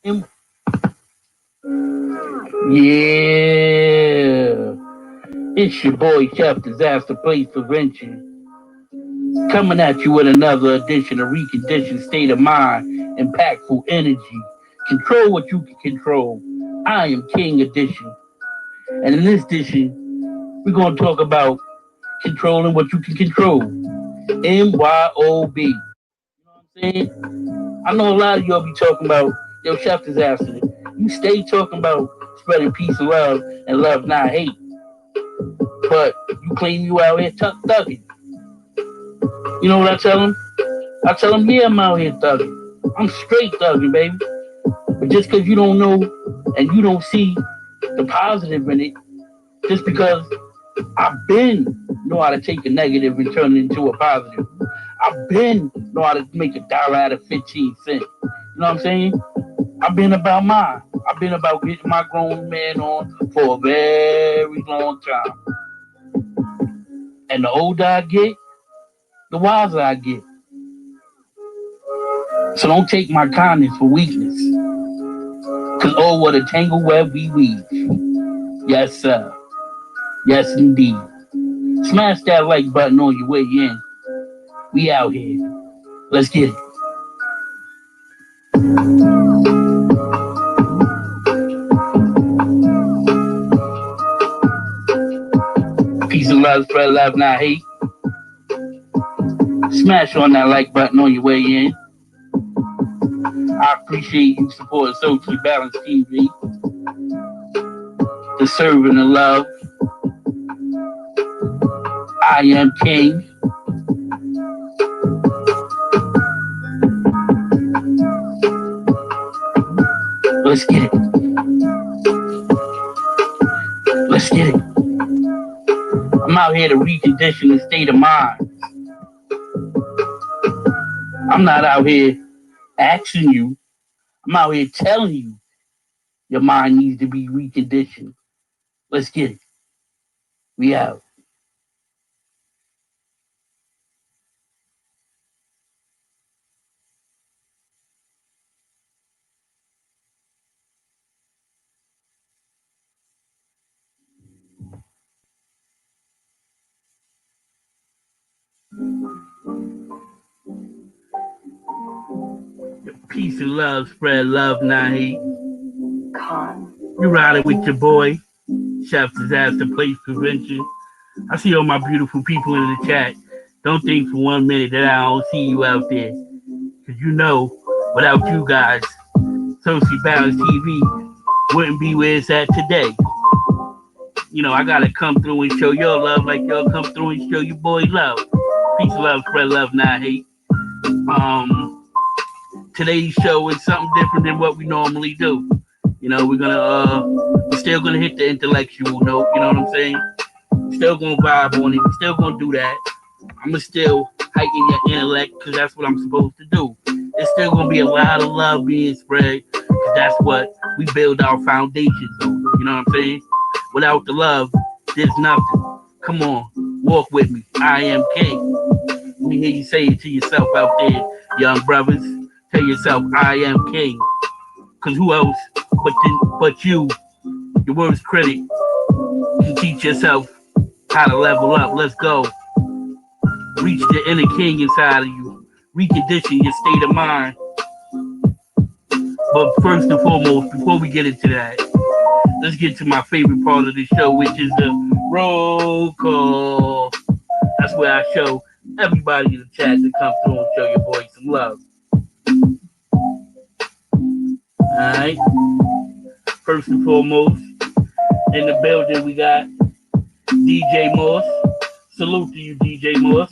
Yeah, it's your boy Chef Disaster Place Prevention coming at you with another edition of Reconditioned State of Mind, Impactful Energy. Control what you can control. I am King Edition, and in this edition, we're going to talk about controlling what you can control. MYOB. You know what I'm saying? I know a lot of y'all be talking about, yo, Chef Disaster. You stay talking about spreading peace and love, not hate. But you claim you out here thugging. You know what I tell them? I tell them, yeah, I'm out here thugging. I'm straight thugging, baby. But just because you don't know and you don't see the positive in it, just because I've been know how to take a negative and turn it into a positive. I've been know how to make $1 out of 15 cents. You know what I'm saying? I've been about mine. I've been about getting my grown man on for a very long time. And the older I get, the wiser I get. So don't take my kindness for weakness. Cause oh, what a tangle web we weave. Yes, sir. Yes, indeed. Smash that like button on your way in. We out here. Let's get it. Peace and love, spread love, not hate. Smash on that like button on your way in. I appreciate you supporting Socially Balanced TV. The serving of love. I am King. Let's get it. Let's get it. I'm out here to recondition the state of mind. I'm not out here asking you. I'm out here telling you your mind needs to be reconditioned. Let's get it. We out. Peace and love, spread love, not hate. You riding with your boy, Chef Disaster Place Prevention. I see all my beautiful people in the chat. Don't think for 1 minute that I don't see you out there. Because you know, without you guys, Socially Balanced TV wouldn't be where it's at today. You know, I got to come through and show your love like y'all come through and show your boy love. Peace, love, spread love, not hate. Today's show is something different than what we normally do. You know, we're still gonna hit the intellectual note, you know what I'm saying? We're still gonna vibe on it, we're still gonna do that. I'm gonna still heighten your intellect, because that's what I'm supposed to do. There's still gonna be a lot of love being spread, because that's what we build our foundations on, you know what I'm saying? Without the love, there's nothing. Come on, walk with me. I am King. Let me hear you say it to yourself out there, young brothers. Tell yourself, I am King. Because who else but you, your worst critic, can teach yourself how to level up. Let's go. Reach the inner king inside of you. Recondition your state of mind. But first and foremost, before we get into that, let's get to my favorite part of the show, which is the roll call. That's where I show everybody in the chat to come through and show your boy some love. Alright. First and foremost, in the building we got DJ Moss. Salute to you, DJ Moss.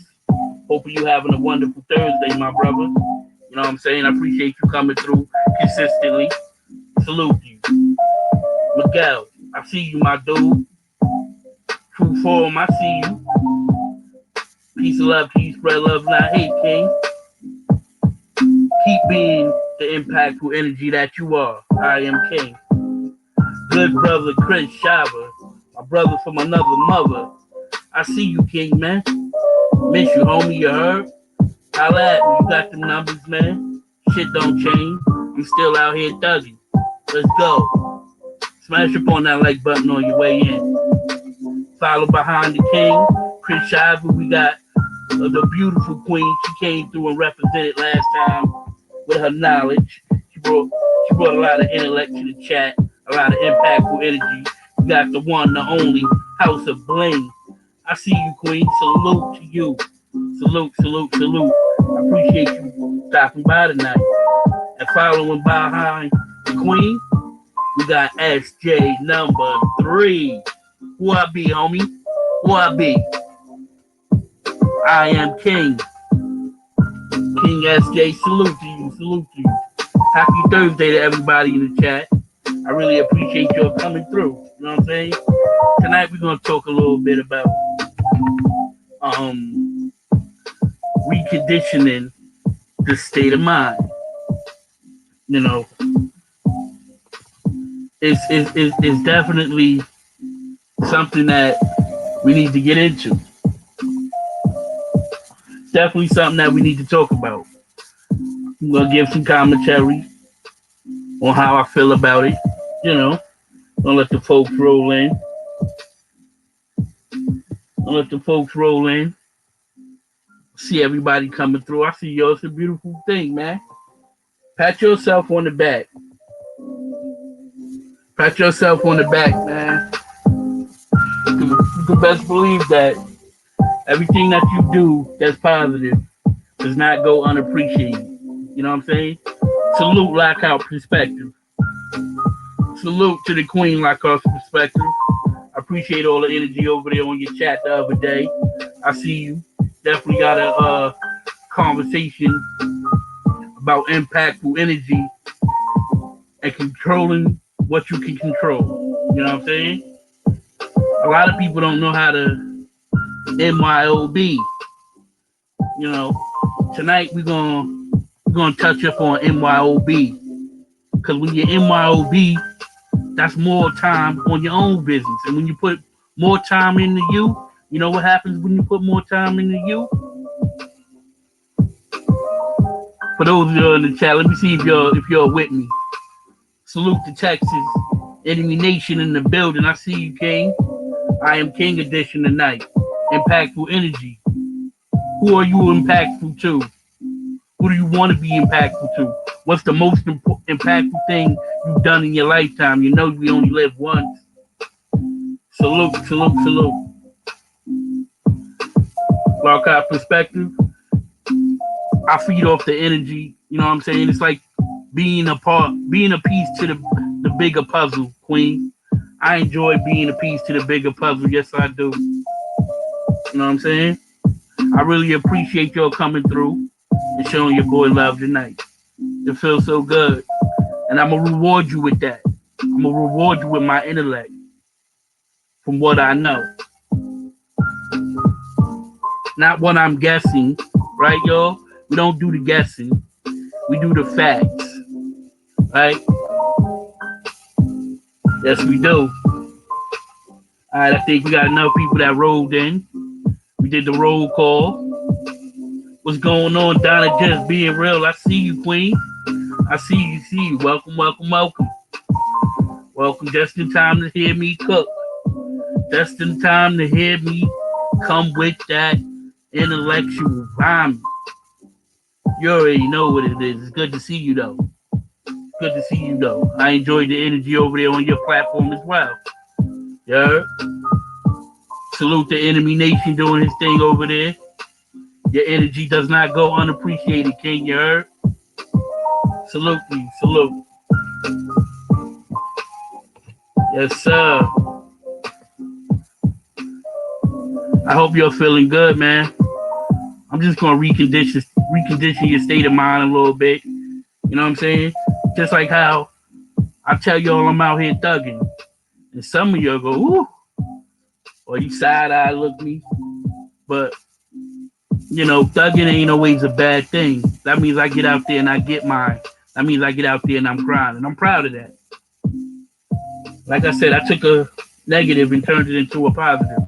Hope you having a wonderful Thursday, my brother. You know what I'm saying? I appreciate you coming through consistently. Salute you. Miguel, I see you, my dude. True form, I see you. Peace of love, peace, spread love, not hate, King. Keep being the impactful energy that you are. I am King. Good brother Chris Shava, my brother from another mother. I see you, King, man. Miss you, homie, you heard? Holla at me, you got them numbers, man. Shit don't change. I'm still out here thugging. Let's go. Smash up on that like button on your way in. Follow behind the king, Chris Shiver. We got the beautiful queen. She came through and represented last time with her knowledge. She brought a lot of intellect to the chat, a lot of impactful energy. We got the one, the only House of Bling. I see you, queen. Salute to you. Salute, salute, salute. I appreciate you stopping by tonight. And following behind the queen, we got SJ number 3. Who I be, homie? Who I be? I am King. King SJ, salute to you, salute to you. Happy Thursday to everybody in the chat. I really appreciate y'all coming through. You know what I'm saying? Tonight we're gonna talk a little bit about reconditioning the state of mind. You know, it's definitely something that we need to get into. It's definitely something that we need to talk about. I'm gonna give some commentary on how I feel about it. You know, gonna let the folks roll in. See everybody coming through. I see y'all. It's a beautiful thing, man. Pat yourself on the back. Pat yourself on the back, man. You can best believe that everything that you do that's positive does not go unappreciated. You know what I'm saying? Salute Lockout Perspective. Salute to the Queen Lockout Perspective. I appreciate all the energy over there on your chat the other day. I see you. Definitely got a conversation about impactful energy and controlling what you can control. You know what I'm saying? A lot of people don't know how to MYOB. You know, tonight we're gonna touch up on MYOB, because when you're MYOB, that's more time on your own business. And when you put more time into you, you know what happens when you put more time into you? For those of you in the chat, let me see if you're with me. Salute to Texas, Enemy Nation in the building. I see you, King. I am King Edition tonight. Impactful energy. Who are you impactful to? Who do you want to be impactful to? What's the most impactful thing you've done in your lifetime? You know we only live once. Salute, salute, salute. Lockout Perspective. I feed off the energy. You know what I'm saying? It's like being a piece to the bigger puzzle, Queen. I enjoy being a piece to the bigger puzzle. Yes, I do. You know what I'm saying? I really appreciate y'all coming through and showing your boy love tonight. It feels so good. And I'm going to reward you with that. I'm going to reward you with my intellect from what I know. Not what I'm guessing, right, y'all? We don't do the guessing. We do the facts, right? Yes, we do. All right, I think we got enough people that rolled in. We did the roll call. What's going on, Donna? Just being real. I see you, Queen. I see you. Welcome, welcome, welcome. Welcome just in time to hear me cook. Just in time to hear me come with that intellectual rhyme. You already know what it is. It's good to see you, though. Good to see you, though. I enjoyed the energy over there on your platform as well. Yeah. Salute the Enemy Nation doing his thing over there. Your energy does not go unappreciated, King. You heard? Salute me. Salute. Yes, sir. I hope you're feeling good, man. I'm just going to recondition your state of mind a little bit. You know what I'm saying? Just like how I tell y'all I'm out here thugging. And some of y'all go, ooh. Or you side-eye look me. But, you know, thugging ain't always a bad thing. That means I get out there and I get mine. That means I get out there and I'm grinding. I'm proud of that. Like I said, I took a negative and turned it into a positive.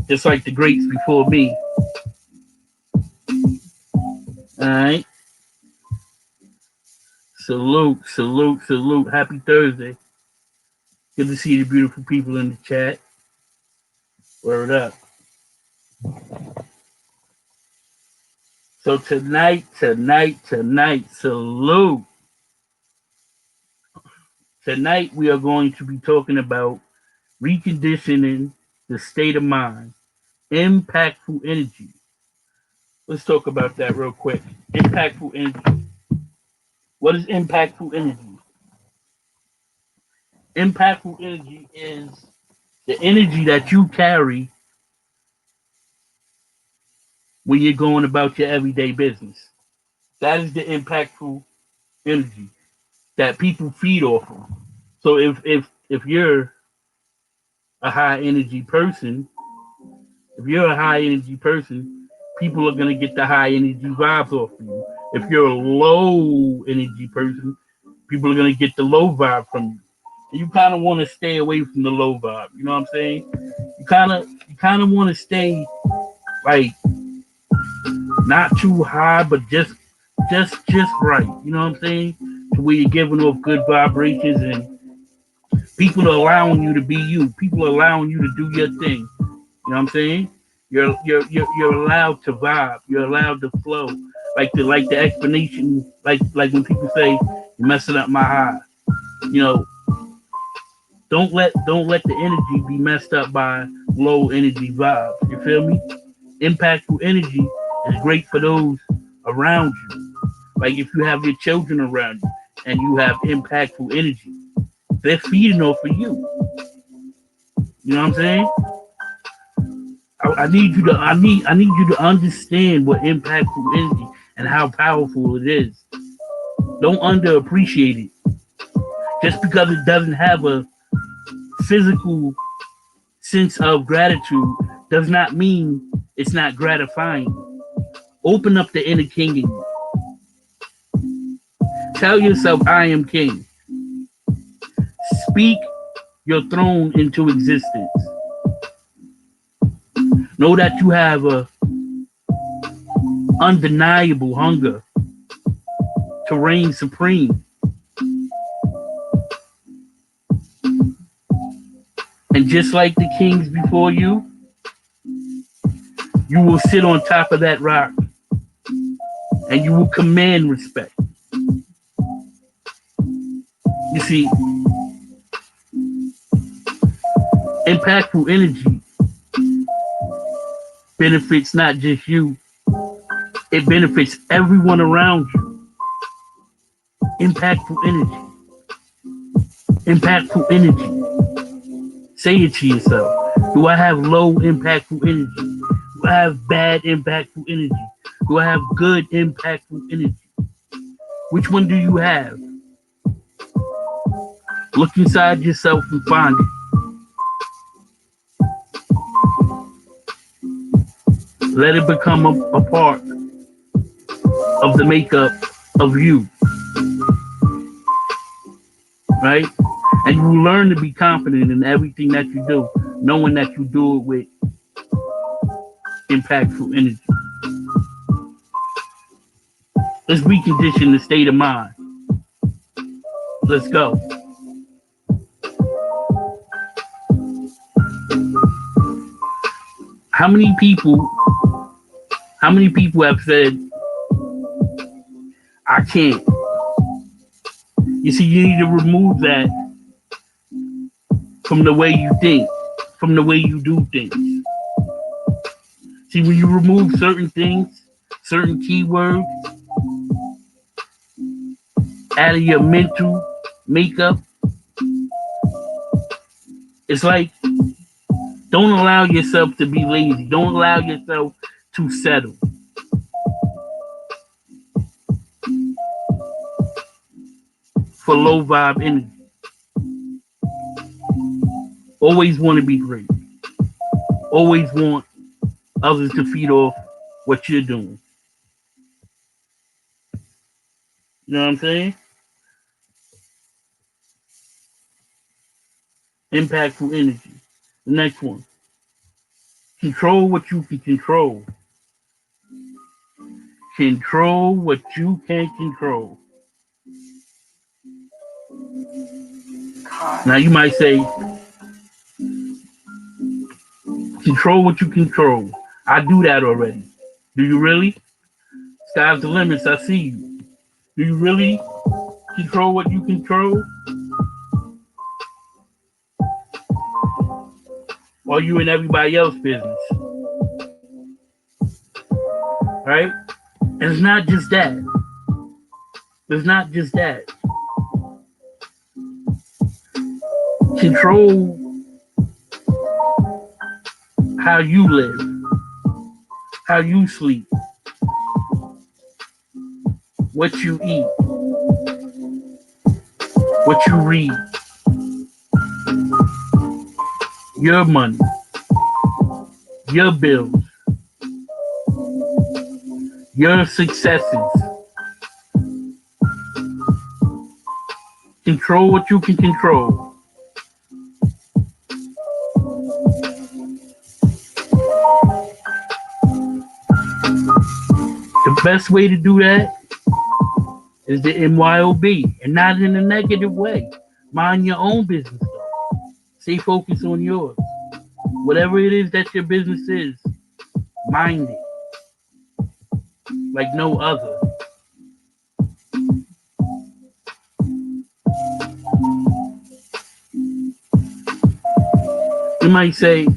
Just like the greats before me. All right. Salute, salute, salute. Happy Thursday. Good to see the beautiful people in the chat. Word up. So tonight, salute. Tonight we are going to be talking about reconditioning the state of mind, impactful energy. Let's talk about that real quick. Impactful energy. What is impactful energy? Impactful energy is the energy that you carry when you're going about your everyday business. That is the impactful energy that people feed off of. So if you're a high energy person, if you're a high energy person, people are gonna get the high energy vibes off of you. If you're a low energy person, people are gonna get the low vibe from you. And you kind of want to stay away from the low vibe. You know what I'm saying? You kind of want to stay like not too high, but just right. You know what I'm saying? To where you're giving off good vibrations and people are allowing you to be you. People are allowing you to do your thing. You know what I'm saying? You're allowed to vibe. You're allowed to flow. Like the explanation, like when people say you're messing up my high. You know, don't let the energy be messed up by low energy vibes. You feel me? Impactful energy is great for those around you. Like if you have your children around you and you have impactful energy, they're feeding off of you. You know what I'm saying? I need you to I need you to understand what impactful energy and how powerful it is. Don't underappreciate it. Just because it doesn't have a physical sense of gratitude does not mean it's not gratifying. Open up the inner king in you. Tell yourself, I am king. Speak your throne into existence. Know that you have a undeniable hunger to reign supreme. And just like the kings before you will sit on top of that rock and you will command respect. You see, impactful energy benefits not just you, it benefits everyone around you. Impactful energy. Impactful energy. Say it to yourself. Do I have low impactful energy? Do I have bad impactful energy? Do I have good impactful energy? Which one do you have? Look inside yourself and find it. Let it become a part of the makeup of you, right? And you will learn to be confident in everything that you do, knowing that you do it with impactful energy. Let's recondition the state of mind. Let's go. How many people have said, I can't? You see, you need to remove that from the way you think, from the way you do things. See, when you remove certain things, certain keywords out of your mental makeup, it's like, don't allow yourself to be lazy. Don't allow yourself to settle. For low vibe energy. Always want to be great. Always want others to feed off what you're doing. You know what I'm saying? Impactful energy. The next one. Control what you can control. Control what you can control. Now you might say, control what you control. I do that already. Do you really? Sky's the limits. I see you. Do you really control what you control? Or are you in everybody else's business? Right? And it's not just that. It's not just that. Control how you live, how you sleep, what you eat, what you read, your money, your bills, your successes. Control what you can control. The best way to do that is the MYOB, and not in a negative way. Mind your own business though. Stay focused on yours. Whatever it is that your business is, mind it like no other. You might say,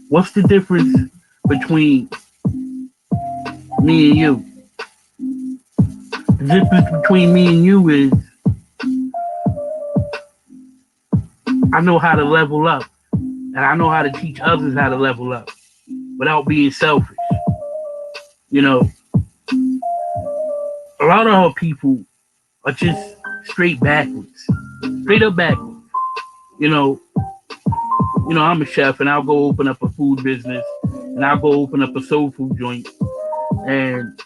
what's the difference between me and you? The difference between me and you is I know how to level up, and I know how to teach others how to level up without being selfish. You know, a lot of our people are just straight backwards, straight up backwards. You know, I'm a chef, and I'll go open up a food business, and I'll go open up a soul food joint, and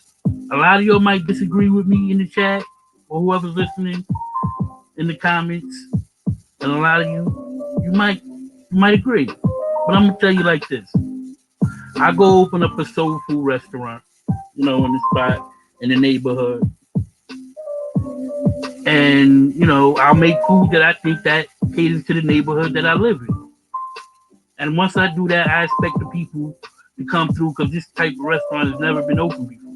a lot of y'all might disagree with me in the chat, or whoever's listening in the comments, and a lot of you might agree. But I'm gonna tell you like this: I go open up a soul food restaurant, in the spot in the neighborhood, and I'll make food that I think that caters to the neighborhood that I live in. And once I do that, I expect the people to come through because this type of restaurant has never been open before.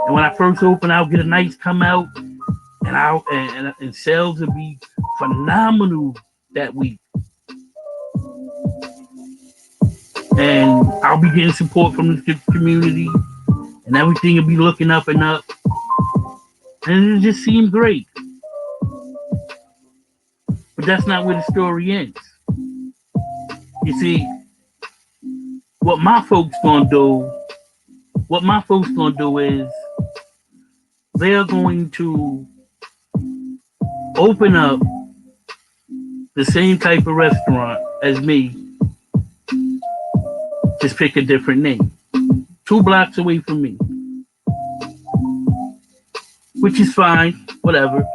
And when I first open, I'll get a nice come out, and sales will be phenomenal that week. And I'll be getting support from the community, and everything will be looking up and up. And it just seemed great. But that's not where the story ends. You see, what my folks gonna do is they're going to open up the same type of restaurant as me, just pick a different name. 2 blocks away from me. Which is fine, whatever.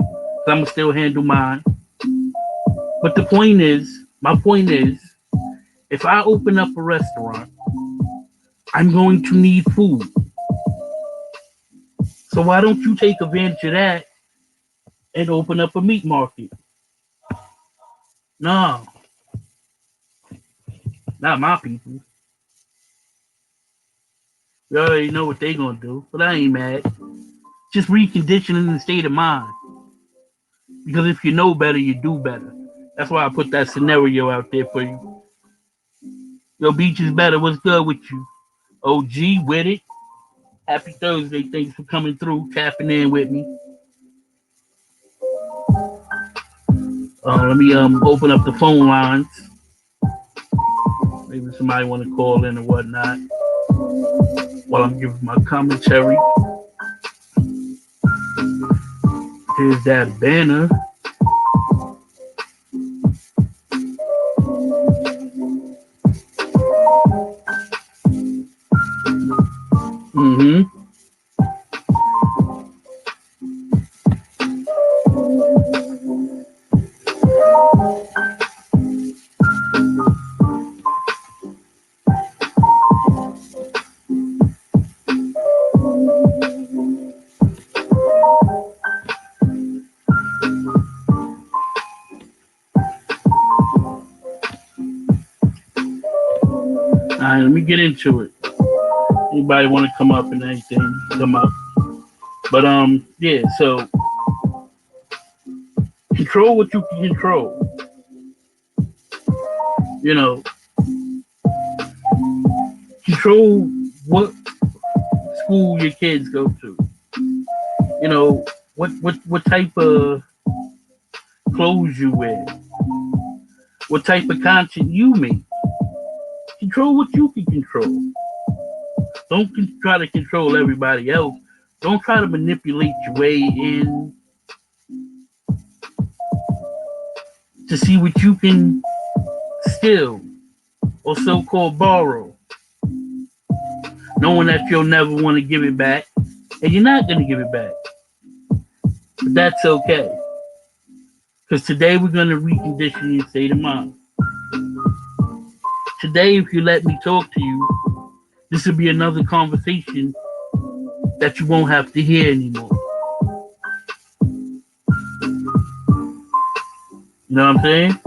I'm gonna still handle mine. But my point is, if I open up a restaurant, I'm going to need food. So why don't you take advantage of that and open up a meat market? No, not my people. You already know what they gonna do, but I ain't mad. Just reconditioning the state of mind. Because if you know better, you do better. That's why I put that scenario out there for you. Yo, Beach is better. What's good with you? OG with it. Happy Thursday. Thanks for coming through, tapping in with me. Let me open up the phone lines. Maybe somebody want to call in or whatnot while I'm giving my commentary. Here's that banner. All right, let me get into it. Anybody want to come up and anything, come up. But yeah. So control what you can control. You know, control what school your kids go to. You know, what type of clothes you wear. What type of content you make. Control what you can control. Don't try to control everybody else. Don't try to manipulate your way in to see what you can steal or so-called borrow, knowing that you'll never want to give it back, and you're not going to give it back. But that's okay, because today we're going to recondition your state of mind. Today, if you let me talk to you, this will be another conversation that you won't have to hear anymore. You know what I'm saying?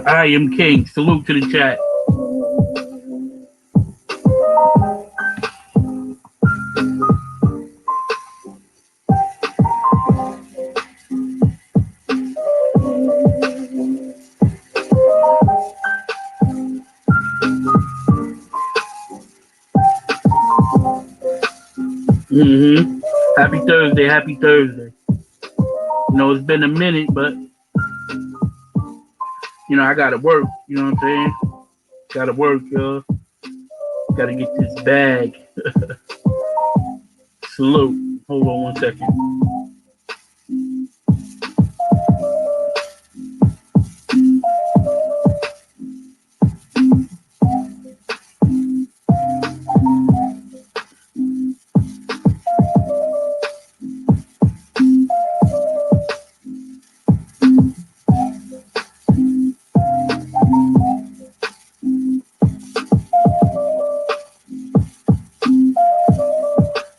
I am King. Salute to the chat. Happy Thursday. Happy Thursday. You know, it's been a minute, but, you know, I got to work. You know what I'm saying? Got to work, y'all. Got to get this bag. Salute. Hold on one second.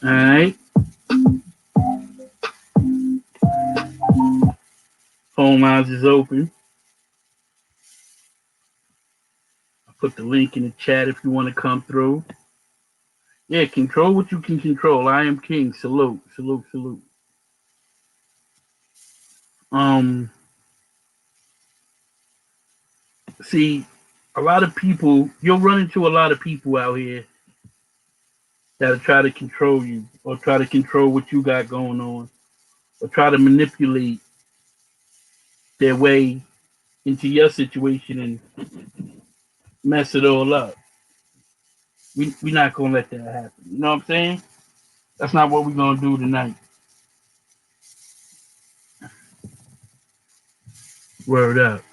All right. Phone lines is open. I'll put the link in the chat if you want to come through. Yeah, control what you can control. I am King. Salute. Salute. Salute. Um, See, a lot of people, you'll run into a lot of people out here that'll try to control you or try to control what you got going on or try to manipulate their way into your situation and mess it all up. We're not going to let that happen. You know what I'm saying? That's not what we're going to do tonight. Word up.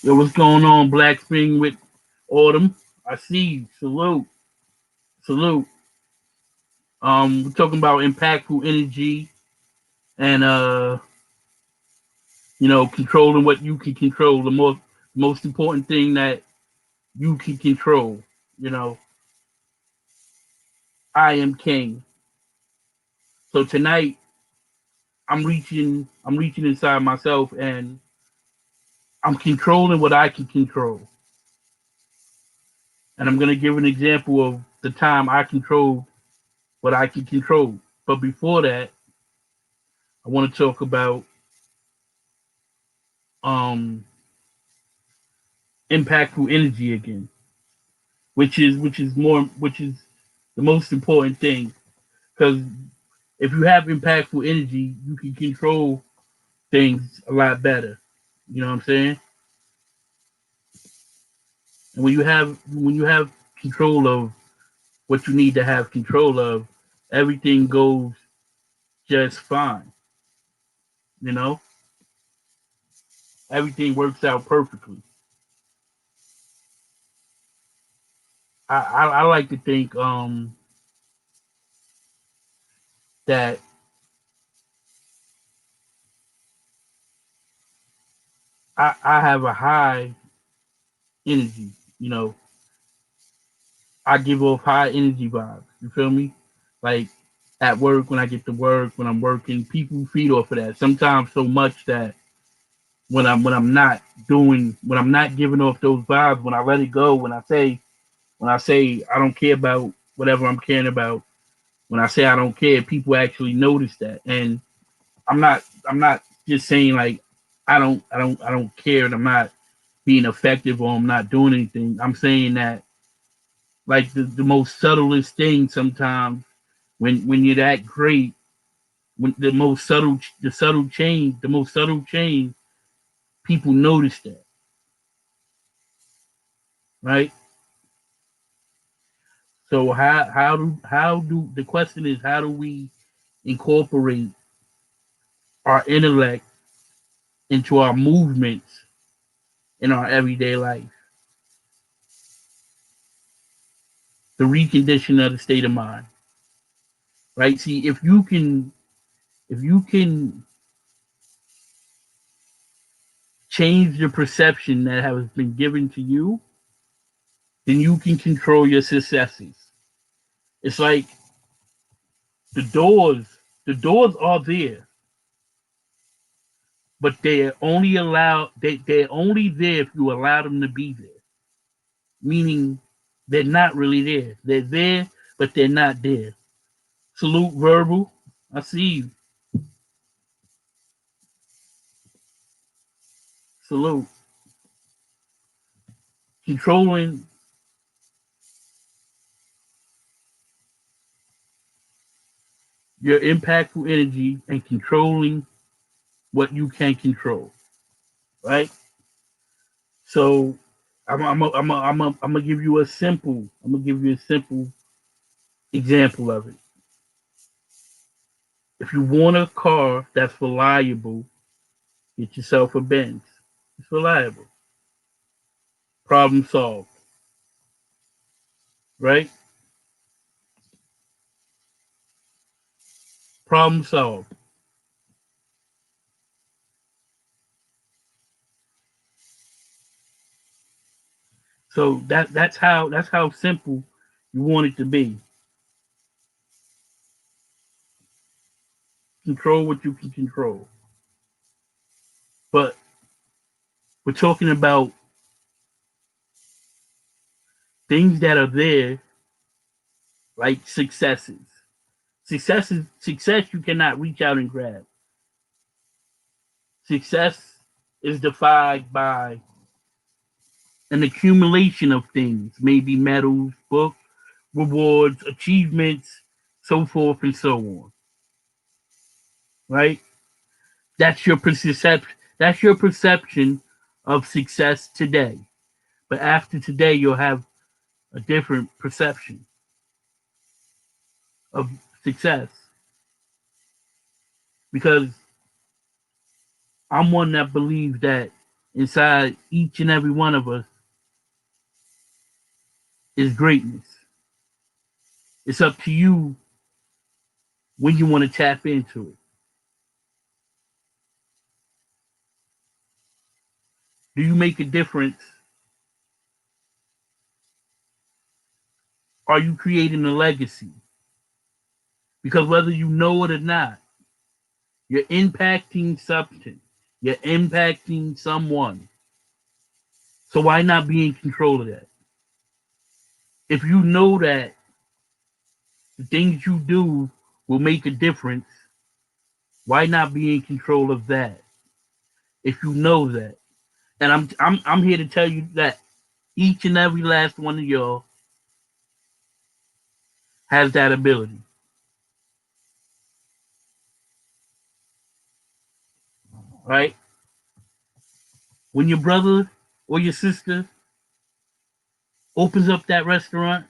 Yo, what's going on, Black Spring with Autumn? I see you. Salute. Salute. We're talking about impactful energy and you know, controlling what you can control. The most important thing that you can control. You know, I am king. So tonight I'm reaching inside myself and I'm controlling what I can control. And I'm gonna give an example of the time I controlled what I can control. But before that, I want to talk about um impactful energy again, which is the most important thing. Because if you have impactful energy, you can control things a lot better. You know what I'm saying? And when you have control of what you need to have control of, everything goes just fine. You know, everything works out perfectly. I like to think that I have a high energy. You know, I give off high energy vibes. You feel me? Like at work, when I get to work, when I'm working, people feed off of that. Sometimes so much that when I'm not doing, when I'm not giving off those vibes, when I let it go, when I say I don't care about whatever I'm caring about, when I say I don't care, people actually notice that. And I'm not just saying like I don't care and I'm not being effective or I'm not doing anything. I'm saying that like the most subtlest thing sometimes when you're that great, when the most subtle change, people notice that, right? So how do the question is how do we incorporate our intellect into our movements in our everyday life? The recondition of the state of mind, right? See, if you can change the perception that has been given to you, then you can control your successes. It's like the doors, the doors are there, but they're only there if you allow them to be there. Meaning they're not really there. They're there, but they're not there. Salute verbal. I see you. Salute. Controlling your impactful energy and controlling what you can control. Right? So I'm gonna give you a simple. I'm gonna give you a simple example of it. If you want a car that's reliable, get yourself a Benz. It's reliable. Problem solved. Right? Problem solved. So that's how simple you want it to be. Control what you can control. But we're talking about things that are there, like successes. Success you cannot reach out and grab. Success is defined by an accumulation of things, maybe medals, books, rewards, achievements, so forth and so on. Right? That's your perception. That's your perception of success today. But after today, you'll have a different perception of success because I'm one that believes that inside each and every one of us is greatness. It's up to you when you want to tap into it. Do you make a difference? Are you creating a legacy? Because whether you know it or not, you're impacting something. You're impacting someone. So why not be in control of that? If you know that the things you do will make a difference, why not be in control of that? If you know that, and I'm here to tell you that each and every last one of y'all has that ability, right? When your brother or your sister opens up that restaurant,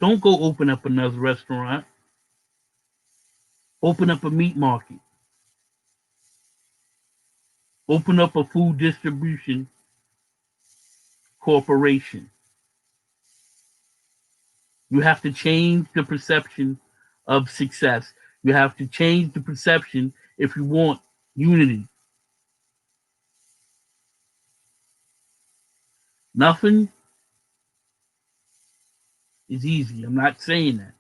don't go open up another restaurant. Open up a meat market. Open up a food distribution corporation. You have to change the perception of success. You have to change the perception if you want unity. Nothing is easy. I'm not saying that.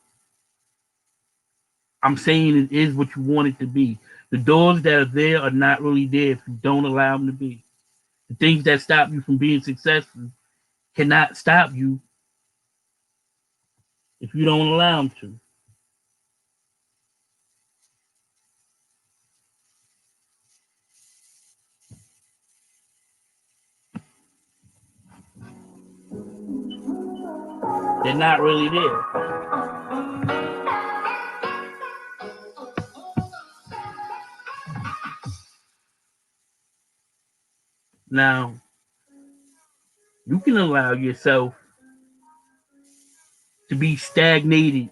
I'm saying it is what you want it to be. The doors that are there are not really there if you don't allow them to be. The things that stop you from being successful cannot stop you if you don't allow them to. They're not really there. Now, you can allow yourself to be stagnated.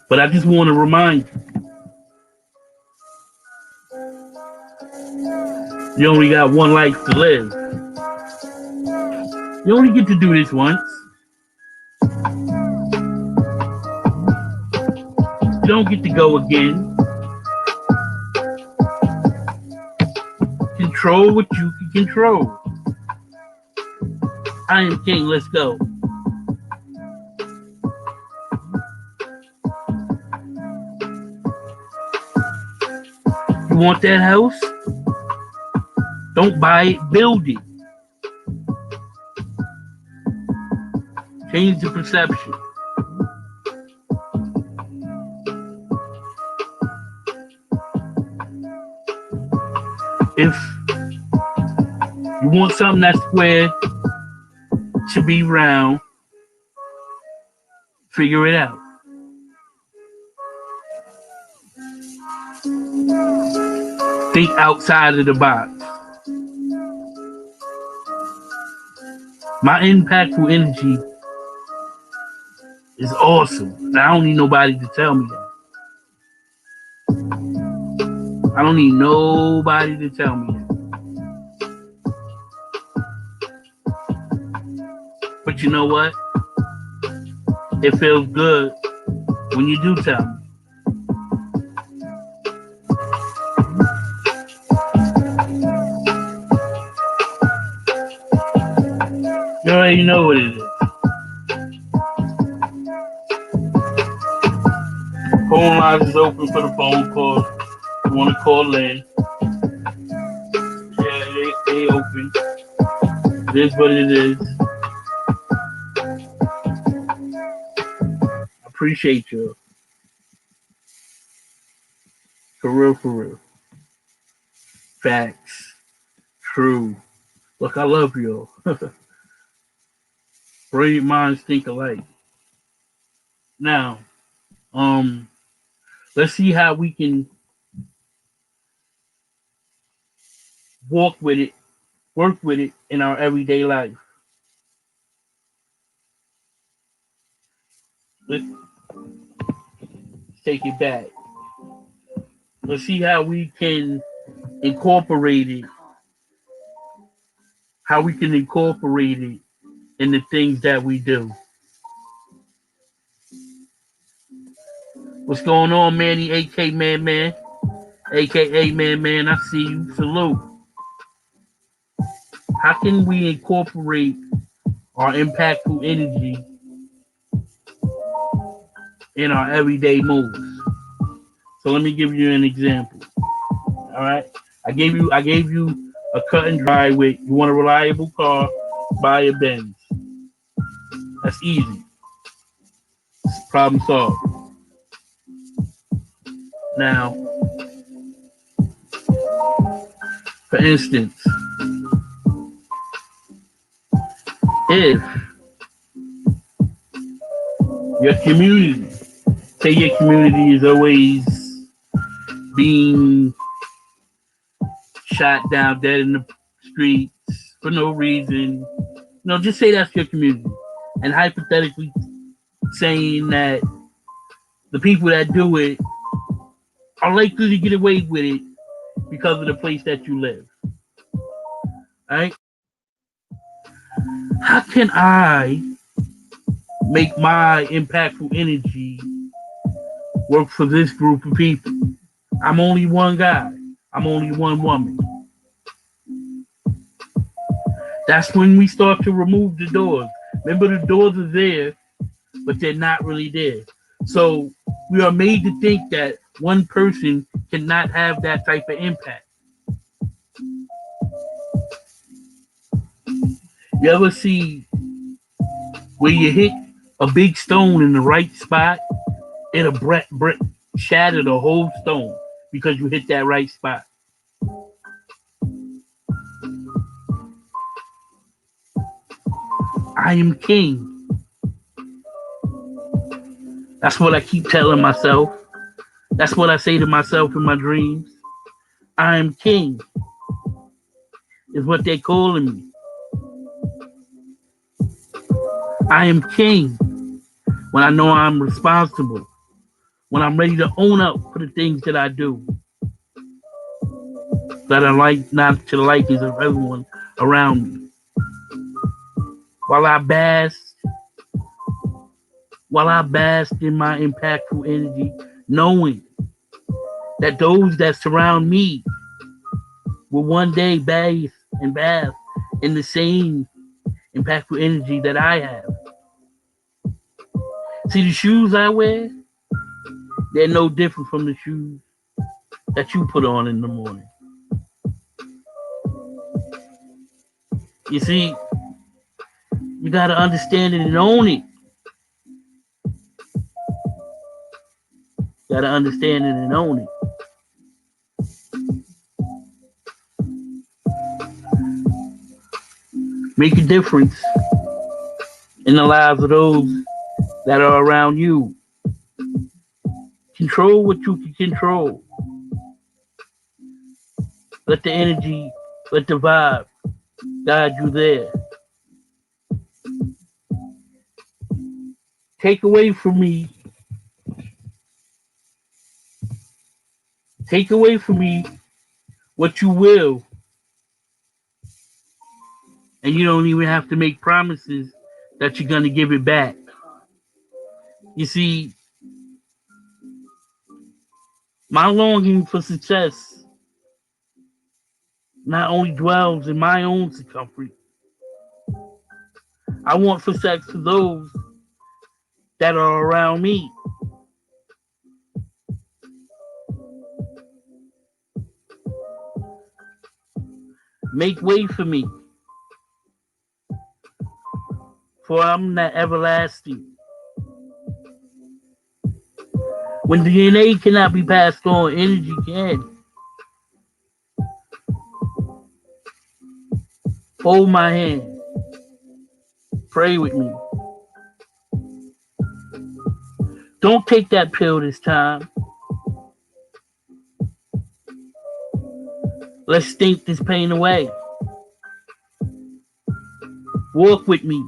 But I just want to remind you only got one life to live. You only get to do this once. You don't get to go again. Control what you can control. I am king. Let's go. You want that house? Don't buy it, build it. Change the perception. If you want something that's square to be round, figure it out. Think outside of the box. My impactful energy is awesome. And I don't need nobody to tell me that. I don't need nobody to tell me that. But you know what? It feels good when you do tell me. You already know what it is. Phone lines is open for the phone calls. You want to call in? Yeah, they open. It is what it is. I appreciate you. For real, for real. Facts. True. Look, I love you. Brilliant minds think alike. Now, let's see how we can work with it in our everyday life. Let's take it back. Let's see how we can incorporate it. How we can incorporate it in the things that we do. What's going on, Manny, AK Man, aka Man? I see you. Salute. How can we incorporate our impactful energy in our everyday moves? So let me give you an example. All right, I gave you a cut and dry with you want a reliable car, buy a Benz. That's easy. Problem solved. Now, for instance, if your community, say your community is always being shot down dead in the streets for no reason, just say that's your community. And hypothetically saying that the people that do it are likely to get away with it because of the place that you live. All right? How can I make my impactful energy work for this group of people? I'm only one guy. I'm only one woman. That's when we start to remove the doors. Remember, the doors are there, but they're not really there. So we are made to think that one person cannot have that type of impact. You ever see where you hit a big stone in the right spot, it'll shatter the whole stone because you hit that right spot. I am king. That's what I keep telling myself. That's what I say to myself in my dreams. I am king is what they're calling me. I am king when I know I'm responsible, when I'm ready to own up for the things that I do, that I like not to the likings of everyone around me. While I bask, in my impactful energy, knowing that those that surround me will one day bathe in the same impactful energy that I have. See, the shoes I wear, they're no different from the shoes that you put on in the morning. You see, you got to understand it and own it. You got to understand it and own it. Make a difference in the lives of those that are around you. Control what you can control. Let the energy, let the vibe guide you there. Take away from me what you will, and you don't even have to make promises that you're going to give it back. You see, my longing for success not only dwells in my own circumference. I want for sex for those that are around me. Make way for me, for I'm not everlasting. When DNA cannot be passed on, energy can. Hold my hand. Pray with me. Don't take that pill this time. Let's stink this pain away. Walk with me.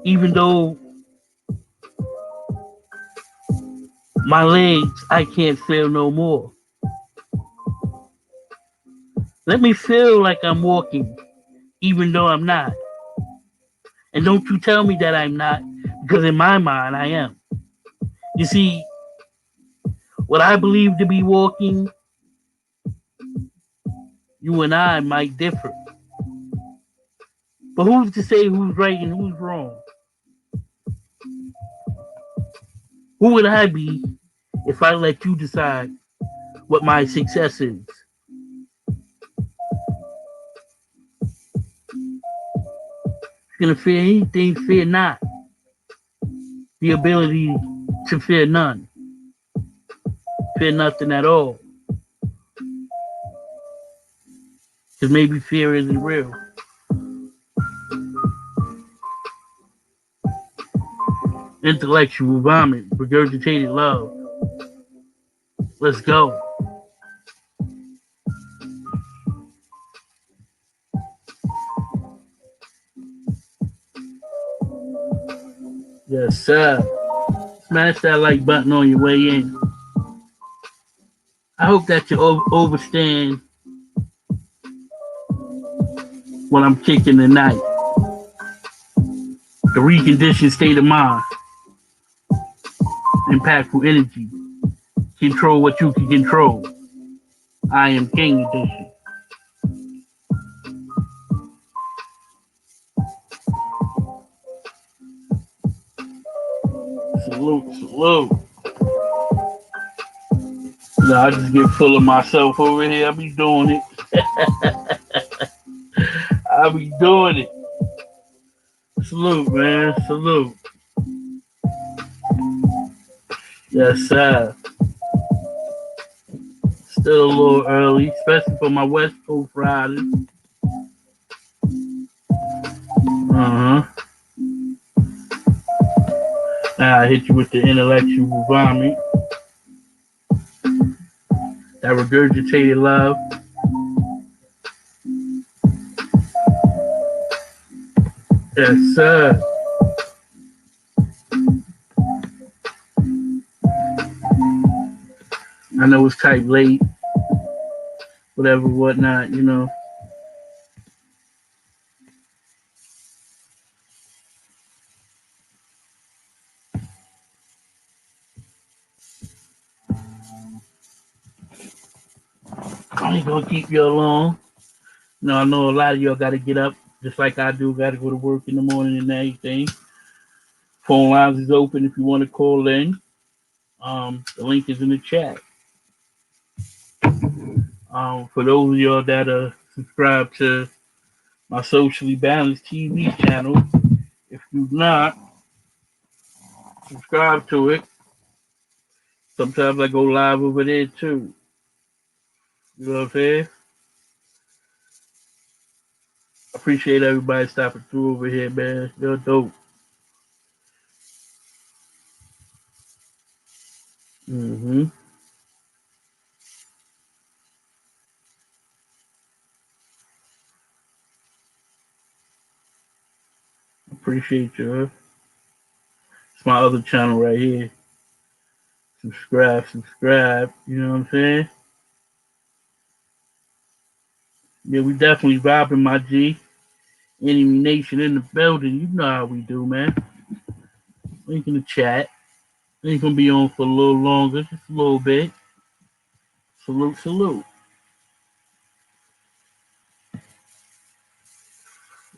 Even though my legs, I can't feel no more. Let me feel like I'm walking, even though I'm not. And don't you tell me that I'm not, because in my mind, I am. You see, what I believe to be walking, you and I might differ. But who's to say who's right and who's wrong? Who would I be if I let you decide what my success is? If you're going to fear anything, fear not. The ability to fear none. Fear nothing at all. Because maybe fear isn't real. Intellectual vomit, regurgitated love. Let's go. Yes, sir. Smash that like button on your way in. I hope that you understand what I'm kicking tonight. The reconditioned state of mind. Impactful energy. Control what you can control. I Am King edition. Salute, salute. No, I just get full of myself over here. I be doing it. I be doing it. Salute, man. Salute. Yes, sir. Still a little early, especially for my West Coast riders. Uh huh. Now I hit you with the intellectual vomit, that regurgitated love. Yes, sir. I know it's type late, whatever, whatnot, you know. I ain't gonna keep you long. No, I know a lot of y'all got to get up, just like I do. Got to go to work in the morning and everything. Phone lines is open if you want to call in. The link is in the chat. For those of y'all that are subscribed to my socially balanced TV channel, if you've not, subscribe to it. Sometimes I go live over there too. You know what I'm saying? Appreciate everybody stopping through over here, man. You're dope. Mm-hmm. Appreciate you. Huh? It's my other channel right here. Subscribe, subscribe. You know what I'm saying? Yeah, we definitely vibing, my G. Enemy Nation in the building. You know how we do, man. Link in the chat. Ain't gonna be on for a little longer, just a little bit. Salute, salute.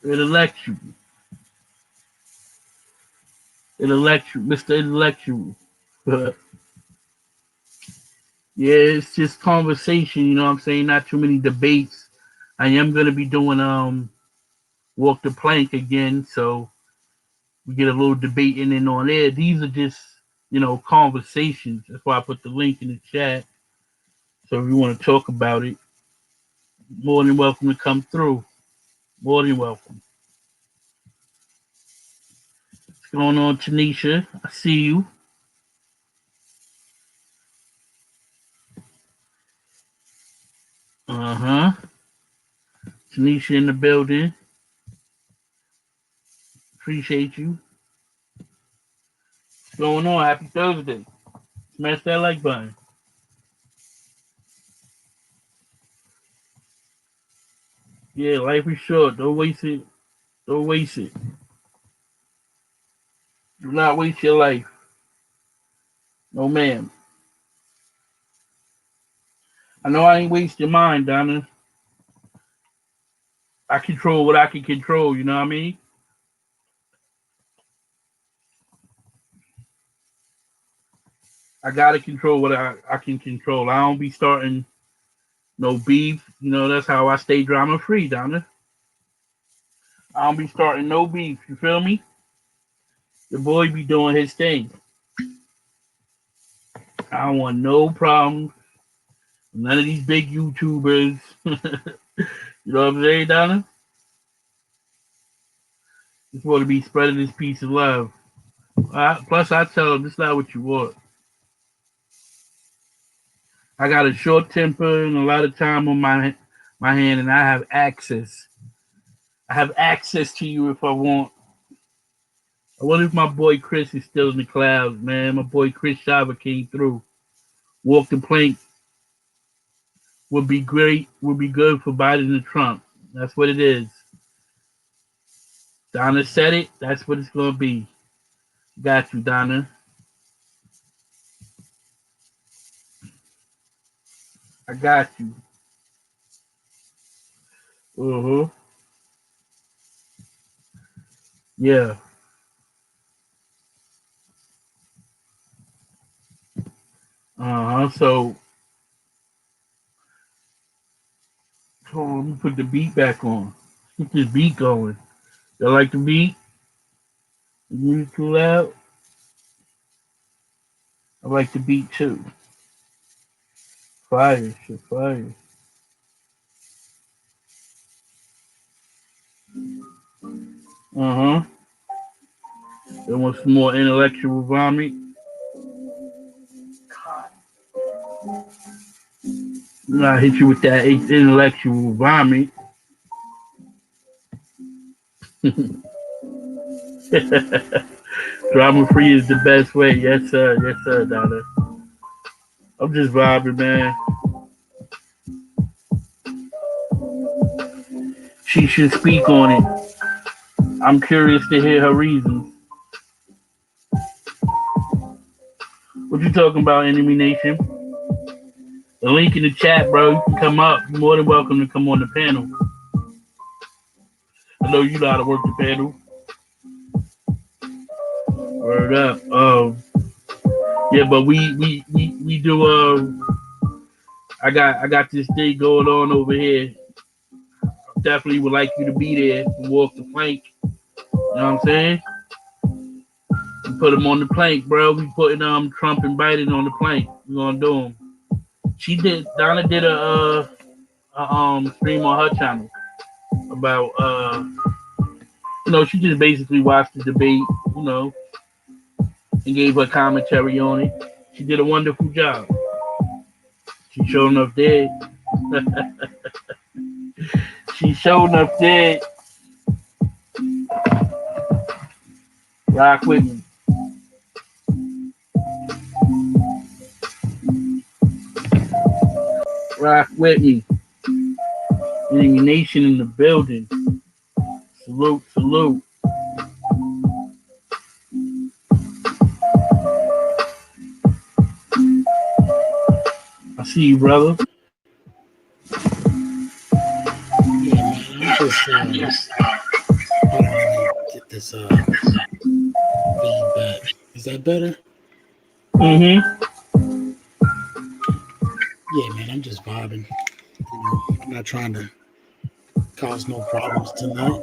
Intellectual. Intellectual. Mr. Intellectual. Yeah, it's just conversation, you know what I'm saying? Not too many debates. I am gonna be doing walk the plank again, so we get a little debate in and on there. These are just, conversations. That's why I put the link in the chat. So if you want to talk about it, more than welcome to come through. More than welcome. What's going on, Tanisha? I see you. Uh-huh. Tanisha in the building. Appreciate you. What's going on? Happy Thursday. Smash that like button. Yeah, life is short. Don't waste it. Don't waste it. Do not waste your life. No, ma'am. I know I ain't wasting mine, Donna. I control what I can control, you know what I mean? I gotta control what I can control. I don't be starting no beef. You know, that's how I stay drama free, Donna. I don't be starting no beef. You feel me? The boy be doing his thing. I don't want no problems. None of these big YouTubers. You know what I'm saying, Donna? Just want to be spreading this peace of love. Plus, I tell them it's not what you want. I got a short temper and a lot of time on my hand, and I have access. I have access to you if I want. I wonder if my boy Chris is still in the clouds, man. My boy Chris Shava came through. Walk the plank would be great. Would be good for Biden and Trump. That's what it is. Donna said it. That's what it's gonna be. Got you, Donna. I got you. Uh-huh. Yeah. Uh-huh. So let me put the beat back on. Get this beat going. You like the beat? The music too loud? I like the beat too. Fire, shit, fire. Uh-huh. They want some more intellectual vomit. I hit you with that intellectual vomit. Drama free is the best way. Yes, sir, Donna. I'm just vibing, man. She should speak on it. I'm curious to hear her reasons. What you talking about, Enemy Nation? The link in the chat, bro. You can come up. You're more than welcome to come on the panel. I know you know how to work the panel. Word up. Yeah, but we do. I got this thing going on over here. Definitely would like you to be there and walk the plank. You know what I'm saying? We put him on the plank, bro. We putting Trump and Biden on the plank. We gonna do him. Donna did a stream on her channel about she just basically watched the debate, you know, and gave her commentary on it. She did a wonderful job. She showed enough dead. She showed enough dead. Rock with me. Rock with me. Enemy Nation in the building. Salute, salute. I see you, brother. Yeah, man, I'm just get this feedback. Is that better? Mm-hmm. Yeah, man, I'm just vibing. I'm not trying to cause no problems tonight.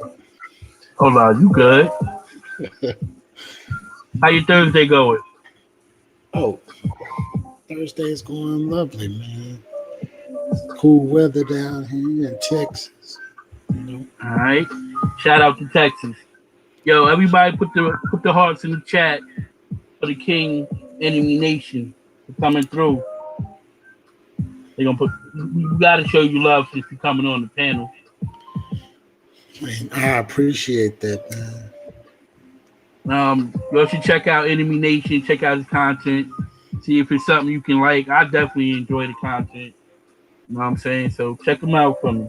Hold on, you good? How your Thursday going? Oh, Thursday is going lovely, man. Cool weather down here in Texas. All right. Shout out to Texas. Yo, everybody put the hearts in the chat for the King Enemy Nation for coming through. They gonna put. We gotta show you love since you're coming on the panel. Man, I appreciate that, man. You should check out Enemy Nation. Check out his content. See if it's something you can like. I definitely enjoy the content. You know what I'm saying? So check him out for me.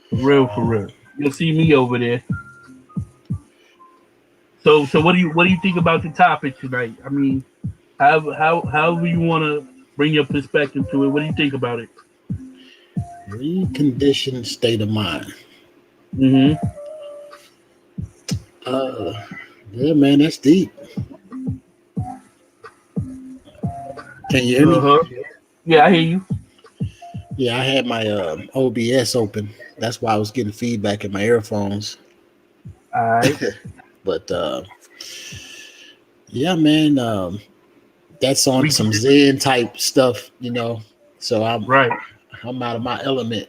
For real. You'll see me over there. So what do you think about the topic tonight? I mean, however you want to bring your perspective to it. What do you think about it? Reconditioned state of mind. Mm-hmm. Yeah, man, that's deep. Can you hear me? Uh-huh. Yeah, I hear you. Yeah, I had my OBS open. That's why I was getting feedback in my earphones. All right. But yeah, man, that's on some Zen type stuff, So I'm out of my element.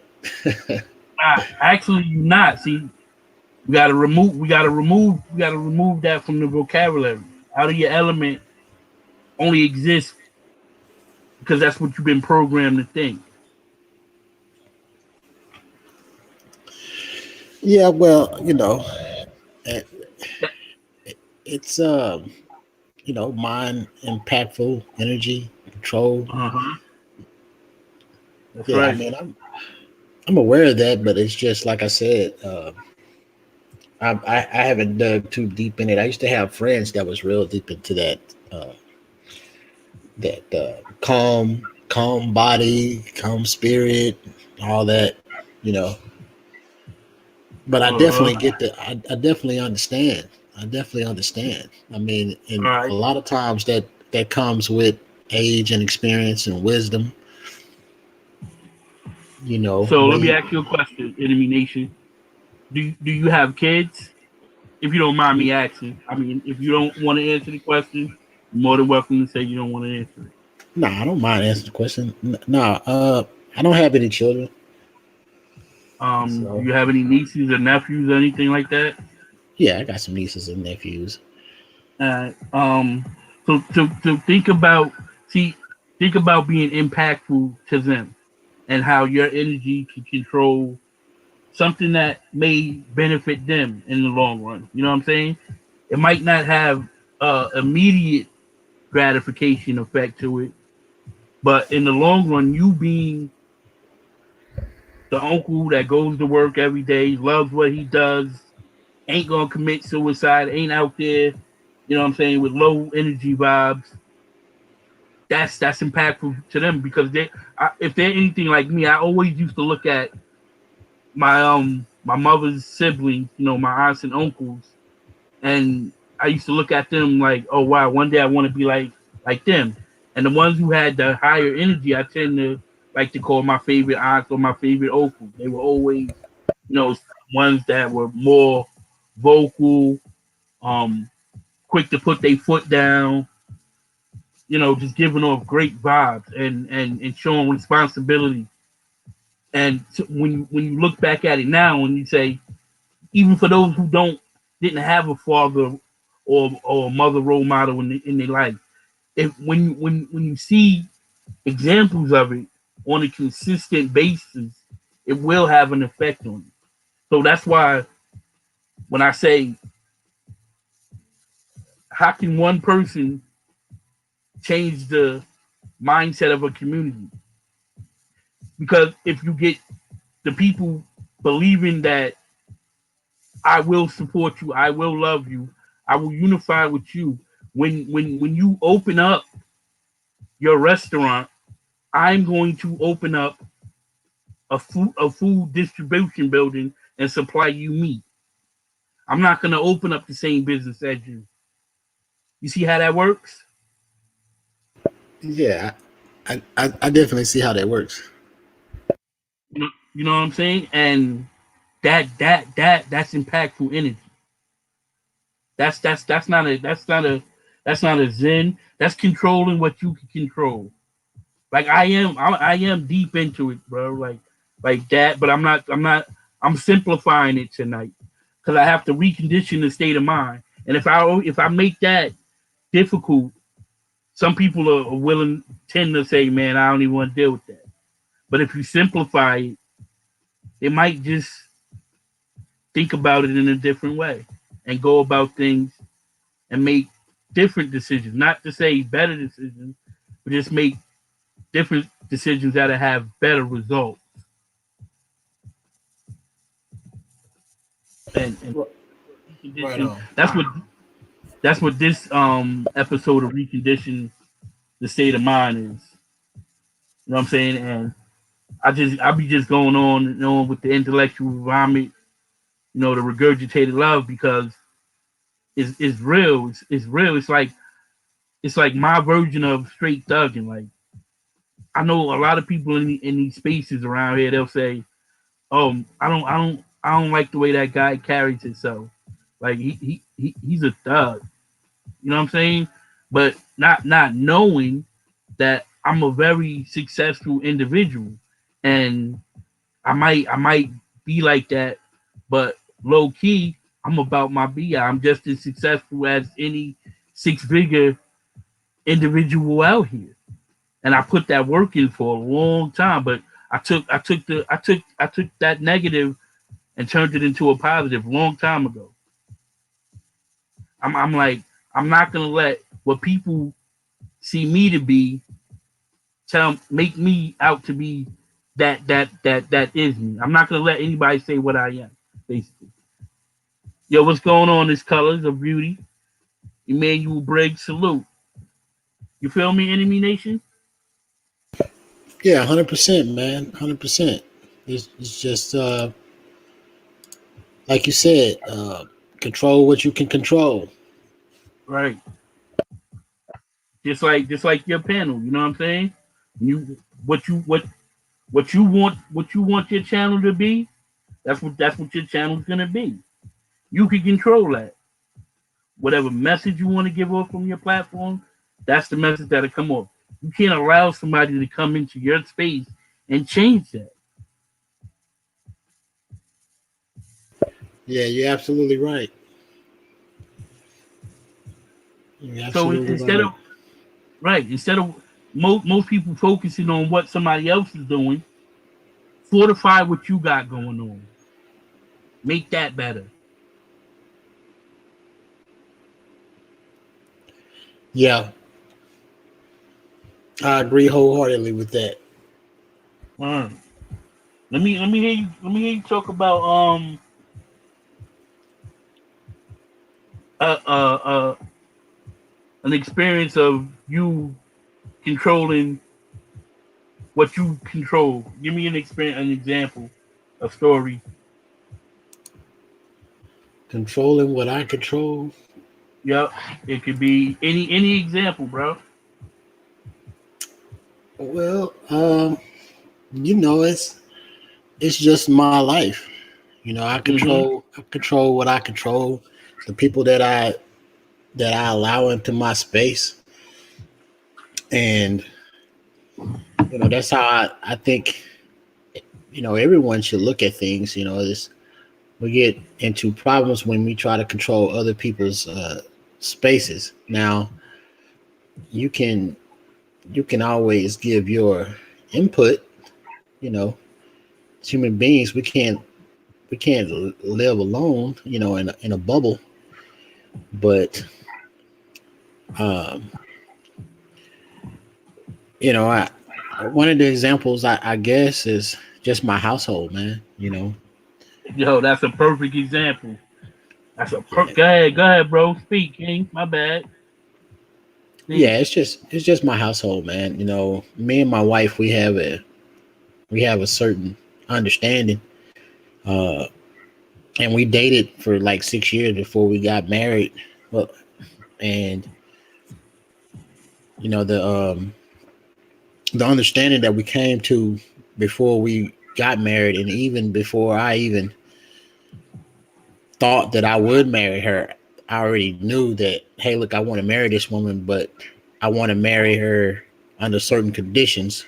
Actually, you're not. See, we gotta remove that from the vocabulary. Out of your element only exists because that's what you've been programmed to think. Yeah, well, it's mind impactful energy control. Uh-huh. That's Yeah, I right. mean, I'm aware of that, but it's just like I said, I haven't dug too deep in it. I used to have friends that was real deep into that calm calm body, calm spirit, all that, you know. But I Uh-huh. definitely get that. I definitely understand. I definitely understand. I mean, All and a right. lot of times that comes with age and experience and wisdom. You know, So when let me you, ask you a question, Enemy Nation. Do you have kids? If you don't mind me asking. I mean, if you don't want to answer the question, you're more than welcome to say you don't want to answer it. nah, I don't mind answering the question. Nah, I don't have any children, Do so you have any nieces or nephews or anything like that? yeah, I got some nieces and nephews. Uh, um, so think about see think about being impactful to them and how your energy can control something that may benefit them in the long run. You know what I'm saying? It might not have immediate gratification effect to it, but in the long run, you being the uncle that goes to work every day, loves what he does, ain't gonna commit suicide, ain't out there, you know what I'm saying, with low energy vibes. That's impactful to them because if they're anything like me, I always used to look at my mother's siblings, you know, my aunts and uncles, and I used to look at them like, oh wow, one day I want to be like them. And the ones who had the higher energy, I tend to like to call my favorite aunts or my favorite uncles. They were always, you know, ones that were more vocal, um, quick to put their foot down, you know, just giving off great vibes and showing responsibility. And when you look back at it now and you say, even for those who didn't have a father or a mother role model in their life, if when you see examples of it on a consistent basis, it will have an effect on you. So that's why when I say, how can one person change the mindset of a community? Because if you get the people believing that I will support you, I will love you, I will unify with you. When you open up your restaurant, I'm going to open up a food distribution building and supply you meat. I'm not going to open up the same business as you. You see how that works? Yeah, I definitely see how that works. You know what I'm saying? And that's impactful energy. That's not a zen. That's controlling what you can control. Like I am deep into it, bro. Like that, but I'm not. I'm simplifying it tonight because I have to recondition the state of mind. And if I make that difficult, some people are willing tend to say, "Man, I don't even want to deal with that." But if you simplify it, they might just think about it in a different way and go about things and make different decisions. Not to say better decisions, but just make different decisions that have better results. And Right recondition. on. That's what this episode of recondition the state of mind is. You know what I'm saying? And I be just going on and on with the intellectual vomit, you know, the regurgitated love because it's real. It's real. It's like my version of straight thugging. Like I know a lot of people in these spaces around here. They'll say, "Oh, I don't like the way that guy carries himself. Like he's a thug." You know what I'm saying? But not knowing that I'm a very successful individual, and I might be like that, but low key I'm about my bi. I'm just as successful as any six-figure individual out here, and I put that work in for a long time. But I took that negative and turned it into a positive long time ago. I'm like I'm not gonna let what people see me to be make me out to be that is me. I'm not gonna let anybody say what I am. Basically, yo, what's going on? This colors of beauty. Emmanuel Briggs, salute. You feel me, Enemy Nation? Yeah, 100%, man. 100%. It's just like you said, control what you can control. Right. Just like your panel. You know what I'm saying? You what you what you want your channel to be. That's what your channel's gonna be. You can control that. Whatever message you want to give off from your platform, that's the message that'll come off. You can't allow somebody to come into your space and change that. Yeah, you're absolutely right. You're So absolutely instead of right. right, instead of most people focusing on what somebody else is doing, fortify what you got going on. Make that better. Yeah, I agree wholeheartedly with that. All right. Let me hear you talk about uh uh uh an experience of you controlling what you control. Give me an example, a story. Controlling what I control. Yep, it could be any example, bro. Well, it's just my life. Mm-hmm. I control what I control. The people that I allow into my space, and that's how I think everyone should look at things. We get into problems when we try to control other people's spaces. Now you can you can always give your input. You know, as human beings, we can't live alone. In a bubble. But um, I one of the examples I guess is just my household, man. Yo, that's a perfect example. Yeah, Go ahead, bro. Speak, King. My bad. yeah. Speak. It's just my household, man. Me and my wife, we have a certain understanding. Uh, and we dated for like 6 years before we got married. Well, and the understanding that we came to before we got married, and even before I even thought that I would marry her, I already knew that, hey, look, I want to marry this woman, but I want to marry her under certain conditions,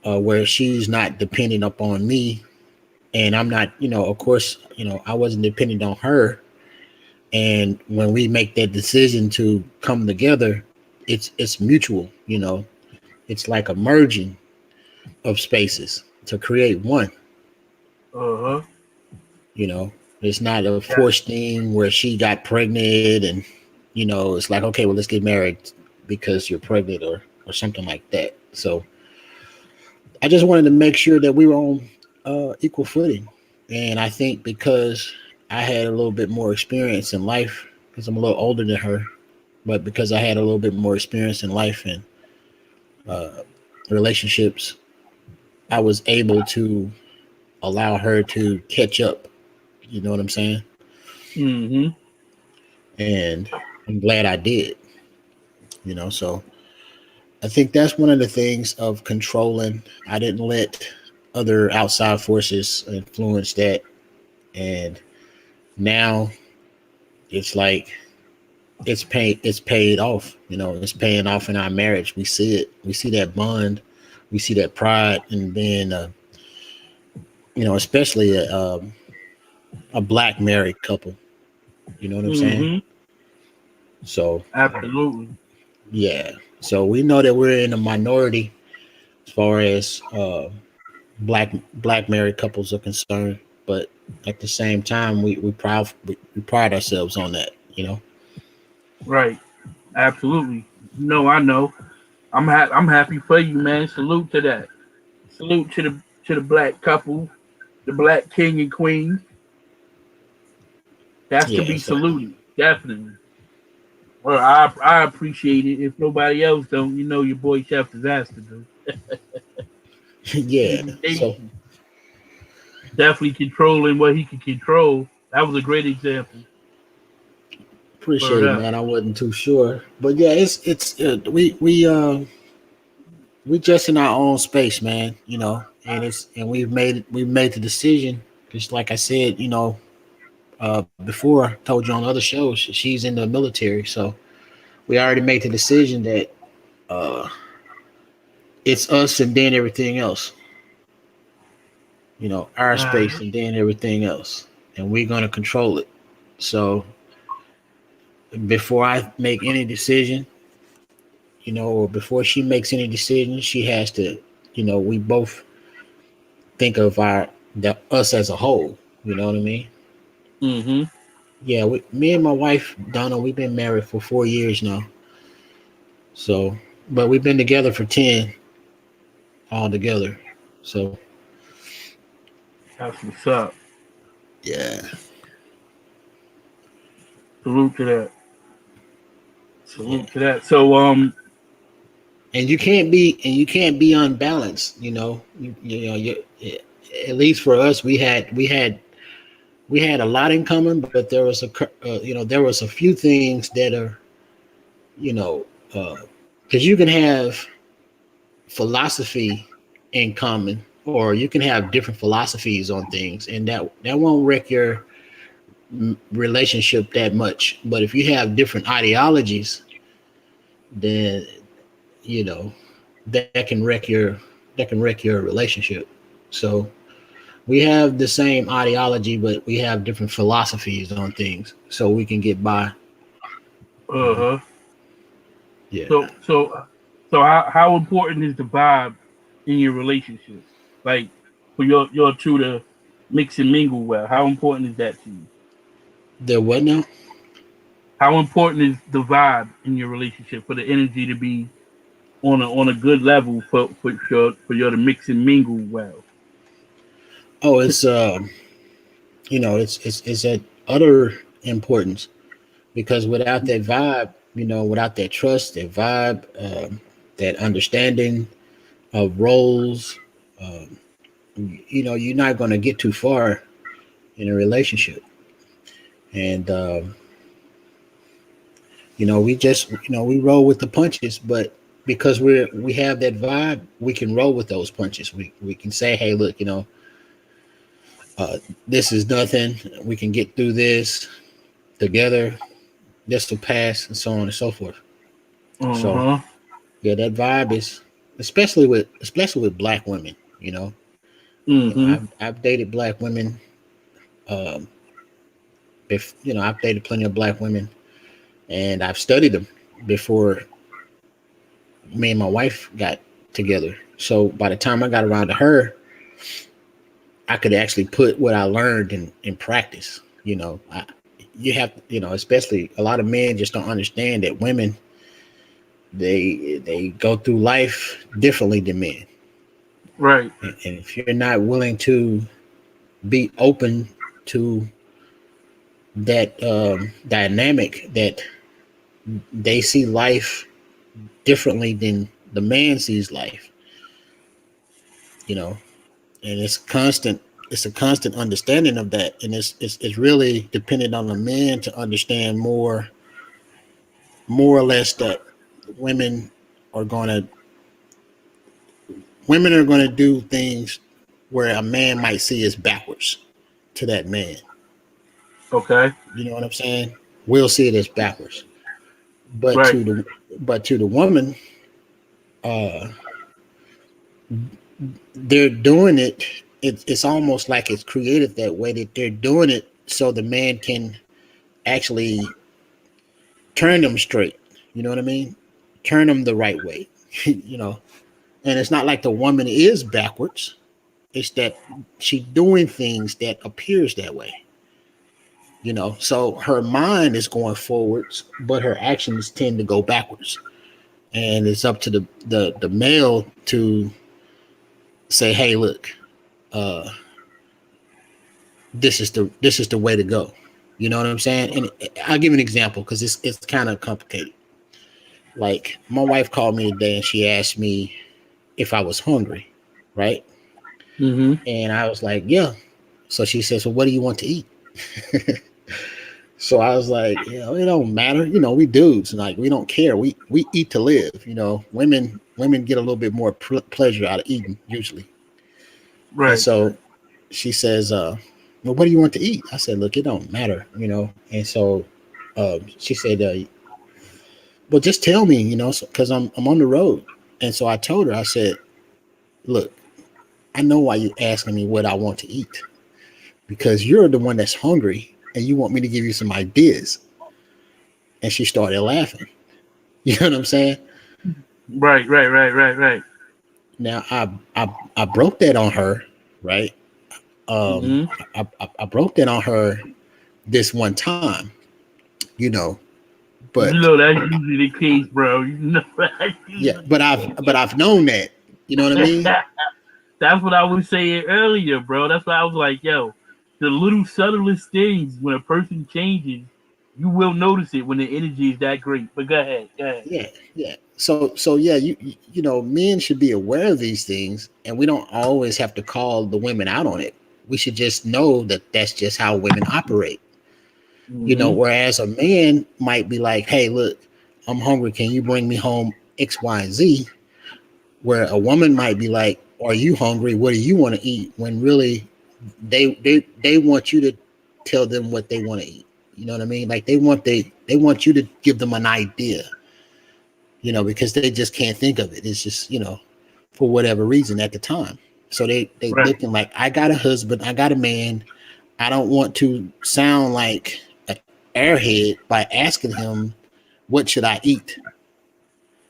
where she's not dependent upon me, and I'm not, of course, I wasn't dependent on her. And when we make that decision to come together, it's mutual. It's like a merging of spaces to create one. Uh huh. You know, it's not a Yeah. forced thing where she got pregnant and it's like, okay, well, let's get married because you're pregnant, or something like that. So I just wanted to make sure that we were on equal footing. And I think because I had a little bit more experience in life, because I'm a little older than her, but because I had a little bit more experience in life and uh, relationships, I was able to allow her to catch up. You know what I'm saying? Mm-hmm. And I'm glad I did. So I think that's one of the things of controlling. I didn't let other outside forces influence that. And now it's like it's paid off. It's paying off in our marriage. We see it. We see that bond. We see that pride in being especially a black married couple. You know what I'm saying? Mm-hmm. So Absolutely. yeah. So we know that we're in a minority as far as black married couples are concerned, but at the same time, we pride ourselves on that. Right. Absolutely. No, I know. I'm happy for you, man. Salute to that. Salute to the black couple, the black king and queen. That's to Yeah. be So saluted. Definitely. Well, I appreciate it. If nobody else don't, your boy Chef Disaster do. Yeah. So Communication. Definitely controlling what he can control. That was a great example. Word appreciate it, up. man. I wasn't too sure, but yeah, it's we just in our own space, man. You know, and we've made the decision because, like I said, before I told you on other shows, she's in the military, so we already made the decision that uh, it's us and then everything else. Our space Uh, and then everything else, and we're gonna control it. So before I make any decision, or before she makes any decision, she has to, we both think of us as a whole. You know what I mean? mm-hmm. Yeah, me and my wife Donna, we've been married for 4 years now. So, but we've been together for 10 all together. So, That's what's up. yeah, Salute to that. yeah. Salute to that. So And you can't be unbalanced. At least for us, we had a lot in common, but there was a few things that are, you know, because you can have philosophy in common, or you can have different philosophies on things, and that won't wreck your relationship that much. But if you have different ideologies, then you know that can wreck your relationship. So we have the same ideology, but we have different philosophies on things, so we can get by. You know, uh-huh. yeah. So how important is the vibe in your relationship? Like for your two to mix and mingle well. How important is that to you? The what now? How important is the vibe in your relationship for the energy to be on a good level for your to mix and mingle well? Oh, it's at utter importance, because without that vibe, without that trust, that vibe, that understanding of roles, um, you're not going to get too far in a relationship. And we roll with the punches, but because we have that vibe, we can roll with those punches. We can say, hey, look, uh, this is nothing. We can get through this together. This will pass, and so on and so forth. So Uh-huh. yeah, that vibe is, especially with black women. Mm-hmm. I've dated black women. Um, I've dated plenty of black women, and I've studied them before me and my wife got together. So by the time I got around to her, I could actually put what I learned in practice. You have, especially a lot of men just don't understand that women, they go through life differently than men. Right. And if you're not willing to be open to that dynamic, that they see life differently than the man sees life, you know, and it's a constant understanding of that, and it's really dependent on the man to understand more or less that women are going to do things where a man might see as backwards to that man. Okay. You know what I'm saying? We'll see it as backwards, but Right. to the woman, uh, they're doing it. It's almost like it's created that way, that they're doing it so the man can actually turn them straight. You know what I mean? Turn them the right way. you know, and it's not like the woman is backwards. It's that she's doing things that appears that way. So her mind is going forwards, but her actions tend to go backwards. And it's up to the male to say, hey, look, uh, this is the way to go. You know what I'm saying? And I'll give an example because it's kind of complicated. Like, my wife called me today and she asked me if I was hungry. right? Mm-hmm. And I was like, yeah. So she says, well, what do you want to eat? So I was like, it don't matter. We dudes, like we don't care. We eat to live. Women get a little bit more pleasure out of eating usually. And Right. so she says, well, what do you want to eat? I said, look, it don't matter. And so she said, well, just tell me, because I'm on the road. And so I told her, I said, look, I know why you're asking me what I want to eat, because you're the one that's hungry and you want me to give you some ideas. And she started laughing. You know what I'm saying? Right. Right. Right. Right. Right. Now I broke that on her, right? Um, Mm-hmm. I broke that on her this one time, you know, You but know that's usually the case, bro. You know that's yeah, usually but I've known that. You know what I mean? That's what I was saying earlier, bro. That's why I was like, yo, the little subtlest things when a person changes, you will notice it when the energy is that great. But go ahead, go ahead. Yeah, yeah. So yeah, men should be aware of these things, and we don't always have to call the women out on it. We should just know that that's just how women operate. Mm-hmm. Whereas a man might be like, hey, look, I'm hungry. Can you bring me home X, Y, and Z? Where a woman might be like, are you hungry? What do you want to eat? When really they want you to tell them what they want to eat. You know what I mean? Like they want you to give them an idea, because they just can't think of it. It's just, for whatever reason at the time. So they Right. looking like, I got a husband, I got a man. I don't want to sound like an airhead by asking him what should I eat,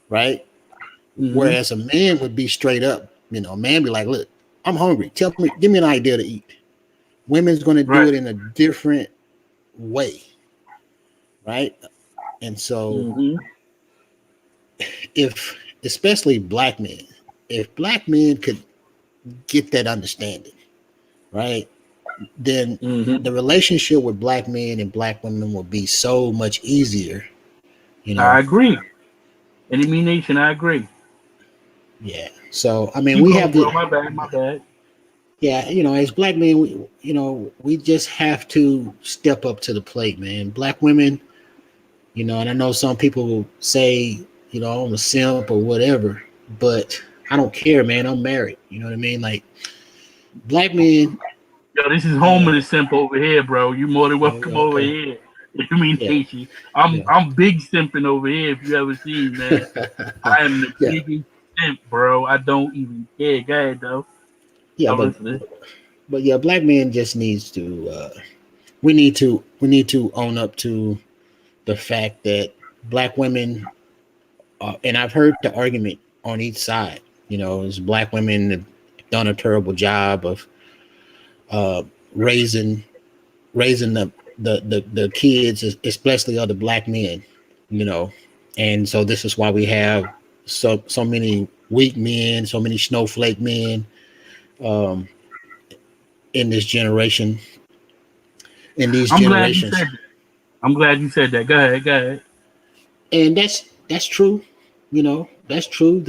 right? Mm-hmm. Whereas a man would be straight up, a man be like, look, I'm hungry. Give me an idea to eat. Women's going to do Right. it in a different way, right? And so Mm-hmm. if, especially black men, if black men could get that understanding, right, then Mm-hmm. the relationship with black men and black women will be so much easier, you I know. agree. Enemy Nation, I agree. Yeah. So I mean, Keep we going, have the bro. My bad, my bad. yeah, as black men, we just have to step up to the plate, man. Black women, and I know some people will say, I'm a simp or whatever, but I don't care, man. I'm married. You know what I mean? Like black men, Yo, this is home uh, of the simp over here, bro. You more than welcome over okay, here. Enemy yeah, Nation. I'm yeah, I'm big simping over here if you ever seen, man. I am the yeah, biggest simp, bro. I don't even care. Go ahead, though. yeah, I'm but listening. but yeah, black men just needs to. We need to own up to the fact that black women, and I've heard the argument on each side. Is black women have done a terrible job of uh, raising raising the kids, especially other black men. You know, and so this is why we have so many weak men, so many snowflake men um, in this generation, in these I'm glad you generations. said that. I'm glad you said that. Go ahead, go ahead. And that's true. That's true,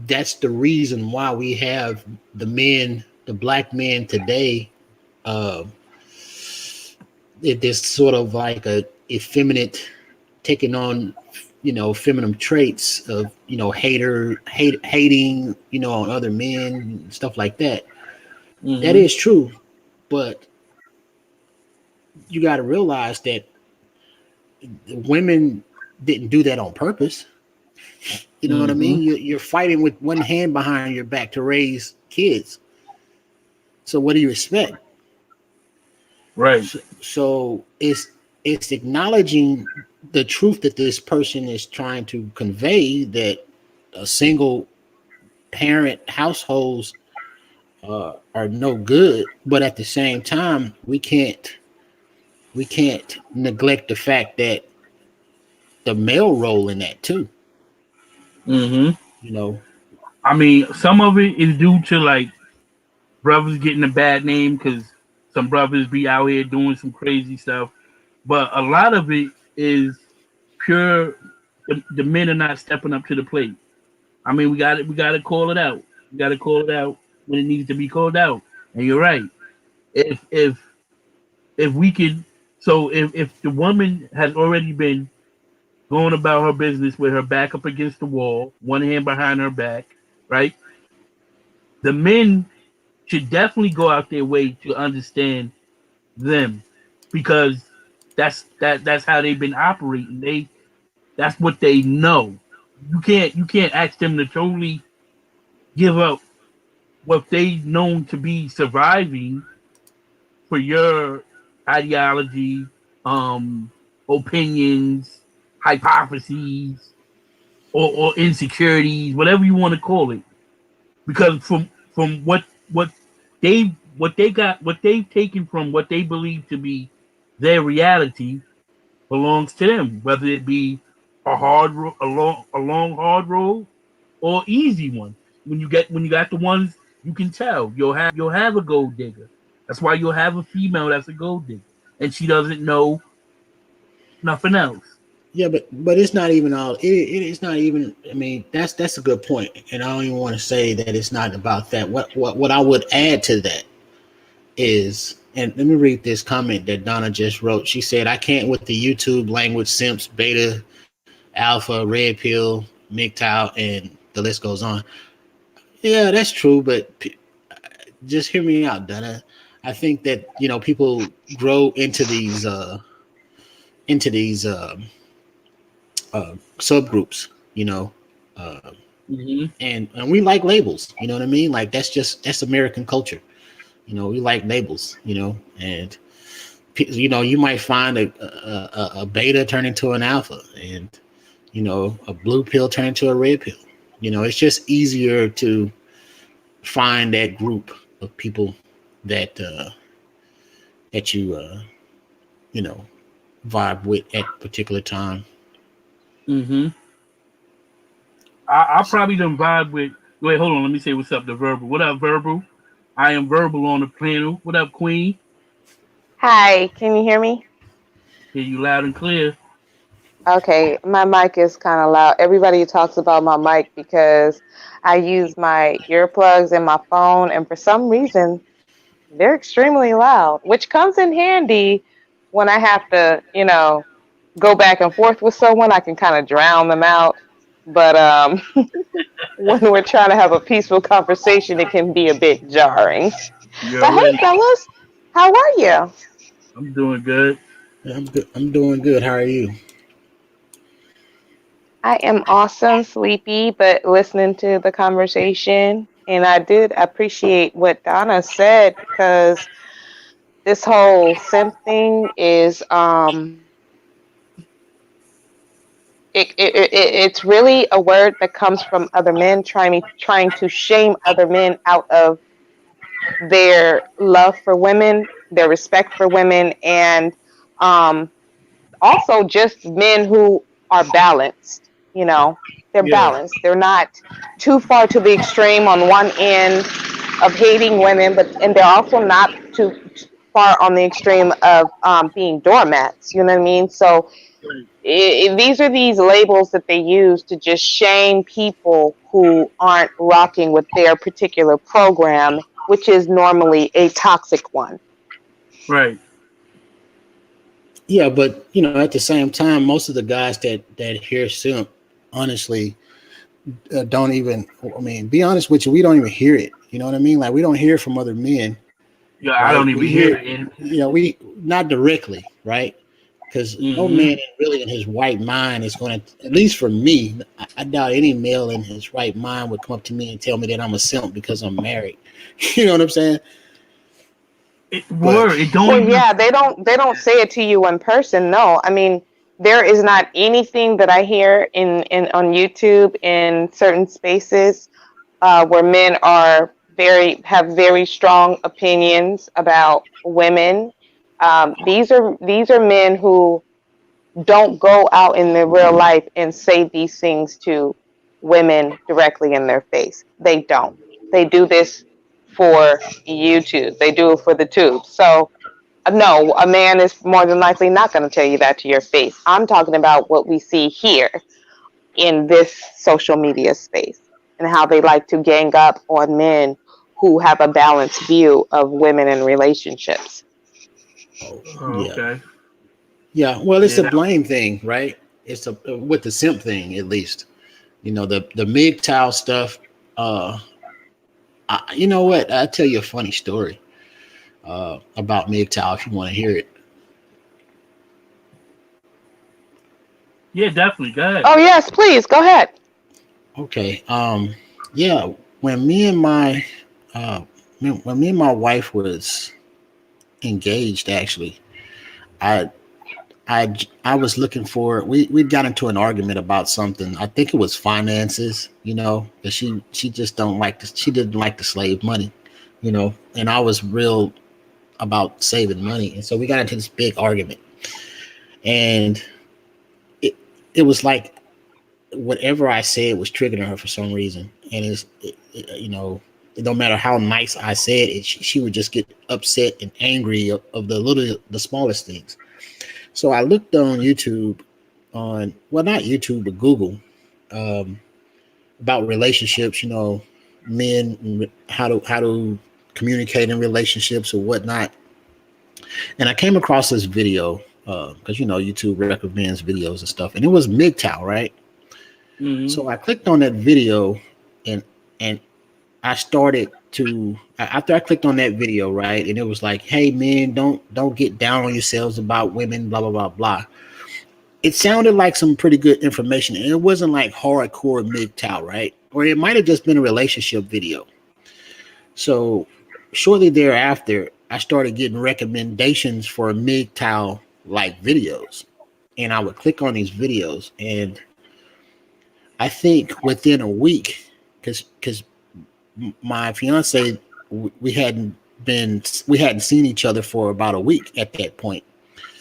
that's the reason why we have the black men today. uh this sort of like a effeminate, taking on feminine traits of hating on other men, stuff like that. That Mm-hmm. is true, but you got to realize that the women didn't do that on purpose. You know what I Mm-hmm. mean? You're fighting with one hand behind your back to raise kids. So what do you expect? Right. So it's acknowledging the truth that this person is trying to convey, that a single parent households are no good, but at the same time, we can't neglect the fact that the male role in that too. Mm-hmm. You know, I mean, some of it is due to like brothers getting a bad name because some brothers be out here doing some crazy stuff. But a lot of it is pure. The men are not stepping up to the plate. I mean, we got it. We got to call it out. We got to call it out. when it needs to be called out. And you're right. If we could, so if the woman has already been going about her business with her back up against the wall, one hand behind her back, right? The men should definitely go out their way to understand them, because that's how they've been operating. That's what they know. You can't ask them to totally give up what they known to be surviving for your ideology, opinions, hypotheses, or insecurities, whatever you want to call it. Because from what they've taken from what they believe to be their reality belongs to them, whether it be a long hard road or easy one. When you got the ones, you can tell you'll have a gold digger. That's why you'll have a female that's a gold digger, and she doesn't know nothing else. Yeah, but it's not even all. It's not even. I mean, that's a good point, and I don't even want to say that it's not about that. What I would add to that is, and let me read this comment that Donna just wrote. She said, "I can't with the YouTube language simps, beta, alpha, red pill, MGTOW, and the list goes on." Yeah, that's true, but just hear me out, Donna. I think that people grow into these subgroups, uh, Hmm. and we like labels. You know what I mean? Like that's American culture. We like labels. And you might find a beta turn into an alpha, and a blue pill turn into a red pill. It's just easier to find that group of people that you you know vibe with at a particular time. Hmm. I probably done vibe with. Wait, hold on. Let me say what's up to Verbal. What up, Verbal? I am Verbal on the panel. What up, Queen? Hi, can you hear me? Hear you loud and clear. Okay, my mic is kind of loud. Everybody talks about my mic because I use my earplugs in my phone, and for some reason, they're extremely loud, which comes in handy when I have to, go back and forth with someone. I can kind of drown them out. But when we're trying to have a peaceful conversation, it can be a bit jarring. You But hey, already. fellas, how are you? I'm doing good. Yeah, I'm good. I'm doing good. How are you? I am awesome, sleepy, but listening to the conversation. And I did appreciate what Donna said because this whole simp thing is it's really a word that comes from other men trying to shame other men out of their love for women, their respect for women, and um also just men who are balanced. They're Yeah. balanced. They're not too far to the extreme on one end of hating women, and they're also not too far on the extreme of being doormats. You know what I mean? So Right. these are these labels that they use to just shame people who aren't rocking with their particular program, which is normally a toxic one. Right. Yeah, but at the same time, most of the guys that hear simp, honestly, don't even. I mean, be honest with you, we don't even hear it. You know what I mean? Like we don't hear from other men, Yeah, I right? don't We even hear, hear it. And we not directly, right? Because no hmm. man really in his right mind is going to, at least for me, I doubt any male in his right mind would come up to me and tell me that I'm a simp because I'm married. You know what I'm saying? But It don't Well, even. yeah, they don't say it to you in person. No, I mean there is not anything that I hear in on YouTube in certain spaces where men are have very strong opinions about women. These are men who don't go out in their real life and say these things to women directly in their face. They don't. They do this for YouTube. They do it for the tube. So no, a man is more than likely not going to tell you that to your face. I'm talking about what we see here in this social media space and how they like to gang up on men who have a balanced view of women and relationships. Oh, Oh, yeah. okay. Yeah. Well, it's Yeah, a that, blame thing, right? It's a with the simp thing, at least. The MGTOW stuff. Uh, you know what? I'll tell you a funny story about MGTOW if you want to hear it. yeah, definitely. Go ahead. Oh yes, please go ahead. Okay. Yeah. When me and my uh, when me and my wife was engaged, actually, I I was looking for we got into an argument about something. I think it was finances, because she just don't like she didn't like to slave money, and I was real about saving money. And so we got into this big argument. And it it was like whatever I said was triggering her for some reason. And no matter how nice I said it, she would just get upset and angry of the smallest things. So I looked on YouTube well, not YouTube, but Google, um, about relationships, men, and how to communicate in relationships or whatnot. And I came across this video because YouTube recommends videos and stuff, and it was MGTOW, right? Hmm. So I clicked on that video, and and I started to after I clicked on that video, right, and it was like, hey men, don't get down on yourselves about women, blah blah blah blah. It sounded like some pretty good information, and it wasn't like hardcore MGTOW, right? Or it might have just been a relationship video. So shortly thereafter, I started getting recommendations for MGTOW like videos, and I would click on these videos, and I think within a week, because my fiance, we hadn't seen each other for about a week at that point,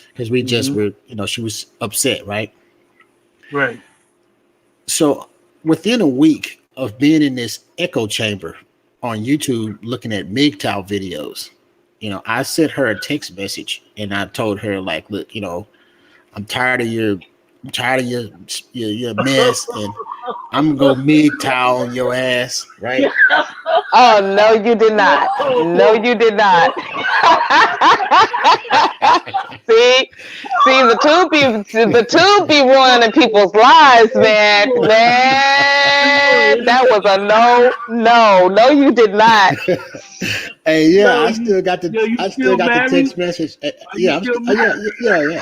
because we just Hmm. were, she was upset, right? Right. So within a week of being in this echo chamber on YouTube looking at MGTOW videos, I sent her a text message and I told her like, look, I'm tired of your mess, and I'm gonna go MGTOW on your ass, right? Oh no, you did not. No, No. you did not. see, see, the tube be ruining people's lives, man. Man, that was a no, no, no. You did not. Hey, yeah, Yo, you, you I still still got the married? text message. Are you Yeah, still yeah, married? yeah.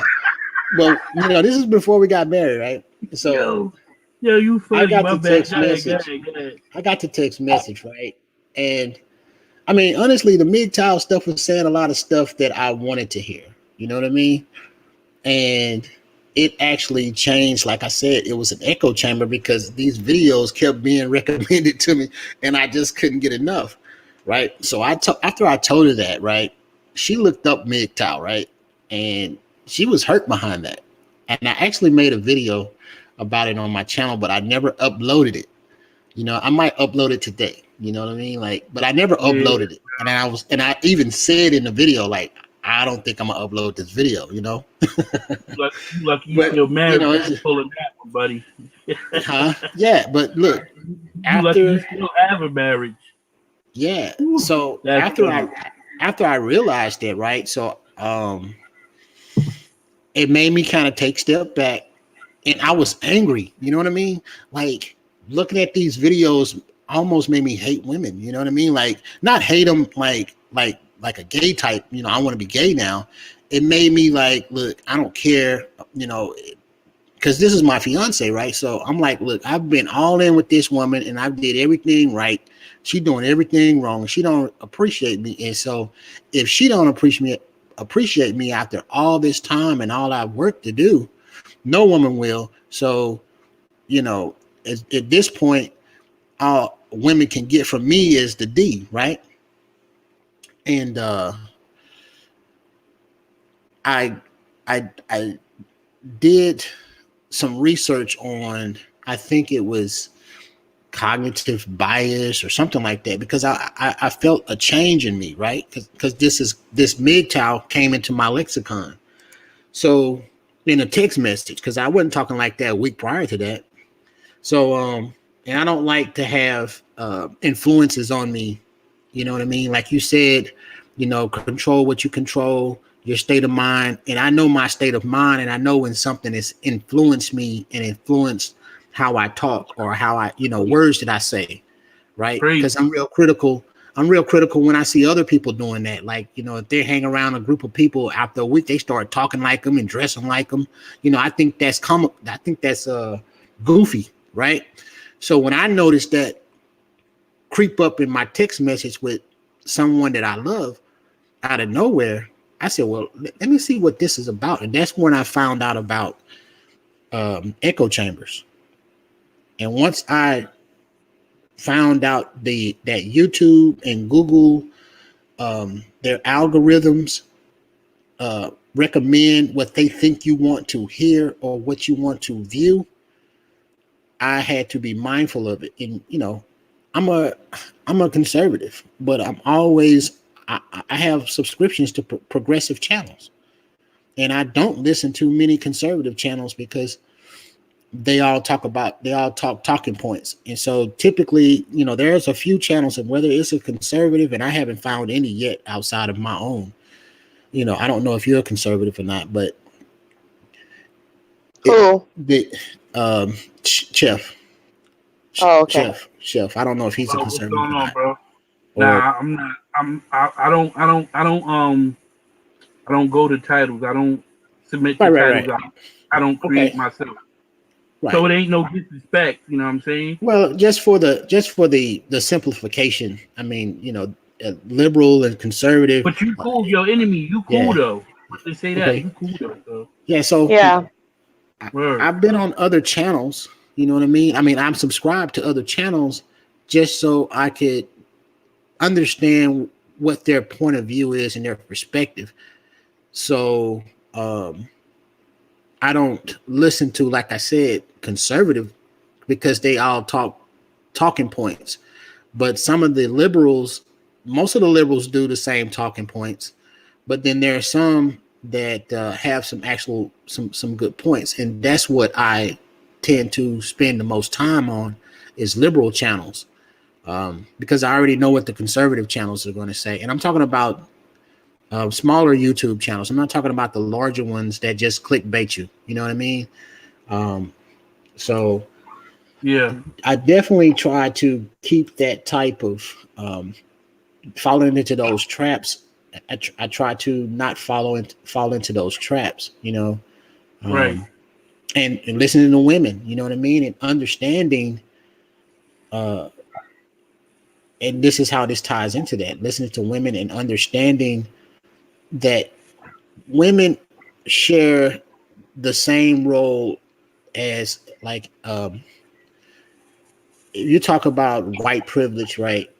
Well, this is before we got married, right? So Yo, yo, you I funny. got My the bad. text Go ahead, go message. ahead, go ahead. I got the text message, right? And I mean, honestly, the MGTOW stuff was saying a lot of stuff that I wanted to hear. You know what I mean? And it actually changed. Like I said, it was an echo chamber because these videos kept being recommended to me, and I just couldn't get enough. Right. So after I told her that, right, she looked up MGTOW, right, and she was hurt behind that. And I actually made a video about it on my channel, but I never uploaded it. I might upload it today. You know what I mean? Like, but I never Yeah, uploaded it. And I even said in the video, like, I don't think I'm gonna upload this video. you lucky you But still married. You it's can pull that one, buddy. huh? Yeah, but look, You lucky you after still have a marriage. yeah, Whew, so that's funny. after I realized that, right? So it made me kind of take step back, and I was angry. You know what I mean? Like looking at these videos almost made me hate women. You know what I mean? Like not hate them like a gay type. I want to be gay now. It made me like, look, I don't care. Because this is my fiance, right? So I'm like, look, I've been all in with this woman, and I did everything right. She doing everything wrong. She don't appreciate me, and so if she don't appreciate me after all this time and all I've worked to do, no woman will. So you know, at this point, all women can get from me is the D, right? And I I did some research on, I think it was cognitive bias or something like that, because I felt a change in me, right? Because this MGTOW came into my lexicon. So in a text message, because I wasn't talking like that a week prior to that. So and I don't like to have influences on me, You know what I mean? Like you said, control what you control, your state of mind. And I know my state of mind, and I know when something has influenced me and influenced how I talk or how words that I say, right? Crazy. Because I'm real critical. I'm real critical when I see other people doing that. Like, if they hang around a group of people after a week, they start talking like them and dressing like them. I think that's goofy, right? So when I noticed that creep up in my text message with someone that I love out of nowhere, I said, well, let me see what this is about. And that's when I found out about echo chambers. And once I found out that YouTube and Google, their algorithms recommend what they think you want to hear or what you want to view, I had to be mindful of it. And I'm a conservative, but I have subscriptions to progressive channels, and I don't listen to many conservative channels because they all talk talking points. And so typically, there's a few channels, and whether it's a conservative, and I haven't found any yet outside of my own. I don't know if you're a conservative or not, but Chef. Oh, okay. Chef. I don't know if he's a conservative. What's going on, bro? Nah, I'm not. I don't go to titles. I don't submit to titles. Right. I don't create myself. Right. So it ain't no disrespect. You know what I'm saying? Well, just for the simplification. I mean, liberal and conservative. But you cool, your enemy. You cool though. They say that you cool though. So. Yeah. So yeah, I've been on other channels. You know what I mean? I mean, I'm subscribed to other channels just so I could understand what their point of view is and their perspective. So I don't listen to, like I said, conservative, because they all talking points. But some of the liberals, most of the liberals do the same talking points. But then there are some that have some good points. And that's what I tend to spend the most time on, is liberal channels, because I already know what the conservative channels are going to say. And I'm talking about smaller YouTube channels. I'm not talking about the larger ones that just clickbait you. You know what I mean? So yeah, I definitely try to keep that type of falling into those traps. I try to not fall into those traps, right. And listening to women, you know what I mean? And understanding, and this is how this ties into that, listening to women and understanding that women share the same role as, like, you talk about white privilege, right?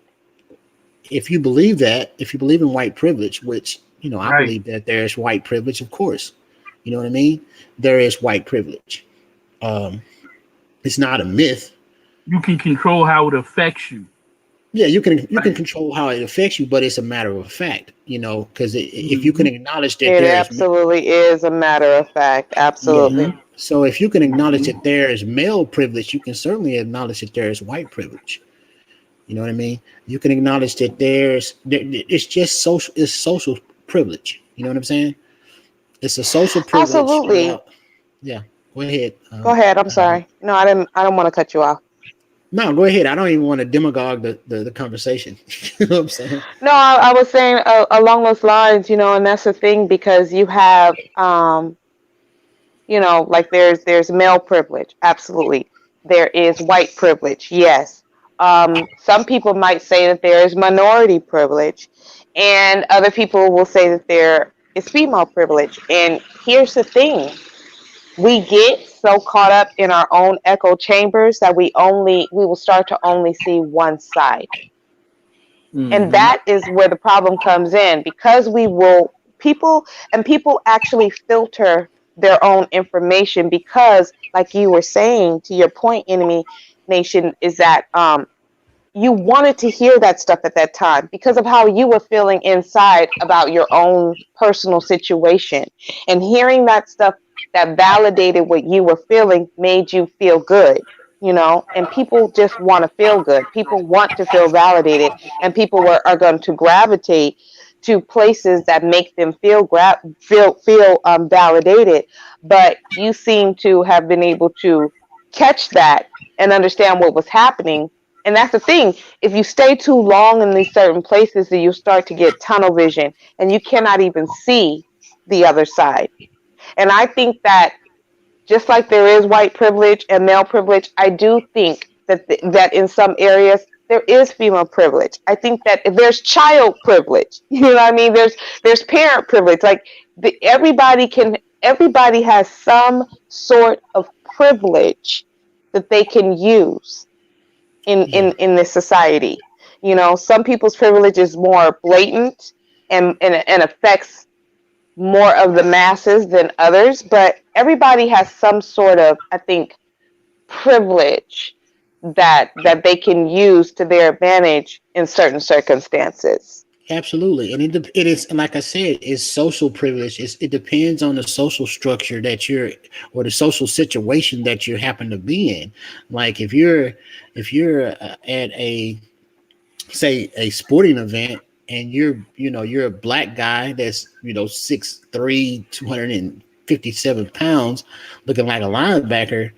If you believe in white privilege, which, I believe that there's white privilege, of course, you know what I mean? There is white privilege. It's not a myth. You can control how it affects you. Yeah, you can control how it affects you, but it's a matter of fact, because if you can acknowledge that it absolutely is a matter of fact. Absolutely. Yeah. So if you can acknowledge that there is male privilege, you can certainly acknowledge that there is white privilege. You know what I mean? You can acknowledge that it's just social privilege. You know what I'm saying? It's a social privilege. Absolutely. Yeah. Go ahead. Go ahead. I'm sorry. No, I don't want to cut you off. No, go ahead. I don't even want to demagogue the conversation. You know what I'm saying? No, I was saying along those lines, and that's the thing, because you have, like there's male privilege. Absolutely. There is white privilege. Yes. Some people might say that there is minority privilege, and other people will say that there is female privilege. And here's the thing. We get so caught up in our own echo chambers that we will start to only see one side. Mm-hmm. And that is where the problem comes in, because people actually filter their own information, because, like you were saying, to your point, Enemy Nation, is that you wanted to hear that stuff at that time because of how you were feeling inside about your own personal situation, and hearing that stuff that validated what you were feeling made you feel good. and people just want to feel good. People want to feel validated, and people are going to gravitate to places that make them feel validated. But you seem to have been able to catch that and understand what was happening. And that's the thing. If you stay too long in these certain places, then you start to get tunnel vision, and you cannot even see the other side. And I think that just like there is white privilege and male privilege, I do think that in some areas there is female privilege. I think that there's child privilege. You know what I mean? There's parent privilege. Like everybody has some sort of privilege that they can use Yeah, in this society. Some people's privilege is more blatant and affects more of the masses than others, but everybody has some sort of, I think, privilege that they can use to their advantage in certain circumstances. absolutely. And it is, and like I said, it's social privilege. It depends on the social structure that you're, or the social situation that you happen to be in. Like if you're at a, say, a sporting event, and you're a black guy that's 6'3", 257 pounds, looking like a linebacker,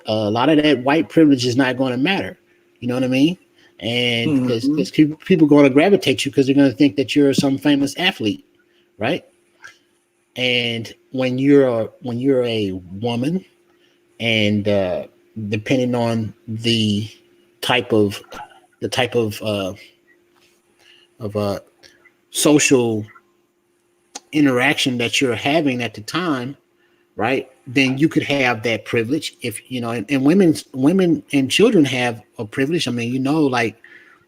a lot of that white privilege is not going to matter. You know what I mean? And Mm-hmm. because people going to gravitate you because they're going to think that you're some famous athlete, right? And when you're a woman, and depending on type of the type of social interaction that you're having at the time, right? Then you could have that privilege. If and women and children have a privilege. I mean, like,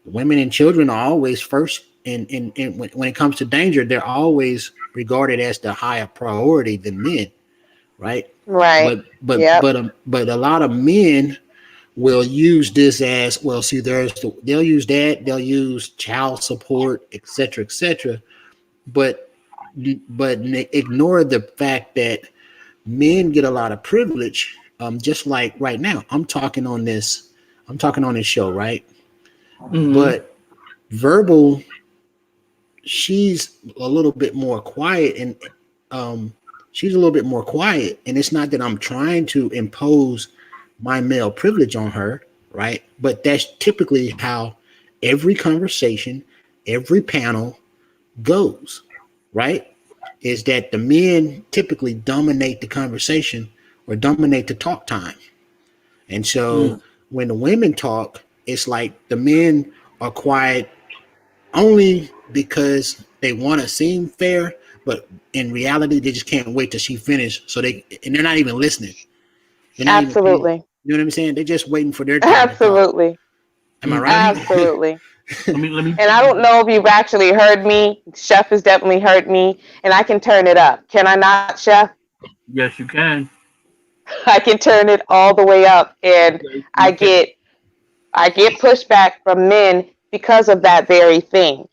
women and children are always first in when it comes to danger. They're always regarded as the higher priority than men, right? Right. Yep. But a lot of men will use this as well. See, they'll use that. They'll use child support, etc., etc. But ignore the fact that men get a lot of privilege. Just like right now, I'm talking on this. I'm talking on this show, right? Mm-hmm. But verbal, she's a little bit more quiet, and um, she's a little bit more quiet. And it's not that I'm trying to impose my male privilege on her, right? But that's typically how every conversation, every panel goes, right? Is that the men typically dominate the conversation or dominate the talk time. And so when the women talk, it's like the men are quiet only because they want to seem fair, but in reality, they just can't wait till she finished. And they're not even listening. They're not even, you Absolutely. know what I'm saying? They're just waiting for their turn to talk. Absolutely. Am I Let right? me Absolutely. let me. And I don't know if you've actually heard me. Chef has definitely heard me, and I can turn it up. Can I not, Chef? Yes, you can. I can turn it all the way up, and Okay. I Okay. get I get pushback from men because of that very thing.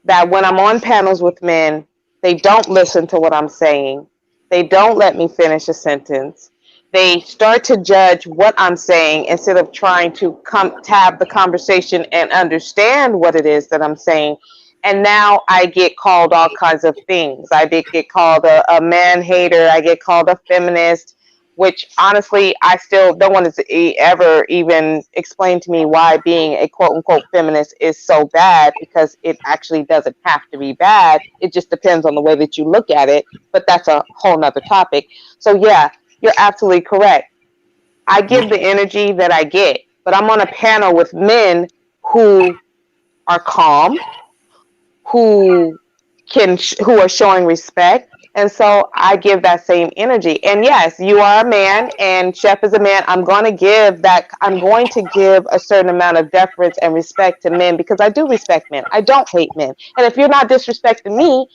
That when I'm on panels with men, they don't listen to what I'm saying. They don't let me finish a sentence. They start to judge what I'm saying instead of trying to come to have the conversation and understand what it is that I'm saying. And now I get called all kinds of things. I did get called a man hater. I get called a feminist, which honestly, I still, no one has ever even explained to me why being a quote unquote feminist is so bad, because it actually doesn't have to be bad. It just depends on the way that you look at it. But that's a whole nother topic. So, yeah, you're absolutely correct. I give the energy that I get, but I'm on a panel with men who are calm, who who are showing respect, and so I give that same energy. And yes, you are a man and Chef is a man. I'm going to give a certain amount of deference and respect to men, because I do respect men. I don't hate men. And if you're not disrespecting me,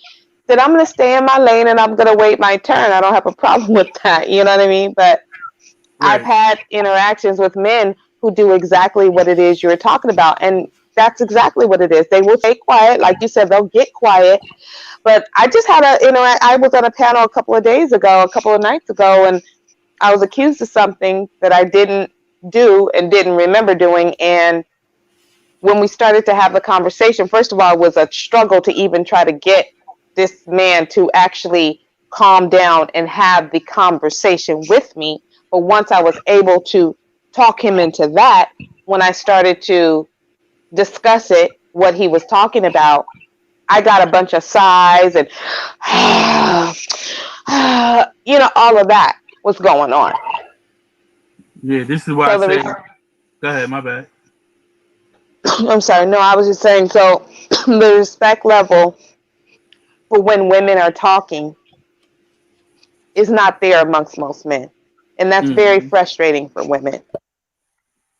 then I'm going to stay in my lane and I'm going to wait my turn. I don't have a problem with that. You know what I mean? But I've Right. had interactions with men who do exactly what it is you're talking about. And that's exactly what it is. They will stay quiet. Like you said, they'll get quiet. But I just had I was on a panel a couple of nights ago, and I was accused of something that I didn't. do and didn't remember doing. And when we started to have the conversation, first of all, it was a struggle to even try to get this man to actually calm down and have the conversation with me. But once I was able to talk him into that, when I started to discuss it, what he was talking about, I got a bunch of sighs and, all of that was going on. Yeah, this is why I So say. Go ahead, my bad. I'm sorry. No, I was just saying. So the respect level for when women are talking is not there amongst most men, and that's very Mm. frustrating for women.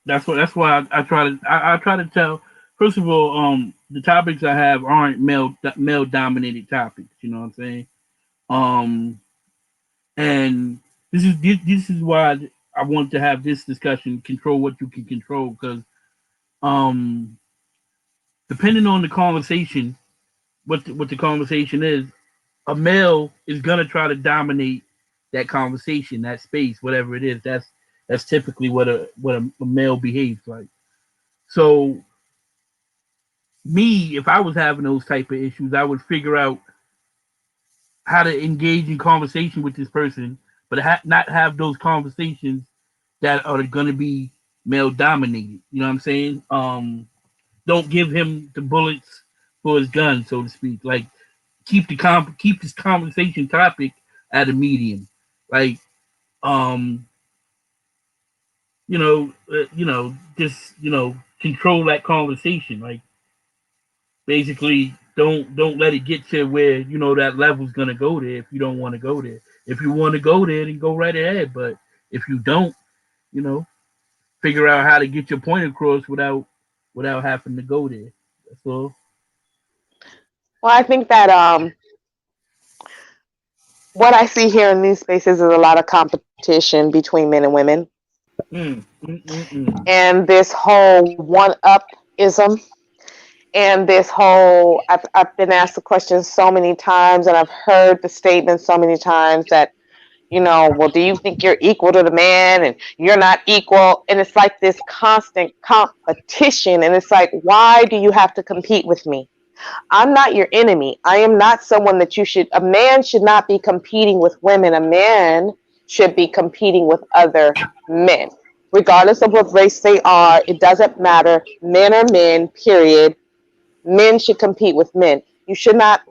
That's why I try to I try to tell. First of all, the topics I have aren't male dominated topics. You know what I'm saying? Um, and this is why I want to have this discussion. Control what you can control, because um, depending on the conversation, what the conversation is, a male is gonna try to dominate that conversation, that space, whatever it is. That's typically what a male behaves like. So me, if I was having those type of issues, I would figure out how to engage in conversation with this person, but not have those conversations that are going to be male dominated. You know what I'm saying? Don't give him the bullets for his gun, so to speak. Like keep this conversation topic at a medium. Like um, just control that conversation. Like basically don't let it get to where that level's gonna go there if you don't want to go there. If you want to go there, then go right ahead. But if you don't, you know, figure out how to get your point across without having to go there. That's all. Well, I think that what I see here in these spaces is a lot of competition between men and women, Mm, mm, mm, mm. and this whole one-up-ism, and this whole I've been asked the question so many times, and I've heard the statement so many times that, well, do you think you're equal to the man and you're not equal? And it's like this constant competition. And it's like, why do you have to compete with me? I'm not your enemy. I am not someone that a man should not be competing with women. A man should be competing with other men. Regardless of what race they are, it doesn't matter. Men are men, period. Men should compete with men. You should not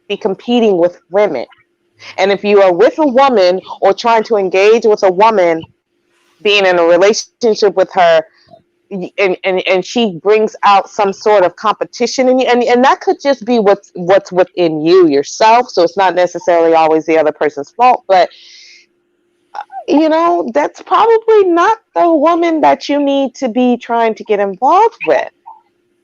be competing with women. And if you are with a woman or trying to engage with a woman, being in a relationship with her, and she brings out some sort of competition in you, and that could just be what's within you yourself. So it's not necessarily always the other person's fault, but that's probably not the woman that you need to be trying to get involved with,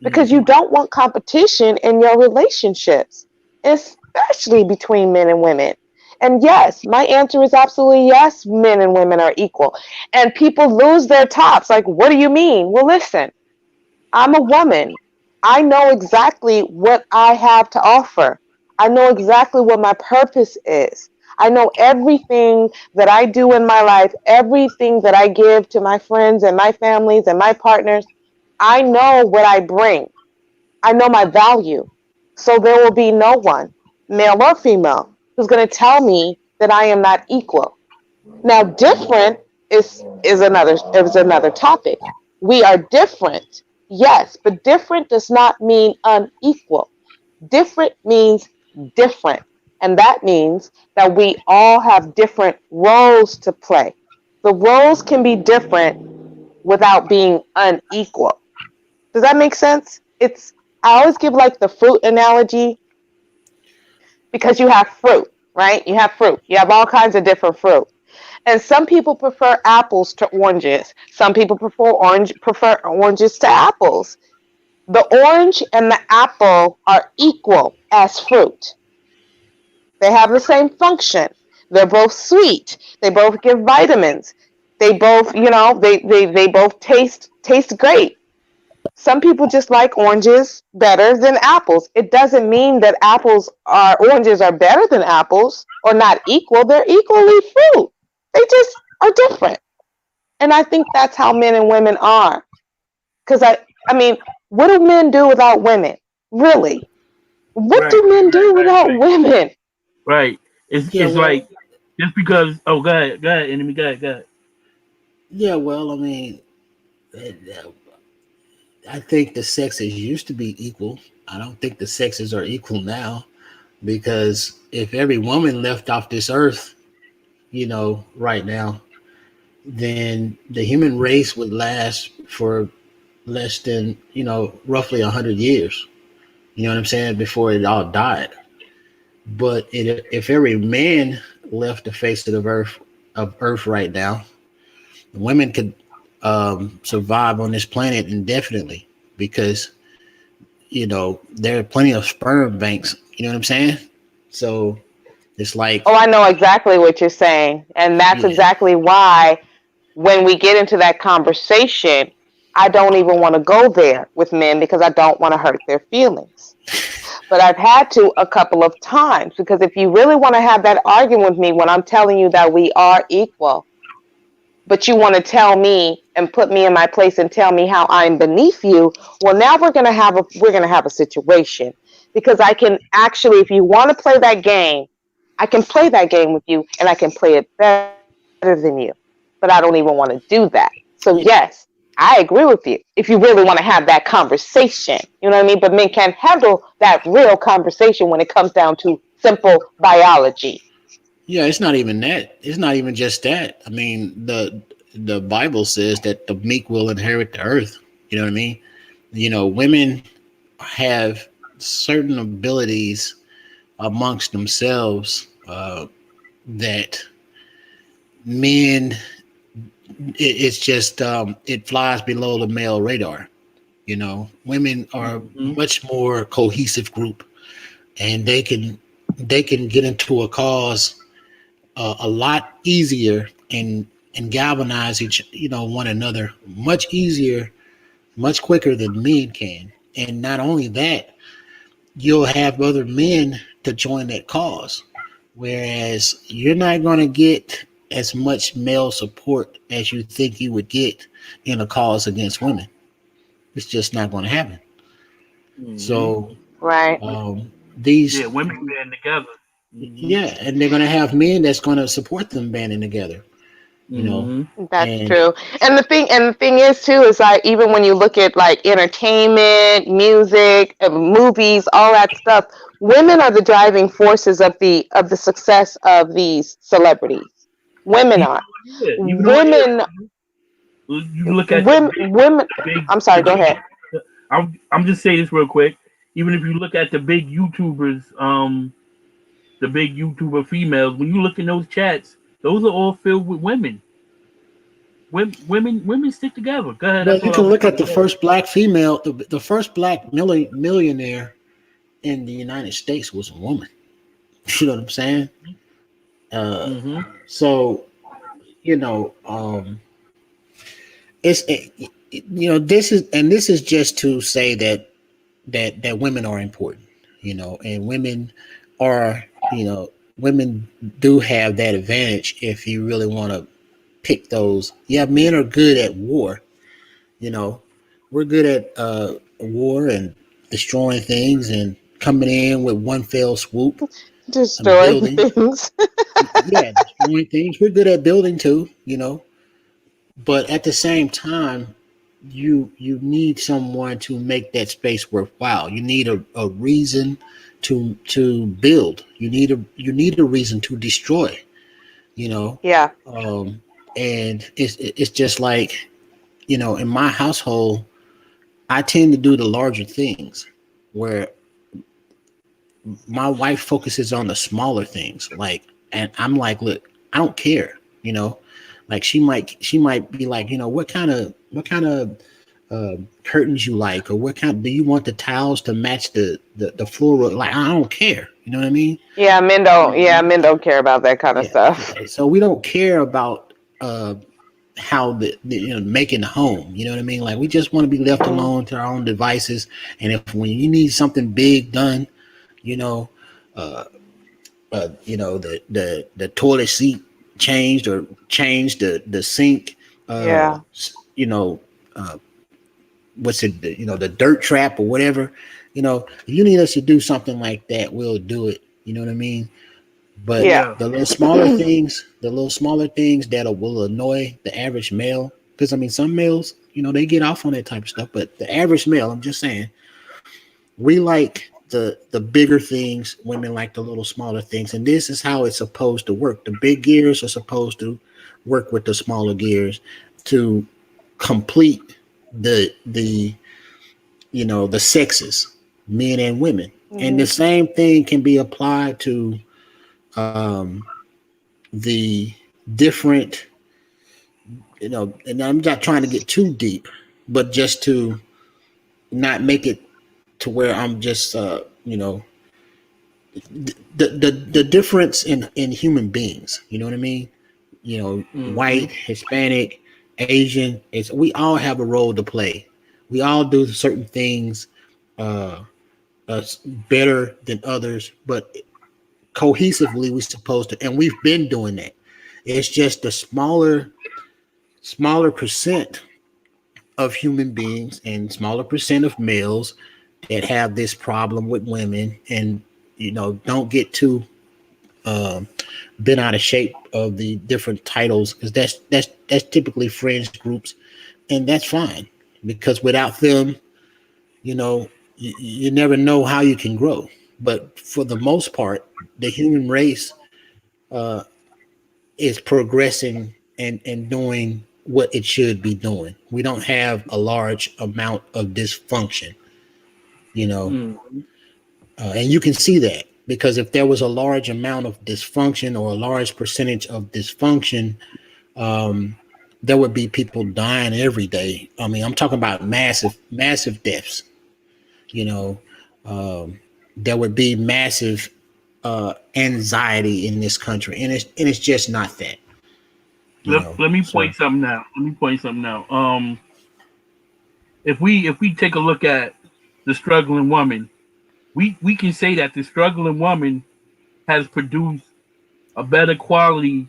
because you Mm. don't want competition in your relationships, especially between men and women. And yes, my answer is absolutely yes, men and women are equal. And people lose their tops. Like, what do you mean? Well, listen, I'm a woman. I know exactly what I have to offer. I know exactly what my purpose is. I know everything that I do in my life, everything that I give to my friends and my families and my partners. I know what I bring. I know my value. So there will be no one, male or female, who's going to tell me that I am not equal. Now, different is another topic. We are different, yes, but different does not mean unequal. Different means different, and that means that we all have different roles to play. The roles can be different without being unequal. Does that make sense? I always give like the fruit analogy, because you have fruit, right? You have fruit. You have all kinds of different fruit. And some people prefer apples to oranges. Some people prefer oranges to apples. The orange and the apple are equal as fruit. They have the same function. They're both sweet. They both give vitamins. They both, they both taste great. Some people just like oranges better than apples. It doesn't mean that oranges are better than apples or not equal. They're equally fruit. They just are different. And I think that's how men and women are. Because I mean, what do men do without women? Really? What Right, do men right, do right, without right. women? Right. Yeah, It's well, like just because. Oh, go ahead, enemy, go ahead. yeah, well, I mean, I think the sexes used to be equal. I don't think the sexes are equal now because if every woman left off this earth, right now, then the human race would last for less than, roughly 100 years. You know what I'm saying? Before it all died. But if every man left the face of Earth right now, women could survive on this planet indefinitely because there are plenty of sperm banks. You know what I'm saying? So it's Oh, like, I know exactly what you're saying. And that's yeah, exactly why when we get into that conversation, I don't even want to go there with men because I don't want to hurt their feelings. But I've had to a couple of times because if you really want to have that argument with me when I'm telling you that we are equal, but you want to tell me and put me in my place and tell me how I'm beneath you, well, now we're going to have a situation because I can actually, if you want to play that game, I can play that game with you and I can play it better than you, but I don't even want to do that. So yeah, yes, I agree with you if you really want to have that conversation. You know what I mean? But men can't handle that real conversation when it comes down to simple biology. yeah. It's not even that. It's not even just that. I mean, the Bible says that the meek will inherit the earth. You know what I mean? Women have certain abilities amongst themselves that men it's just it flies below the male radar. Women are Hmm. much more cohesive group, and they can get into a cause a lot easier and galvanize one another much easier, much quicker than men can. And not only that, you'll have other men to join that cause. Whereas you're not going to get as much male support as you think you would get in a cause against women. It's just not going to happen. Hmm. So Right. Yeah, these, women band together. Hmm. yeah, and they're going to have men that's going to support them banding together. You know, Hmm. That's and true. And the thing is too is like even when you look at like entertainment, music, movies, all that stuff, women are the driving forces of the success of these celebrities. Women Even are. on air, even on air. Women You look at women I'm sorry, the go ahead. big. I'm just saying this real quick. Even if you look at the big YouTubers, the big YouTuber females, when you look in those chats, those are all filled with women. Women stick together. Go ahead. well, That's you all I can was look trying at to the say. first black female, the first black millionaire in the United States was a woman. You know what I'm saying? Uh, Hmm. so it's this is just to say that women are important, and are women do have that advantage if you really want to pick those. Yeah, men are good at war. You know, we're good at war and destroying things and coming in with one fell swoop and Destroying building. things. Yeah, destroying things. We're good at building too. But at the same time, you need someone to make that space worthwhile. You need a reason to build. You need a reason to destroy. You know, Yeah. um, and it's just like in my household, I tend to do the larger things, where my wife focuses on the smaller things. And I'm like, look, I don't care. Like she might be like, what kind of curtains you like, or what kind do you want the towels to match the floor? Like, I don't care. You know what I mean? Men don't care about that kind of Yeah. stuff. Yeah. So we don't care about how making the home. You know what I mean? Like, we just want to be left Mm. alone to our own devices. And if when you need something big done, you know, uh, the toilet seat changed, or changed the sink, Yeah. you know, uh, what's it, the dirt trap or whatever. If you need us to do something like that, we'll do it. You know what I mean? But Yeah. Yeah. the little smaller things that will annoy the average male, because I mean, some males, they get off on that type of stuff, but the average male, I'm just saying, we like the bigger things. Women like the little smaller things, and this is how it's supposed to work. The big gears are supposed to work with the smaller gears to complete the the sexes, men and women. And the Mhm. same thing can be applied to um, the different, and I'm not trying to get too deep, but just to not make it to where I'm just, the difference in human beings. You know what I mean? Mm-hmm. White, Hispanic, Asian. We all have a role to play. We all do certain things uh, better than others, but cohesively we're supposed to, and we've been doing that. It's just the smaller percent of human beings and smaller percent of males that have this problem with women, and don't get too um, bent out of shape of the different titles, because that's typically friends groups, and that's fine, because without them, you never know how you can grow. But for the most part, the human race uh, is progressing and doing what it should be doing. We don't have a large amount of dysfunction, you know, Mm-hmm. and you can see that, because if there was a large amount of dysfunction or a large percentage of dysfunction, um, there would be people dying every day. I mean, I'm talking about massive deaths. You know, um, there would be massive anxiety in this country, and it's just not that. You know, Let me so point something out. Let me point something out. If we take a look at the struggling woman, we can say that the struggling woman has produced a better quality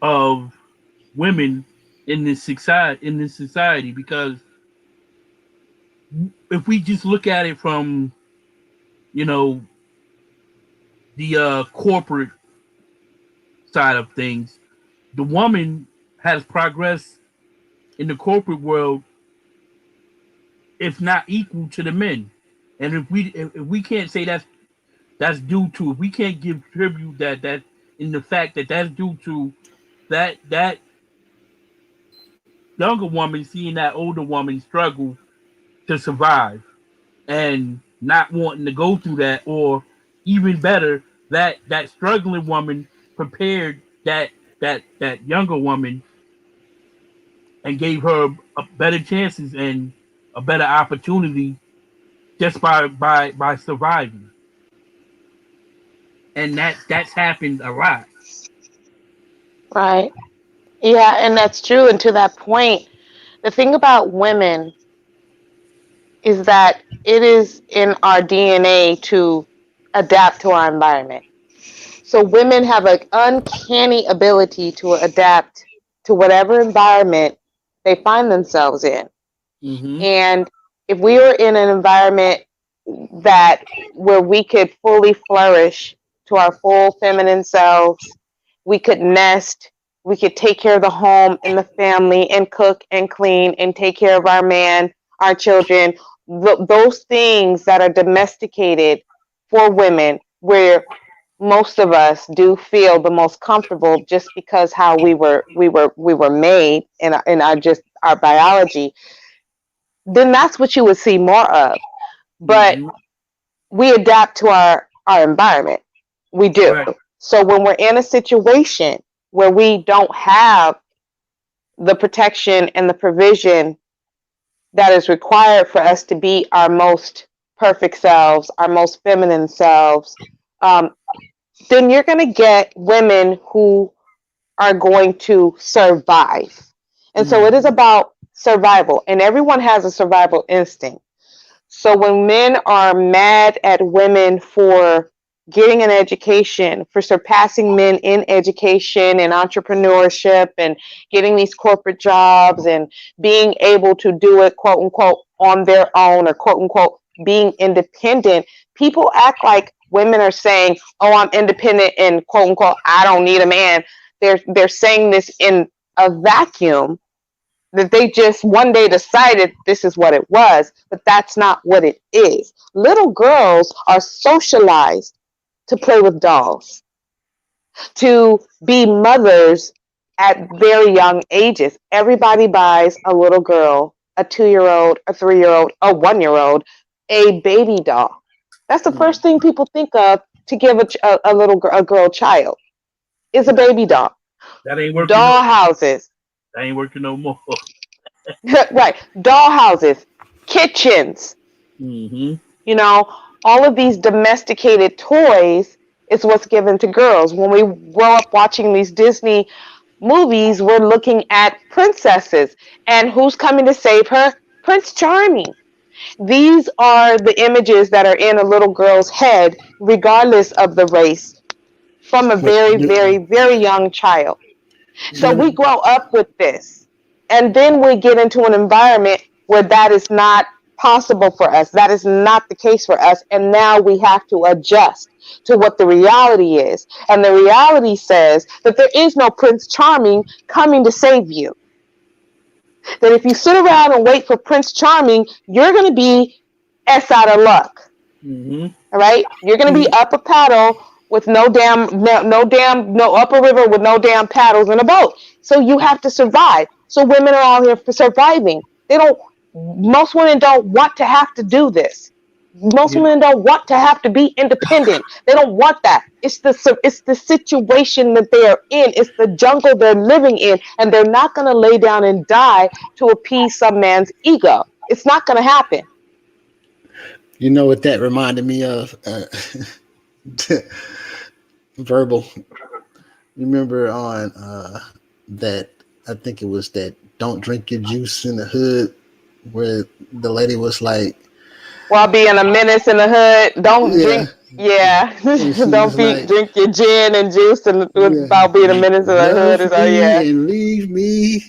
of women in this society, because if we just look at it from you know the corporate side of things, the woman has progressed in the corporate world, if not equal to the men. And if we can't say that's due to, if we can't give tribute that in the fact that that's due to that younger woman seeing that older woman struggle to survive and not wanting to go through that, or even better, that struggling woman prepared that younger woman and gave her a better chances and a better opportunity just by surviving. And that's happened a lot. Right. Yeah, and that's true. And to that point, the thing about women is that it is in our DNA to adapt to our environment. So women have an uncanny ability to adapt to whatever environment they find themselves in. Mm-hmm. And if we were in an environment that where we could fully flourish to our full feminine selves, we could nest, we could take care of the home and the family and cook and clean and take care of our man, our children, those things that are domesticated for women, where most of us do feel the most comfortable just because how we were made in our just our biology, then that's what you would see more of. But Mm-hmm. we adapt to our environment. We do. Right. So when we're in a situation where we don't have the protection and the provision that is required for us to be our most perfect selves, our most feminine selves, um, then you're going to get women who are going to survive. And so it is Mm-hmm. about survival, and everyone has a survival instinct. So when men are mad at women for getting an education, for surpassing men in education and entrepreneurship and getting these corporate jobs and being able to do it, quote unquote, on their own, or quote unquote, being independent, people act like women are saying, oh, I'm independent and quote unquote, I don't need a man. They're saying this in a vacuum, that they just one day decided this is what it was, but that's not what it is. Little girls are socialized to play with dolls, to be mothers at very young ages. Everybody buys a little girl, a 2 year old, a 3 year old, a 1 year old, a baby doll. That's the first thing people think of to give a girl child is a baby doll. That ain't working no. Doll houses, That ain't working no more. right? Doll houses, kitchens, Mm-hmm. you know, all of these domesticated toys is what's given to girls. When we grow up watching these Disney movies, we're looking at princesses. And who's coming to save her? Prince Charming. These are the images that are in a little girl's head, regardless of the race, from a But very, very, very young child. So you we grow up with this. And then we get into an environment where that is not possible for us. That is not the case for us. And now we have to adjust to what the reality is. And the reality says that there is no Prince Charming coming to save you. That if you sit around and wait for Prince Charming, you're going to be S out of luck. Mm-hmm. All right? You're going to be up a paddle with no up a river with no damn paddles in a boat. So you have to survive. So women are all here for surviving. Most women don't want to have to do this. Most Yeah. women don't want to have to be independent. They don't want that. It's the situation that they are in. It's the jungle they're living in, and they're not going to lay down and die to appease some man's ego. It's not going to happen. know what that reminded me of? Verbal. Remember on that? I think it was that "Don't Drink Your Juice in the Hood," where the lady was like, While being a menace in the hood, don't "Yeah," drink. Yeah, and she don't was be like, drink your gin and juice and "Yeah, about being a like menace in the hood. love Is oh yeah. me and leave me.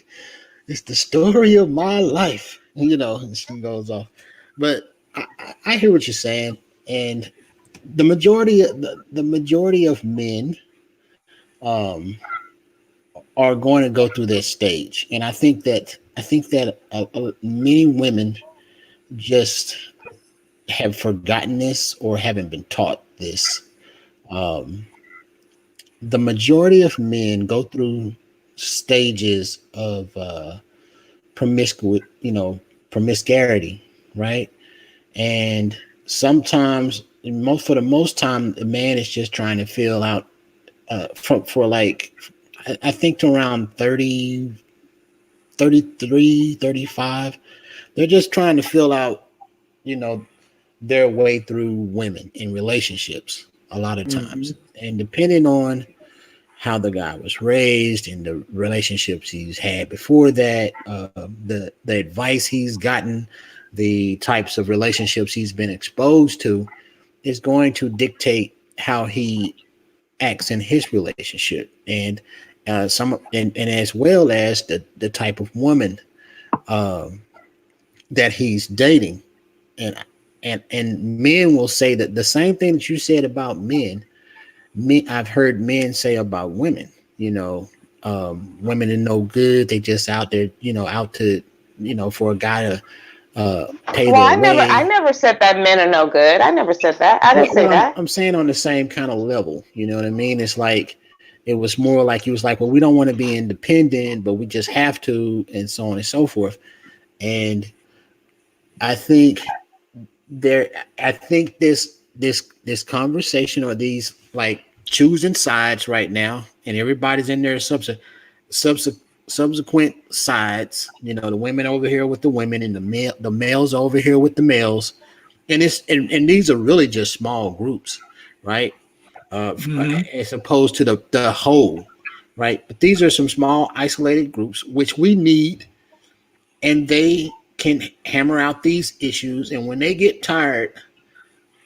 It's the story of my life." And she goes off. But I hear what you're saying, and the majority of men um, are going to go through this stage, and I think that many women just have forgotten this or haven't been taught this. Um, the majority of men go through stages of promiscuity, promiscuity, right? And sometimes, for the most time, the man is just trying to fill out for like, I think to around 30, 33, 35. They're just trying to fill out, you know, their way through women in relationships a lot of Mm-hmm. times. And depending on how the guy was raised and the relationships he's had before that, the advice he's gotten, the types of relationships he's been exposed to, is going to dictate how he acts in his relationship, and and as well as the type of woman um, that he's dating. And men will say that the same thing that you said about men. I've heard men say about women. Women are no good. They just out there, out to, for a guy to pay Well, their I way. never said that men are no good. I never said that. I didn't say Well, I'm, that. I'm saying on the same kind of level. You know what I mean? It's like it was more like he was like, well, we don't want to be independent, but we just have to, and so on and so forth. And I think there, I think this conversation, or these like choosing sides right now, and everybody's in their subsequent subsequent sides. The women over here with the women, and the males over here with the males, and these are really just small groups, right? Mm-hmm. As opposed to the whole, right? But these are some small isolated groups which we need, and they can hammer out these issues. And when they get tired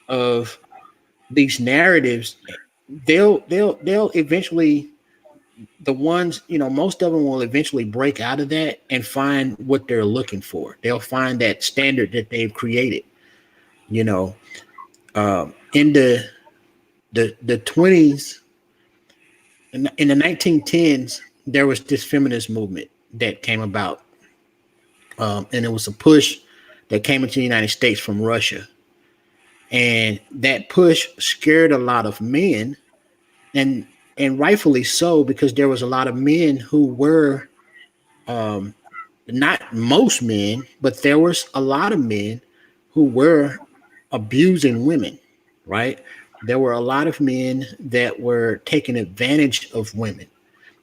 of these narratives, they'll eventually, the ones, most of them will eventually break out of that and find what they're looking for. They'll find that standard that they've created. You know, in the 20s, in the 1910s, there was this feminist movement that came about, and it was a push that came into the United States from Russia, and that push scared a lot of men, and rightfully so, because there was a lot of men who were, um, not most men, but there was a lot of men who were abusing women, right? There were a lot of men that were taking advantage of women.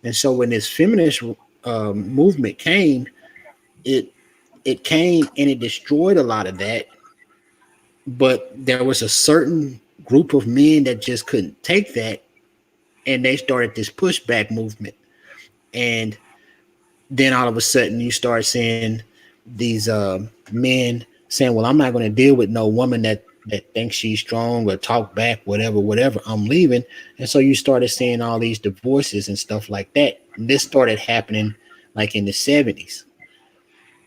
And so when this feminist movement came, it came and it destroyed a lot of that. But there was a certain group of men that just couldn't take that, and they started this pushback movement. And then all of a sudden, you start seeing these men saying, "Well, I'm not going to deal with no woman that thinks she's strong or talk back, whatever, whatever. I'm leaving." And so you started seeing all these divorces and stuff like that. And this started happening like in the 70s,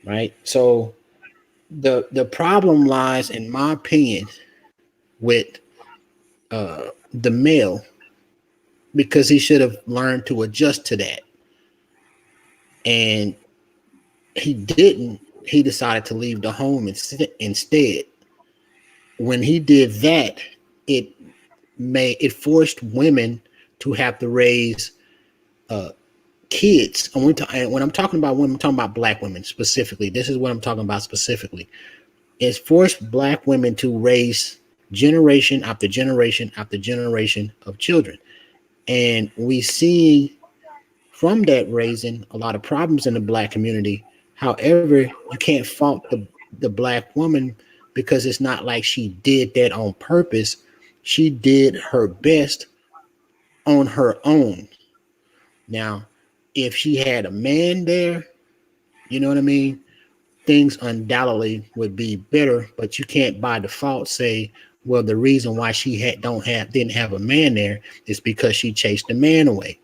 right? So the problem lies, in my opinion, with the male, because he should have learned to adjust to that, and he didn't. He decided to leave the home instead. When he did that, it it forced women to have to raise uh, kids. And when I'm talking about women, I'm talking about black women specifically. This is what I'm talking about specifically. It's forced black women to raise generation after generation after generation of children. And we see from that raising a lot of problems in the black community. However, you can't fault the black woman, because it's not like she did that on purpose. She did her best on her own. Now, if she had a man there, you know what I mean, things undoubtedly would be better. But you can't by default say, well, the reason why she didn't have a man there is because she chased the man away.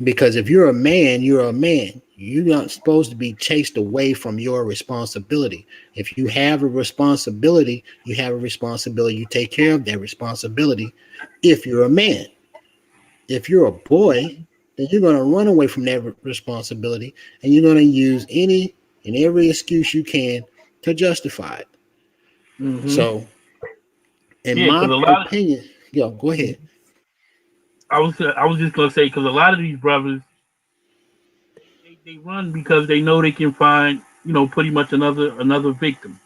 Because if you're a man, you're a man. You're not supposed to be chased away from your responsibility. If you have a responsibility, you have a responsibility. You take care of that responsibility if you're a man. If you're a boy, then you're going to run away from that responsibility, and you're going to use any and every excuse you can to justify it. Mm-hmm. So, in Yeah, my because a lot of opinion, go ahead. I was just gonna say, because a lot of these brothers, they run because they know they can find, pretty much another victim.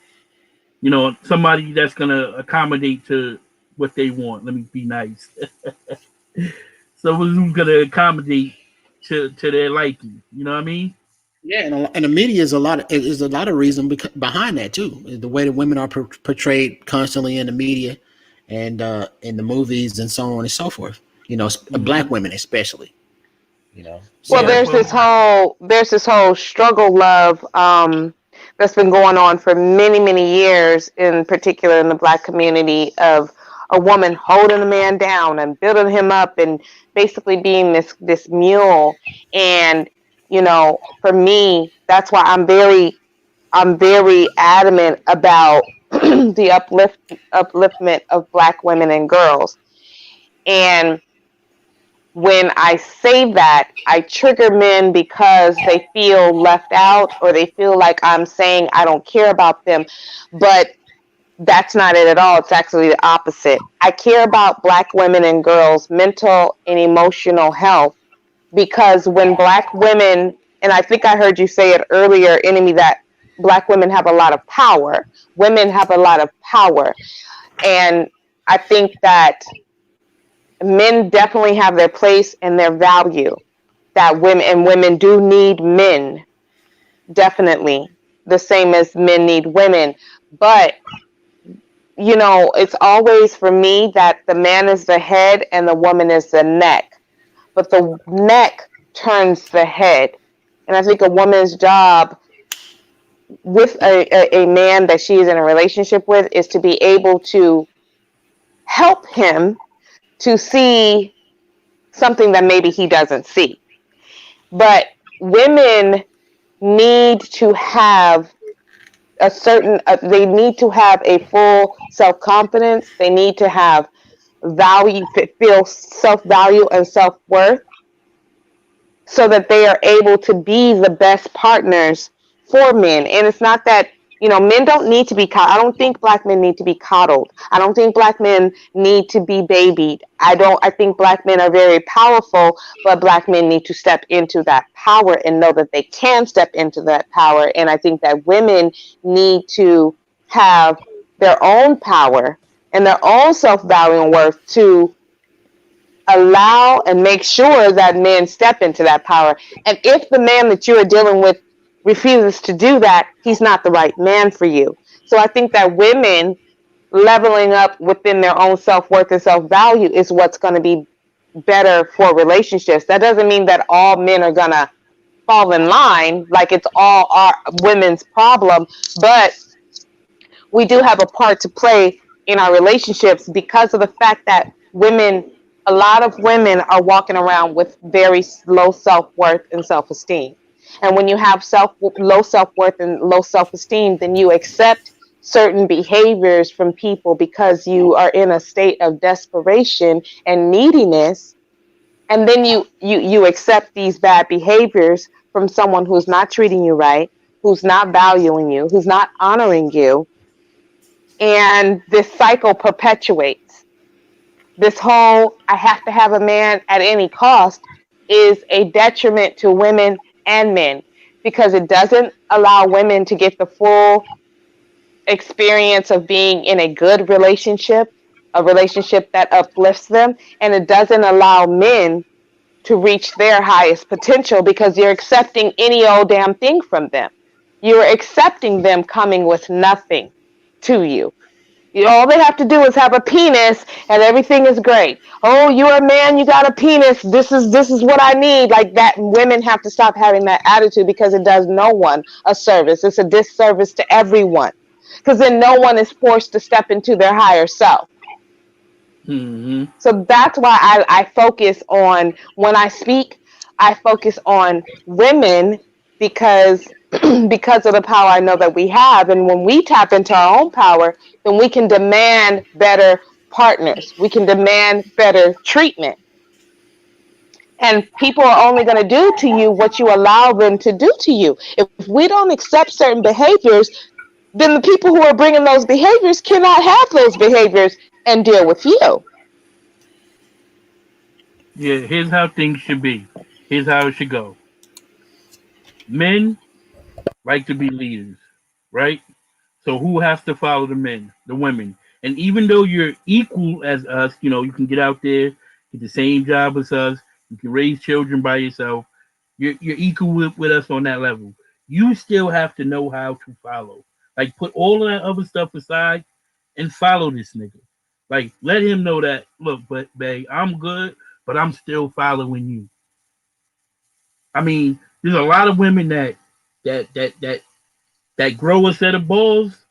Somebody that's gonna accommodate to what they want. Let me be nice. Someone who's gonna accommodate to their liking. You know what I mean? Yeah, and the media is a lot of reason behind that too. The way that women are portrayed constantly in the media, and in the movies and so on and so forth. Hmm. Black women especially. Well, Yeah, So there's well, this whole struggle love that's been going on for many, many years, in particular in the black community, of a woman holding a man down and building him up and basically being this mule. And for me, that's why I'm very adamant about the upliftment of black women and girls. And when I say that, I trigger men because they feel left out, or they feel like I'm saying I don't care about them. But that's not it at all. It's actually the opposite. I care about black women and girls' mental and emotional health, because when black women, and I think I heard you say it earlier, Enemy, that black women have a lot of power. Women have a lot of power. And I think that men definitely have their place and their value, that women do need men, definitely, the same as men need women. But it's always, for me, that the man is the head and the woman is the neck, but the neck turns the head. And I think a woman's job with a man that she is in a relationship with is to be able to help him to see something that maybe he doesn't see. But women need to have they need to have a full self-confidence. They need to have value, feel self-value and self-worth, so that they are able to be the best partners for men. And it's not that, men don't need to be I don't think black men need to be coddled. I don't think black men need to be babied. I think black men are very powerful, but black men need to step into that power and know that they can step into that power. And I think that women need to have their own power and their own self-value and worth to allow and make sure that men step into that power. And if the man that you are dealing with refuses to do that, he's not the right man for you. So I think that women leveling up within their own self-worth and self-value is what's going to be better for relationships. That doesn't mean that all men are going to fall in line, like it's all our women's problem, but we do have a part to play in our relationships because of the fact that a lot of women are walking around with very low self-worth and self-esteem. And when you have low self-worth and low self-esteem, then you accept certain behaviors from people because you are in a state of desperation and neediness. And then you accept these bad behaviors from someone who's not treating you right, who's not valuing you, who's not honoring you. And this cycle perpetuates. This whole I have to have a man at any cost is a detriment to women and men because it doesn't allow women to get the full experience of being in a good relationship, a relationship that uplifts them, and it doesn't allow men to reach their highest potential because you're accepting any old damn thing from them. You're accepting them coming with nothing to you. All they have to do is have a penis and everything is great. Oh, you're a man, you got a penis. This is what I need. Like that, women have to stop having that attitude because it does no one a service. It's a disservice to everyone. Because then no one is forced to step into their higher self. Mm-hmm. So that's why I focus on, when I speak, I focus on women because because of the power I know that we have. And when we tap into our own power, then we can demand better partners. We can demand better treatment. And people are only going to do to you what you allow them to do to you. If we don't accept certain behaviors, then the people who are bringing those behaviors cannot have those behaviors and deal with you. Yeah, here's how things should be. Here's how it should go. Men like to be leaders, right? So who has to follow the men? The women. And even though you're equal as us, you can get out there, get the same job as us, you can raise children by yourself. You're equal with us on that level. You still have to know how to follow. Like put all of that other stuff aside and follow this nigga. Like let him know that look, but babe, I'm good, but I'm still following you. I mean, there's a lot of women that that that that grow a set of balls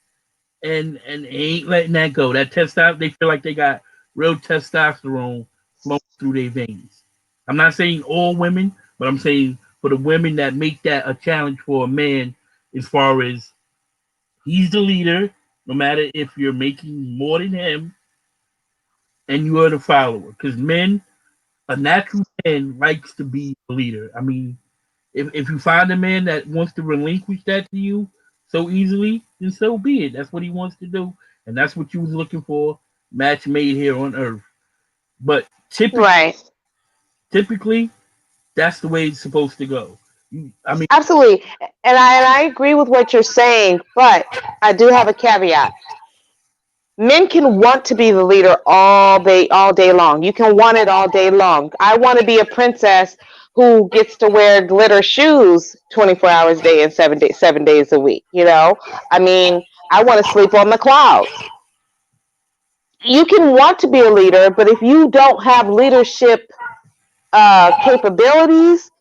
and ain't letting that go. That testosterone, they feel like they got real testosterone flowing through their veins. I'm not saying all women, but I'm saying for the women that make that a challenge for a man, as far as he's the leader, no matter if you're making more than him and you are the follower. Because men, a natural man likes to be a leader. I mean, if you find a man that wants to relinquish that to you so easily, then so be it. That's what he wants to do, and that's what you was looking for. Match made here on Earth. But Right. typically, that's the way it's supposed to go. I mean, Absolutely. And I agree with what you're saying, but I do have a caveat. Men can want to be the leader all day long. You can want it all day long. I want to be a princess who gets to wear glitter shoes 24 hours a day and 7 days a week. I mean, I want to sleep on the clouds. You can want to be a leader, but if you don't have leadership capabilities,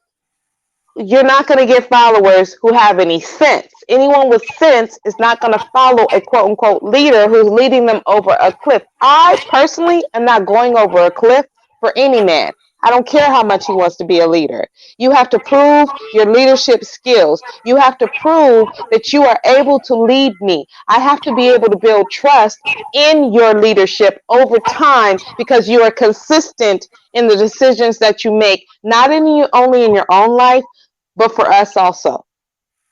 you're not going to get followers who have any sense. Anyone with sense is not going to follow a quote unquote leader who's leading them over a cliff. I personally am not going over a cliff for any man. I don't care how much he wants to be a leader. You have to prove your leadership skills. You have to prove that you are able to lead me. I have to be able to build trust in your leadership over time because you are consistent in the decisions that you make, not only in your own life, but for us also.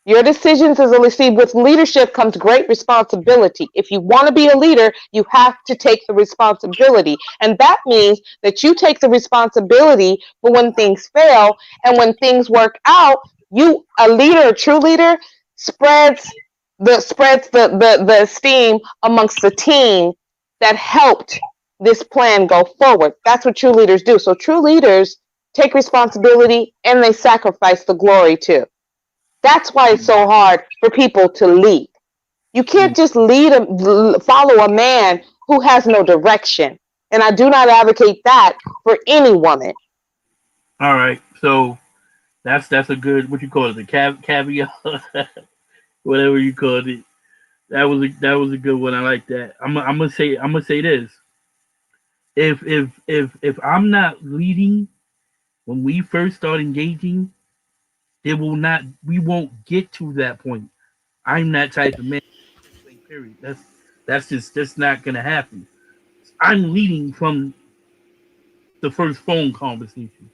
Your decisions as a leader, with leadership comes great responsibility. If you want to be a leader, you have to take the responsibility. And that means that you take the responsibility for when things fail, and when things work out, a leader, a true leader, spreads the esteem amongst the team that helped this plan go forward. That's what true leaders do. So true leaders take responsibility and they sacrifice the glory too. That's why it's so hard for people to lead. You can't just follow a man who has no direction. And I do not advocate that for any woman. All right, so that's a good, what you call it, the caveat, whatever you called it. That was a good one. I like that. I'm gonna say this. If I'm not leading when we first start engaging, it will not. We won't get to that point. I'm that type of man. Period. That's not gonna happen. I'm leading from the first phone conversation.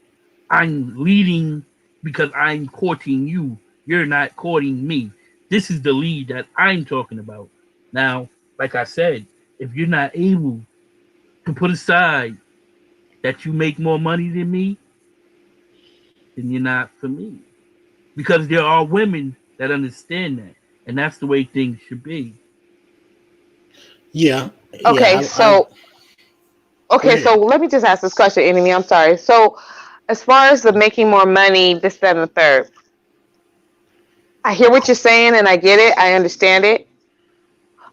I'm leading because I'm courting you. You're not courting me. This is the lead that I'm talking about. Now, like I said, if you're not able to put aside that you make more money than me, then you're not for me. Because there are women that understand that, and that's the way things should be. Yeah, yeah. Okay, so Go okay, ahead. so let me just ask this question, Enemy. I'm sorry. So as far as the making more money, this, that, and the third, I hear what you're saying and I get it. I understand it.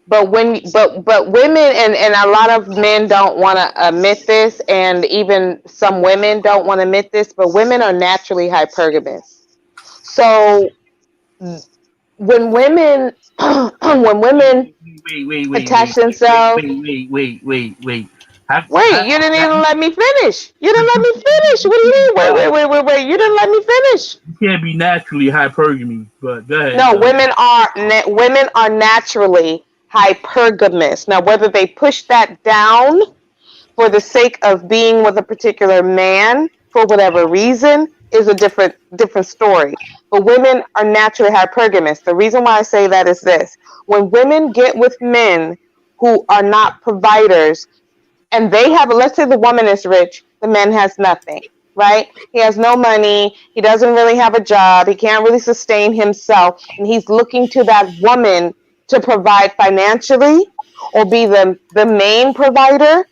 But women, and a lot of men don't want to admit this, and even some women don't want to admit this, but women are naturally hypergamous. So when women when women Wait, attach wait, themselves, wait. Have, wait, have, you didn't have, even let me finish. You didn't let you me finish. What do you mean? Wait. You didn't let me finish. can't be naturally hypergamy, but go ahead No, though. women are naturally hypergamous. Now, whether they push that down for the sake of being with a particular man for whatever reason is a different story. But women are naturally hypergamous. The reason why I say that is this: when women get with men who are not providers, and they have, let's say the woman is rich, the man has nothing, right? He has no money, he doesn't really have a job, he can't really sustain himself, and he's looking to that woman to provide financially or be the main provider.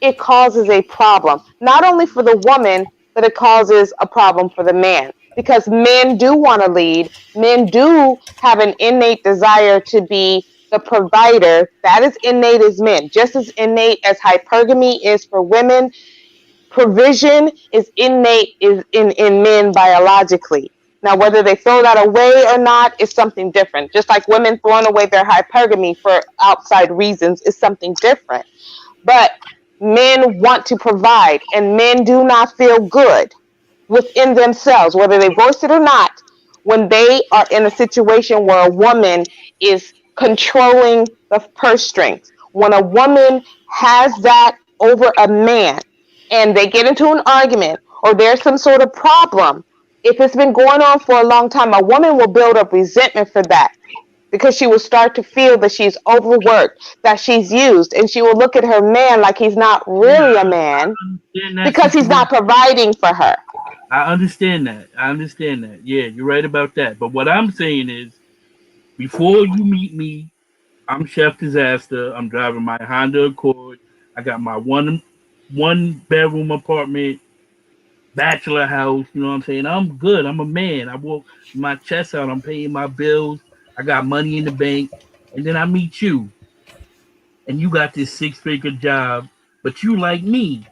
It causes a problem, not only for the woman, but it causes a problem for the man. Because men do want to lead, men do have an innate desire to be the provider. That is innate as men, just as innate as hypergamy is for women. Provision is innate in men biologically. Now, whether they throw that away or not is something different. Just like women throwing away their hypergamy for outside reasons is something different. But men want to provide, and men do not feel good within themselves, whether they voice it or not, when they are in a situation where a woman is controlling the purse strings. When a woman has that over a man and they get into an argument or there's some sort of problem, if it's been going on for a long time, a woman will build up resentment for that because she will start to feel that she's overworked, that she's used, and she will look at her man like he's not Yeah, really a I man understand that because he's not situation. providing for her. I understand that. I understand that. Yeah, you're right about that. But what I'm saying is, before you meet me, I'm Chef Disaster. I'm driving my Honda Accord. I got my one bedroom apartment, bachelor house. You know what I'm saying? I'm good. I'm a man. I walk my chest out. I'm paying my bills. I got money in the bank. And then I meet you, and you got this six-figure job, but you like me.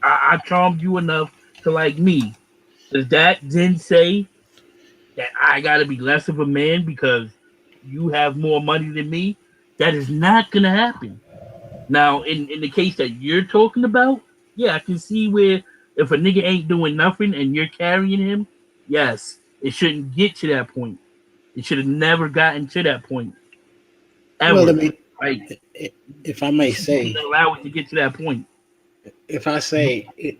I charmed you enough to like me. Does that then say that I gotta be less of a man because you have more money than me. That is not gonna happen. Now, in the case that you're talking about, yeah, I can see where if a nigga ain't doing nothing and you're carrying him, yes, it shouldn't get to that point. It should have never gotten to that point Well, I ever. mean, Like if I you may shouldn't say, allow it to get to that point. if I say it,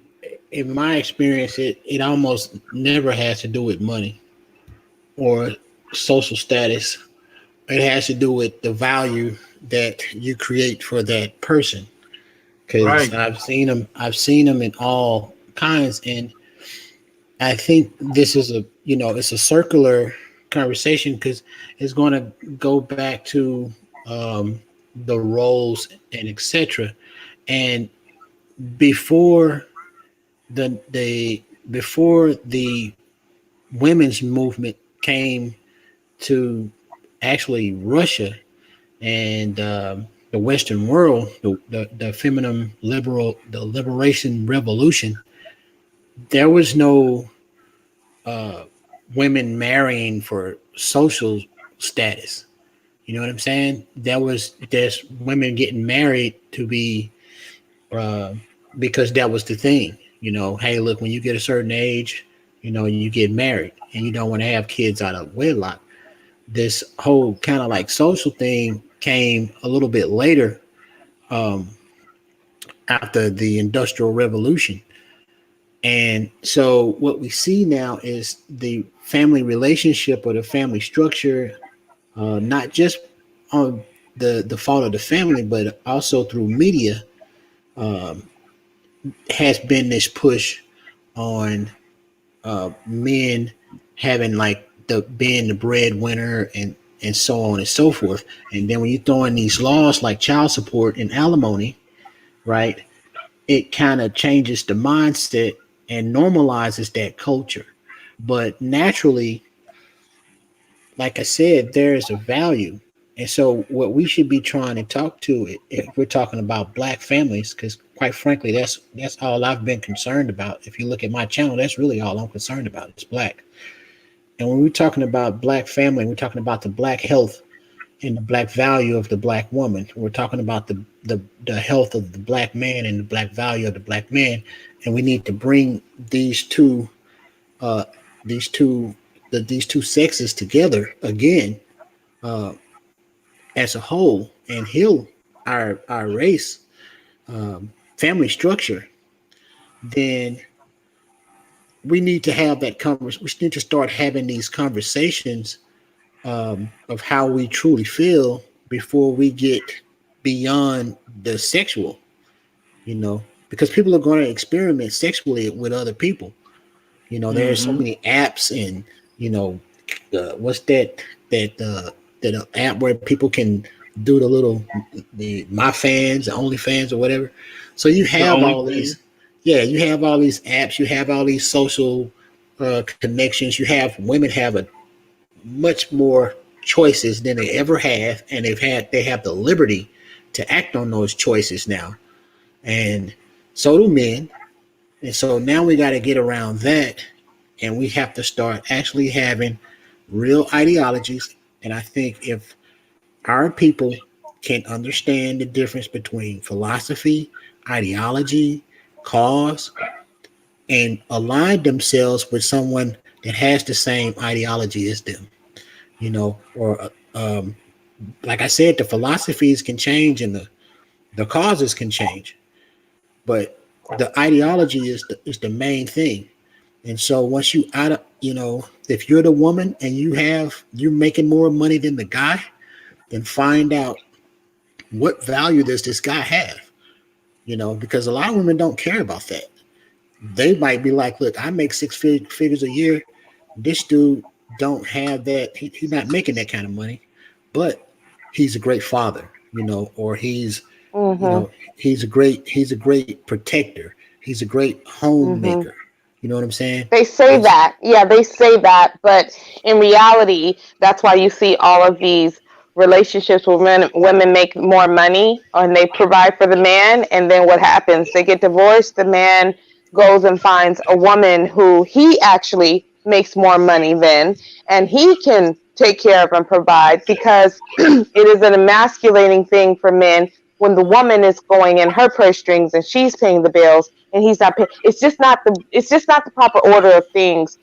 in my experience, it almost never has to do with money or social status. It has to do with the value that you create for that person. Because Right, I've seen them in all kinds, and I think this is it's a circular conversation because it's going to go back to the roles and etc. And before the women's movement came to actually Russia and the Western world, the feminine the liberation revolution, there was no uh, women marrying for social status. You know what I'm saying? There's women getting married to be uh, because that was the thing. Hey, look, when you get a certain age, you get married and you don't want to have kids out of wedlock. This whole kind of like social thing came a little bit later, um, after the Industrial Revolution. And so what we see now is the family relationship or the family structure, not just on the fault of the family, but also through media, um, has been this push on men having like the being the breadwinner and so on and so forth. And then when you throw in these laws like child support and alimony, right, it kind of changes the mindset and normalizes that culture. But naturally, like I said, there is a value. And so, what we should be trying to talk to, if we're talking about black families, because quite frankly, that's all I've been concerned about. If you look at my channel, that's really all I'm concerned about. It's black. And when we're talking about black family, we're talking about the black health and the black value of the black woman. We're talking about the health of the black man and the black value of the black man. And we need to bring uh, these two these two sexes together again, uh, as a whole, and heal our race, family structure. Then we need to have that conversation. We need to start having these conversations, of how we truly feel before we get beyond the sexual. Because people are going to experiment sexually with other people. There's so mm-hmm. many apps, and you know, what's that app where people can do the my fans, the only fans or whatever. So you The have only all thing. these, yeah, you have all these apps, you have all these social connections. You have women have a much more choices than they ever have, and they have the liberty to act on those choices now, and so do men. And so now we got to get around that, and we have to start actually having real ideologies. And I think if our people can understand the difference between philosophy, ideology, cause, and align themselves with someone that has the same ideology as them, or like I said, the philosophies can change and the causes can change, but the ideology is the main thing. And so once you out of, if you're the woman and you're making more money than the guy, then find out what value does this guy have, because a lot of women don't care about that. They might be like, look, I make figures a year. This dude don't have that. He's not making that kind of money, but he's a great father, or you Mhm. know, he's a great protector. He's a great Mhm. homemaker. You know what I'm saying? They say It's that. Yeah, they say that, but in reality, that's why you see all of these relationships where women make more money and they provide for the man, and then what happens? They get divorced, the man goes and finds a woman who he actually makes more money then, and he can take care of and provide, because it is an emasculating thing for men when the woman is going in her purse strings and she's paying the bills and he's not paying. It's just not the proper order of things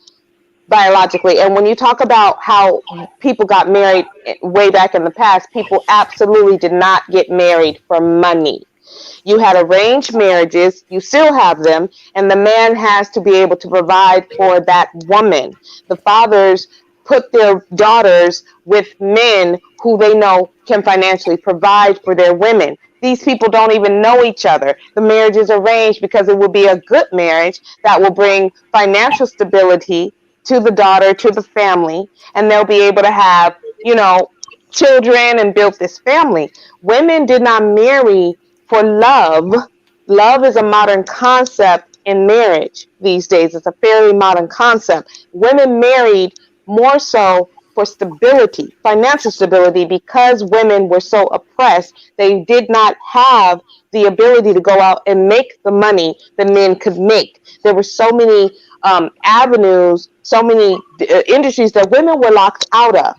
biologically. And when you talk about how people got married way back in the past, people absolutely did not get married for money. You had arranged marriages, you still have them, and the man has to be able to provide for that woman. The fathers put their daughters with men who they know can financially provide for their women. These people don't even know each other. The marriage is arranged because it will be a good marriage that will bring financial stability to the daughter, to the family, and they'll be able to have, children and build this family. Women did not marry for love. Love is a modern concept in marriage these days. It's a fairly modern concept. Women married more so for stability, financial stability, because women were so oppressed. They did not have the ability to go out and make the money that men could make. There were so many avenues, so many industries that women were locked out of.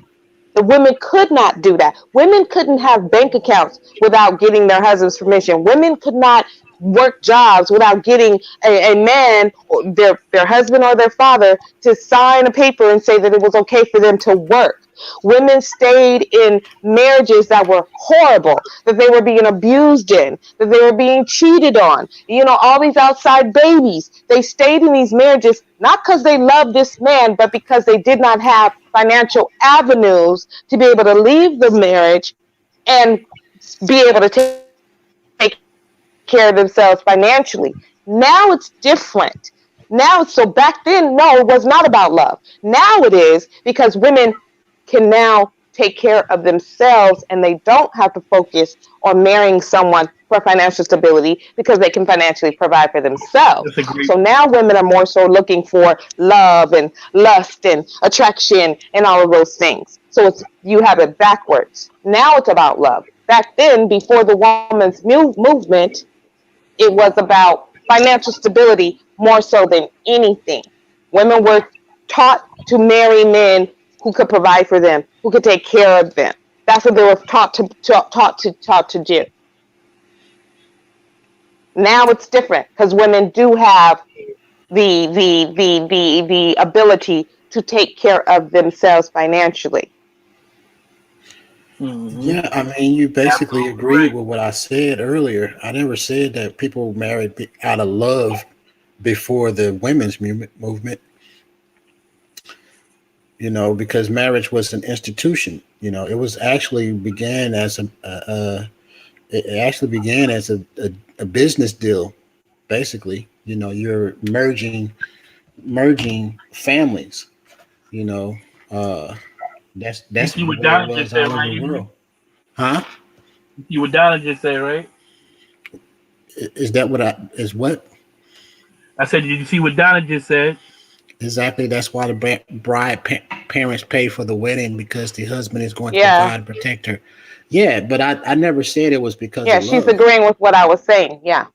The women could not do that. Women couldn't have bank accounts without getting their husband's permission. Women could not work jobs without getting a man, or their husband or their father, to sign a paper and say that it was okay for them to work. Women stayed in marriages that were horrible, that they were being abused in, that they were being cheated on, all these outside babies. They stayed in these marriages not because they loved this man, but because they did not have financial avenues to be able to leave the marriage and be able to take care of themselves financially. Now it's different. So back then, no, it was not about love. Now it is, because women can now take care of themselves and they don't have to focus on marrying someone for financial stability because they can financially provide for themselves. That's a So great. now women are more so looking for love and lust and attraction and all of those things. So you have it backwards. Now it's about love. Back then, before the woman's movement, it was about financial stability more so than anything. Women were taught to marry men who could provide for them, who could take care of them. That's what they were taught to do. Now it's different because women do have the ability to take care of themselves financially. Mm-hmm. Yeah, I mean, you basically Absolutely agreed right. with what I said earlier. I never said that people married out of love before the women's movement, because marriage was an institution. It was actually began as it actually began as a business deal, basically. You're merging families, you know. Uh, You that's see what what it Donna just was said, all over right, the Hebrew? world. Huh? You see what Donna just said, right? Is that what is what? I said, did you see what Donna just said? Exactly. That's why the bride parents pay for the wedding because the husband is going to Yeah. provide and protect her. Yeah, but I never said it was because Yeah, of she's love. agreeing with what I was saying. Yeah.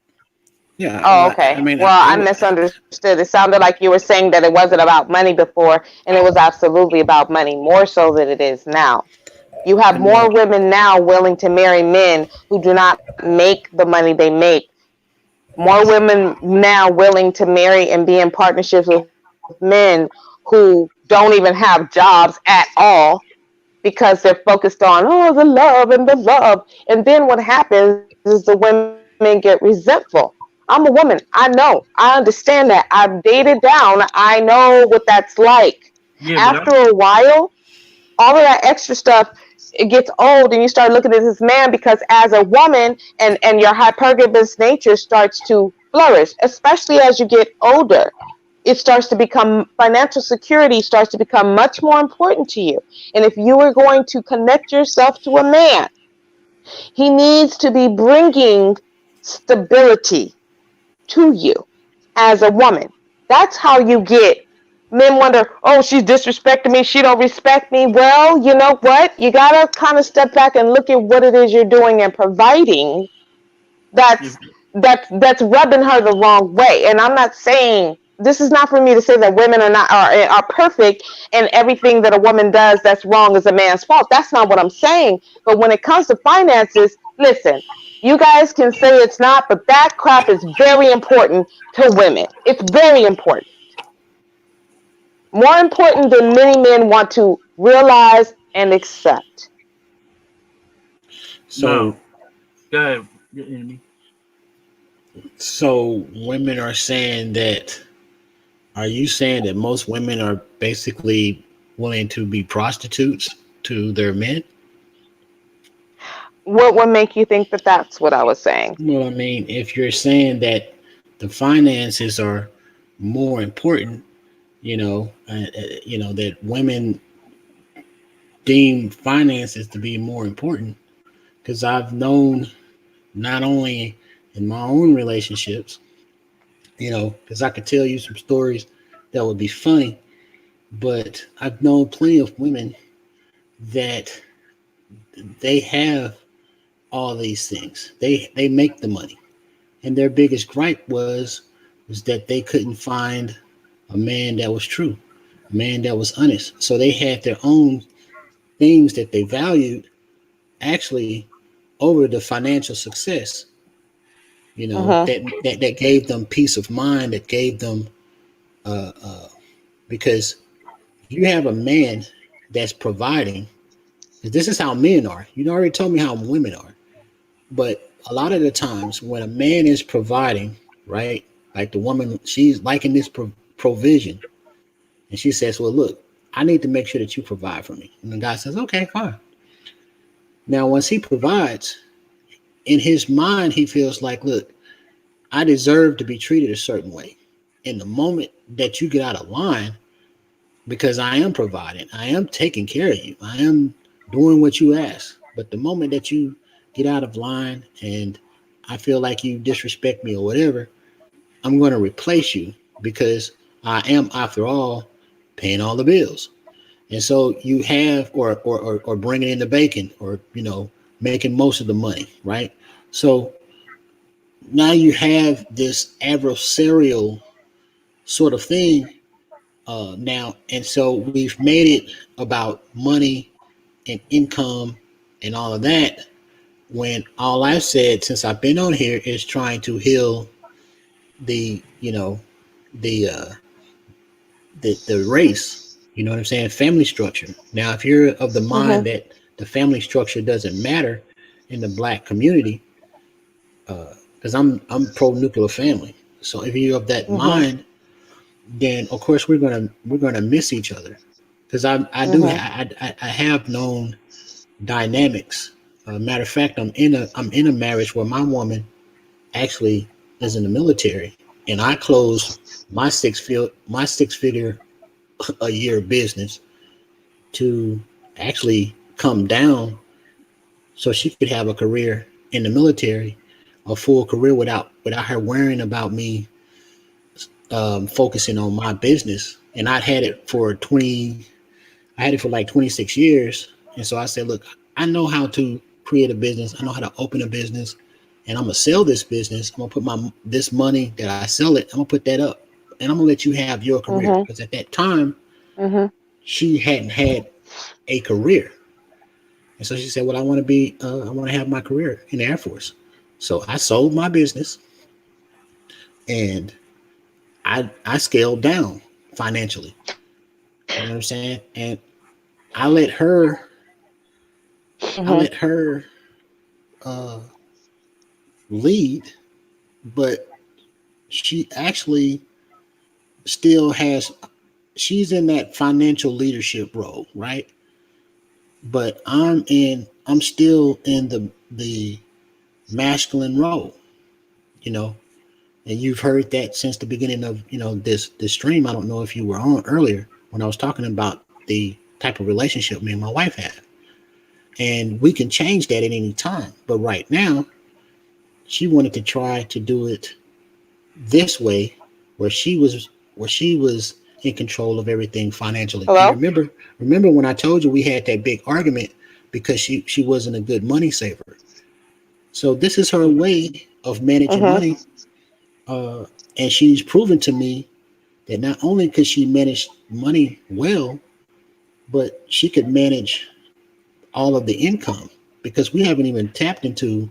Yeah, Oh, well, okay. I mean, Well, I misunderstood. It sounded like you were saying that it wasn't about money before, and it was absolutely about money, more so than it is now. You have I know. more women now willing to marry men who do not make the money they make. More women now willing to marry and be in partnerships with men who don't even have jobs at all because they're focused on, oh, the love and the love. And then what happens is the women get resentful. I'm a woman. I know. I understand that. I've dated down. I know what that's like. After Yeah, but a while, all of that extra stuff, it gets old, and you start looking at this man, because as a woman, and your hypergamous nature starts to flourish, especially as you get older. It starts to become, financial security starts to become much more important to you. And if you are going to connect yourself to a man, he needs to be bringing stability to you as a woman. That's how you get. Men wonder, oh, she's disrespecting me, she don't respect me. Well, you know what? You gotta kind of step back and look at what it is you're doing and providing if that's rubbing her the wrong way. And I'm not saying this is not for me to say that women are perfect and everything that a woman does that's wrong is a man's fault. That's not what I'm saying. But when it comes to finances, listen, you guys can say it's not, but that crap is very important to women. It's very important. More important than many men want to realize and accept. So No, go ahead, Andy. so women are saying that, are you saying that most women are basically willing to be prostitutes to their men? What would make you think that that's what I was saying? Well, I mean, if you're saying that the finances are more important, that women deem finances to be more important, because I've known not only in my own relationships, because I could tell you some stories that would be funny, but I've known plenty of women that they have all these things. They make the money, and their biggest gripe was that they couldn't find a man that was true, a man that was honest. So they had their own things that they valued actually over the financial success. Mm-hmm. That gave them peace of mind. That gave them because you have a man that's providing. This is how men are. You already told me how women are. But a lot of the times when a man is providing, right, like the woman, she's liking this provision, and she says, "Well, look, I need to make sure that you provide for me." And the guy says, "Okay, fine." Now, once he provides, in his mind, he feels like, "Look, I deserve to be treated a certain way." In the moment that you get out of line, because I am providing, I am taking care of you, I am doing what you ask. But the moment that you get out of line and I feel like you disrespect me or whatever, I'm going to replace you because I am, after all, paying all the bills. And so you have, or bringing in the bacon, or making most of the money, right? So now you have this adversarial sort of thing now, and so we've made it about money and income and all of that. When all I've said since I've been on here is trying to heal the the the race. You know what I'm saying? Family structure. Now, if you're of the mind Mm-hmm. that the family structure doesn't matter in the black community, because I'm pro nuclear family. So if you're of that Mm-hmm. mind, then of course we're gonna miss each other. Because Mm-hmm. I have known dynamics. Matter of fact, I'm in a marriage where my woman actually is in the military, and I closed my six figure a year business to actually come down so she could have a career in the military, a full career without her worrying about me focusing on my business. And I had it for like 26 years. And so I said, look, I know how to create a business. I know how to open a business, and I'm gonna sell this business. I'm gonna put this money that I sell it. I'm gonna put that up, and I'm gonna let you have your career. Mm-hmm. Because at that time, Mm-hmm. she hadn't had a career, and so she said, "Well, I want to have my career in the Air Force." So I sold my business, and I scaled down financially. You know what I'm saying? And I let her I Mm-hmm. let her uh, lead, but she actually still has. She's in that financial leadership role, right? But I'm still in the masculine role, you know. And you've heard that since the beginning of this stream. I don't know if you were on earlier when I was talking about the type of relationship me and my wife have, and we can change that at any time. But right now, she wanted to try to do it this way, where she was in control of everything financially. And Hello? remember when I told you we had that big argument because she wasn't a good money saver. So this is her way of managing Mm-hmm. money, and she's proven to me that not only could she manage money well, but she could manage all of the income, because we haven't even tapped into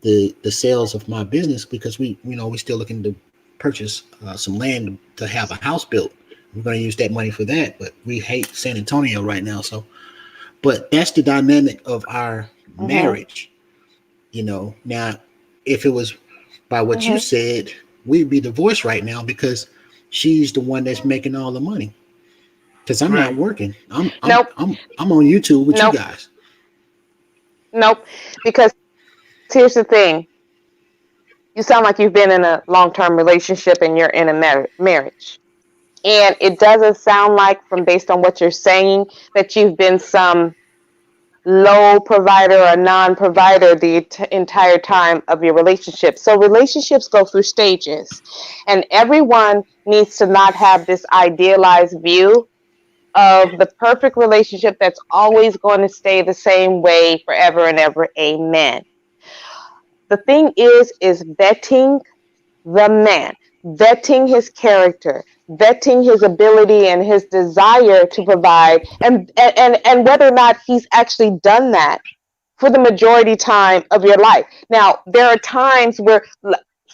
the sales of my business, because we're still looking to purchase some land to have a house built. We're going to use that money for that, but we hate San Antonio right now. So, but that's the dynamic of our Mhm. marriage. Now, if it was by what you Mhm. said, we'd be divorced right now, because she's the one that's making all the money. Because I'm not Right. working. I'm Nope. I'm I'm on YouTube with you Nope. guys. Nope. Because here's the thing: you sound like you've been in a long-term relationship and you're in a marriage, and it doesn't sound like, from based on what you're saying, that you've been some low provider or non-provider the entire time of your relationship. So relationships go through stages, and everyone needs to not have this idealized view of the perfect relationship that's always going to stay the same way forever and ever. Amen. The thing is vetting the man, vetting his character, vetting his ability and his desire to provide, and whether or not he's actually done that for the majority time of your life. Now, there are times where,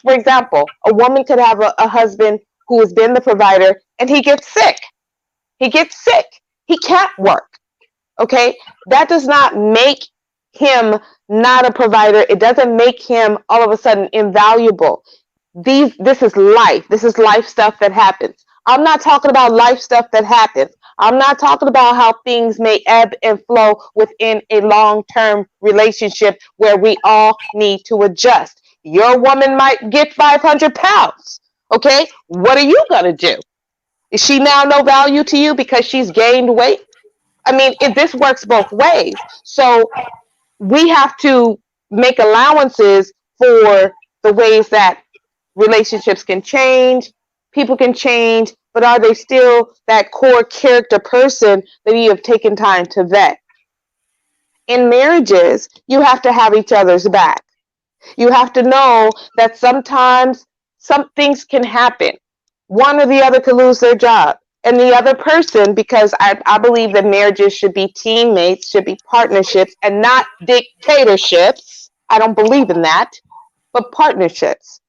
for example, a woman could have a husband who has been the provider and he gets sick. He gets sick. He can't work. Okay. That does not make him not a provider. It doesn't make him all of a sudden invaluable. This is life. This is life stuff that happens. I'm not talking about life stuff that happens. I'm not talking about how things may ebb and flow within a long-term relationship where we all need to adjust. Your woman might get 500 pounds. Okay. What are you going to do? Is she now no value to you because she's gained weight? I mean, this works both ways. So we have to make allowances for the ways that relationships can change, people can change, but are they still that core character person that you have taken time to vet? In marriages, you have to have each other's back. You have to know that sometimes some things can happen. One or the other could lose their job. And the other person, because I believe that marriages should be teammates, should be partnerships, and not dictatorships. I don't believe in that, but partnerships.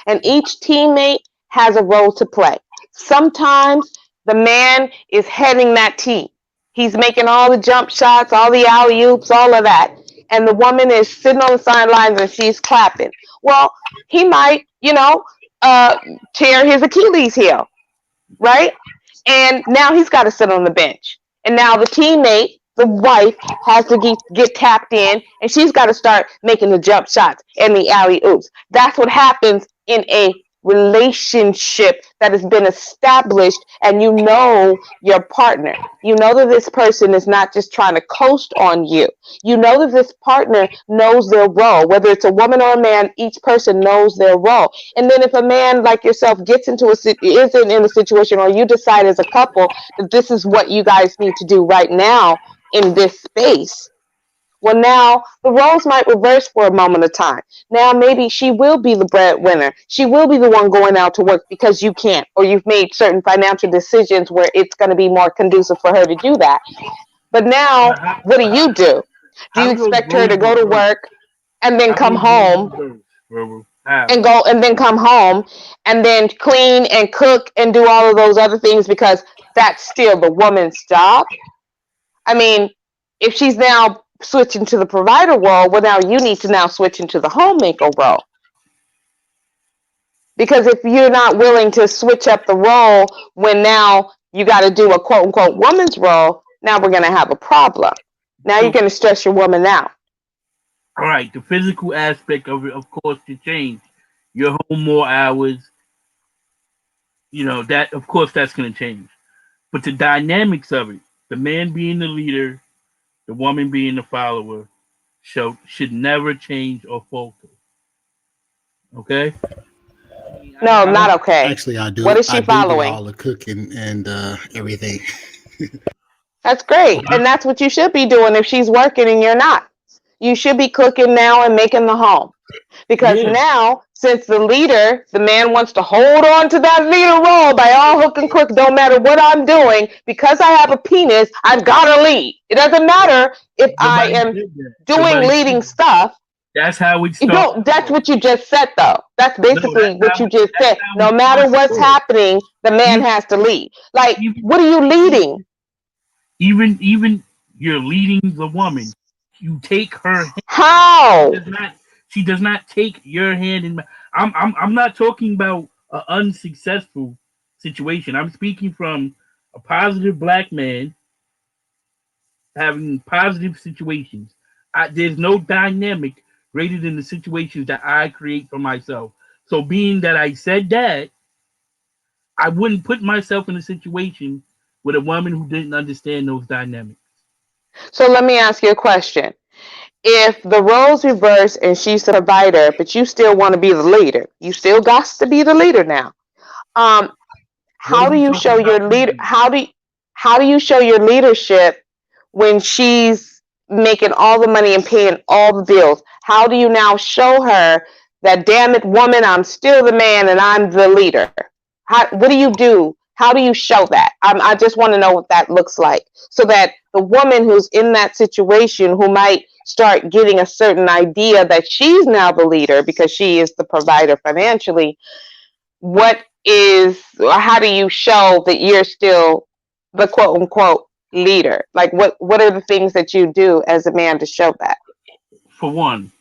And each teammate has a role to play. Sometimes the man is heading that team. He's making all the jump shots, all the alley oops, all of that. And the woman is sitting on the sidelines and she's clapping. Well, he might, uh, tear his Achilles heel, right? And now he's got to sit on the bench. And now the teammate, the wife, has to get tapped in, and she's got to start making the jump shots and the alley oops. That's what happens in a relationship that has been established, and you know your partner. You know that this person is not just trying to coast on you. You know that this partner knows their role. Whether it's a woman or a man, each person knows their role. And then if a man like yourself gets into isn't in a situation, or you decide as a couple that this is what you guys need to do right now in this space, well, now the roles might reverse for a moment of time. Now maybe she will be the breadwinner. She will be the one going out to work because you can't, or you've made certain financial decisions where it's going to be more conducive for her to do that. But now, How, what do you do? Do how you do those expect her roles to go to reverse? work and then How do come those roles home reverse, Ruru? How? and then come home and then clean and cook and do all of those other things because that's still the woman's job? I mean, if she's now switching to the provider role, well, now you need to now switch into the homemaker role. Because if you're not willing to switch up the role when now you got to do a quote unquote woman's role, now we're going to have a problem. Now you're So, going to stress your woman out. all right, the physical aspect of it, of course, to change. You're home more hours. That, of course, that's going to change. But the dynamics of it, the man being the leader, the woman being the follower, should never change or falter. Okay? I mean, No, I not don't. okay. Actually, I What do. is I she do do following? all the cooking and everything. That's great. And that's what you should be doing if she's working and you're not. You should be cooking now and making the home. Because Yeah. now since the man wants to hold on to that leader role by all hook and crook, don't matter what I'm doing, because I have a penis, I've got to lead. It doesn't matter if I Nobody am said that. doing Nobody said leading that. stuff. That's how it You started. don't, that's what you just said, though. That's No, basically what you just that's said. how No it matter started what's off. happening, the man Even, has to lead. Like, even, what are you leading? even you're leading the woman. You take her hand. She How? does not. She does not take your hand. I'm not talking about an unsuccessful situation. I'm speaking from a positive black man having positive situations. There's no dynamic greater than the situations that I create for myself. So, being that I said that, I wouldn't put myself in a situation with a woman who didn't understand those dynamics. So let me ask you a question. If the roles reverse and she's the provider, but you still want to be the leader, you still got to be the leader now. Um, What are how do we you talking show about your leader? leading? How do you show your leadership when she's making all the money and paying all the bills? How do you now show her that, damn it, woman, I'm still the man and I'm the leader? What do you do? How do you show that? I just want to know what that looks like, so that the woman who's in that situation, who might start getting a certain idea that she's now the leader because she is the provider financially, how do you show that you're still the quote unquote leader? Like, what are the things that you do as a man to show that? For one,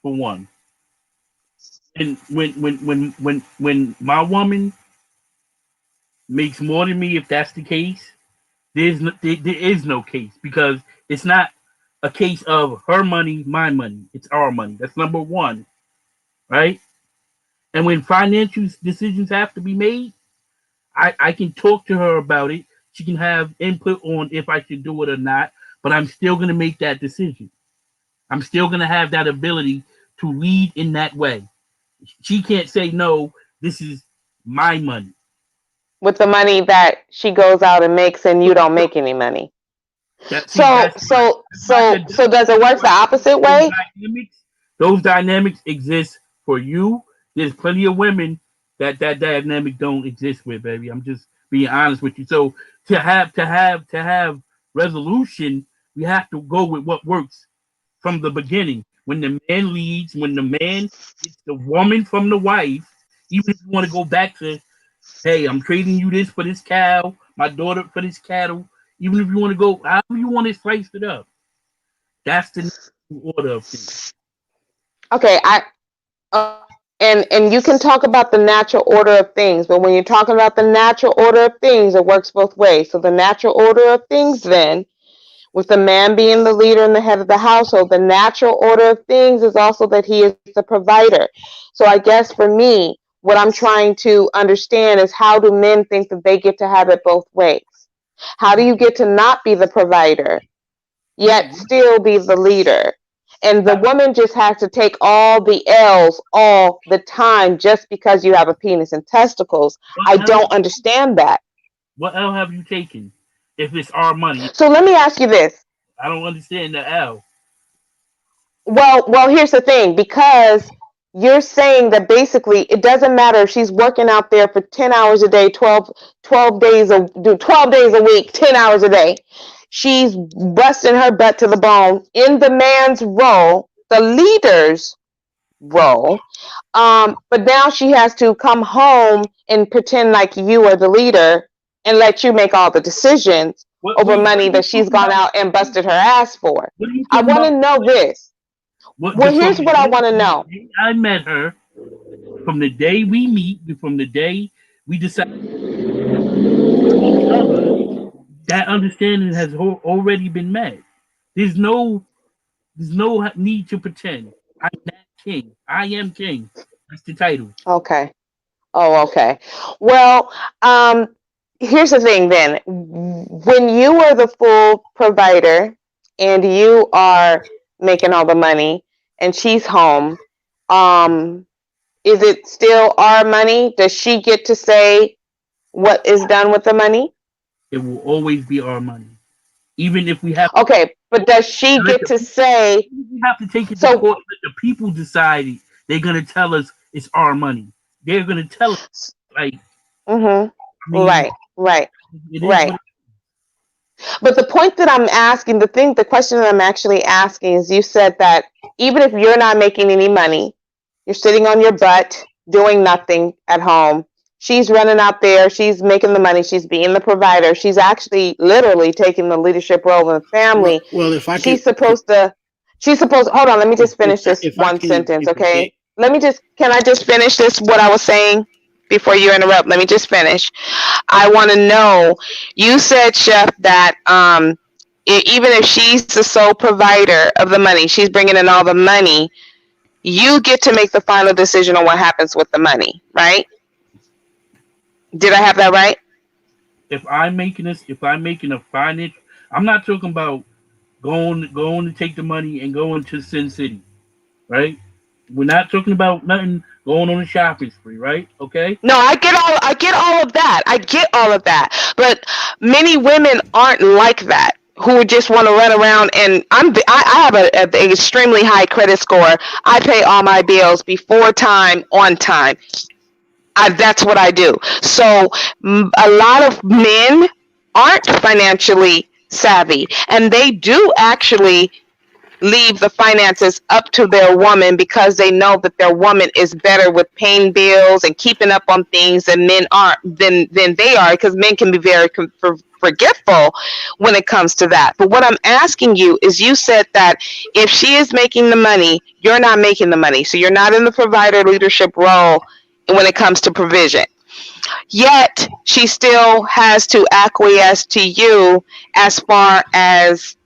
for one, and when my woman makes more than me, if that's the case, there is no case, because it's not a case of her money, my money. It's our money. That's number one, right? And when financial decisions have to be made, I can talk to her about it. She can have input on if I should do it or not, but I'm still going to make that decision. I'm still going to have that ability to lead in that way. She can't say, no, this is my money. With the money that she goes out and makes, and you don't make any money. That see, So that's why so so that's so does it work why the opposite those way? dynamics, those dynamics exist for you. There's plenty of women that dynamic don't exist with, baby. I'm just being honest with you. So to have resolution, we have to go with what works from the beginning. When the man leads, when the man gets the woman from the wife, even if you want to go back to, hey, I'm trading you this for this cow, my daughter for this cattle. Even if you want to go, however you want to slice it up, that's the order of things. Okay, and you can talk about the natural order of things, but when you're talking about the natural order of things, it works both ways. So the natural order of things, then, with the man being the leader and the head of the household, the natural order of things is also that he is the provider. So I guess for me, what I'm trying to understand is, how do men think that they get to have it both ways? How do you get to not be the provider, yet still be the leader? And the woman just has to take all the L's all the time just because you have a penis and testicles. What I L? don't understand that. What L have you taken? If it's our money, So let me ask you this. I don't understand the L. Well, here's the thing, because you're saying that basically it doesn't matter if she's working out there for 10 hours a day, 12 days 12 days a week, 10 hours a day. She's busting her butt to the bone in the man's role, the leader's role. But now she has to come home and pretend like you are the leader and let you make all the decisions over What money are you that she's talking gone about? out and busted her ass for. What are you I talking want to about? know this. What Well, the here's from the what I want to day know. I met her, from the day we meet, from the day we decide each other, that understanding has already been met. There's no There's no need to pretend. I'm that king. I am king. That's the title. Okay. Oh, okay. Well, here's the thing then. When you are the full provider and you are making all the money and she's home, um, is it still our money? Does she get to say what is done with the money? It will always be our money, even if we have Okay, but does she to let get the to people. say, We have to take it to so court. Let the people decide. They're gonna tell us it's our money. They're gonna tell us, like, Mm-hmm. I mean, Right, right, it is what right. it But the point that I'm asking, the question that I'm actually asking is, you said that even if you're not making any money, you're sitting on your butt doing nothing at home. She's running out there. She's making the money. She's being the provider. She's actually literally taking the leadership role in the family. Well, if I can, She's supposed to, hold on, let me just finish this if I one can sentence, interject, okay? Can I just finish this, what I was saying before you interrupt? Let me just finish. I want to know, you said, Chef, that even if she's the sole provider of the money, she's bringing in all the money, you get to make the final decision on what happens with the money, right? Did I have that right? if I'm making a finance, I'm not talking about going to take the money and going to Sin City, right? We're not talking about nothing going on a shopping spree, right? Okay. No, I get all of that. I get all of that. But many women aren't like that, who just want to run around, and I have an extremely high credit score. I pay all my bills before time, on time. That's what I do. So a lot of men aren't financially savvy, and they do actually leave the finances up to their woman because they know that their woman is better with paying bills and keeping up on things than men are than they are, because men can be very forgetful when it comes to that. But what I'm asking you is, you said that if she is making the money, you're not making the money, so you're not in the provider leadership role when it comes to provision, yet she still has to acquiesce to you as far as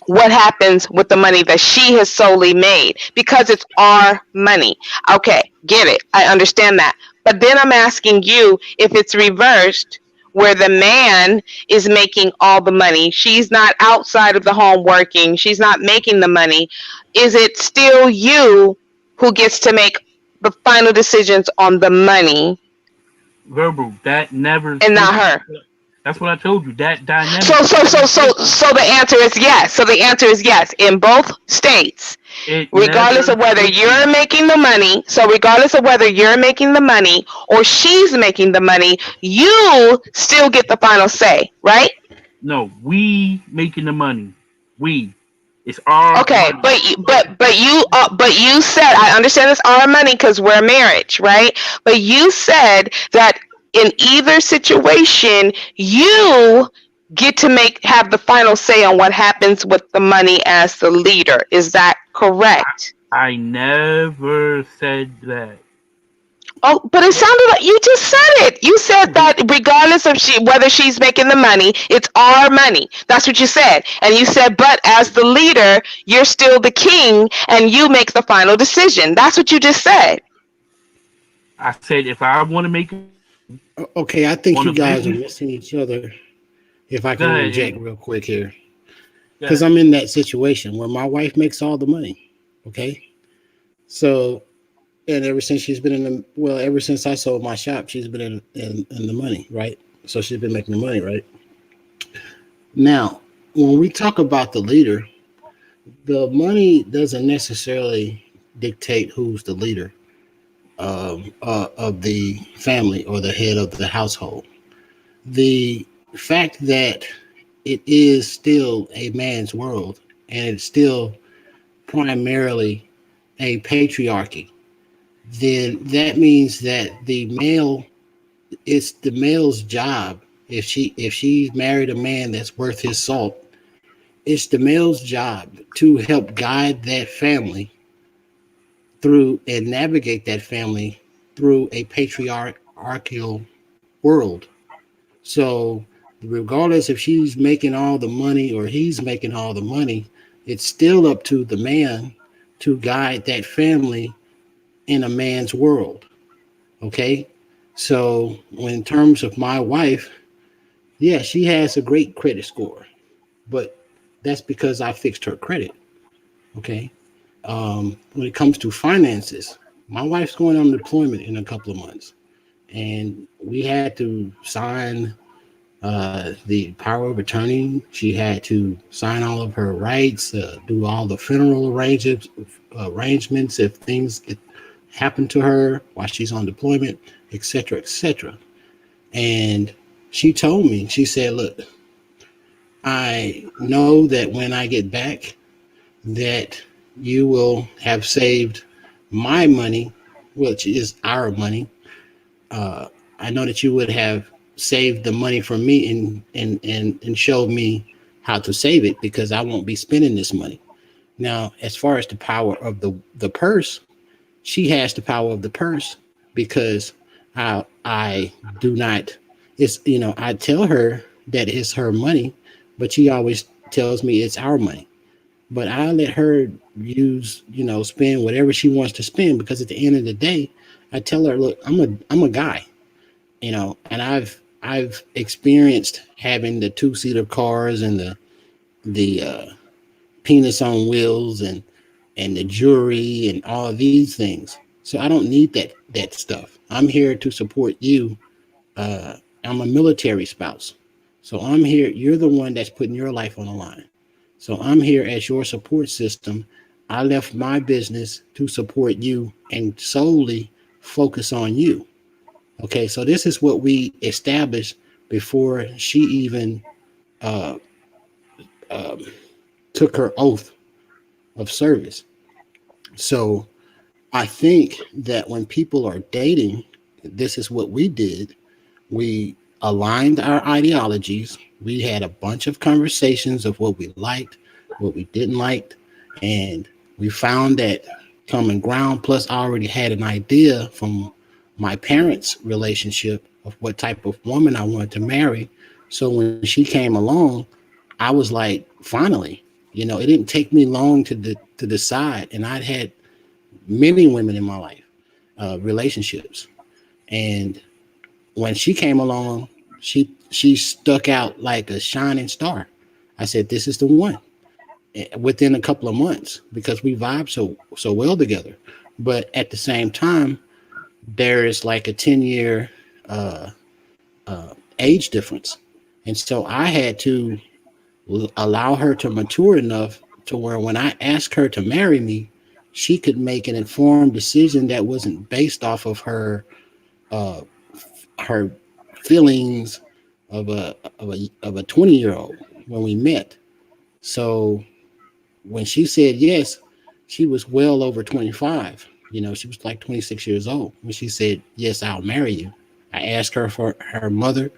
what happens with the money that she has solely made, because it's our money. Okay, get it. I understand that. But then I'm asking you, if it's reversed, where the man is making all the money, she's not outside of the home working, she's not making the money, is it still you who gets to make the final decisions on the money Verbal. That never. and not her? That's what I told you. That So, dynamic. the answer is yes. So the answer is yes in both states, It regardless never of whether switches. you're making the money. So regardless of whether you're making the money or she's making the money, you still get the final say, right? No, we making the money. We. It's our Okay, money. but you said, I understand it's our money because we're marriage, right? But you said that in either situation, you get to have the final say on what happens with the money as the leader. Is that correct? I never said that. Oh, but it sounded like you just said it. You said that regardless of whether she's making the money, it's our money. That's what you said. And you said, but as the leader, you're still the king and you make the final decision. That's what you just said. I said if I want to make okay, I think on you a guys are business, missing each other. If I go can ahead, interject Amy. real quick here, Go because ahead. I'm in that situation where my wife makes all the money. Okay, so and ever since she's been in the ever since I sold my shop, she's been in the money, right? So she's been making the money, right? Now, when we talk about the leader, the money doesn't necessarily dictate who's the leader of the family or the head of the household. The fact that it is still a man's world and it's still primarily a patriarchy, then that means that it's the male's job. If she married a man that's worth his salt, it's the male's job to help guide that family through and navigate that family through a patriarchal world. So, regardless if she's making all the money or he's making all the money, it's still up to the man to guide that family in a man's world. Okay. So, in terms of my wife, yeah, she has a great credit score, but that's because I fixed her credit. Okay. When it comes to finances, my wife's going on deployment in a couple of months, and we had to sign the power of attorney. She had to sign all of her rights, do all the funeral arrangements if things happen to her while she's on deployment, etc., etc. And she told me, she said, "Look, I know that when I get back, that you will have saved my money, which is our money. uh, I know that you would have saved the money from me and showed me how to save it because I won't be spending this money." Now, as far as the power of the purse, she has the power of the purse because I do not. It's, I tell her that it's her money, but she always tells me it's our money. But I let her use, spend whatever she wants to spend because at the end of the day, I tell her, look, I'm a guy, and I've experienced having the two-seater cars and the penis on wheels and the jewelry and all of these things. So I don't need that stuff. I'm here to support you. I'm a military spouse. So I'm here. You're the one that's putting your life on the line. So I'm here as your support system. I left my business to support you and solely focus on you. Okay, so this is what we established before she even uh, um, took her oath of service. So I think that when people are dating, this is what we did. We aligned our ideologies. We had a bunch of conversations of what we liked, what we didn't like, and we found that common ground. Plus, I already had an idea from my parents' relationship of what type of woman I wanted to marry. So when she came along, I was like, finally, it didn't take me long to decide, and I'd had many women in my life, relationships, and when she came along, she stuck out like a shining star. I said, "This is the one." Within a couple of months, because we vibe so well together. But at the same time, there is like a 10-year uh, age difference, and so I had to allow her to mature enough to where when I asked her to marry me, she could make an informed decision that wasn't based off of uh, her feelings of a 20-year-old when we met. So when she said yes, she was well over 25. She was like 26 years old when she said yes, I'll marry you. I asked her for her mother,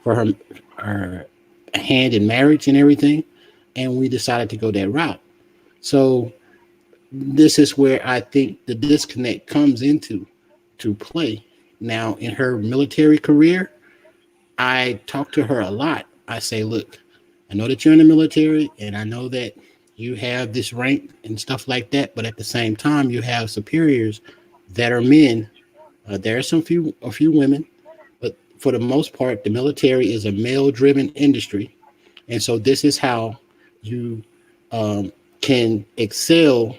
for her hand in marriage and everything, and we decided to go that route. So this is where I think the disconnect comes into to play. Now in her military career, I talk to her a lot. I say, look, I know that you're in the military and I know that you have this rank and stuff like that, but at the same time, you have superiors that are men. There are a few women, but for the most part, the military is a male driven industry. And so this is how you can excel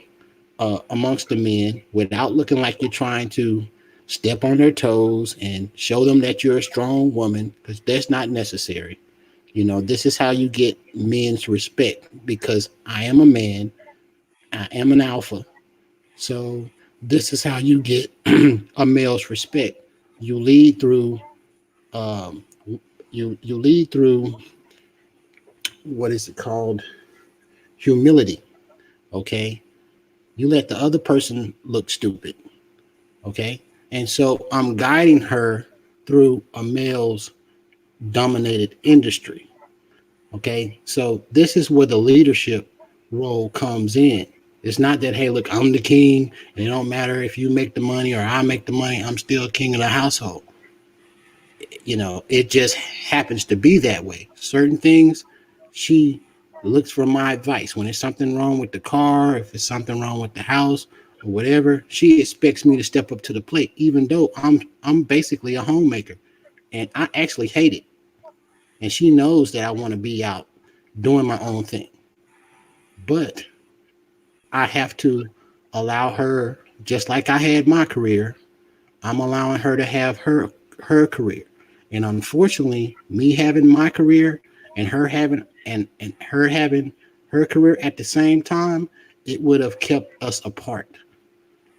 amongst the men without looking like you're trying to step on their toes and show them that you're a strong woman, because that's not necessary. This is how you get men's respect because I am a man, I am an alpha. So this is how you get a male's respect. You lead through um, you lead through what is it called? Humility. Okay, you let the other person look stupid. Okay, and so I'm guiding her through a male's dominated industry. Okay, so this is where the leadership role comes in. It's not that, hey, look, I'm the king, and it don't matter if you make the money or I make the money, I'm still king of the household. It just happens to be that way. Certain things, she looks for my advice. When there's something wrong with the car, if there's something wrong with the house or whatever, she expects me to step up to the plate, even though I'm basically a homemaker. And I actually hate it. And she knows that I want to be out doing my own thing. But I have to allow her, just like I had my career, I'm allowing her to have her career. And unfortunately, me having my career and her having her career at the same time, it would have kept us apart.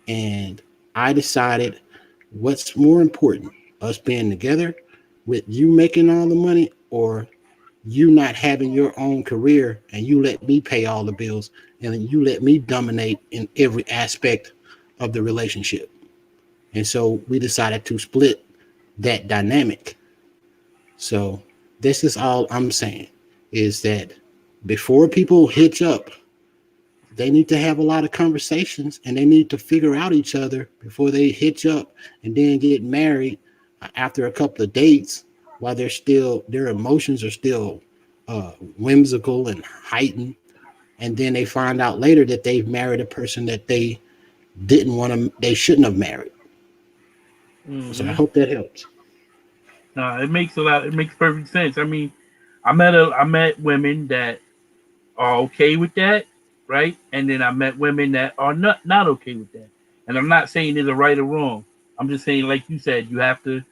And I decided what's more important, us being together with you making all the money, or you not having your own career and you let me pay all the bills and you let me dominate in every aspect of the relationship. And so we decided to split that dynamic. So this is all I'm saying is that before people hitch up, they need to have a lot of conversations and they need to figure out each other before they hitch up and then get married after a couple of dates while they're still their emotions are still whimsical and heightened, and then they find out later that they've married a person that they shouldn't have married. So I Hmm. hope that helps. No, it makes a lot. It makes perfect sense. I mean, I met women that are okay with that, right? And then I met women that are not okay with that. And I'm not saying there's a right or wrong. I'm just saying, like you said, you have to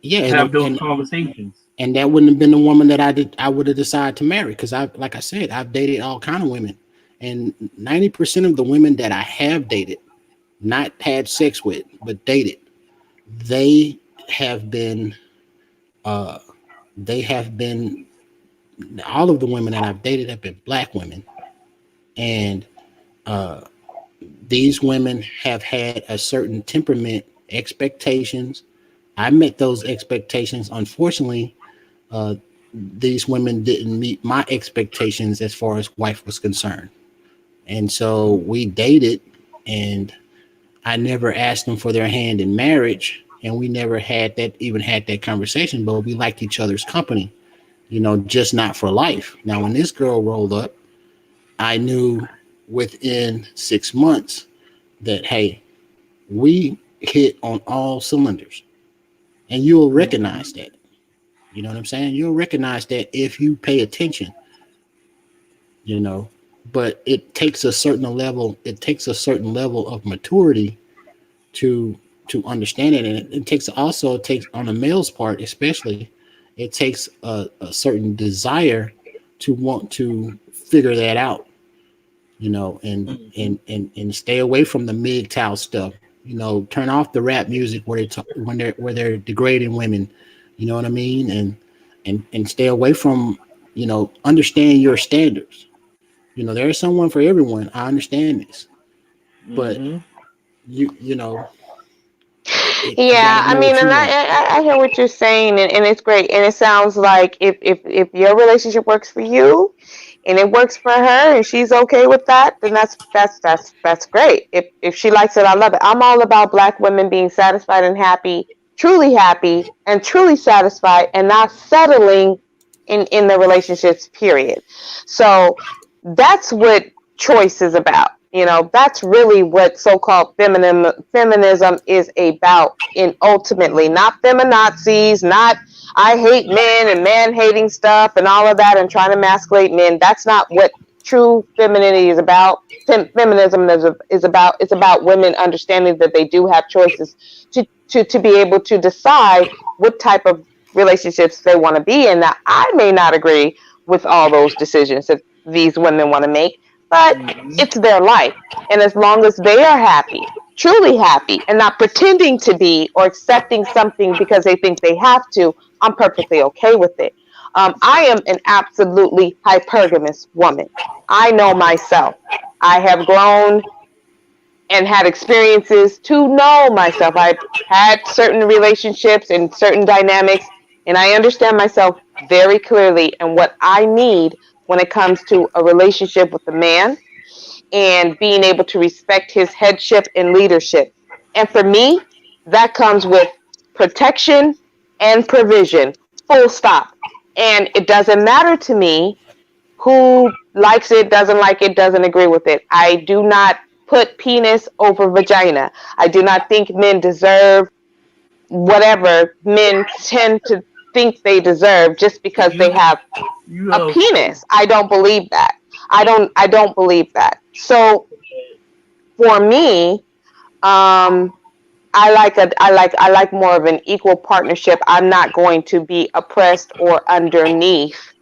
Yeah, have those conversations. and that wouldn't have been the woman that I would have decided to marry, because I like I said, I've dated all kind of women, and 90% of the women that I have dated, not had sex with, but dated, they have been uh they have been all of the women that I've dated have been black women, and uh these women have had a certain temperament, expectations. I met those expectations. Unfortunately, uh these women didn't meet my expectations as far as wife was concerned. And so we dated, and I never asked them for their hand in marriage, and we never had that conversation, but we liked each other's company, just not for life. Now when this girl rolled up, I knew within 6 months that, hey, we hit on all cylinders, and you'll Hmm. recognize that. You know what I'm saying? You'll recognize that if you pay attention, you know. But it takes a certain level of maturity to understand it, and it takes also it takes on the male's part especially, it takes a certain desire to want to figure that out, Hmm. and stay away from the MGTOW stuff. Turn off the rap music where where they're degrading women. You know what I mean? And stay away from, understand your standards. There is someone for everyone. I understand this, but Hmm. you know, you got Yeah, to I know mean, what you and want. I hear what you're saying, and it's great, and it sounds like if your relationship works for you, and it works for her, and she's okay with that, then that's great. If she likes it, I love it. I'm all about Black women being satisfied and happy, and truly satisfied, and not settling in the relationships. Period. So that's what choice is about. That's really what so-called feminism is about. In ultimately, not feminazis, not I hate men and man hating stuff and all of that and trying to emasculate men. That's not what true femininity is about. Feminism is about. It's about women understanding that they do have choices to be able to decide what type of relationships they want to be in. Now, I may not agree with all those decisions that these women want to make, but Hmm. it's their life. And as long as they are happy, truly happy, and not pretending to be or accepting something because they think they have to, I'm perfectly okay with it. I am an absolutely hypergamous woman. I know myself. I have grown and had experiences to know myself. I've had certain relationships and certain dynamics, and I understand myself very clearly and what I need when it comes to a relationship with a man and being able to respect his headship and leadership. And for me, that comes with protection and provision, full stop. And it doesn't matter to me who likes it, doesn't like it, doesn't agree with it. I do not put penis over vagina. I do not think men deserve whatever men tend to think they deserve just because they You have you a penis. I don't believe that. I don't believe that. So for me, um, I like more of an equal partnership. I'm not going to be oppressed or underneath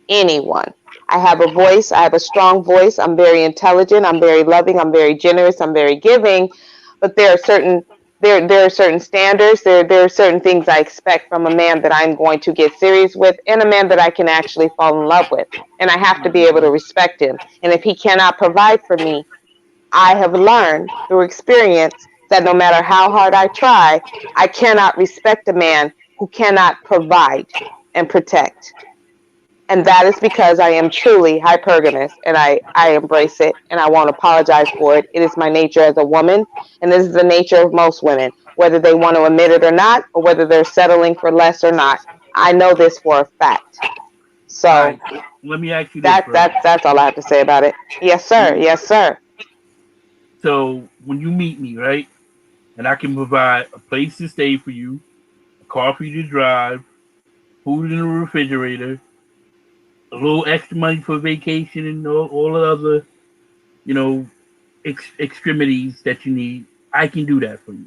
anyone. I have a voice. I have a strong voice. I'm very intelligent. I'm very loving. I'm very generous. I'm very giving. but there are certain standards. There are certain things I expect from a man that I'm going to get serious with, and a man that I can actually fall in love with. And I have to be able to respect him. And if he cannot provide for me, I have learned through experience that no matter how hard I try, I cannot respect a man who cannot provide and protect. And that is because I am truly hypergamous, and I embrace it, and I won't apologize for it. It is my nature as a woman, and this is the nature of most women, whether they want to admit it or not, or whether they're settling for less or not. I know this for a fact. All right. So Let me ask you this, bro. that's all I have to say about it. Yes, sir. When- Yes, sir. So when you meet me, right, and I can provide a place to stay for you, a car for you to drive, food in the refrigerator, a little extra money for vacation, and all the other, you know, extremities that you need, I can do that for you.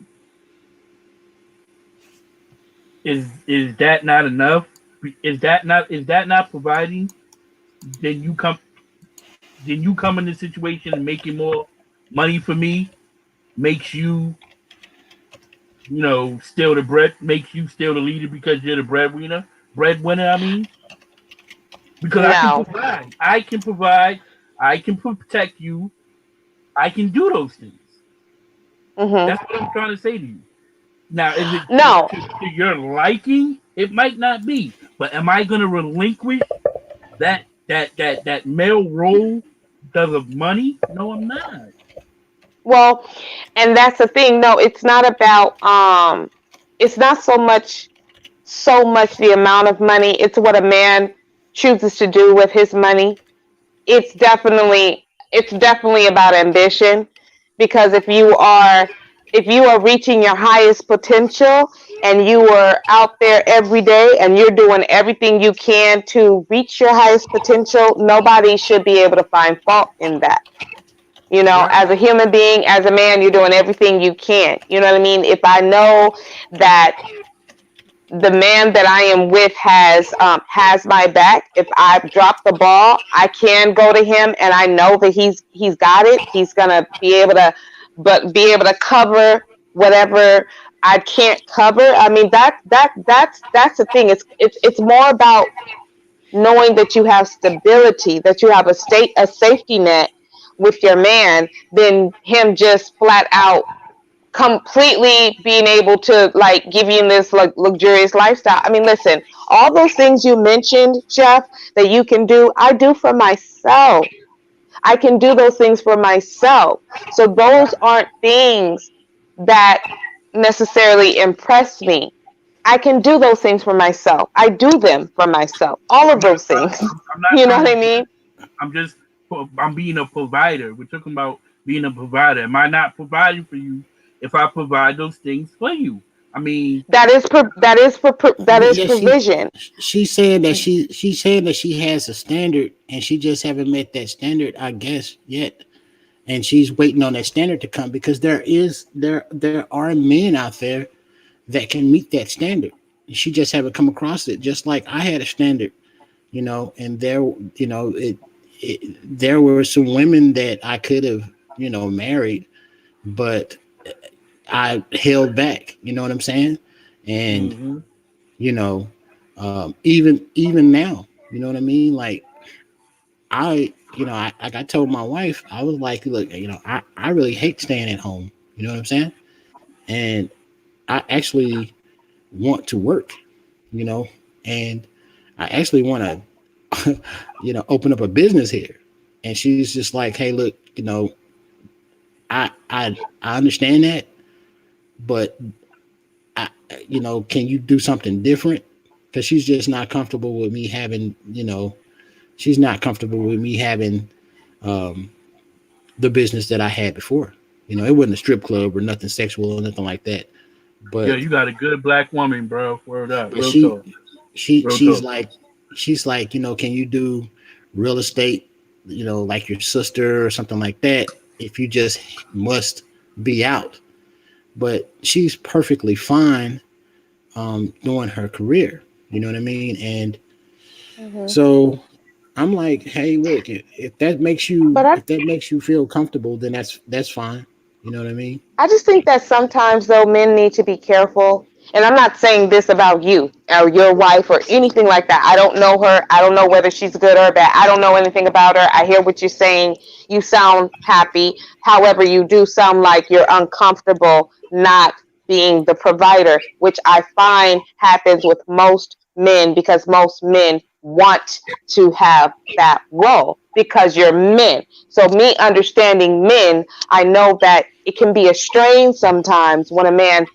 Is that not enough? Is that not providing? Then you come in this situation and making more money for me makes you, still the bread makes you still the leader because you're the breadwinner. I mean, because I can No. provide, I can provide, I can protect you, I can do those things. Mhm. That's what I'm trying to say to you. Now, is it No. to your liking? It might not be, but am I going to relinquish that male role because of money? No, I'm not. Well, and that's the thing. No, it's not about it's not so much the amount of money. It's what a man chooses to do with his money. It's definitely about ambition, because if you are reaching your highest potential and you are out there every day and you're doing everything you can to reach your highest potential, nobody should be able to find fault in that. Right. As a human being, as a man, you're doing everything you can. You know what I mean? If I know that the man that I am with has my back, if I drop the ball, I can go to him, and I know that he's got it. He's gonna be able to cover whatever I can't cover. I mean, that's the thing. It's more about knowing that you have stability, that you have a safety net with your man, than him just flat out completely being able to like give you this like luxurious lifestyle. I mean, listen, all those things you mentioned, Jeff, that you can do, I do for myself. I can do those things for myself. So those aren't things that necessarily impress me. I can do those things for myself. I do them for myself. All of I'm not those trying. things. I'm not You know trying what I to. mean? I'm just. I'm being a provider. We're talking about being a provider. Am I not providing for you if I provide those things for you? I mean, That is Yeah, provision. she's saying that she's saying that she has a standard and she just haven't met that standard, I guess, yet. And she's waiting on that standard to come because there are men out there that can meet that standard. She just haven't come across it. Just like I had a standard, and there were some women that I could have, married, but I held back. You know what I'm saying? And mm-hmm. you know, even now, you know what I mean? Like I told my wife, I was like, look, I really hate staying at home. You know what I'm saying? And I actually want to work, you know, and I actually want to, open up a business here. And she's just like, hey, look, I understand that, but I, can you do something different? Because she's just not comfortable with me having, she's not comfortable with me having um, the business that I had before. It wasn't a strip club or nothing sexual or nothing like that. Yeah, But you got a good black woman, bro. Word up, yeah, real talk, she real she's talk. like she's like, can you do real estate, like your sister or something like that if you just must be out. But she's perfectly fine doing her career. You know what I mean? And Hmm. so I'm like, hey, look, if that makes But you I if that makes you feel comfortable, then that's fine. You know what I mean? I just think that sometimes, though, men need to be careful. And I'm not saying this about you or your wife or anything like that. I don't know her. I don't know whether she's good or bad. I don't know anything about her. I hear what you're saying. You sound happy. However, you do sound like you're uncomfortable not being the provider, which I find happens with most men because most men want to have that role because you're men. So, me understanding men, I know that it can be a strain sometimes when a man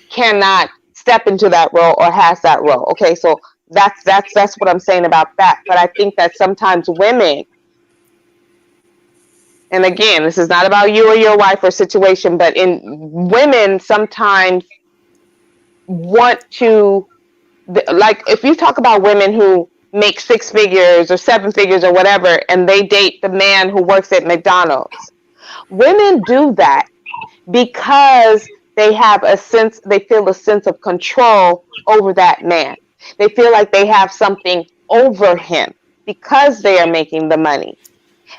cannot step into that role or has that role. Okay, so that's what I'm saying about that. But I think that sometimes women, and again, this is not about you or your wife or situation, but in women sometimes want to, like, if you talk about women who make six figures or seven figures or whatever, and they date the man who works at McDonald's, women do that because they feel a sense of control over that man. They feel like they have something over him because they are making the money.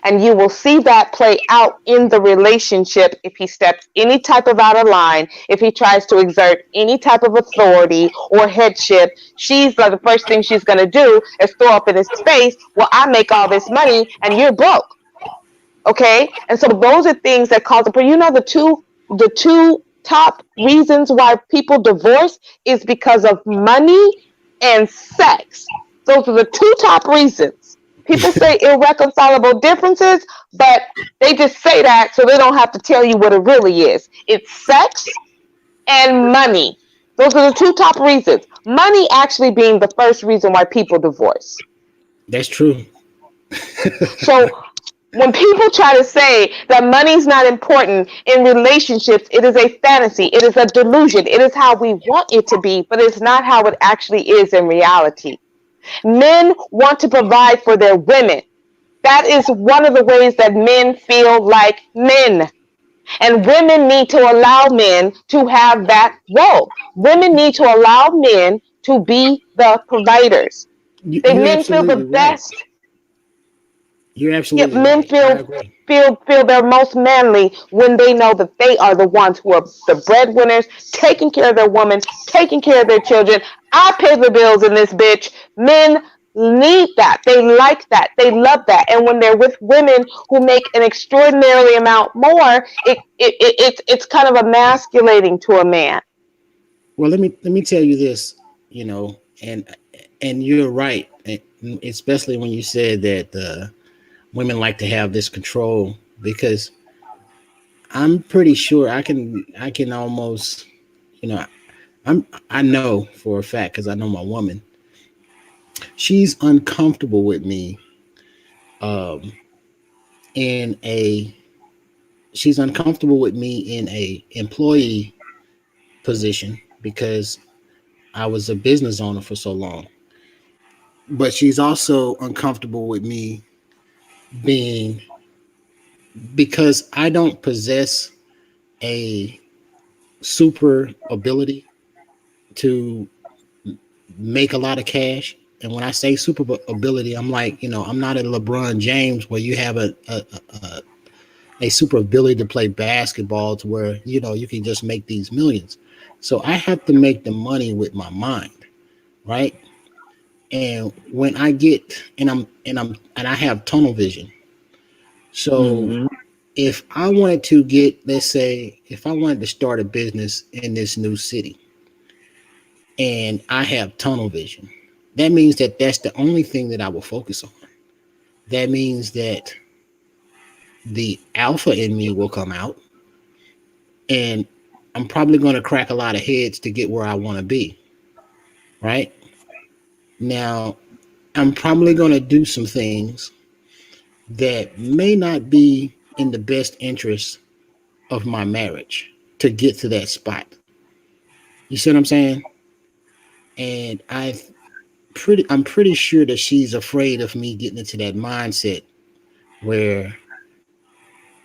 And you will see that play out in the relationship if he steps any type of out of line, if he tries to exert any type of authority or headship. She's like, the first thing she's going to do is throw up in his face, well, I make all this money and you're broke. Okay, and so those are things that cause it. But you know, the two top reasons why people divorce is because of money and sex. Those are the two top reasons. People say irreconcilable differences, but they just say that so they don't have to tell you what it really is. It's sex and money. Those are the two top reasons. Money actually being the first reason why people divorce. That's true. So when people try to say that money's not important in relationships, it is a fantasy. It is a delusion. It is how we want it to be, but it's not how it actually is in reality. Men want to provide for their women. That is one of the ways that men feel like men. And women need to allow men to have that role. Women need to allow men to be the providers. You're Men feel the absolutely right. best. You're Yep, absolutely men right. I feel agree. feel their most manly when they know that they are the ones who are the breadwinners, taking care of their woman, taking care of their children. I pay the bills in this bitch. Men need that. They like that. They love that. And when they're with women who make an extraordinarily amount more, it's kind of emasculating to a man. Well, let me tell you this, and you're right, especially when you said that women like to have this control because I'm pretty sure I can almost, you know, I know for a fact because I know my woman. She's uncomfortable with me um, in a she's uncomfortable with me in a employee position because I was a business owner for so long. But she's also uncomfortable with me being because I don't possess a super ability to make a lot of cash. And when I say super ability, I'm like, I'm not a LeBron James where you have a super ability to play basketball to where, you can just make these millions. So I have to make the money with my mind, right? And when I get and I have tunnel vision. So Mm-hmm. if I wanted to get, let's say, if I wanted to start a business in this new city and I have tunnel vision, that means that that's the only thing that I will focus on. That means that the alpha in me will come out and I'm probably going to crack a lot of heads to get where I want to be, right? Now, I'm probably going to do some things that may not be in the best interest of my marriage to get to that spot. You see what I'm saying? And I'm pretty sure that she's afraid of me getting into that mindset where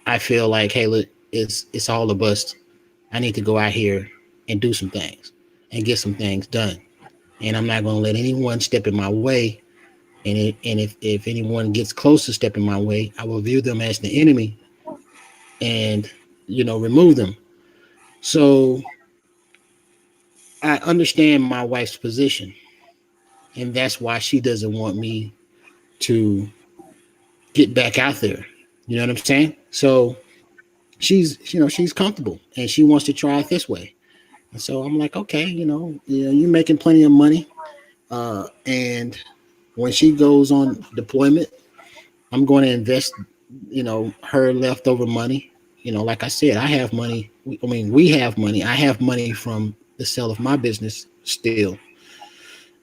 I feel like, hey, look, it's all a bust. I need to go out here and do some things and get some things done. And I'm not going to let anyone step in my way. And if anyone gets close to stepping my way, I will view them as the enemy. And remove them. So I understand my wife's position, and that's why she doesn't want me to get back out there. You know what I'm saying? So she's comfortable and she wants to try it this way. And so I'm like, okay, you're making plenty of money. And when she goes on deployment, I'm going to invest, her leftover money. Like I said, I have money. I mean, we have money. I have money from the sale of my business still.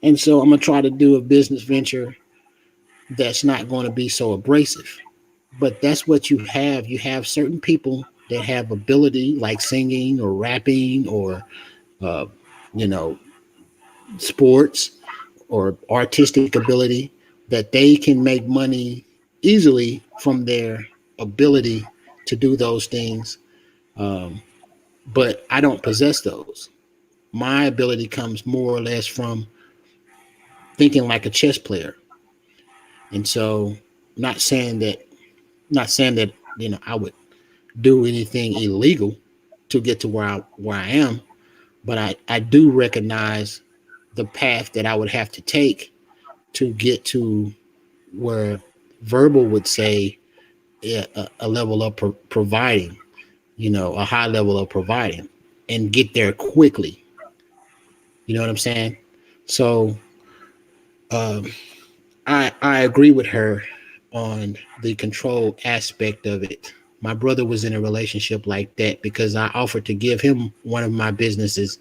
And so I'm going to try to do a business venture that's not going to be so abrasive. But that's what you have. You have certain people that have ability like singing or rapping or, uh, you know, sports or artistic ability that they can make money easily from their ability to do those things. Um, but I don't possess those. My ability comes more or less from thinking like a chess player. And so not saying that not saying that, I would do anything illegal to get to where I am, but I do recognize the path that I would have to take to get to where verbal would say, yeah, a level of providing, a high level of providing, and get there quickly. You know what I'm saying? So um, I agree with her on the control aspect of it. My brother was in a relationship like that because I offered to give him one of my businesses,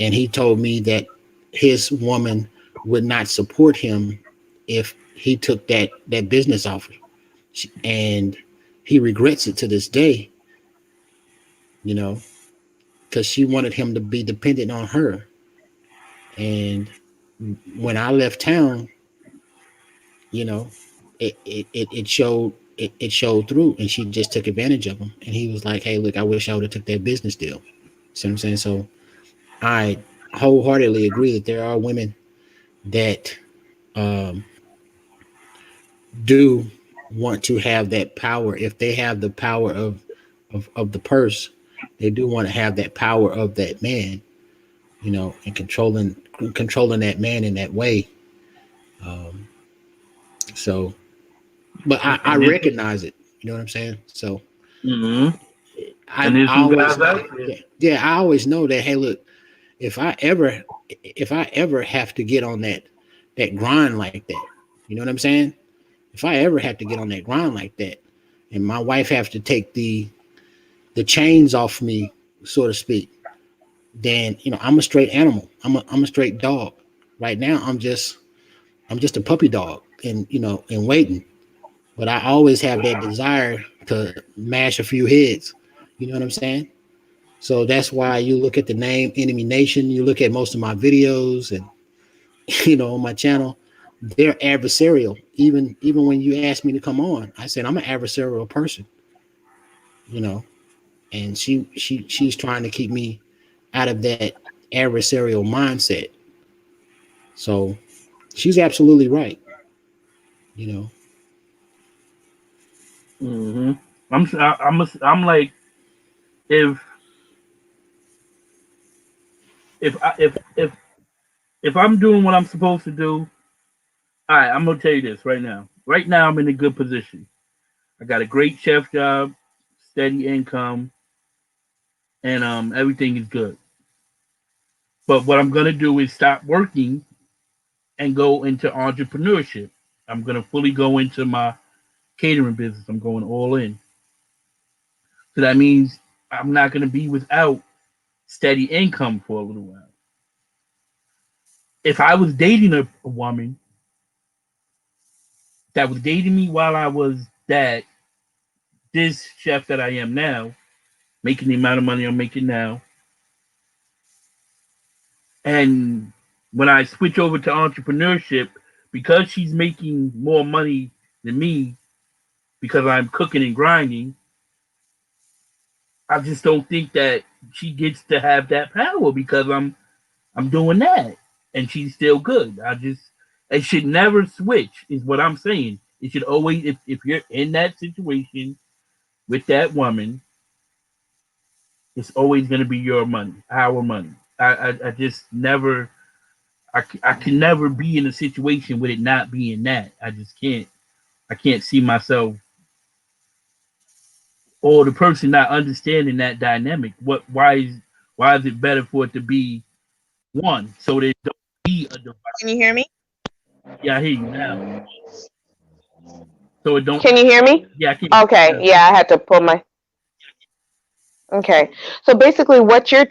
and he told me that his woman would not support him if he took that business offer, and he regrets it to this day. You know, because she wanted him to be dependent on her, and when I left town, you know, it showed it showed through, and she just took advantage of him. And he was like, "Hey, look, I wish I would have took that business deal." See what I'm saying? So I wholeheartedly agree that there are women that um, do want to have that power. If they have the power of the purse, they do want to have that power of that man, and controlling that man in that way. Um, so, but I And this, recognize it. You know what I'm saying? So mm-hmm. I, And there's I some always, guys out there. yeah, I always know that. Hey, look, if I ever, if I ever have to get on that grind like that, you know what I'm saying? If I ever have to get on that grind like that, and my wife have to take the chains off me, so to speak, then I'm a straight animal. I'm a straight dog. Right now, I'm just a puppy dog, and and waiting. But I always have that desire to mash a few heads. You know what I'm saying? So that's why you look at the name Enemy Nation. You look at most of my videos, and on my channel, they're adversarial. Even when you asked me to come on, I said I'm an adversarial person. You know, and she's trying to keep me out of that adversarial mindset. So she's absolutely right. You know, Mm-hmm. I'm like, if if I if I'm doing what I'm supposed to do, all right, I'm gonna tell you this right now. Right now, I'm in a good position. I got a great chef job, steady income, and everything is good. But what I'm gonna do is stop working and go into entrepreneurship. I'm gonna fully go into my catering business. I'm going all in. So that means I'm not gonna be without steady income for a little while. If I was dating a woman that was dating me while I was that this chef that I am now, making the amount of money I'm making now, and when I switch over to entrepreneurship, because she's making more money than me, because I'm cooking and grinding, I just don't think that she gets to have that power because I'm doing that and she's still good. It should never switch, is what I'm saying. It should always, if you're in that situation with that woman, It's always going to be your money, our money. I just never, I can never be in a situation with it not being that. I just can't. I can't see myself or the person not understanding that dynamic. Why is it better for it to be one so there don't be a divide? Can you hear me? Yeah, I hear you now. So it don't. Can you hear me? Yeah, I can. Okay. Yeah. Yeah, I had to pull my. Okay. So basically, what you're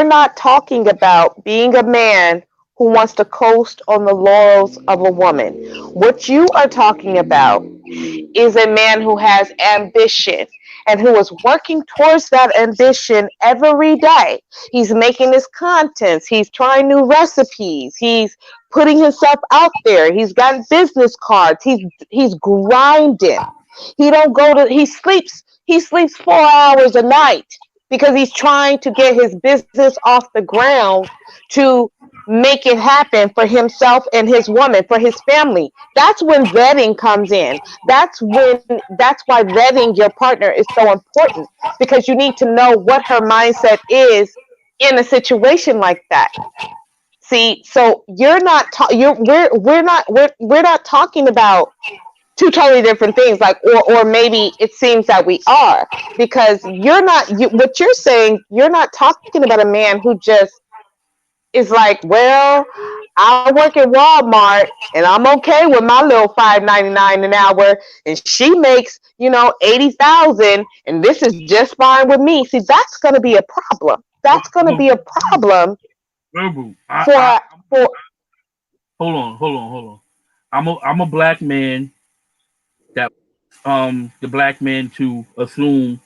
not talking about being a man who wants to coast on the laurels of a woman. What you are talking about is a man who has ambition and who is working towards that ambition every day. He's making his contents, he's trying new recipes, he's putting himself out there, he's got business cards, he's grinding. He don't go to he sleeps 4 hours a night because he's trying to get his business off the ground to make it happen for himself and his woman, for his family. That's when vetting comes in. That's why vetting your partner is so important, because you need to know what her mindset is in a situation like that. See, so you're not ta- you're we're not talking about two totally different things, like, or maybe it seems that we are, because what you're saying, you're not talking about a man who just is like, well, I work at Walmart and I'm okay with my little $5.99 an hour, and she makes 80,000, and this is just fine with me. See, that's going to be a problem. That's going to But be a problem verbal. for for. Hold on. I'm a black man that the black man to assume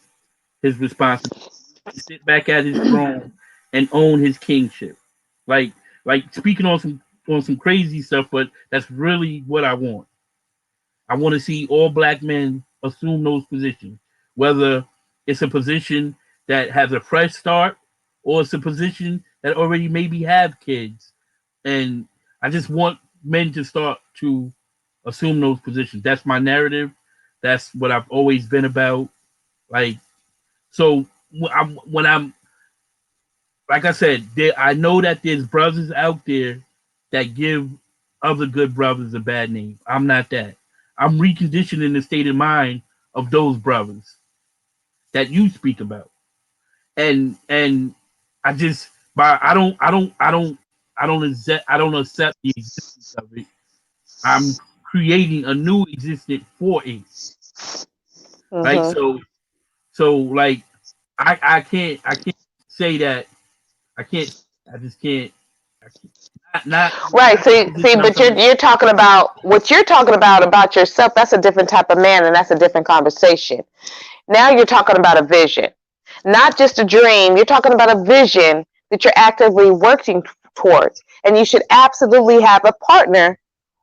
his responsibility, to sit back at his throne and own his kingship. Like speaking on some crazy stuff, but that's really what I want. I want to see all black men assume those positions, whether it's a position that has a fresh start or it's a position that already maybe have kids. And I just want men to start to assume those positions. That's my narrative. That's what I've always been about. Like, so when I'm like I said, I know that there's brothers out there that give other good brothers a bad name. I'm not that. I'm reconditioning the state of mind of those brothers that you speak about, and I just, but I don't accept the existence of it. I'm creating a new existence for it. Like Mhm. like I can't say that I can't I just can't I can't, Right. not the See, position I'm but trying to. you're talking about what you're talking about yourself. That's a different type of man, and that's a different conversation. Now you're talking about a vision, not just a dream. You're talking about a vision that you're actively working towards, and you should absolutely have a partner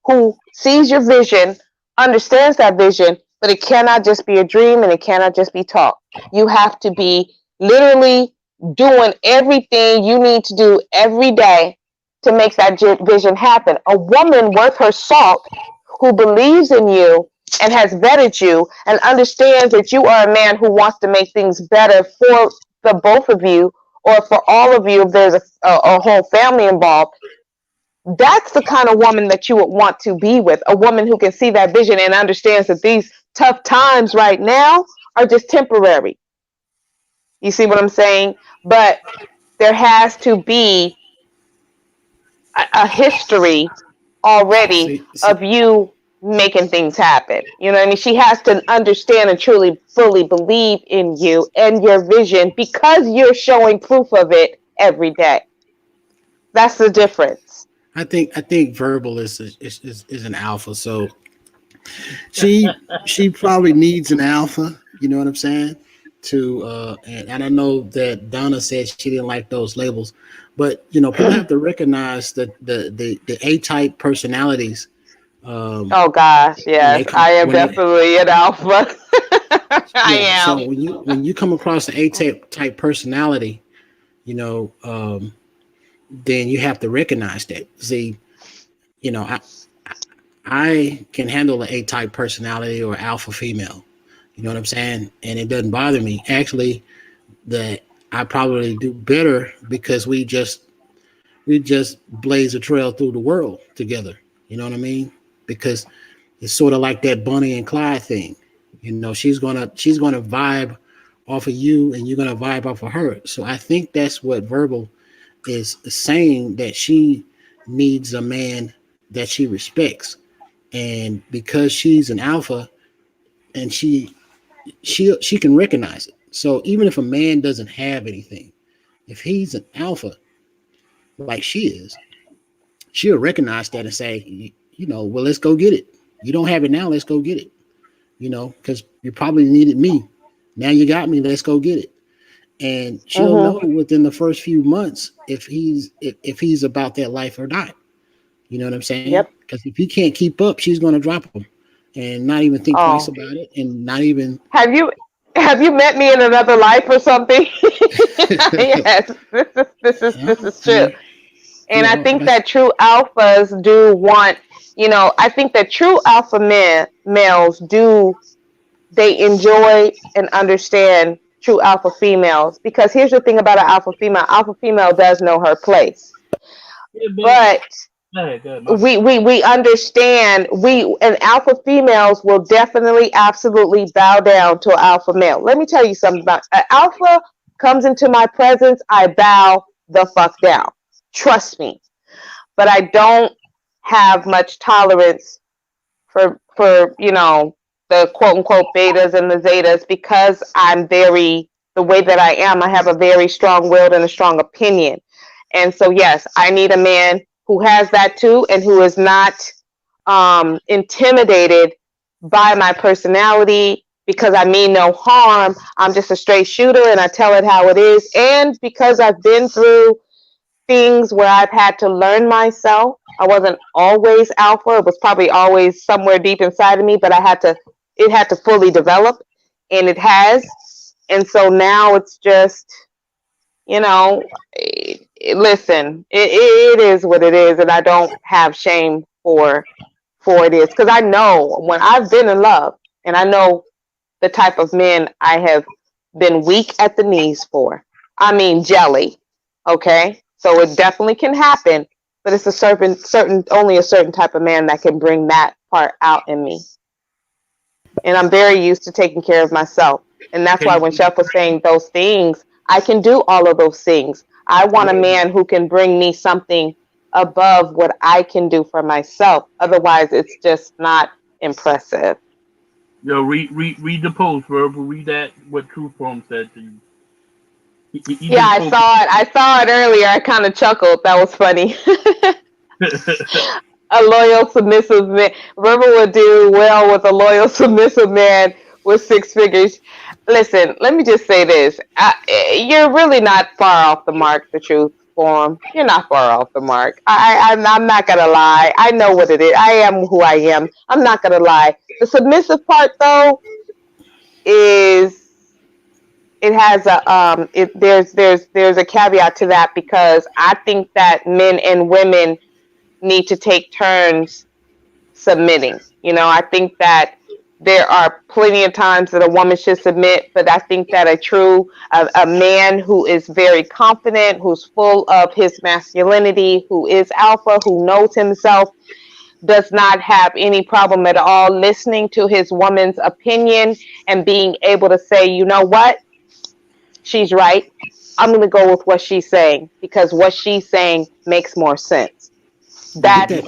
who sees your vision, understands that vision, but it cannot just be a dream and it cannot just be talk. You have to be literally doing everything you need to do every day to make that vision happen. A woman worth her salt who believes in you and has vetted you and understands that you are a man who wants to make things better for the both of you, or for all of you if there's a whole family involved. That's the kind of woman that you would want to be with, a woman who can see that vision and understands that these tough times right now are just temporary. You see what I'm saying? But there has to be a history already See, of you making things happen. You know what I mean? She has to understand and truly, fully believe in you and your vision because you're showing proof of it every day. That's the difference. I think verbal is an alpha. So she probably needs an alpha. You know what I'm saying? To and I know that Donna said she didn't like those labels, but people have to recognize that the A type personalities. Um, Oh gosh, when they yes, come I am when they definitely an alpha. I yeah. So am. when you come across an A type personality, you know, then you have to recognize that. See, you know, I can handle an A type personality or alpha female. You know what I'm saying? And it doesn't bother me. Actually, that I probably do better because we just blaze a trail through the world together. You know what I mean? Because it's sort of like that Bonnie and Clyde thing. You know, she's gonna vibe off of you, and you're gonna vibe off of her. So I think that's what Verbal is saying, that she needs a man that she respects, and because she's an alpha, and she can recognize it. So even if a man doesn't have anything, if he's an alpha like she is, she'll recognize that and say, well, let's go get it. You don't have it now, let's go get it. Because you probably needed me. Now you got me, let's go get it. And she'll know within the first few months if he's about that life or not. You know what I'm saying? Yep. Because if he can't keep up, she's going to drop him and not even think twice about it, and not even. Have you met me in another life or something? Yes, this is true. And I think that true alphas do want, I think that true alpha males do, they enjoy and understand true alpha females, because here's the thing about an alpha female does know her place. Yeah, But good. we understand, and alpha females will definitely absolutely bow down to an alpha male. Let me tell you something about an alpha comes into my presence, I bow the fuck down. Trust me. But I don't have much tolerance for the quote unquote betas and the zetas, because the way that I am, I have a very strong willed and a strong opinion. And so yes, I need a man who has that too, and who is not intimidated by my personality, because I mean no harm. I'm just a straight shooter and I tell it how it is. And because I've been through things where I've had to learn myself. I wasn't always alpha. It was probably always somewhere deep inside of me, but it had to fully develop, and it has. And so now it's just, listen, it is what it is, and I don't have shame for it is, because I know when I've been in love, and I know the type of men I have been weak at the knees for. I mean jelly, okay? So it definitely can happen, but it's only a certain type of man that can bring that part out in me. And I'm very used to taking care of myself. And that's why when Chef was saying those things, I can do all of those things. I want a man who can bring me something above what I can do for myself. Otherwise, it's just not impressive. Yo, read the post, Verbal. Read that, what True Form said to you. Yeah, I saw it earlier. I kind of chuckled. That was funny. A loyal, submissive man. River would do well with a loyal, submissive man with 6 figures. Listen, let me just say this. You're really not far off the mark, the Truth Form. You're not far off the mark. I'm not going to lie. I know what it is. I am who I am. I'm not going to lie. The submissive part, though, is... It has there's a caveat to that, because I think that men and women need to take turns submitting. I think that there are plenty of times that a woman should submit, but I think that a man who is very confident, who's full of his masculinity, who is alpha, who knows himself, does not have any problem at all listening to his woman's opinion and being able to say, you know what? She's right. I'm going to go with what she's saying, because what she's saying makes more sense. That's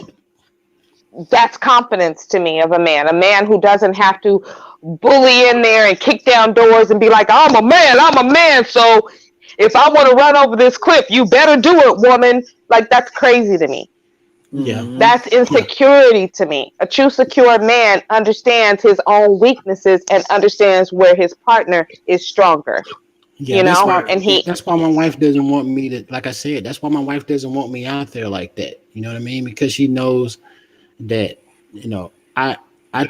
confidence to me of a man who doesn't have to bully in there and kick down doors and be like, I'm a man. So if I want to run over this cliff, you better do it, woman. Like, that's crazy to me. Yeah. That's insecurity to me. A true secure man understands his own weaknesses and understands where his partner is stronger. Yeah, that's why my wife doesn't want me to, like I said, that's why my wife doesn't want me out there like that. You know what I mean? Because she knows that, I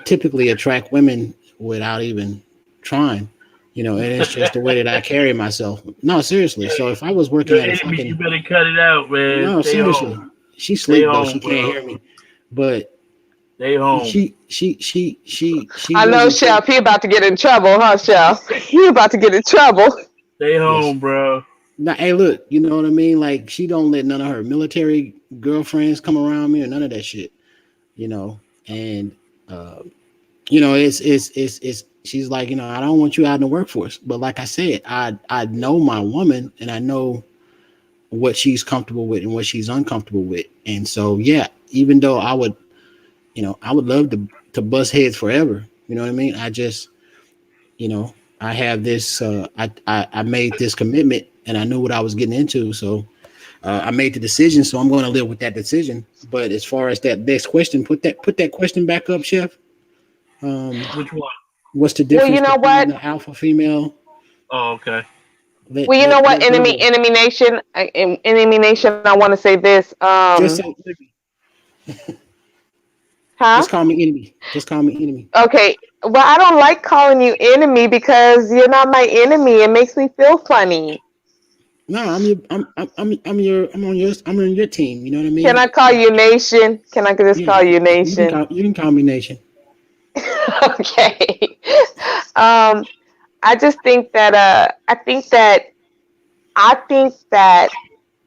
typically attract women without even trying, and it's just the way that I carry myself. No, seriously. So if I was working at a fucking... You better cut it out, man. No, seriously. She's asleep though. She can't hear me. But They home. She I know, wasn't taking. Chef. He about to get in trouble, huh, Chef? He about to get in trouble. They Yes. home, bro. Now, hey, look, you know what I mean? Like, she don't let none of her military girlfriends come around me or none of that shit. You know, and uh, it's she's like, I don't want you out in the workforce. But like I said, I know my woman and I know what she's comfortable with and what she's uncomfortable with. And so yeah, even though I would love to bust heads forever. You know what I mean? I just, I have this I made this commitment and I knew what I was getting into. So I made the decision, so I'm going to live with that decision. But as far as that next question, put that question back up, Chef. Um, Which one? what's the Well, you difference know between what? the alpha female? Oh, okay. Well, you know what? Let Enemy, Virgo. enemy nation, enemy nation. I want to say this. Just say enemy. Huh? Just call me enemy. Just call me enemy. Okay. Well, I don't like calling you enemy because you're not my enemy. It makes me feel funny. No, I'm on your team. You know what I Can mean? I call you nation? Can I just Yeah, call you nation? you can call me nation. Okay. Um, I just think that I think that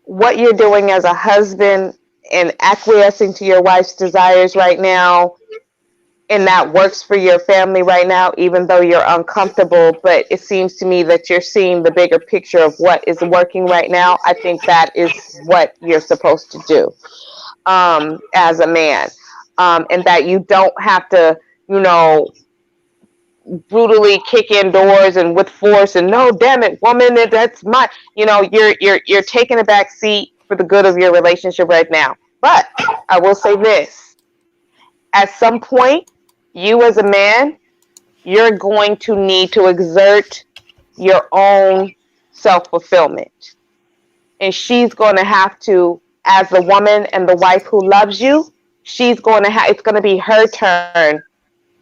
what you're doing as a husband and acquiescing to your wife's desires right now, and that works for your family right now, even though you're uncomfortable. But it seems to me that you're seeing the bigger picture of what is working right now. I think that is what you're supposed to do, as a man, and that you don't have to, you know, brutally kick in doors and with force and no, damn it, woman, that's my, you're taking a back seat for the good of your relationship right now. But I will say this: at some point, you as a man, you're going to need to exert your own self fulfillment. And she's going to have to, as the woman and the wife who loves you, it's going to be her turn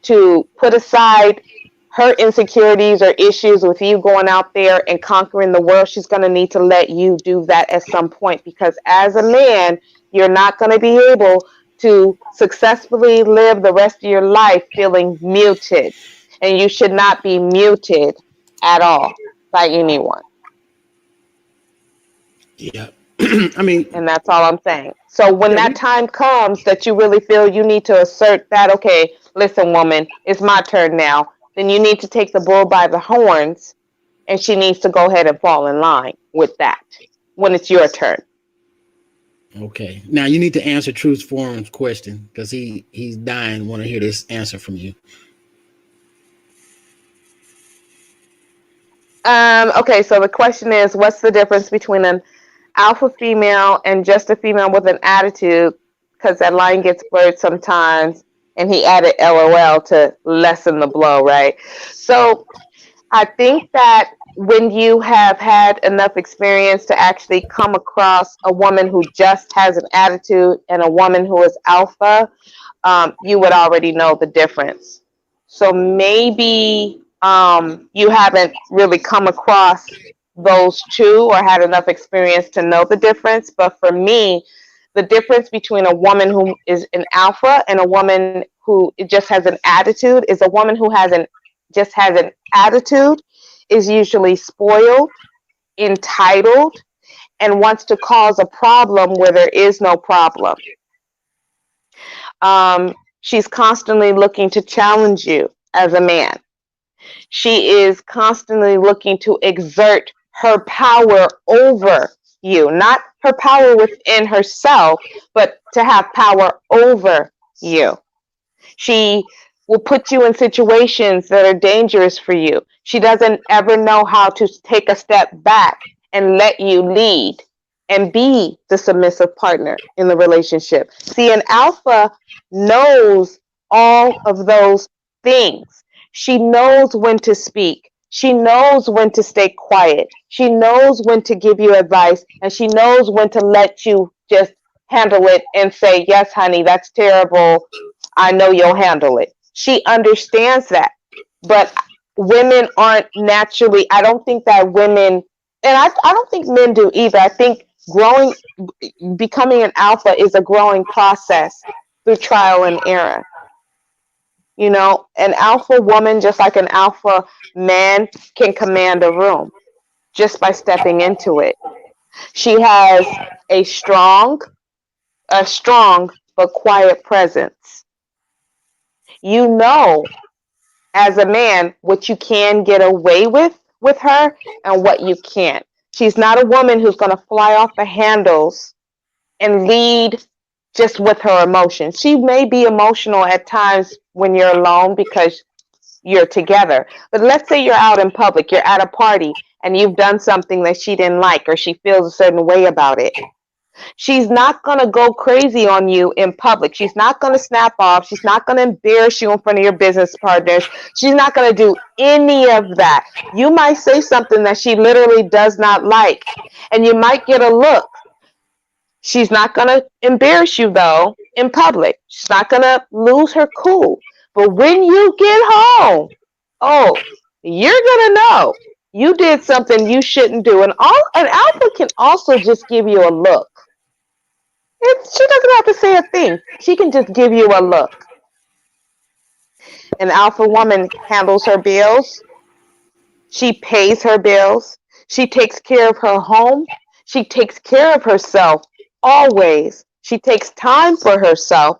to put aside her insecurities or issues with you going out there and conquering the world. She's going to need to let you do that at some point, because as a man, you're not going to be able to successfully live the rest of your life feeling muted. And you should not be muted at all by anyone. Yeah. I mean, And that's all I'm saying. So when yeah, that we time comes that you really feel you need to assert that, okay, listen, woman, it's my turn now, then you need to take the bull by the horns, and she needs to go ahead and fall in line with that when it's your turn. okay. Now you need to answer Truth Forum's question because he's dying. Want to hear this answer from you? Okay, so the question is, what's the difference between an alpha female and just a female with an attitude? Because that line gets blurred sometimes, and he added LOL to lessen the blow, right? So I think that when you have had enough experience to actually come across a woman who just has an attitude and a woman who is alpha, you would already know the difference. So maybe you haven't really come across those two or had enough experience to know the difference. But for me, the difference between a woman who is an alpha and a woman who just has an attitude is a woman who just has an attitude is usually spoiled, entitled, and wants to cause a problem where there is no problem. She's constantly looking to challenge you as a man. She is constantly looking to exert her power over you, not her power within herself, but to have power over you. She will put you in situations that are dangerous for you. She doesn't ever know how to take a step back and let you lead and be the submissive partner in the relationship. See, an alpha knows all of those things. She knows when to speak. She knows when to stay quiet. She knows when to give you advice, and she knows when to let you just handle it and say, yes, honey, that's terrible. I know you'll handle it. She understands that. But women aren't naturally, I don't think that women, and I don't think men do either. I think becoming an alpha is a growing process through trial and error. You know, an alpha woman, just like an alpha man, can command a room just by stepping into it. She has a strong, a strong but quiet presence. You know, as a man, what you can get away with her and what you can't. She's not a woman who's going to fly off the handles and lead just with her emotions. She may be emotional at times when you're alone because you're together. But let's say you're out in public, you're at a party, and you've done something that she didn't like or she feels a certain way about it. She's not going to go crazy on you in public. She's not going to snap off. She's not going to embarrass you in front of your business partners. She's not going to do any of that. You might say something that she literally does not like, and you might get a look. She's not going to embarrass you, though, in public. She's not going to lose her cool. But when you get home, oh, you're going to know you did something you shouldn't do. And an alpha can also just give you a look. She doesn't have to say a thing. She can just give you a look. An alpha woman handles her bills. She pays her bills. She takes care of her home. She takes care of herself always. She takes time for herself.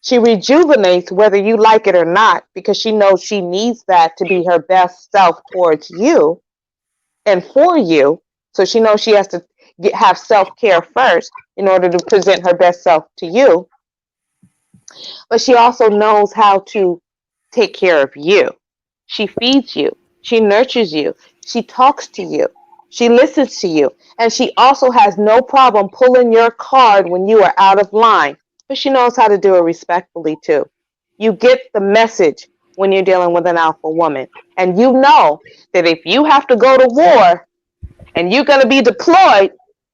She rejuvenates whether you like it or not because she knows she needs that to be her best self towards you and for you. So she knows she has to have self-care first in order to present her best self to you. But she also knows how to take care of you. She feeds you. She nurtures you. She talks to you. She listens to you. And she also has no problem pulling your card when you are out of line. But she knows how to do it respectfully too. You get the message when you're dealing with an alpha woman. And you know that if you have to go to war and you're going to be deployed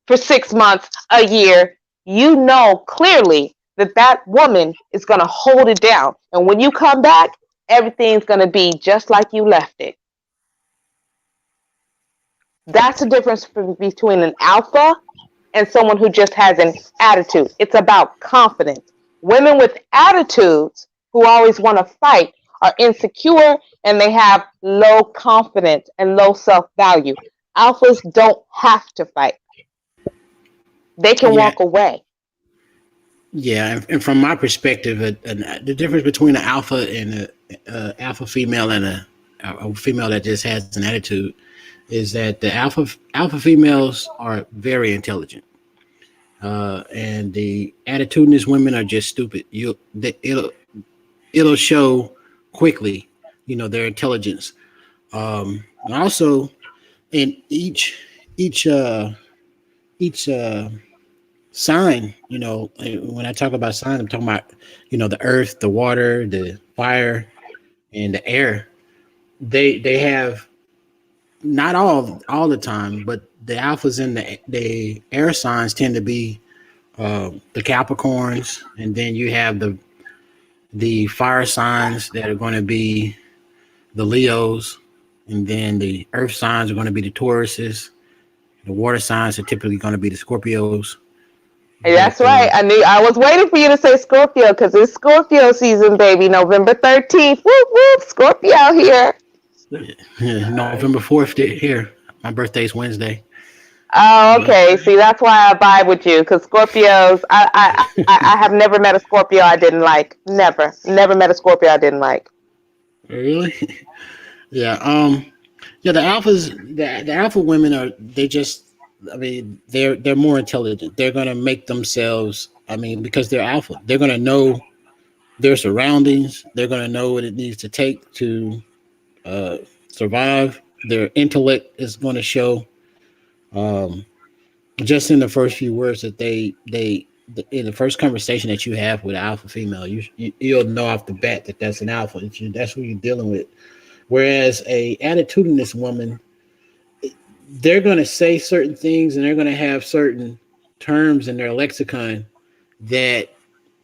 for 6 months, a year, you know clearly that that woman is going to hold it down. And when you come back, everything's going to be just like you left it. That's the difference between an alpha and someone who just has an attitude. It's about confidence. Women with attitudes who always want to fight are insecure and they have low confidence and low self-value. Alphas don't have to fight. They can Yeah, walk away. yeah. And from my perspective, the difference between an alpha and a alpha female and a female that just has an attitude is that the alpha females are very intelligent, and the attitudinous women are just stupid. It'll show quickly, their intelligence. And also, in each sign, when I talk about signs, I'm talking about, the earth, the water, the fire, and the air. They have, not all the time, but the alphas in the air signs tend to be the Capricorns, and then you have the fire signs that are going to be the Leos, and then the earth signs are going to be the Tauruses. The water signs are typically going to be the Scorpios. That's But right. I was waiting for you to say Scorpio because it's Scorpio season, baby. November 13th. Whoop whoop. Scorpio here. November 4th here. My birthday's Wednesday. Oh, Yeah. okay. See, that's why I vibe with you because Scorpios. I have never met a Scorpio I didn't like. Never met a Scorpio I didn't like. Really? Yeah. Yeah. The alpha women they just. I mean, they're more intelligent. They're gonna make themselves. I mean, because they're alpha, they're gonna know their surroundings. They're gonna know what it needs to take to uh, survive. Their intellect is going to show. Um, just in the first few words that in the first conversation that you have with an alpha female, you'll know off the bat that that's an alpha. That's who you're dealing with. Whereas a attitudinous woman, they're going to say certain things and they're going to have certain terms in their lexicon that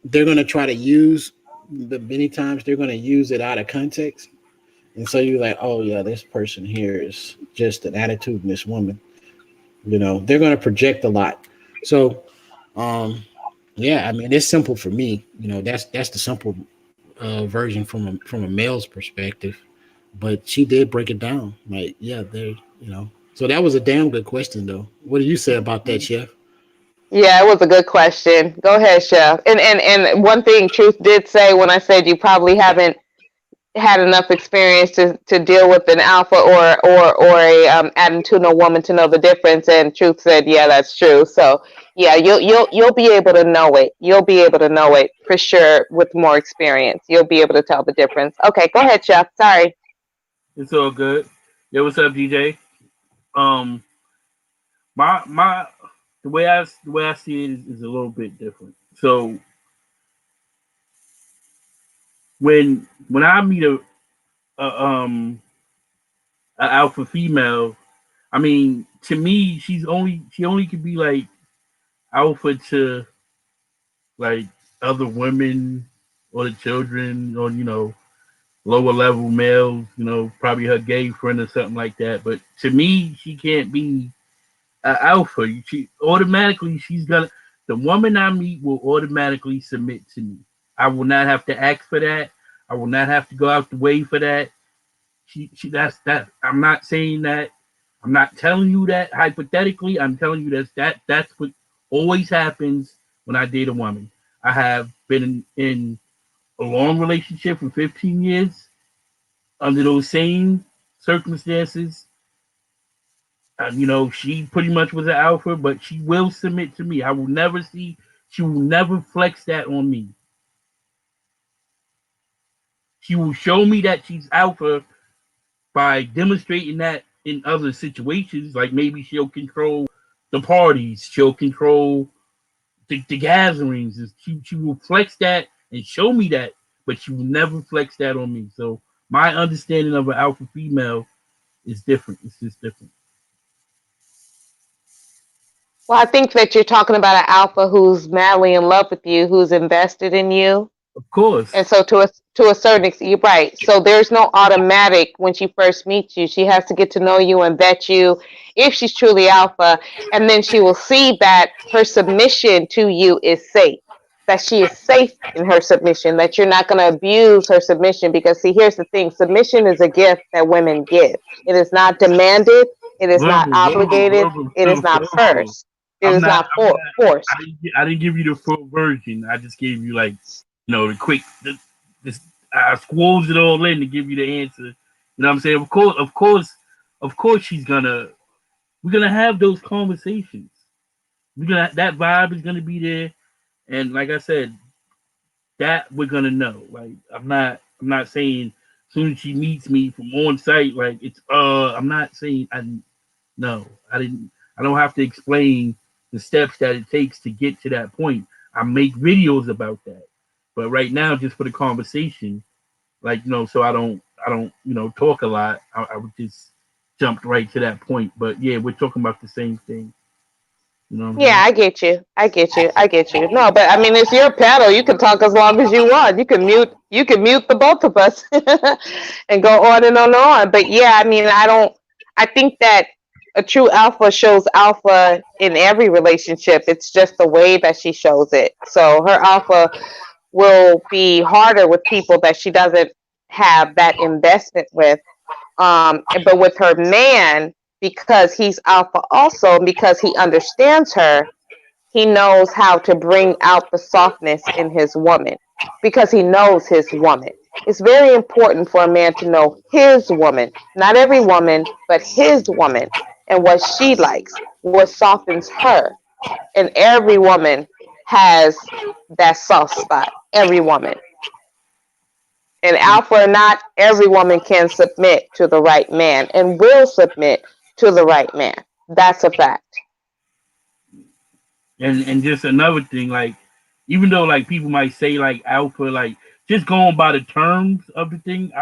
they're going to try to use, but many times they're going to use it out of context. And so you're like, oh yeah, this person here is just an attitudinous woman. They're going to project a lot. So, yeah, I mean, it's simple for me. That's the simple version from a male's perspective, but she did break it down. Like, yeah, there, you know. So that was a damn good question, though. What do you say about that, Chef? Yeah, it was a good question. Go ahead, Chef. And one thing Truth did say when I said you probably haven't had enough experience to deal with an alpha or a attitudinal woman to know the difference. And Truth said, yeah, that's true. So yeah, you'll be able to know it. You'll be able to know it for sure with more experience. You'll be able to tell the difference. Okay, go ahead, Chef. Sorry. It's all good. Yo, what's up, DJ? Um, my the way I see it is a little bit different. So when I meet a alpha female, I mean, to me, she only could be like alpha to like other women or the children or lower level males, probably her gay friend or something like that. But to me, she can't be an alpha. She's gonna the woman I meet will automatically submit to me. I will not have to ask for that. I will not have to go out the way for that. She that's that. I'm not saying that. I'm not telling you that hypothetically. I'm telling you that's what always happens when I date a woman. I have been in a long relationship for 15 years under those same circumstances. She pretty much was an alpha, but she will submit to me. She will never flex that on me. She will show me that she's alpha by demonstrating that in other situations. Like maybe she'll control the parties, she'll control the gatherings. She will flex that and show me that, but she will never flex that on me. So my understanding of an alpha female is different. It's just different. Well, I think that you're talking about an alpha who's madly in love with you, who's invested in you. Of course. And so to a certain extent, you're right. So there's no automatic when she first meets you. She has to get to know you and vet you if she's truly alpha. And then she will see that her submission to you is safe, that she is safe in her submission, that you're not going to abuse her submission. Because see, here's the thing. Submission is a gift that women give. It is not demanded. It is not obligated. It is not forced. It I'm is not. not I'm not. forced. I didn't give you the full version. I just gave you like, the quick. This I squoze it all in to give you the answer. You know what I'm saying? Of course, she's gonna. We're gonna have those conversations. That vibe is gonna be there, and like I said, that we're gonna know. Like I'm not saying as soon as she meets me from on site, like it's I'm not saying I no, I didn't. I don't have to explain the steps that it takes to get to that point. I make videos about that, but right now, just for the conversation, like so I don't talk a lot. I would just jump right to that point. But yeah, we're talking about the same thing. You know what I'm Yeah, saying? I get you. I get you. I get you. No, but I mean, it's your panel. You can talk as long as you want. You can mute. You can mute the both of us, and go on and on and on. But yeah, I mean, I don't. I think that a true alpha shows alpha in every relationship. It's just the way that she shows it. So her alpha will be harder with people that she doesn't have that investment with. But with her man, because he's alpha also, and because he understands her, he knows how to bring out the softness in his woman because he knows his woman. It's very important for a man to know his woman, not every woman, but his woman, and what she likes, what softens her. And every woman has that soft spot. Every woman. And alpha or not, every woman can submit to the right man and will submit to the right man. That's a fact. And just another thing, like even though like people might say like alpha, like just going by the terms of the thing,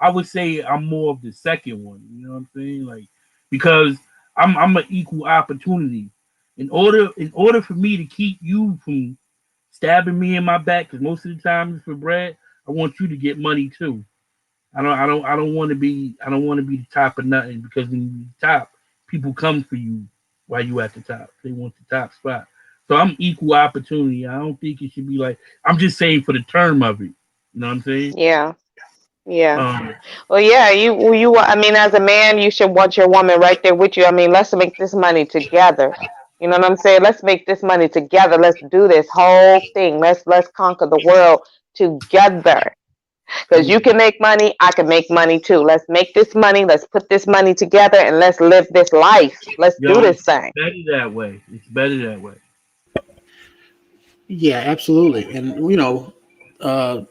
I would say I'm more of the second one. You know what I'm saying? Like because I'm an equal opportunity. In order for me to keep you from stabbing me in my back, because most of the time it's for bread, I want you to get money too. I don't want to be the top of nothing because when you top, people come for you while you at the top. They want the top spot. So I'm equal opportunity. I don't think it should be like I'm just saying for the term of it. You know what I'm saying? Yeah. Yeah. Um, Well, yeah, I mean, as a man, you should want your woman right there with you. I mean, let's make this money together. You know what I'm saying? Let's make this money together. Let's do this whole thing. Let's conquer the world together. Because you can make money, I can make money too. Let's make this money. Let's put this money together and let's live this life. Let's do yo, this it's thing. better that way. It's better that way. Yeah, absolutely. And uh,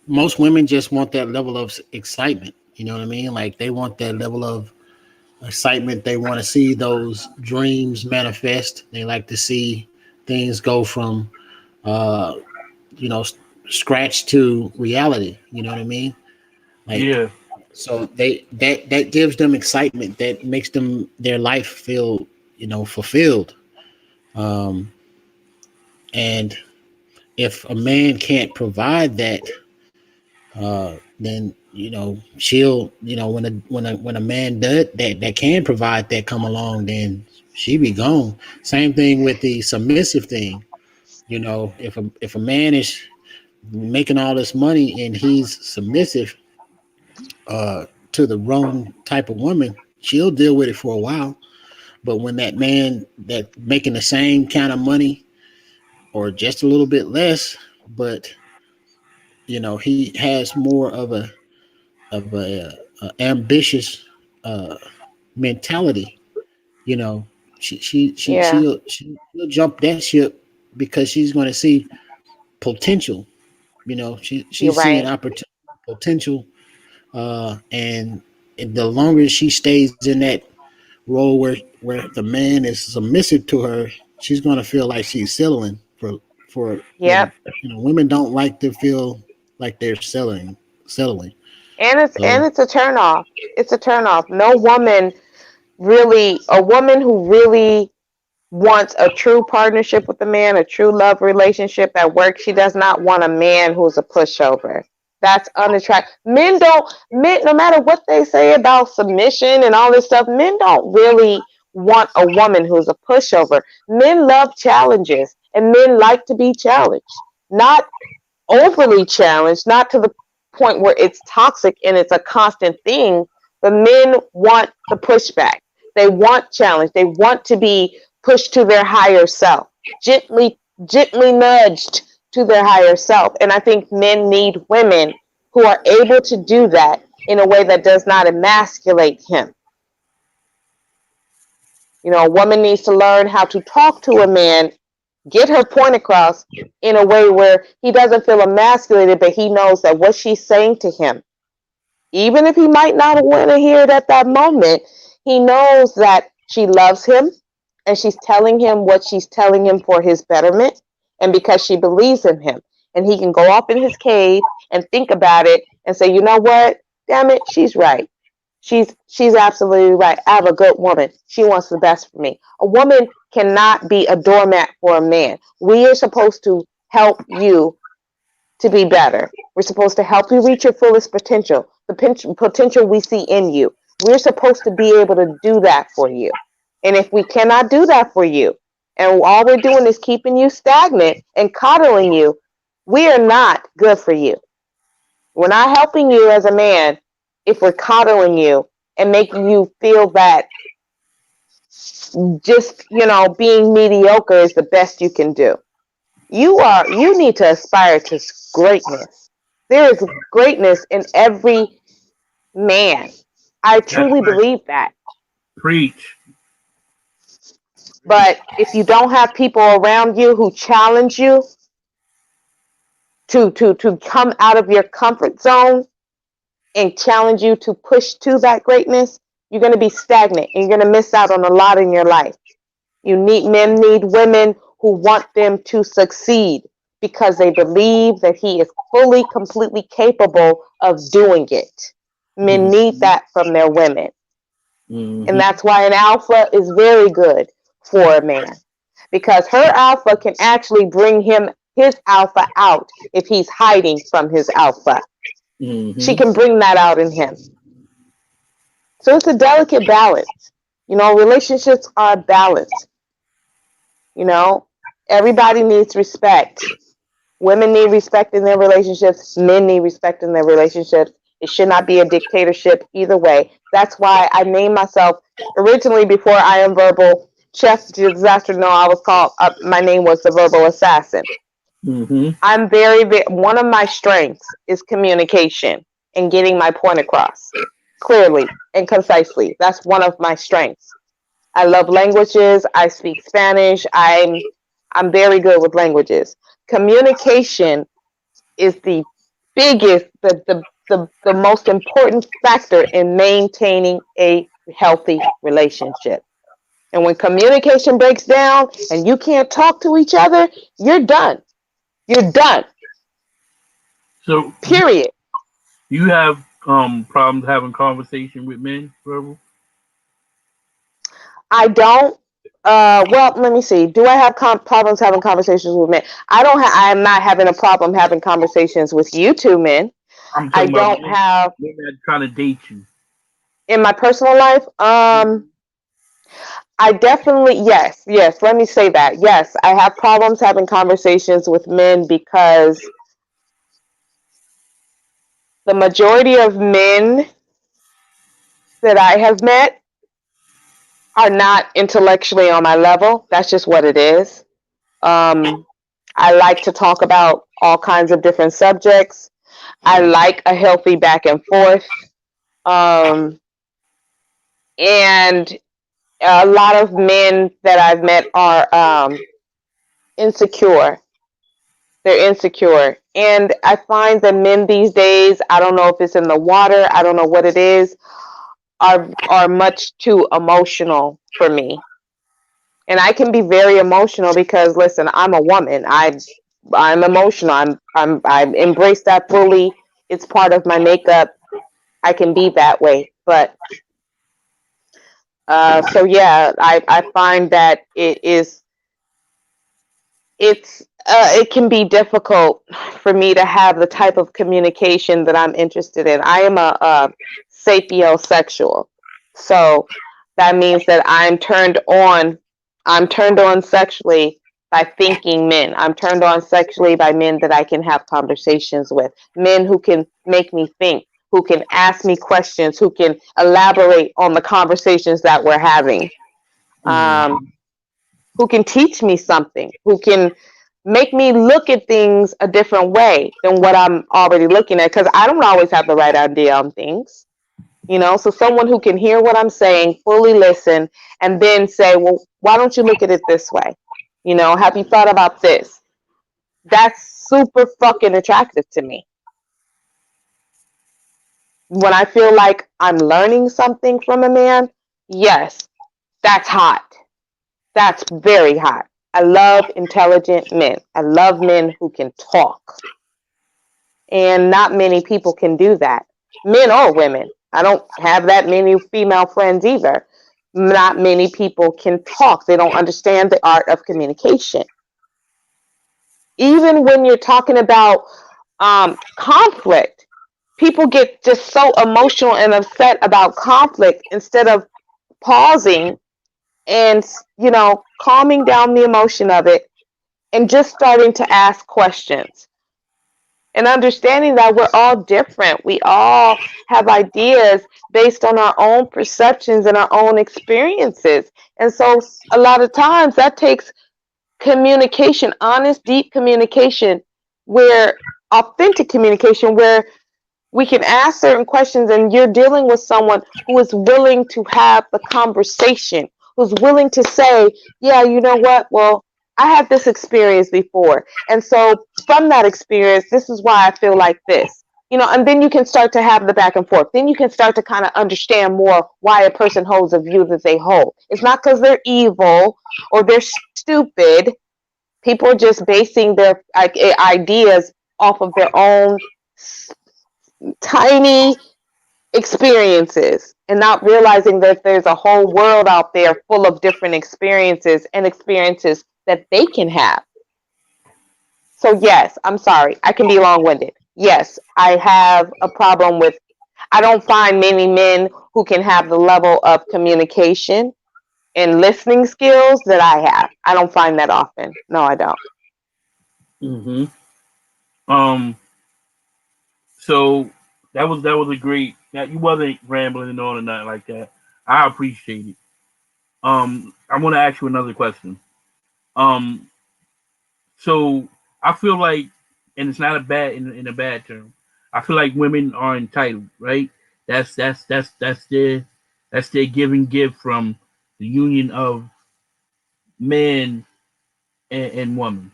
most women just want that level of excitement. You know what I mean? Like they want that level of excitement. They want to see those dreams manifest. They like to see things go from, uh, you know, scratch to reality. You know what I mean? Like, Yeah. so that gives them excitement. That makes them their life feel, fulfilled. Um, and if a man can't provide that, then she'll, when a man does that can provide that come along, then she be gone. Same thing with the submissive thing. If a man is making all this money and he's submissive to the wrong type of woman, she'll deal with it for a while. But when that man that making the same kind of money or just a little bit less, but he has more of a ambitious uh, mentality. You know, Yeah, she'll jump that ship because she's going to see potential. you're She's seeing right. potential, and the longer she stays in that role where the man is submissive to her, she's going to feel like she's settling for when Yep. women don't like to feel like they're settling. And it's So and it's a turn off. It's a turn off. No woman really, a woman who really wants a true partnership with a man, a true love relationship at work. She does not want a man who's a pushover. That's unattractive. Men, no matter what they say about submission and all this stuff, men don't really want a woman who's a pushover. Men love challenges and men like to be challenged. Not overly challenged, not to the point where it's toxic and it's a constant thing, but men want the pushback. They want challenge. They want to be pushed to their higher self, gently nudged to their higher self. And I think men need women who are able to do that in a way that does not emasculate him. A woman needs to learn how to talk to a man, get her point across in a way where he doesn't feel emasculated, but he knows that what she's saying to him, even if he might not want to hear it at that moment, he knows that she loves him and she's telling him what she's telling him for his betterment and because she believes in him. And he can go off in his cave and think about it and say, you know what? Damn it, she's right. She's absolutely right. I have a good woman. She wants the best for me. A woman cannot be a doormat for a man. We are supposed to help you to be better. We're supposed to help you reach your fullest potential, the potential we see in you. We're supposed to be able to do that for you. And if we cannot do that for you, and all we're doing is keeping you stagnant and coddling you, we are not good for you. We're not helping you as a man if we're coddling you and making you feel that just, being mediocre is the best you can do. You need to aspire to greatness. There is greatness in every man. I That's truly right. believe that. Preach. But if you don't have people around you who challenge you to come out of your comfort zone and challenge you to push to that greatness, you're going to be stagnant and you're going to miss out on a lot in your life. Men need women who want them to succeed because they believe that he is fully, completely capable of doing it. Men need Mm-hmm. that from their women. And Mm-hmm. that's why an alpha is very good for a man because her alpha can actually bring his alpha out if he's hiding from his alpha. She Mm-hmm. can bring that out in him. So it's a delicate balance. Relationships are balanced. You know, Everybody needs respect. Women need respect in their relationships. Men need respect in their relationships. It should not be a dictatorship either way. That's why I named myself originally, before I Am Verbal, Chefdisaster. No, I was called, my name was the Verbal Assassin. Mm-hmm. I'm one of my strengths is communication and getting my point across clearly and concisely. That's one of my strengths. I love languages. I speak Spanish. I'm very good with languages. Communication is the biggest, the most important factor in maintaining a healthy relationship. And when communication breaks down and you can't talk to each other, you're done. You're done. So Period. you have problems having conversation with men, verbal? I don't. Well, let me see. Do I have problems having conversations with men? I don't. I'm not having a problem having conversations with you two men. I'm I talking about don't have men that trying to date you. in my personal life. I definitely, yes. Let me say that. Yes, I have problems having conversations with men because the majority of men that I have met are not intellectually on my level. That's just what it is. Um, I like to talk about all kinds of different subjects. I like a healthy back and forth. Um, and a lot of men that I've met are insecure. They're insecure. And I find that men these days, I don't know if it's in the water, I don't know what it is, are much too emotional for me. And I can be very emotional because listen, I'm a woman. I'm emotional. I embrace that fully. It's part of my makeup. I can be that way. But so yeah, I find that it can be difficult for me to have the type of communication that I'm interested in. I am a sapiosexual, so that means that I'm turned on. I'm turned on sexually by thinking men. I'm turned on sexually by men that I can have conversations with. Men who can make me think, who can ask me questions, who can elaborate on the conversations that we're having. Mm-hmm. Who can teach me something, who can make me look at things a different way than what I'm already looking at, because I don't always have the right idea on things, you know. So someone who can hear what I'm saying, fully listen, and then say, well, why don't you look at it this way? You know, have you thought about this? That's super fucking attractive to me. When I feel like I'm learning something from a man, yes, that's hot. That's very hot. I love intelligent men. I love men who can talk. And not many people can do that, men or women. I don't have that many female friends either. Not many people can talk. They don't understand the art of communication. Even when you're talking about conflict, people get just so emotional and upset about conflict instead of pausing and, you know, calming down the emotion of it and just starting to ask questions and understanding that we're all different. We all have ideas based on our own perceptions and our own experiences. And so a lot of times that takes communication, honest, deep communication, where authentic communication, where we can ask certain questions and you're dealing with someone who is willing to have the conversation, who's willing to say, yeah, you know what? Well, I had this experience before. And so from that experience, this is why I feel like this. You know, and then you can start to have the back and forth. Then you can start to kind of understand more why a person holds a view that they hold. It's not because they're evil or they're stupid. People are just basing their ideas off of their own tiny experiences and not realizing that there's a whole world out there full of different experiences and experiences that they can have. So yes, I'm sorry, I can be long-winded. Yes, I have a problem with, I don't find many men who can have the level of communication and listening skills that I have. I don't find that often. No, I don't. Mm-hmm. Um, so that was a great. That you wasn't rambling and on and nothing like that. I appreciate it. I want to ask you another question. Um, so I feel like, and it's not a bad in a bad term. I feel like women are entitled, right? That's their giving gift from the union of man and woman.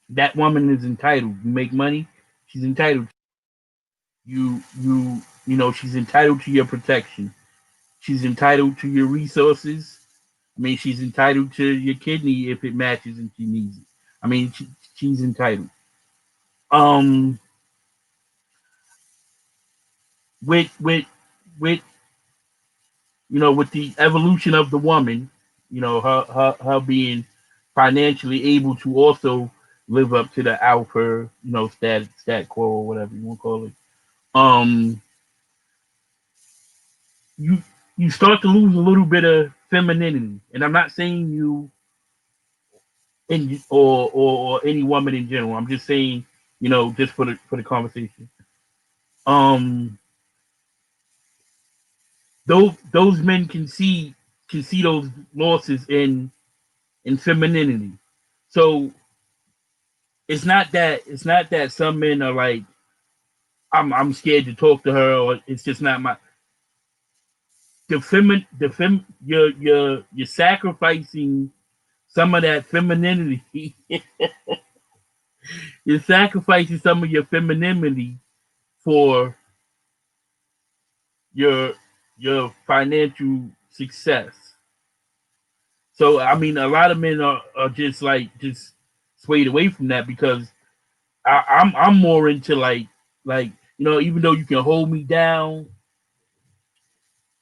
That woman is entitled. You make money, she's entitled. She's entitled to your protection. She's entitled to your resources. I mean, she's entitled to your kidney if it matches and she needs it. I mean, she's entitled. Um, with with with the evolution of the woman, her being financially able to also live up to the alpha, stat quo or whatever you want to call it. Um, you you start to lose a little bit of femininity, and I'm not saying you or any woman in general. I'm just saying, just for the conversation. Um, those men can see those losses in femininity. So it's not that some men are like I'm scared to talk to her, or it's just not my you're sacrificing some of that femininity. You're sacrificing some of your femininity for your your financial success. So I mean, a lot of men are just swayed away from that because I'm more into like even though you can hold me down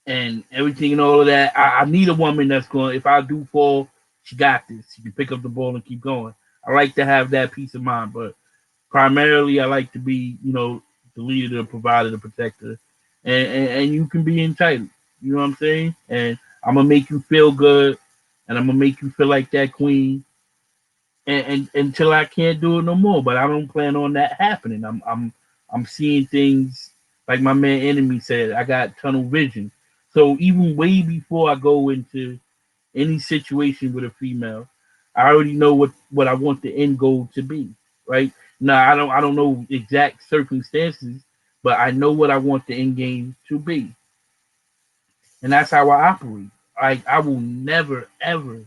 and everything and all of that, I need a woman that's going. If I do fall, she got this. She can pick up the ball and keep going. I like to have that peace of mind, but primarily I like to be the leader, the provider, the protector, and you can be entitled. You know what I'm saying? And I'm gonna make you feel good, and I'm gonna make you feel like that queen, and until I can't do it no more. But I don't plan on that happening. I'm seeing things like my man Enemy said. I got tunnel vision. So even way before I go into any situation with a female, I already know what I want the end goal to be. Right now, I don't know exact circumstances, but I know what I want the end game to be, and that's how I operate. I will never ever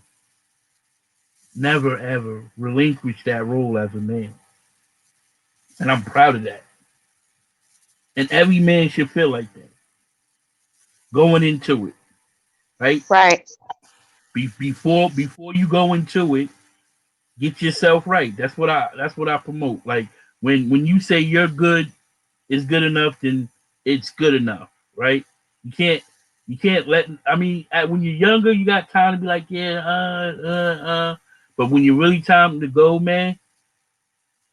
never ever relinquish that role as a man, and I'm proud of that. And every man should feel like that going into it, right? Right. Before you go into it, get yourself right. That's what I promote. Like when you say you're good is good enough, then it's good enough, right? You can't you can't let. I mean, when you're younger, you got time to be like, yeah, But when you're really time to go, man,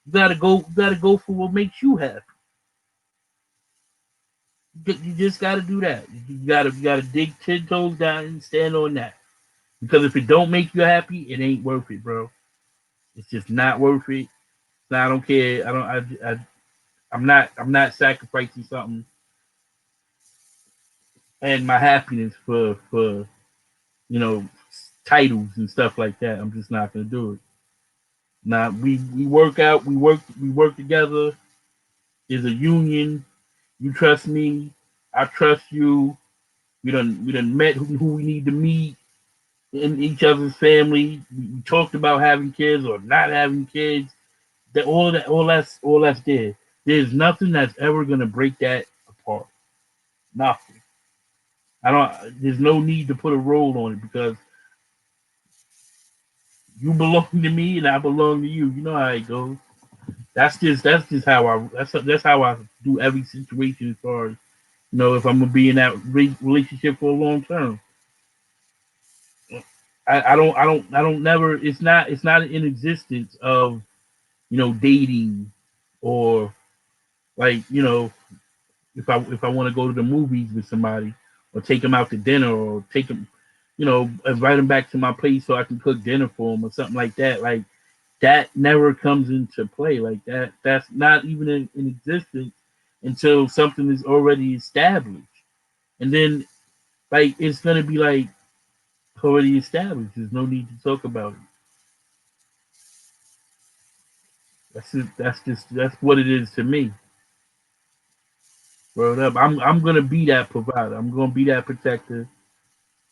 you gotta go. You gotta go for what makes you happy. You just gotta do that. You gotta dig 10 toes down and stand on that. Because if it don't make you happy, it ain't worth it, bro. It's just not worth it. So I don't care. I don't. I'm not sacrificing something and my happiness for you know titles and stuff like that. I'm just not gonna do it. Now we work out. We work together. There's a union. You trust me. I trust you. We done met who we need to meet in each other's family. We talked about having kids or not having kids. All that's there. There's nothing that's ever gonna break that apart. Nothing. I don't. There's no need to put a role on it because you belong to me and I belong to you. You know how it goes. That's just how that's how I do every situation as far as if I'm gonna be in that relationship for a long term. I don't never. It's not in existence of dating or like if I want to go to the movies with somebody or take them out to dinner or invite them back to my place so I can cook dinner for them or something like that. Like that never comes into play like that. That's not even in existence until something is already established. And then like it's gonna be like already established. There's no need to talk about it. That's it. That's what it is to me. Word up. I'm gonna be that provider. I'm gonna be that protector.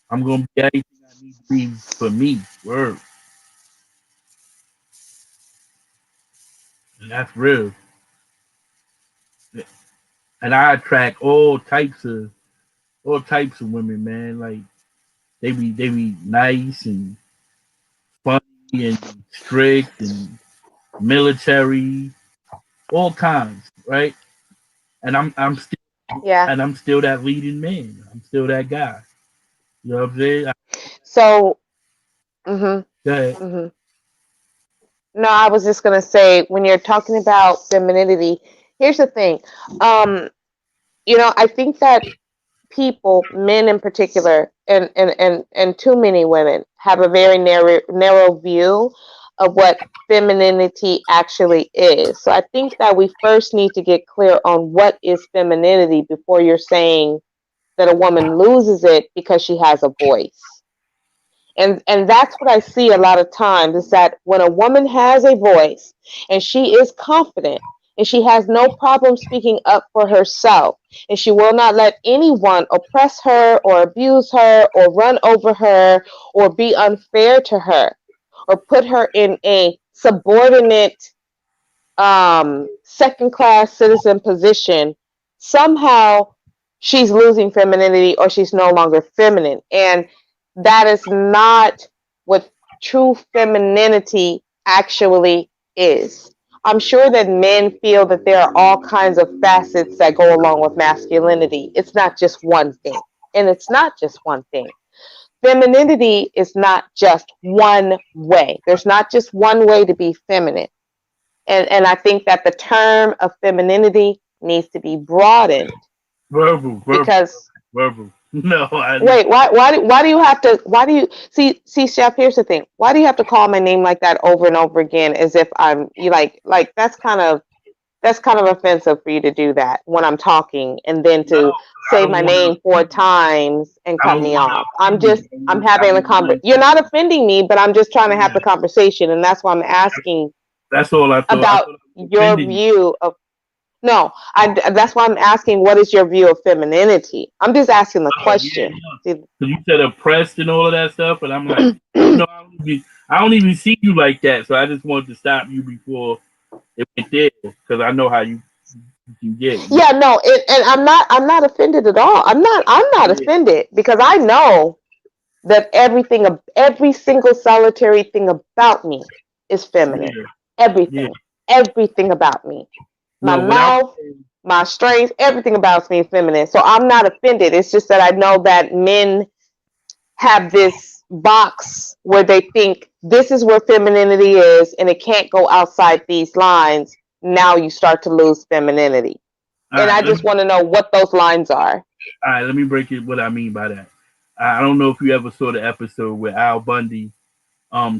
I'm gonna be everything I need to be for me. Word. And that's real. And I attract all types of women, man. Like they be nice and funny and strict and military, all kinds, right? And Yeah. I'm still that leading man. I'm still that guy. You know what I'm saying? So, mhm, Go ahead. mhm. No, I was just gonna say when you're talking about femininity, here's the thing. Um, I think that people, men in particular, and too many women have a very narrow view of what femininity actually is. So I think that we first need to get clear on what is femininity before you're saying that a woman loses it because she has a voice. And that's what I see a lot of times is that when a woman has a voice and she is confident and she has no problem speaking up for herself and she will not let anyone oppress her or abuse her or run over her or be unfair to her or put her in a subordinate second class citizen position, somehow she's losing femininity or she's no longer feminine. And that is not what true femininity actually is. I'm sure that men feel that there are all kinds of facets that go along with masculinity. It's not just one thing. And it's not just one thing. Femininity is not just one way. There's not just one way to be feminine. And I think that the term of femininity needs to be broadened Verbal, because verbal. No, wait, why do you have to why do you see Chef, here's the thing. Why do you have to call my name like that over and over again as if I'm you like that's kind of offensive for you to do that when I'm talking and then no. to I say don't my want name to. 4 times and I cut don't me want off. to I'm offend you. just I'm I having a don't want conver you're not offending me, but I'm just trying to. to have Yeah, the conversation and that's why I'm asking that's all I thought. I about thought I was your offending you. view of no, that's why I'm asking what is your view of femininity? I'm just asking the Oh yeah, question. yeah. See- Cause you said oppressed and all of that stuff, and I'm like, I don't even see you like that. So I just wanted to stop you before it went there, because I know how you can get. Yeah, no, and I'm not offended at all. I'm not Yeah, offended because I know that every single solitary thing about me is feminine. yeah, yeah. Everything. Everything about me. My No, what I was mouth, saying, my strength, everything about me is feminine. So I'm not offended. It's just that I know that men have this box where they think this is where femininity is and it can't go outside these lines. Now you start to lose femininity. all And right, I just want to know what those lines are. let me break it. What I mean by that, I don't know if you ever saw the episode where Al Bundy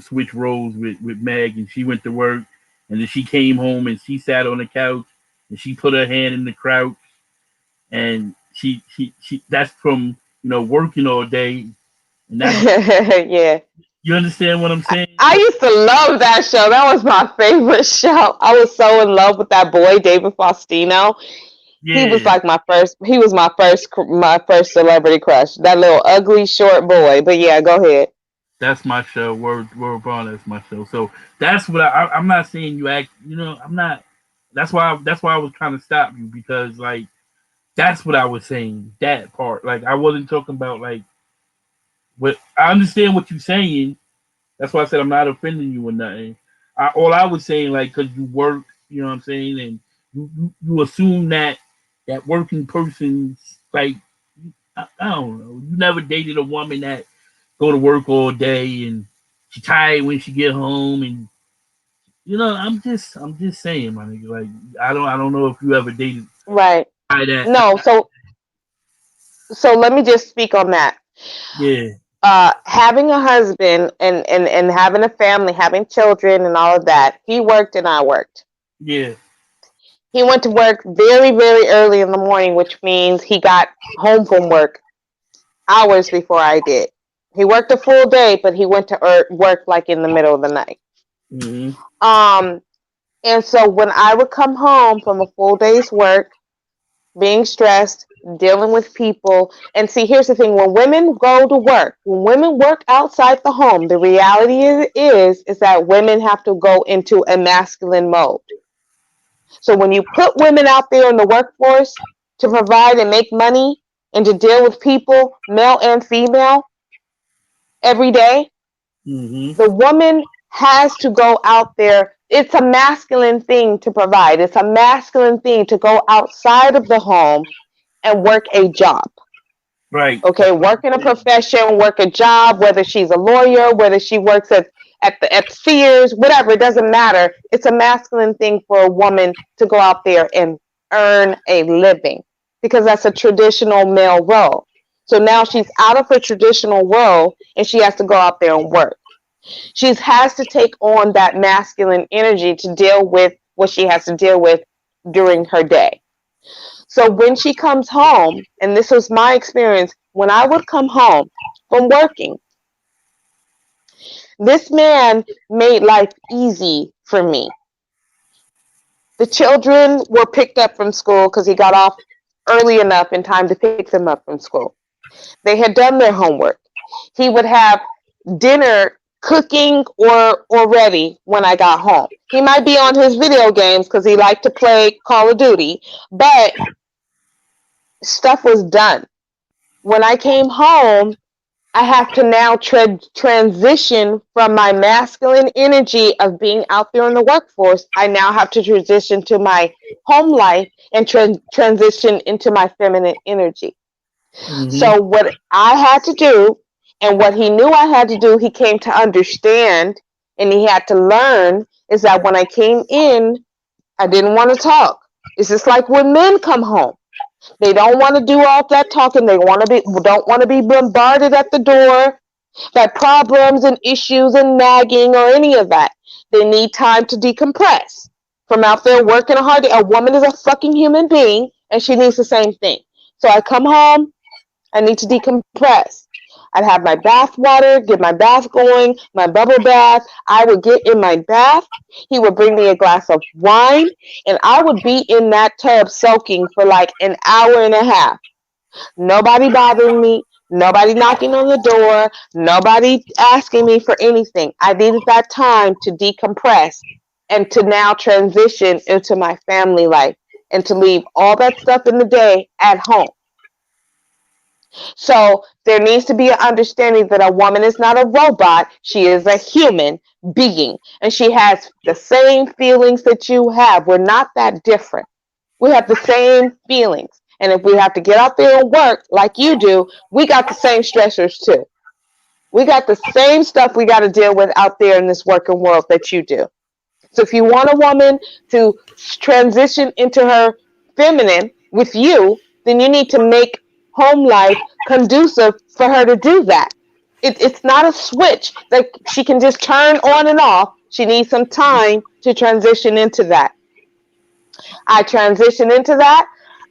switched roles with Meg, and she went to work, and then she came home and she sat on the couch and she put her hand in the crouch, and she that's from working all day, and that's Yeah. you understand what I'm saying? I used to love that show. That was my favorite show. I was so in love with that boy, David Faustino. Yeah, He was my first celebrity crush. That little ugly short boy. But yeah, go ahead. that's my show. Word bond. That's my show. So that's what I'm not saying you act. I'm not. That's why I was trying to stop you, because like that's what I was saying. That part. Like I wasn't talking about like what I understand what you're saying. That's why I said I'm not offending you or nothing. All I was saying, like, because you work, you know what I'm saying, and you assume that working person's like, I don't know. You never dated a woman that go to work all day and she tired when she get home, and I'm just saying, my nigga. Like, I don't know if you ever dated Right. a guy that. No, so let me just speak on that. Yeah, having a husband and having a family, having children and all of that, he worked and I worked. Yeah. He went to work very, very early in the morning, which means he got home from work hours before I did. He worked a full day, but he went to work like in the middle of the night. Mm-hmm. Um, and so when I would come home from a full day's work, being stressed, dealing with people, and see, here's the thing: when women go to work, when women work outside the home, the reality is that women have to go into a masculine mode. So when you put women out there in the workforce to provide and make money and to deal with people, male and female, every day, Mm-hmm. the woman has to go out there. It's a masculine thing to provide. It's a masculine thing to go outside of the home and work a job. Right. Okay, work in a profession, work a job, whether she's a lawyer, whether she works at Sears, whatever, it doesn't matter. It's a masculine thing for a woman to go out there and earn a living because that's a traditional male role. So now she's out of her traditional role and she has to go out there and work. She has to take on that masculine energy to deal with what she has to deal with during her day. So when she comes home, and this was my experience, when I would come home from working, this man made life easy for me. The children were picked up from school because he got off early enough in time to pick them up from school. They had done their homework. He would have dinner cooking or ready when I got home. He might be on his video games because he liked to play Call of Duty, but stuff was done. When I came home, I have to now transition from my masculine energy of being out there in the workforce. I now have to transition to my home life and transition into my feminine energy. Mm-hmm. So what I had to do and what he knew I had to do, he came to understand and he had to learn is that when I came in, I didn't want to talk. It's just like when men come home. They don't want to do all that talking. They don't want to be bombarded at the door by problems and issues and nagging or any of that. They need time to decompress from out there working a hard day. A woman is a fucking human being and she needs the same thing. So I come home, I need to decompress. I'd have my bath water, get my bath going, my bubble bath. I would get in my bath. He would bring me a glass of wine, and I would be in that tub soaking for like an hour and a half. Nobody bothering me, nobody knocking on the door, nobody asking me for anything. I needed that time to decompress and to now transition into my family life and to leave all that stuff in the day at home. So there needs to be an understanding that a woman is not a robot. She is a human being and she has the same feelings that you have. We're not that different. We have the same feelings. And if we have to get out there and work like you do, we got the same stressors too. We got the same stuff we got to deal with out there in this working world that you do. So if you want a woman to transition into her feminine with you, then you need to make home life conducive for her to do that. It's not a switch that she can just turn on and off. She needs some time to transition into that. I transition into that.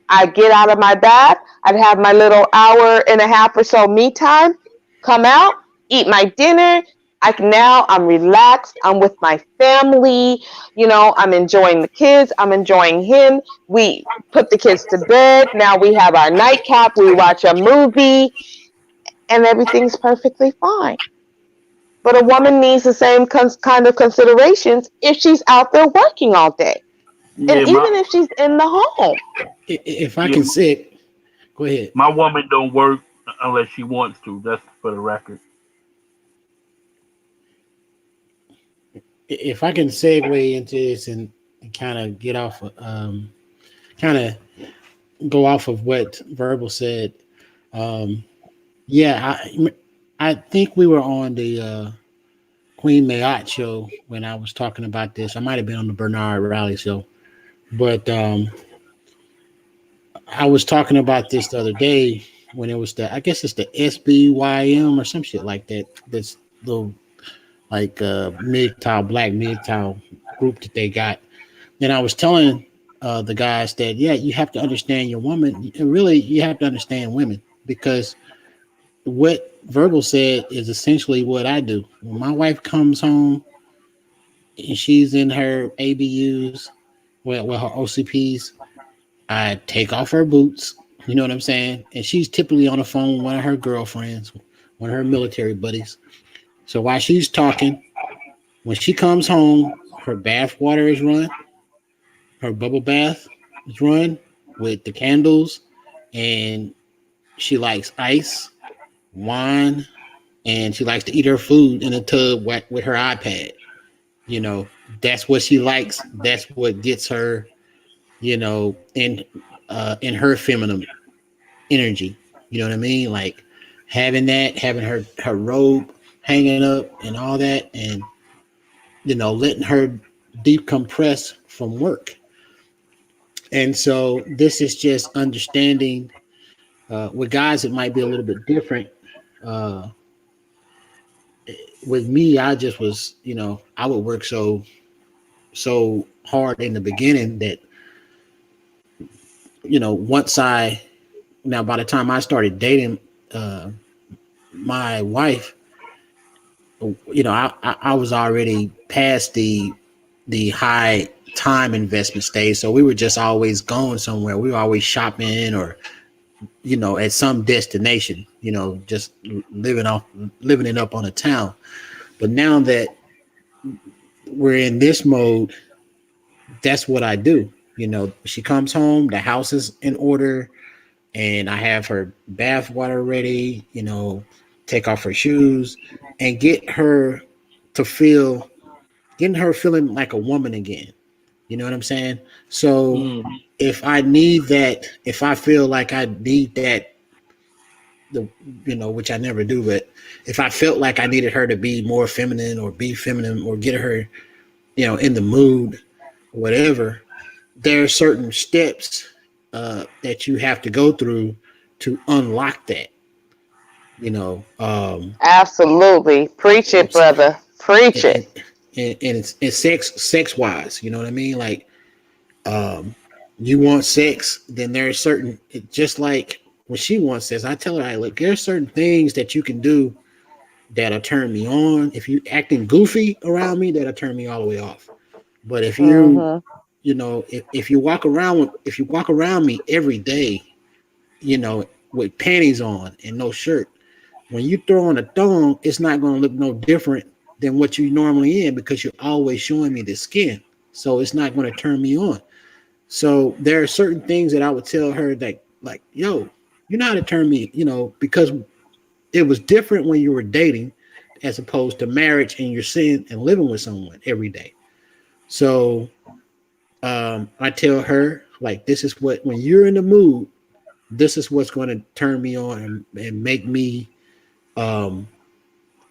I get out of my bath. I'd have my little hour and a half or so me time. Come out, eat my dinner. I'm relaxed. I'm with my family. I'm enjoying the kids. I'm enjoying him. We put the kids to bed. Now we have our nightcap. We watch a movie, and everything's perfectly fine. But a woman needs the same kind of considerations if she's out there working all day, and Yeah, even if she's in the home. If I yeah, can say, go ahead. my woman don't work unless she wants to. That's for the record. If I can segue into this and kind of get off, kind of go off of what Verbal said. Um, yeah, I think we were on the Queen Mayot show when I was talking about this. I might have been on the Bernard Raleigh show, but I was talking about this the other day. when it was the, I guess it's the SBYM or some shit like that. This little like black MGTOW group that they got. And I was telling the guys that yeah, you have to understand your woman. Really, you have to understand women because what Virgil said is essentially what I do. When my wife comes home and she's in her ABUs, well her OCPs, I take off her boots. You know what I'm saying? And she's typically on the phone with one of her girlfriends, one of her military buddies. So while she's talking, when she comes home, her bath water is run, her bubble bath is run with the candles, and she likes ice, wine, and she likes to eat her food in a tub with her iPad. You know, that's what she likes. That's what gets her, you know, in her feminine energy. You know what I mean? Like having that, having her robe hanging up and all that, and you know, letting her decompress from work. And so this is just understanding. With guys, it might be a little bit different. Uh, with me, I just was, you know, I would work so hard in the beginning that you know once I now by the time I started dating uh, my wife, you know, I was already past the high time investment stage, so we were just always going somewhere. We were always shopping or you know at some destination, you know, just living it up on a town. But now that we're in this mode, that's what I do. You know, she comes home, the house is in order, and I have her bath water ready, you know, take off her shoes and get her to feel getting her feeling like a woman again. You know what I'm saying? So Mm. if I need that, if I feel like I need that, the you know, which I never do, but if I felt like I needed her to be more feminine or be feminine or get her, you know, in the mood, whatever, there are certain steps that you have to go through to unlock that. You know, Absolutely. Preach it, it's brother. Preach and, it. it's sex wise. You know what I mean? Like um, you want sex, then there's certain just like when she wants sex, I tell her, I look, there's certain things that you can do that'll turn me on. If you acting goofy around me, that'll turn me all the way off. But if Hmm. you know, if you walk around if you walk around me every day, you know, with panties on and no shirt, when you throw on a thong, it's not going to look no different than what you normally in because you're always showing me the skin. So it's not going to turn me on. So there are certain things that I would tell her that, like, yo, you know how to turn me, you know, because it was different when you were dating as opposed to marriage and you're seeing and living with someone every day. So I tell her, like, this is what, when you're in the mood, this is what's going to turn me on and make me um,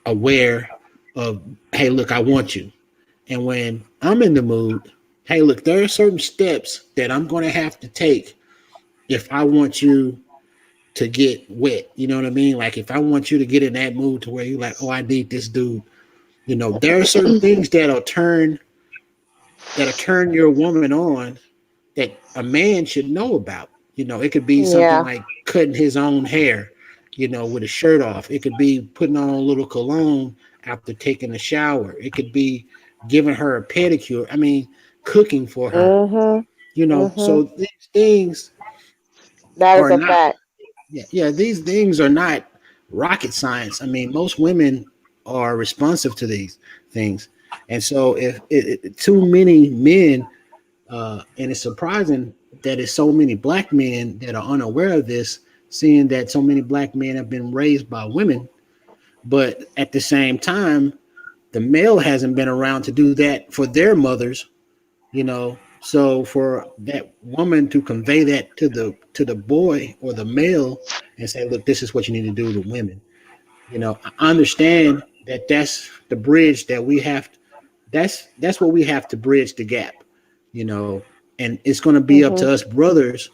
aware of, hey, look, I want you. And when I'm in the mood, hey, look, there are certain steps that I'm going to have to take if I want you to get wet. You know what I mean? Like if I want you to get in that mood to where you're like, oh, I need this dude. You know, there are certain things that'll turn your woman on that a man should know about. You know, it could be something Yeah. like cutting his own hair, you know, with a shirt off. It could be putting on a little cologne after taking a shower. It could be giving her a pedicure. I mean, cooking for her. Hmm. You know, Hmm. so these things That is are a not. fact. Yeah, these things are not rocket science. I mean, most women are responsive to these things, and so if too many men, and it's surprising that it's so many black men that are unaware of this, seeing that so many black men have been raised by women, but at the same time, the male hasn't been around to do that for their mothers, you know. So for that woman to convey that to the boy or the male and say, look, this is what you need to do to women, you know, I understand that that's the bridge that we have. That's what we have to bridge the gap, you know, and it's going to be up to Hmm. us brothers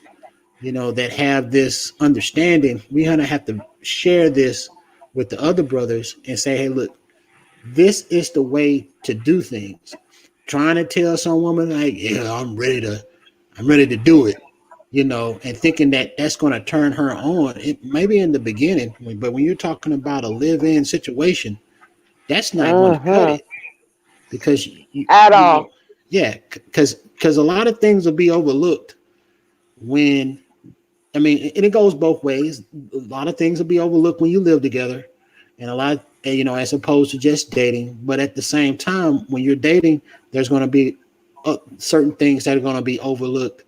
that have this understanding, we kind of have to share this with the other brothers and say, hey, look, this is the way to do things. Trying to tell some woman like, yeah, I'm ready to do it, and thinking that that's going to turn her on. It maybe in the beginning, but when you're talking about a live-in situation, that's not going to cut Mm-hmm. it because At all. yeah, because a lot of things will be overlooked when I mean, and it goes both ways. A lot of things will be overlooked when you live together, and a lot, as opposed to just dating. But at the same time, when you're dating, there's going to be certain things that are going to be overlooked,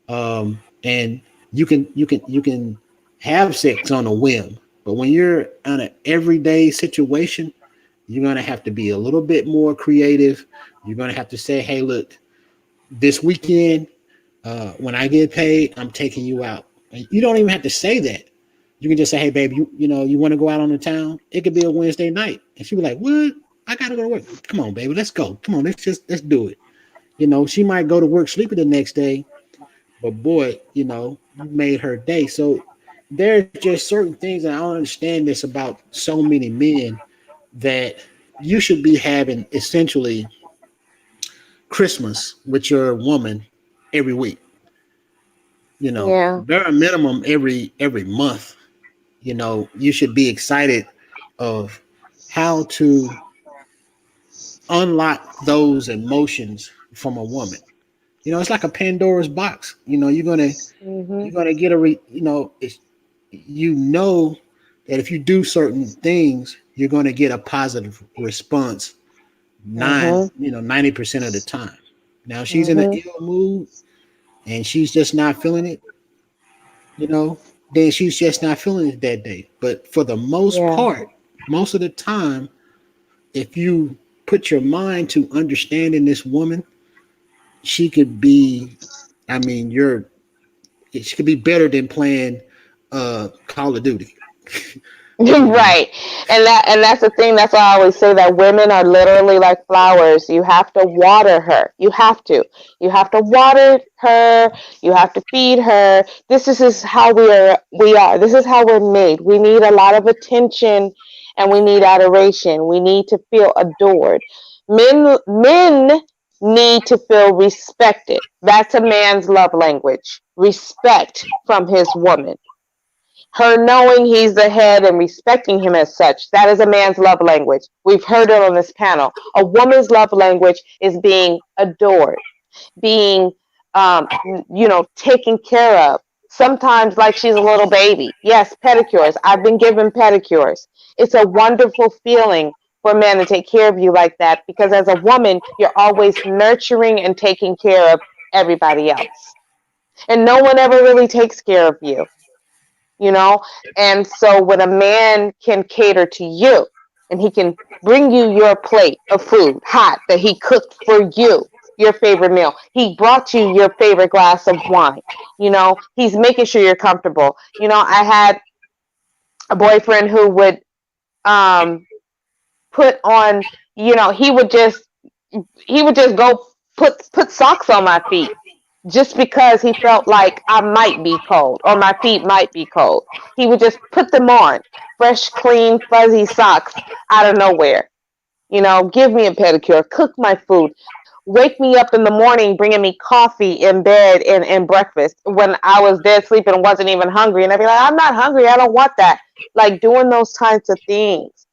and you can have sex on a whim. But when you're in an everyday situation, you're going to have to be a little bit more creative. You're going to have to say, "Hey, look, this weekend, when I get paid, I'm taking you out." And you don't even have to say that. You can just say, "Hey, baby, you want to go out on the town? It could be a Wednesday night." And she be like, "What? I gotta go to work. Come on, baby, let's go. Come on, let's do it." She might go to work sleeping the next day, but boy, you made her day. So there's just certain things that I don't understand this about so many men that you should be having essentially Christmas with your woman every week. Yeah. Bare minimum every month. You should be excited of how to unlock those emotions from a woman. It's like a Pandora's box. Mm-hmm. You're gonna get you know that if you do certain things, you're gonna get a positive response 90% of the time. Now, if she's in an Mm-hmm. ill mood and she's just not feeling it, you know, then she's just not feeling it that day. But for the most Yeah. part, most of the time, if you put your mind to understanding this woman, she could be, I mean, she could be better than playing Call of Duty. you know. Right. And that's the thing. That's why I always say that women are literally like flowers. You have to water her. You have to. You have to water her. You have to feed her. This is how we are. This is how we're made. We need a lot of attention and we need adoration. We need to feel adored. Men need to feel respected. That's a man's love language. Respect from his woman, her knowing he's the head and respecting him as such. That is a man's love language. We've heard it on this panel. A woman's love language is being adored, being, taken care of. Sometimes like she's a little baby. Yes, pedicures. I've been given pedicures. It's a wonderful feeling for a man to take care of you like that, because as a woman, you're always nurturing and taking care of everybody else. And no one ever really takes care of you, you know? And so when a man can cater to you and he can bring you your plate of food hot that he cooked for you, your favorite meal, he brought you your favorite glass of wine, he's making sure you're comfortable. I had a boyfriend who would um, put on, he would just go put socks on my feet just because he felt like I might be cold or my feet might be cold. He would just put them on, fresh, clean, fuzzy socks out of nowhere. Give me a pedicure, cook my food, wake me up in the morning, bringing me coffee in bed and breakfast when I was dead sleeping and wasn't even hungry. And I'd be like, I'm not hungry. I don't want that. Like doing those kinds of things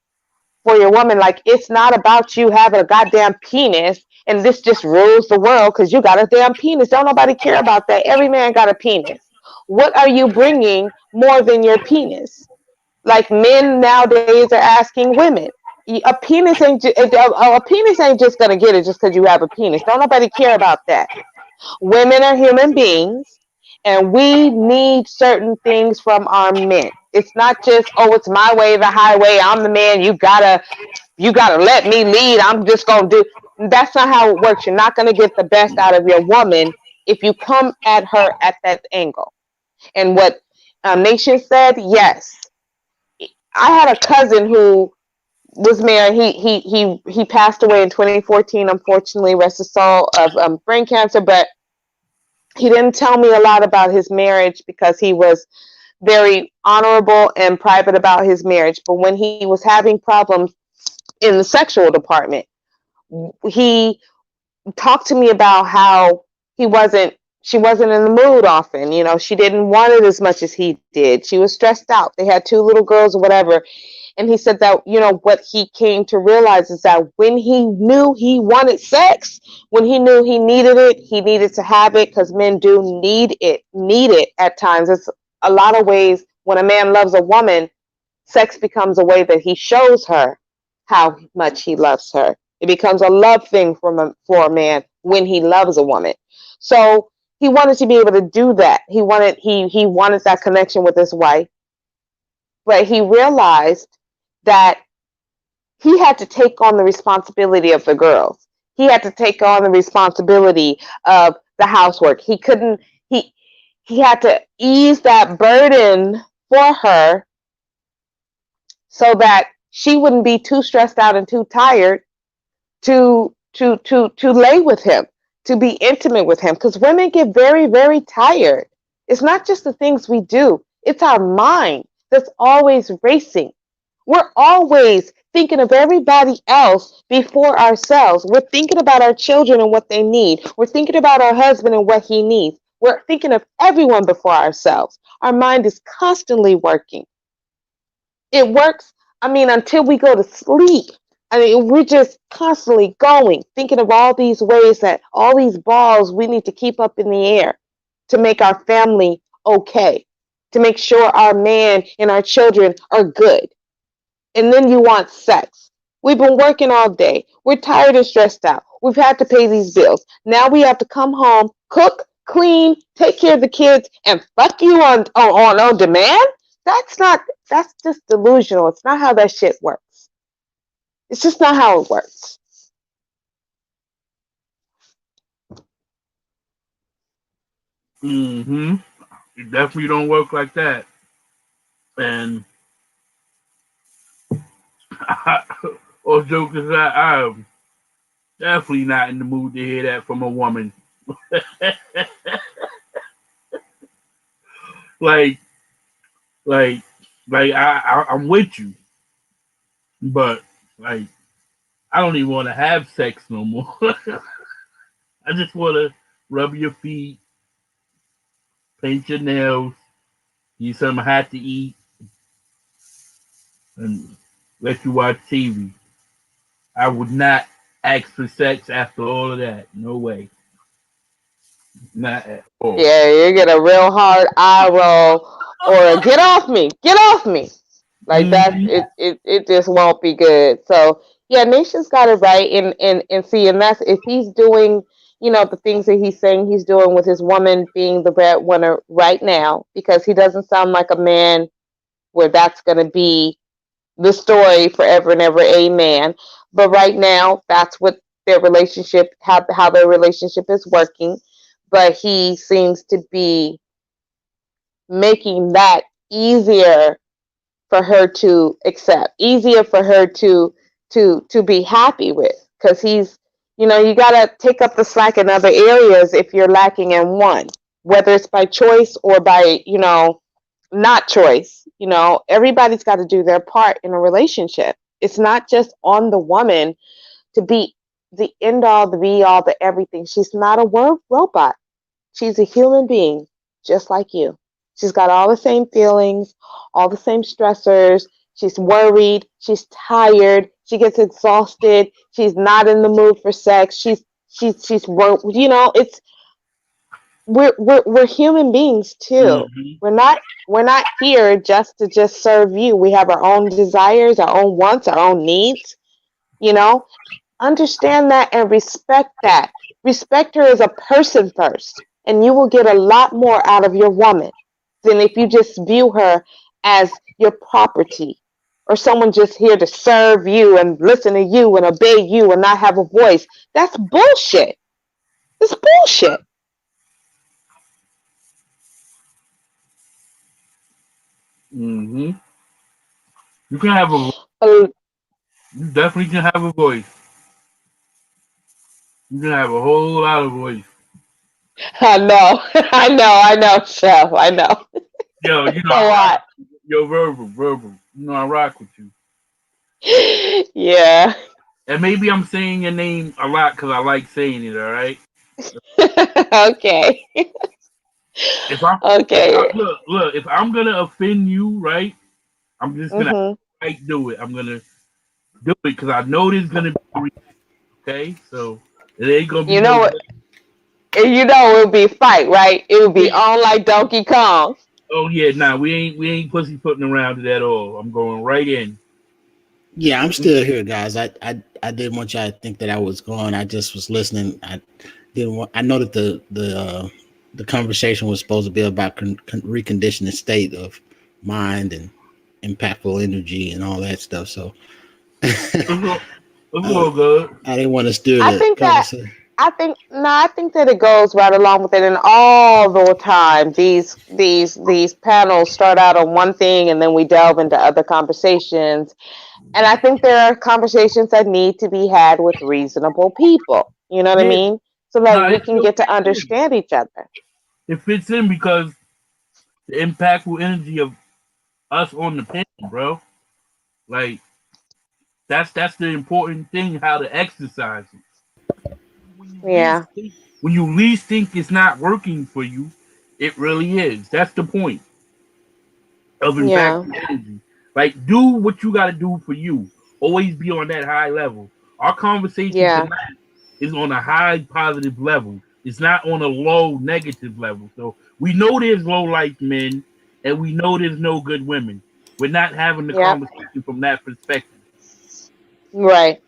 for your woman. Like, it's not about you having a goddamn penis and this just rules the world because you got a damn penis. Don't nobody care about that. Every man got a penis. What are you bringing more than your penis? Like, men nowadays are asking women. A penis ain't just gonna get it just because you have a penis. Don't nobody care about that. Women are human beings, and we need certain things from our men. It's not just, oh, it's my way, the highway. I'm the man. You gotta let me lead. I'm just gonna do. That's not how it works. You're not gonna get the best out of your woman if you come at her at that angle. And what Nation said, yes. I had a cousin who was married. He passed away in 2014. Unfortunately, rest his soul, of brain cancer. But He didn't tell me a lot about his marriage because he was very honorable and private about his marriage. But when he was having problems in the sexual department, he talked to me about how he wasn't she wasn't in the mood often. She didn't want it as much as he did. She was stressed out. They had two little girls or whatever. And he said that, what he came to realize is that when he knew he wanted sex, when he knew he needed it, he needed to have it, because men do need it at times. It's a lot of ways. When a man loves a woman, sex becomes a way that he shows her how much he loves her. It becomes a love thing for a man when he loves a woman. So he wanted to be able to do that. He wanted that connection with his wife, but he realized that he had to take on the responsibility of the girls. He had to take on the responsibility of the housework. He couldn't. He had to ease that burden for her so that she wouldn't be too stressed out and too tired to lay with him, to be intimate with him. Because women get very, very tired. It's not just the things we do, it's our mind that's always racing. We're always thinking of everybody else before ourselves. We're thinking about our children and what they need. We're thinking about our husband and what he needs. We're thinking of everyone before ourselves. Our mind is constantly working. It works, until we go to sleep. We're just constantly going, thinking of all these ways, that all these balls we need to keep up in the air to make our family okay, to make sure our man and our children are good. And then you want sex. We've been working all day. We're tired and stressed out. We've had to pay these bills. Now we have to come home, cook, clean, take care of the kids, and fuck you on demand? That's just delusional. It's not how that shit works. It's just not how it works. Mm-hmm. It definitely don't work like that. And or jokers, I'm definitely not in the mood to hear that from a woman. like, like, I'm with you, but like, I don't even want to have sex no more. I just want to rub your feet, paint your nails, give you something hot to eat, and let you watch TV. I would not ask for sex after all of that. No way. Not at all. Yeah, you get a real hard eye roll or a get off me. Like that, Mm-hmm. it just won't be good. So yeah, Nation's got it right, and see, and that's if he's doing, the things that he's saying he's doing with his woman being the breadwinner right now, because he doesn't sound like a man where that's going to be the story forever and ever, amen. But right now, that's what their relationship, how their relationship is working. But he seems to be making that easier for her to accept, easier for her to be happy with, because you got to take up the slack in other areas if you're lacking in one, whether it's by choice or by not choice. Everybody's got to do their part in a relationship. It's not just on the woman to be the end all, the be all, the everything. She's not a robot. She's a human being just like you. She's got all the same feelings, all the same stressors. She's worried. She's tired. She gets exhausted. She's not in the mood for sex. She's work. It's we're human beings too. Mm-hmm. We're not here just serve you. We have our own desires, our own wants, our own needs. You know, understand that and respect that. Respect her as a person first, and you will get a lot more out of your woman than if you just view her as your property or someone just here to serve you and listen to you and obey you and not have a voice. That's bullshit. It's bullshit. Mm-hmm. You can have a. Uh, You definitely can have a voice. You can have a whole lot of voice. I know, I know, Chef. I know. Yo, It's a lot. yo, verbal. You know I rock with you. Yeah. And maybe I'm saying your name a lot because I like saying it. All right. Okay. If I, Okay. look, if I'm gonna offend you, right, I'm just gonna Mhm. do it. I'm gonna do it because I know there's gonna be a reason, okay. So it ain't gonna be You no. know what? You know it would be fight, right? It would be Yeah. on like Donkey Kong. Oh yeah, nah, we ain't pussyfooting around it at all. I'm going right in. Yeah, I'm still here, guys. I didn't want y'all to think that I was gone. I just was listening. I didn't want. I know that the conversation was supposed to be about reconditioning state of mind and impactful energy and all that stuff. So It's all, it's I, all good. I didn't want to steer I the think that conversation. I think that it goes right along with it. And all the time, these panels start out on one thing, and then we delve into other conversations. And I think there are conversations that need to be had with reasonable people. You know what I Yeah, mean? So that nah, we it can still get to fits in. understand each other. It fits in because the impactful energy of us on the panel, bro. Like that's the important thing. How to exercise it. Yeah. When you least think it's not working for you, it really is. That's the point of Yeah. impactful energy. Like, do what you got to do for you. Always be on that high level. Our conversation Yeah. tonight is on a high positive level. It's not on a low negative level. So we know there's low life men, and we know there's no good women. We're not having the Yep. conversation from that perspective. Right.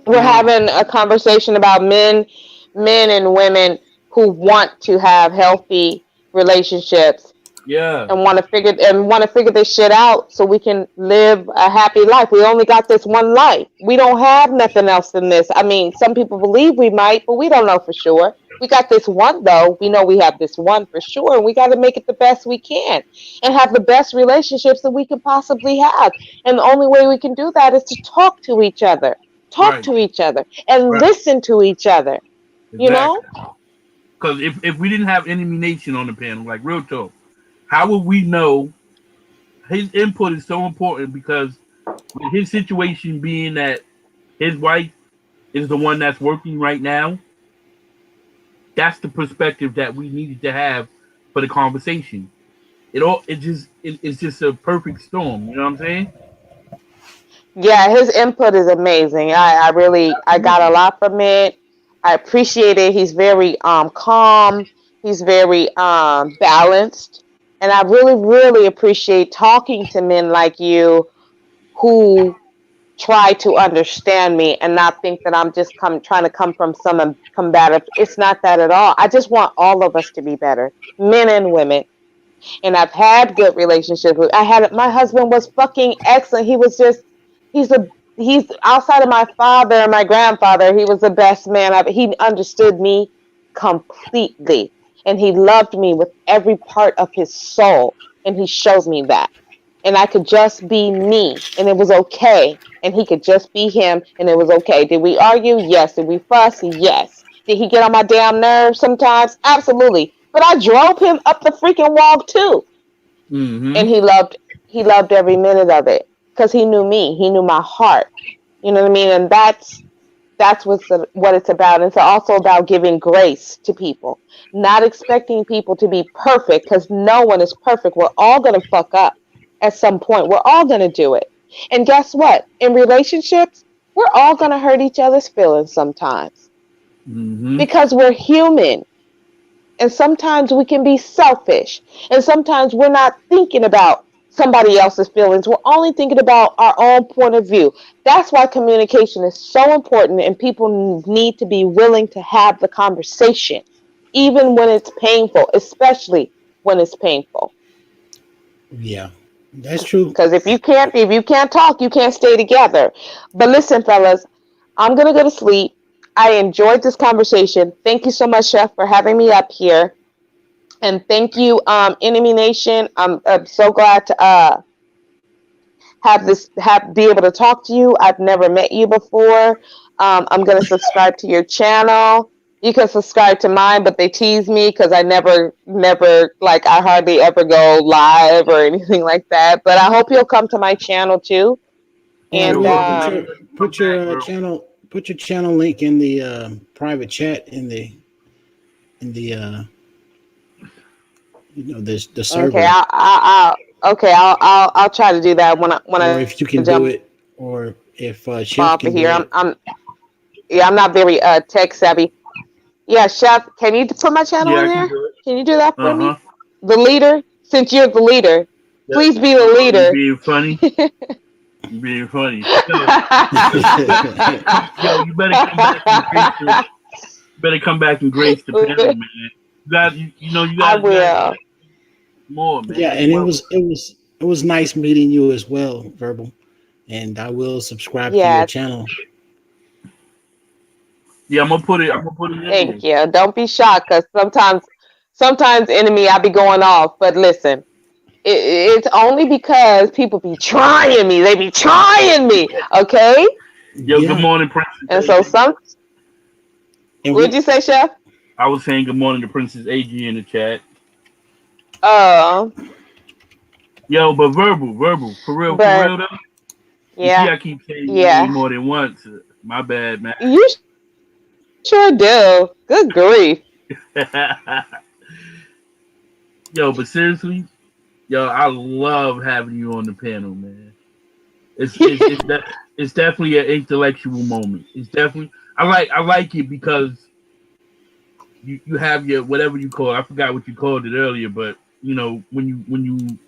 You We're know? having a conversation about men and women who want to have healthy relationships Yeah. and want to figure this shit out so we can live a happy life. We only got this one life. We don't have nothing else than this. I mean, some people believe we might, but we don't know for sure. We got this one though. We know we have this one for sure, and we got to make it the best we can and have the best relationships that we can possibly have. And the only way we can do that is to talk to each other. Talk Right. to each other and Right. listen to each other, you know? Exactly. Because if we didn't have Enemy Nation on the panel, like real talk, how would we know his input is so important because with his situation being that his wife is the one that's working right now, that's the perspective that we needed to have for the conversation. It's just a perfect storm. You know what I'm saying? Yeah, his input is amazing. I really I got a Absolutely. lot from it. I appreciate it. He's very calm. He's very balanced. And I really appreciate talking to men like you who try to understand me and not think that I'm just trying to come from some combative. It's not that at all. I just want all of us to be better, men and women. And I've had good relationships with. I had my husband was fucking excellent. He was just he's a he's outside of my father and my grandfather. He was the best man. He understood me completely, and he loved me with every part of his soul, and he shows me that. And I could just be me, and it was okay. And he could just be him, and it was okay. Did we argue? Yes. Did we fuss? Yes. Did he get on my damn nerves sometimes? Absolutely. But I drove him up the freaking wall too. Mm-hmm. And he loved every minute of it because he knew me. He knew my heart. You know what I mean? And that's what it's about. It's also about giving grace to people, not expecting people to be perfect because no one is perfect. We're all going to fuck up at some point. We're all going to do it. And guess what? In relationships, we're all going to hurt each other's feelings sometimes Mm-hmm. because we're human. And sometimes we can be selfish. And sometimes we're not thinking about somebody else's feelings. We're only thinking about our own point of view. That's why communication is so important, and people need to be willing to have the conversation, even when it's painful, especially when it's painful. Yeah, that's true. Because if you can't talk, you can't stay together. But listen, fellas, I'm gonna go to sleep. I enjoyed this conversation. Thank you so much, Chef, for having me up here. And thank you, Enemy Nation. I'm so glad to be able to talk to you. I've never met you before. I'm gonna subscribe to your channel. You can subscribe to mine, but they tease me because I never, like, I hardly ever go live or anything like that. But I hope you'll come to my channel too. Oh, I And will. Come back, bro. Put your channel link in the private chat in the the okay, server, I'll try to do that when or I if you can do jump it, or if Chef off of can here. do it. I'm not very tech savvy. Yeah, Chef, can you put my channel Yeah, in I can there? do it. Can you do that for Uh-huh. me? The leader, since you're the leader, Yeah. please be the You leader. being funny. You being funny. Yo, you better come back and grace the. Better come back and grace the panel, man. You I got will. more, Yeah, man. and You welcome. it was nice meeting you as well, Verbal. And I will subscribe to your Yeah, channel. Yeah, I'm gonna put it in thank there. you. Don't be shocked, because sometimes enemy, I be going off. But listen, it's only because people be trying me. They be trying me. Okay, Yo, good Yeah, morning, Princess and so AG. and what'd you say, Chef? I was saying good morning to Princess AG in the chat. Uh, Yo, but verbal, for but real though. You see, yeah, I keep saying your name yeah, more than once. My bad, man. you sure do. Good grief. Yo, but seriously, yo, I love having you on the panel, man. It's definitely an intellectual moment. It's definitely I like it because you have your whatever you call it. I forgot what you called it earlier, but when you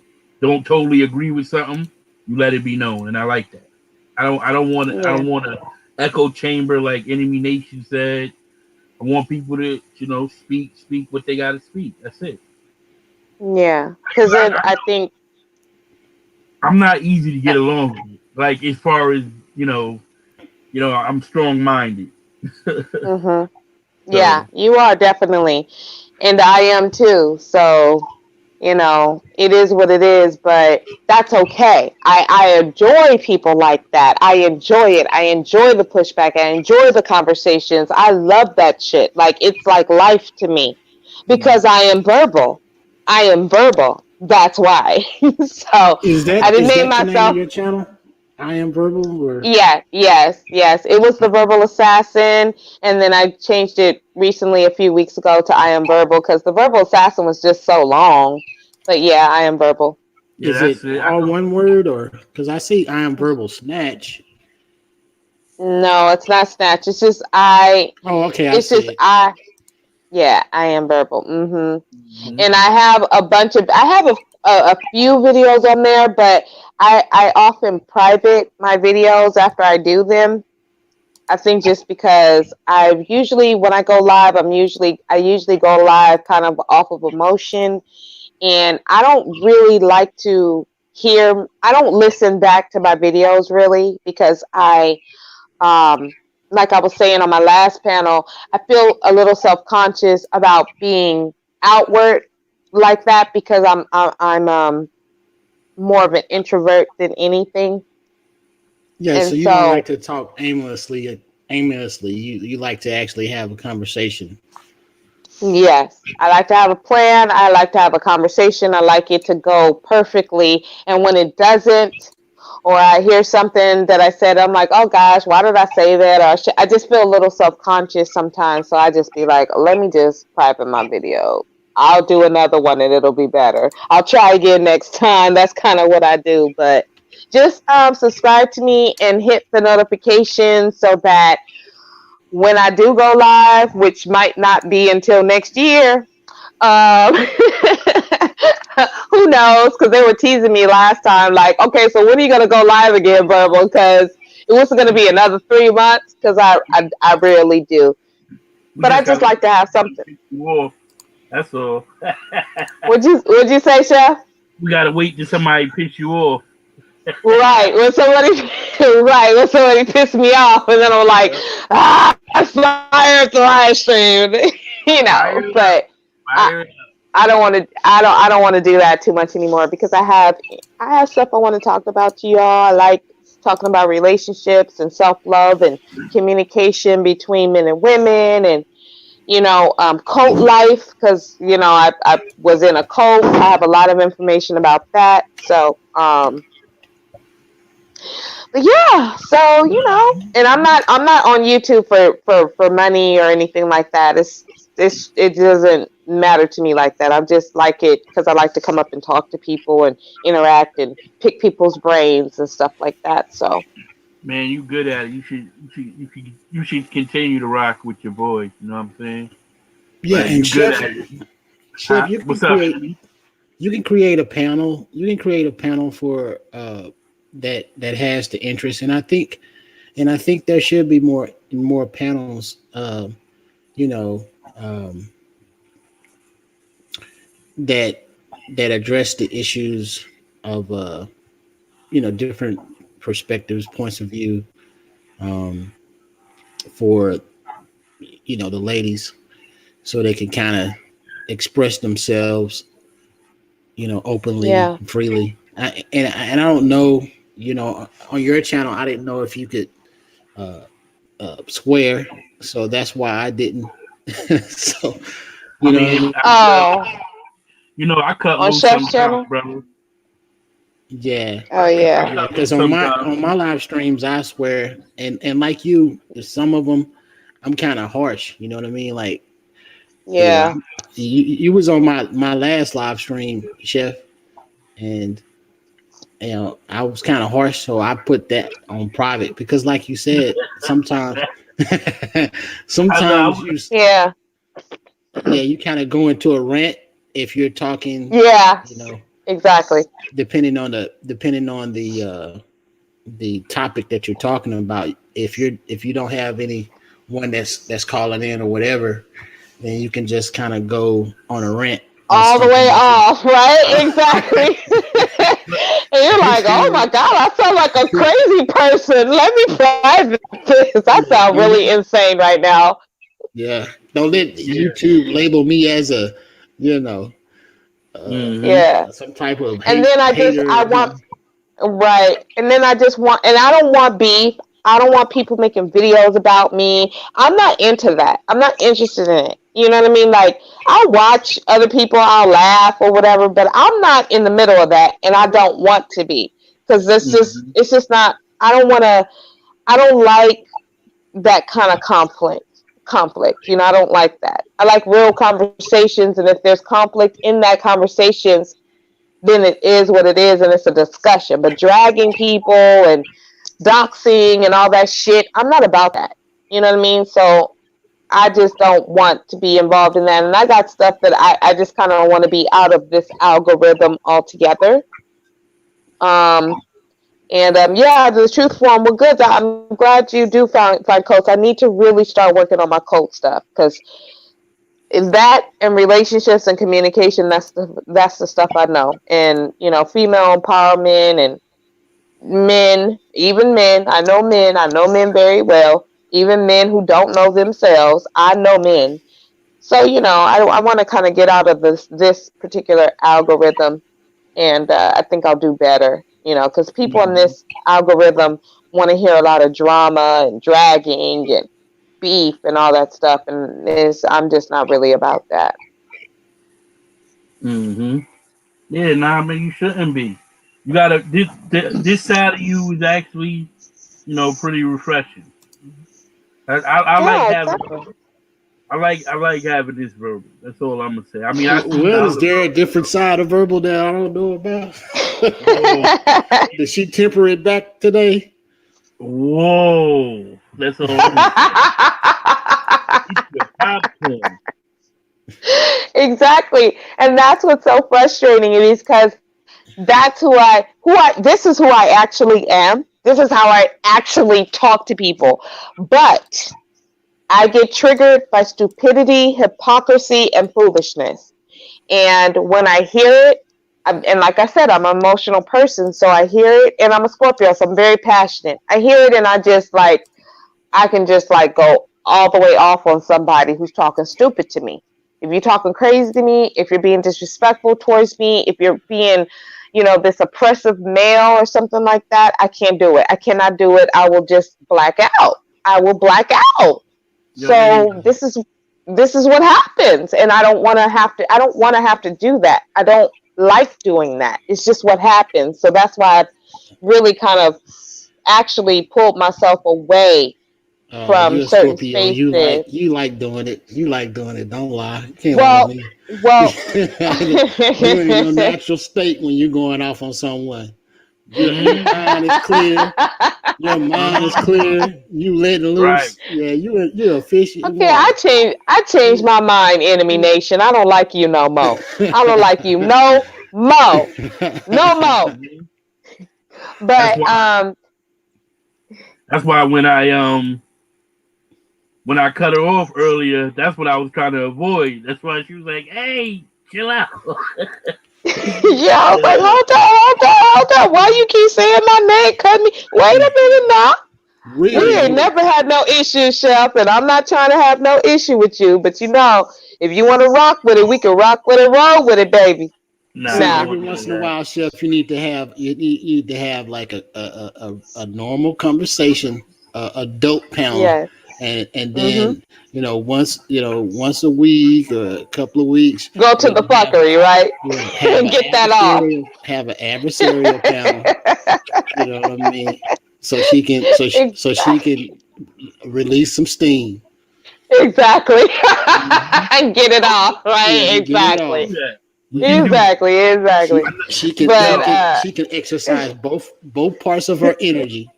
don't totally agree with something, you let it be known, and I like that. I Yeah, don't want to echo chamber like Enemy Nation said. I want people to speak what they got to speak. That's it. yeah. Because I think. I'm not easy to get along with. Like as far as I'm strong minded. Mhm. Yeah, So you are definitely, and I am too. So, it is what it is, but that's okay. I enjoy people like that. I enjoy it. I enjoy the pushback. I enjoy the conversations. I love that shit. Like, it's like life to me because I am verbal. I am verbal. That's why. So, I didn't is name that the name of myself. your channel? I am Verbal, or Yeah, yes. It was the Verbal Assassin, and then I changed it recently a few weeks ago to I Am Verbal because the Verbal Assassin was just so long. But yeah, I Am Verbal. yeah, is that's it it. all one word, or because I see I am Verbal Snatch? No, it's not Snatch. Oh, okay, I It's see just it. I. Yeah, I Am Verbal. Mhm. And I have I have a few videos on there, but I often private my videos after I do them. I think just because I usually, when I go live, I usually go live kind of off of emotion, and I don't really like to I don't listen back to my videos really because um, like I was saying on my last panel, I feel a little self-conscious about being outward like that because I'm more of an introvert than anything. Yeah, so And you don't like so, to talk aimlessly. Aimlessly, you like to actually have a conversation. yes, I like to have a plan. I like to have a conversation. I like it to go perfectly. And when it doesn't, or I hear something that I said, I'm like, oh gosh, why did I say that? Or I just feel a little self conscious sometimes. So I just be like, let me just private my video. I'll do another one and it'll be better. I'll try again next time. That's kind of what I do. But just subscribe to me and hit the notification so that when I do go live, which might not be until next year, um, who knows? Because they were teasing me last time, like, okay, so when are you gonna go live again, Verbal? Because it wasn't gonna be another 3 months. Because I rarely do, We but I just just gotta like to have something. pick you off. That's all. Would you say, Chef? We gotta wait till somebody piss you off. Right, when somebody right when somebody pissed me off, and then I'm like, Yeah. I fired the live stream, Fire it up. But I Fire it up. I don't want to. I don't want to do that too much anymore because I have stuff I want to talk about to y'all. I like talking about relationships and self love and communication between men and women and cult life, because I was in a cult. I have a lot of information about that. So, but yeah, so and I'm not on YouTube for money or anything like that. It doesn't matter to me like that. I just like it because I like to come up and talk to people and interact and pick people's brains and stuff like that. So Man, you good at it. You should continue to rock with your voice. You know what I'm saying? Yeah, Like and you good chef, at it. chef, you can What's up? create you can create a panel. You can create a panel for that has the interest, and I think there should be more panels. You know, um, that address the issues of different perspectives, points of view, um, for the ladies, so they can kind of express themselves, openly yeah. and freely. And I don't know, on your channel, I didn't know if you could uh, swear, so that's why I didn't. So I you know what I mean, mean? Oh, I cut on loose Chef's sometimes, channel. brother. Yeah, Oh I yeah, yeah. cut Because loose on my sometimes. live streams, I swear, and like you, some of them, I'm kind of harsh. You know what I mean? Like, yeah, yeah. you was on my last live stream, Chef, and I was kind of harsh, so I put that on private because, like you said, sometimes, I know. sometimes Yeah, you kind of go into a rant if you're talking, yeah, you know, exactly. depending on the topic that you're talking about. If you don't have anyone that's calling in or whatever, then you can just kind of go on a rant on All the something way that you. off, right? Exactly. And you're like, oh my God, I sound like a crazy person. Let me private this. I Yeah, sound don't really let insane right now. yeah, don't let Yeah. YouTube label me as a you know Mm-hmm. Yeah. some type of And then hater I or want, something. right. And then I just want, and I don't want beef. I don't want people making videos about me. I'm not into that. I'm not interested in it. You know what I mean? Like, I'll watch other people, I'll laugh or whatever, but I'm not in the middle of that, and I don't want to be. Because Mm-hmm. it's just not, I don't like that kind of conflict. I don't like that. I like real conversations, and if there's conflict in that conversations, then it is what it is, and it's a discussion. But dragging people and doxing and all that shit, I'm not about that. You know what I mean? So I just don't want to be involved in that. And I got stuff that I just kind of want to be out of this algorithm altogether. Um, and yeah, the truth form, we're good. I'm glad you do find codes. I need to really start working on my code stuff, because that and relationships and communication, that's the stuff I know. And female empowerment and men, even men. I know men very well. Even men who don't know themselves, I know men. So I want to kind of get out of this particular algorithm, and I think I'll do better. Because people in Mm-hmm. this algorithm want to hear a lot of drama and dragging and beef and all that stuff, and I'm just not really about that. Mm-hmm. Yeah, nah, man, you shouldn't be. You gotta this side of you is actually, pretty refreshing. I like Yeah, having exactly. I like having this verbal. That's all I'm gonna say. I mean, I see the Well, is other there a verbal. different side of verbal that I don't know about? Whoa, Did she temper it back today? whoa, that's all I'm gonna say. Eat your popcorn. Exactly. And that's what's so frustrating. It is because that's this is who I actually am. This is how I actually talk to people. But I get triggered by stupidity, hypocrisy, and foolishness. And when I hear it, and like I said, I'm an emotional person, so I hear it, and I'm a Scorpio, so I'm very passionate. I hear it, and I can just like go all the way off on somebody who's talking stupid to me. If you're talking crazy to me, if you're being disrespectful towards me, if you're being, this oppressive male or something like that, I can't do it. I cannot do it. I will just black out. I will black out. Yo, hey, So this is, this is what happens, and I don't want to have to. I don't want to have to do that. I don't like doing that. It's just what happens. So that's why I really kind of actually pulled myself away from You're a certain Scorpio. spaces. You like doing it. You like doing it. Don't lie. You can't lie to Well, me. well, You're in your natural state when you're going off on someone. Your mind is clear. Your mind is clear. You letting Right. loose. Yeah, you're a fishy. okay, I changed my mind, enemy nation. I don't like you no more. I don't like you no more. No more. Mhm. That's But why. That's why when I cut her off earlier, that's what I was trying to avoid. That's why she was like, "Hey, chill out." yeah, I was like, hold on. Why you keep saying my name? Cut me. Wait a minute now. We ain't Real. never had no issue, Chef, and I'm not trying to have no issue with you. But if you want to rock with it, we can rock with it, roll with it, baby. Nah, See, I Now, every wasn't once doing in a that. while, Chef, you need to have like a normal conversation, adult panel, yes. and Mm-hmm. then once a week or a couple of weeks, Go to the fuckery, right? have and an get that off. adversarial panel. You know what I mean? So she can release some steam. exactly. Mhm. and get it off, Yeah, right? and get it We can Exactly. do off. that. We can do Mhm. that. Exactly. She can she But Yo, can she can exercise both parts of her energy.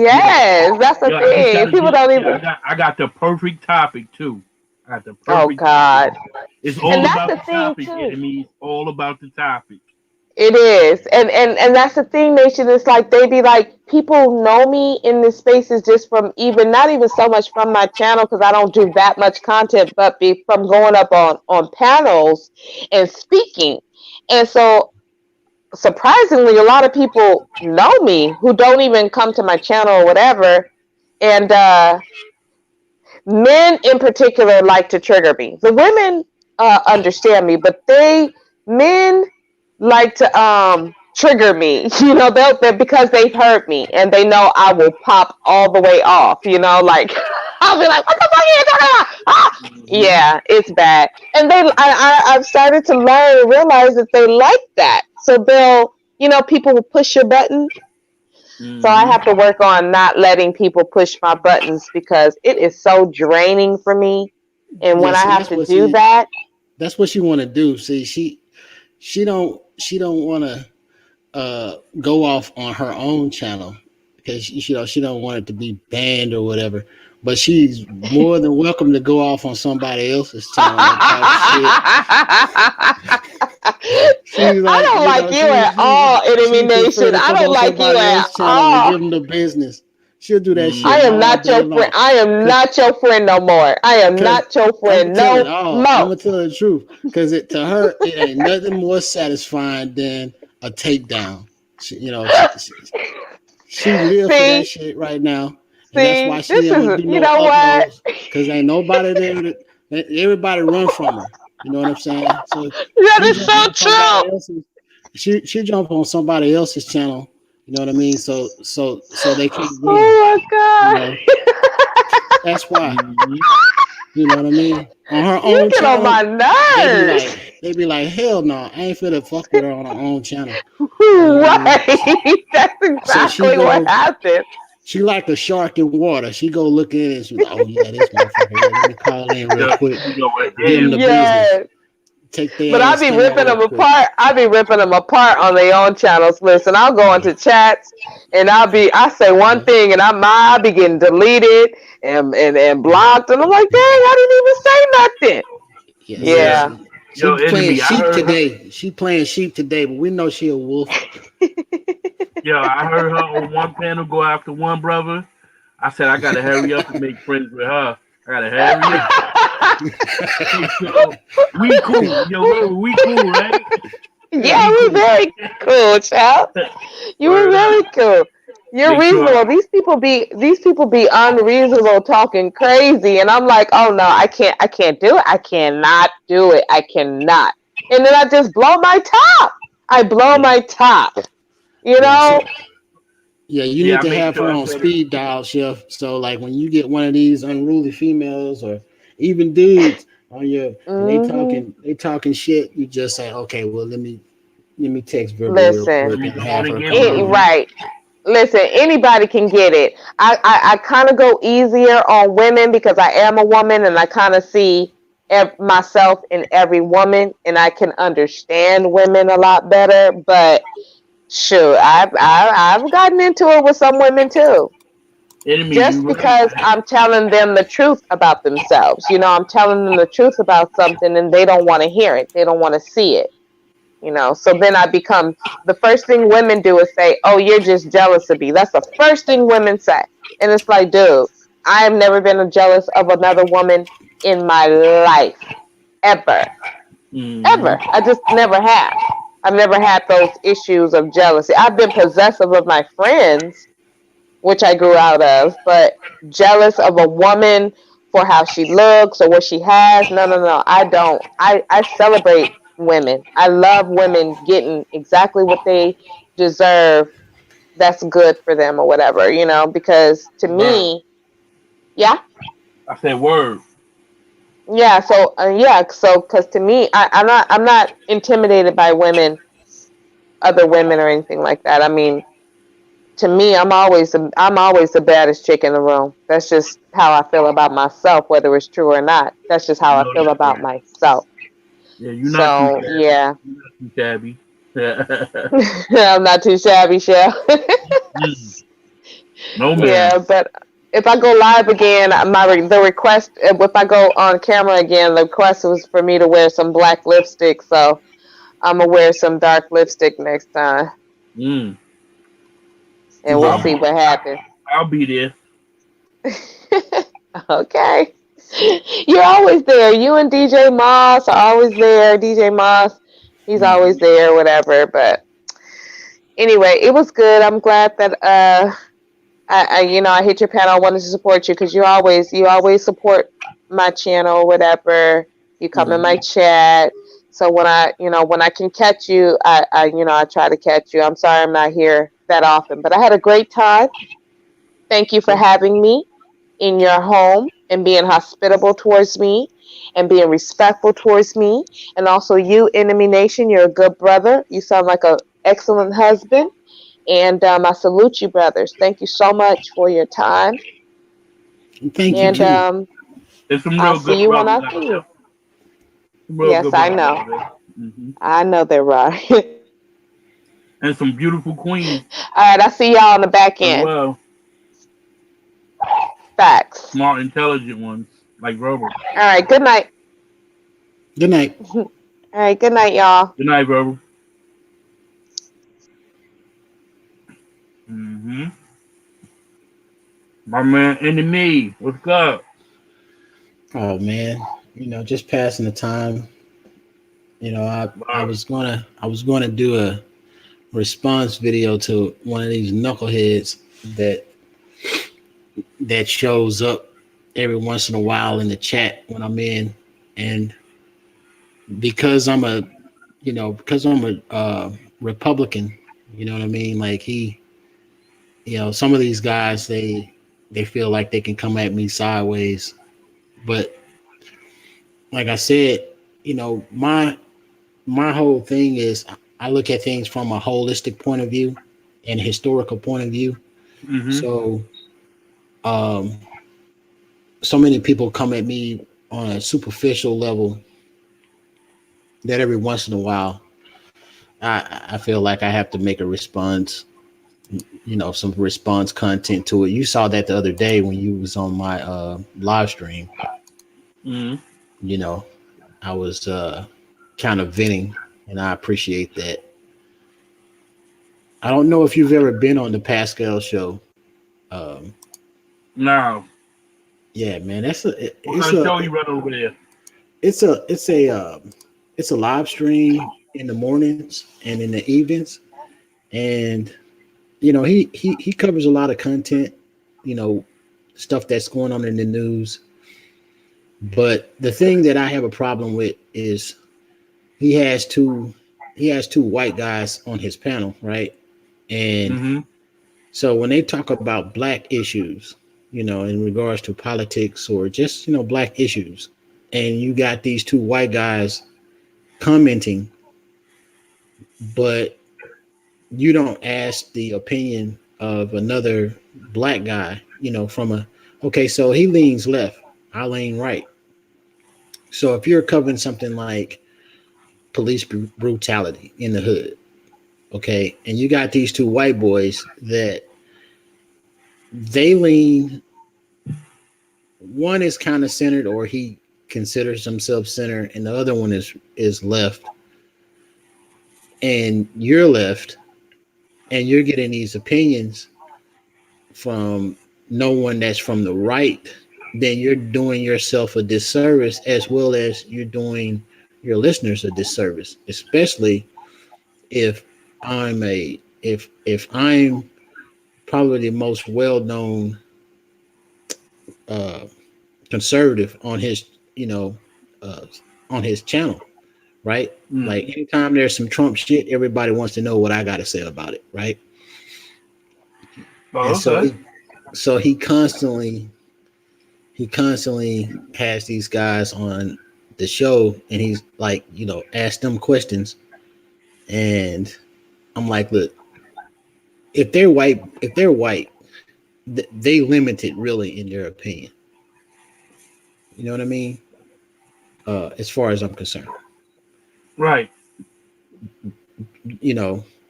yo, yes, that's the yo, I just thing. gotta People get. don't Yeah, even. I got the perfect topic too. I got the Oh perfect topic. God. It's And all that's about the the thing topic, too. enemy. It's all about the topic. It is, and that's the thing, Nation. It's like they be like, people know me in this spaces just from even not even so much from my channel because I don't do that much content, but be from going up on panels and speaking. And so surprisingly, a lot of people know me who don't even come to my channel or whatever. And men in particular like to trigger me. The women understand me, but men like to trigger me. They'll because they've heard me and they know I will pop all the way off. Like I'll be like, "What the fuck are you talking about?" Ah! Hmm. Yeah, it's bad. And I've started to learn and realize that they like that. So people will push your button, so I Hmm. have to work on not letting people push my buttons because it is so draining for me. And Yeah, when I see, have to do that, that's what she want to do. See, she don't want to go off on her own channel because she don't want it to be banned or whatever. But she's more than welcome to go off on somebody else's channel and talk shit. She's I like, don't like you she at she all, Enemy she prefer Nation. to I come don't on like you somebody at else's channel and all. give them the business. She'll do that I shit am Hmm. all not day your friend. long. I am Cause, not your friend no more. I am cause not your I'm gonna friend tell it no all. I'm more. gonna tell the truth. Cause to her, it ain't nothing more satisfying than a takedown. She live for that see, shit right now, and that's why see, she this don't is, do you no know what? uploads. Cause ain't nobody there. Everybody run from her. You know what I'm saying? So That she is jump so on somebody true. else's. She jump on somebody else's channel. You know what I mean? So they can't win. Oh my You know God. that's why. Hmm. You know what I mean? On her You own get on channel, my nerves. they be like, hell no, I ain't finna fuck with her on her own channel. You know what I mean? Right. That's So exactly what happened. she like a shark in water. She go look in it and she like, oh yeah, this motherfucker here. Let me call in real Yo, quick. you know what? Give them the Damn. business. Yes. Take But their I ass be down ripping real them quick. apart. I be ripping them apart on their own channels. Listen, I'll go into chats and I say one Yeah. thing and I be getting deleted and blocked. And I'm like, dang, I didn't even say nothing. Yeah, see, Yeah. Yeah. she Yo, playing enemy. I sheep heard her. today. She playing sheep today, but we know she a wolf. Yo, I heard her on one panel go after one brother. I said I gotta hurry up and make friends with her. I gotta hurry up. Yo, we cool. Yo, brother, we cool, right? Yeah, We we're cool. very cool, child. You were Word up. very cool. You're Make sure. reasonable. These people be unreasonable, talking crazy, and I'm like, oh no, I can't do it. I cannot do it. I cannot. And then I just blow my top. I blow Yeah, my top. You Yeah, know? you yeah. need I to make have sure her I on set it. speed dial, chef. So like when you get one of these unruly females or even dudes on your and Hmm. they talking shit. You just say, okay, well let me text Verbal real Listen, quick Let me and go on have and her give come them. over. right. Listen, anybody can get it. I kind of go easier on women because I am a woman and I kind of see myself in every woman and I can understand women a lot better. But sure, I've gotten into it with some women too. Enemy, Just you right. because I'm telling them the truth about themselves. I'm telling them the truth about something and they don't want to hear it. They don't want to see it. So then I become the first thing women do is say, "Oh, you're just jealous of me." That's the first thing women say. And it's like, dude, I have never been jealous of another woman in my life. Ever. Mm-hmm. Ever. I just never have. I've never had those issues of jealousy. I've been possessive of my friends, which I grew out of, but jealous of a woman for how she looks or what she has. No, no, no. I don't. I celebrate women. I love women getting exactly what they deserve that's good for them or whatever, because to Word. me, yeah. I said word. Yeah, so because to me, I'm not intimidated by women, other women or anything like that. I mean, to me, I'm always the baddest chick in the room. That's just how I feel about myself, whether it's true or not. That's just I how I know feel that's about right. myself. Yeah, you're not too So shabby. yeah, You're not too shabby. I'm not too shabby, Shell. Mm. No, Yeah, ma'am. but if I go live again, the request, if I go on camera again, the request was for me to wear some black lipstick. So I'm gonna wear some dark lipstick next time, Mm. and we'll I'll Yeah. see be. what happens. I'll be there. Okay. You're always there. You and DJ Moss are always there. DJ Moss, he's always Mm-hmm. there, whatever. But anyway, it was good. I'm glad that I hit your panel. I wanted to support you because you always support my channel, whatever. You come in my Mm-hmm. chat. So when I can catch you, I try to catch you. I'm sorry I'm not here that often, but I had a great time. Thank you for having me in your home and being hospitable towards me and being respectful towards me. And also you, Enemy Nation, you're a good brother. You sound like an excellent husband. And I salute you, brothers. Thank you so much for your time. Thank you And Mm-hmm. too. There's some I'll real see good you when brothers I out see there. you. Some real Yes, good I brothers know. out there. Mm-hmm. I know they're right. And some beautiful queens All right, I see y'all on the back as end. well. Facts. Smart, intelligent ones like Robert. All right, good night. Good night. All right, good night, y'all. Good night, Robert. Mm-hmm. My man, enemy. What's up? Oh man, just passing the time. Wow. I was gonna do a response video to one of these knuckleheads that shows up every once in a while in the chat when I'm in, and because I'm a Republican, you know what I mean. Like some of these guys they feel like they can come at me sideways, but like I said, my whole thing is I look at things from a holistic point of view and historical point of view. Mm-hmm. So um, so many people come at me on a superficial level that every once in a while I feel like I have to make a response, some response content to it. You saw that the other day when you was on my live stream. Mm-hmm. You know, I was kind of venting, and I appreciate that. I don't know if you've ever been on the Pascal show. Um, Now, yeah, man, what kind of show you run over there? it's a it's a it's a live stream in the mornings and in the evenings, and he covers a lot of content, you know, stuff that's going on in the news. But the thing that I have a problem with is he has two he has two white guys on his panel, right? And Mm-hmm. so when they talk about black issues, in regards to politics or just, black issues. And you got these two white guys commenting, but you don't ask the opinion of another black guy, from okay, so he leans left, I lean right. So if you're covering something like police brutality in the hood, okay, and you got these two white boys that they lean, one is kind of centered or he considers himself centered, and the other one is left, and you're left, and you're getting these opinions from no one that's from the right, then you're doing yourself a disservice as well as you're doing your listeners a disservice, especially if I'm probably the most well-known uh, conservative on his uh, on his channel, right? Mm. Like anytime there's some Trump shit, everybody wants to know what I got to say about it, right? And Oh, so okay. he constantly has these guys on the show, and he's like, ask them questions, and I'm like, look, if they're white, they limited really in their opinion. You know what I mean? As far as I'm concerned, Right.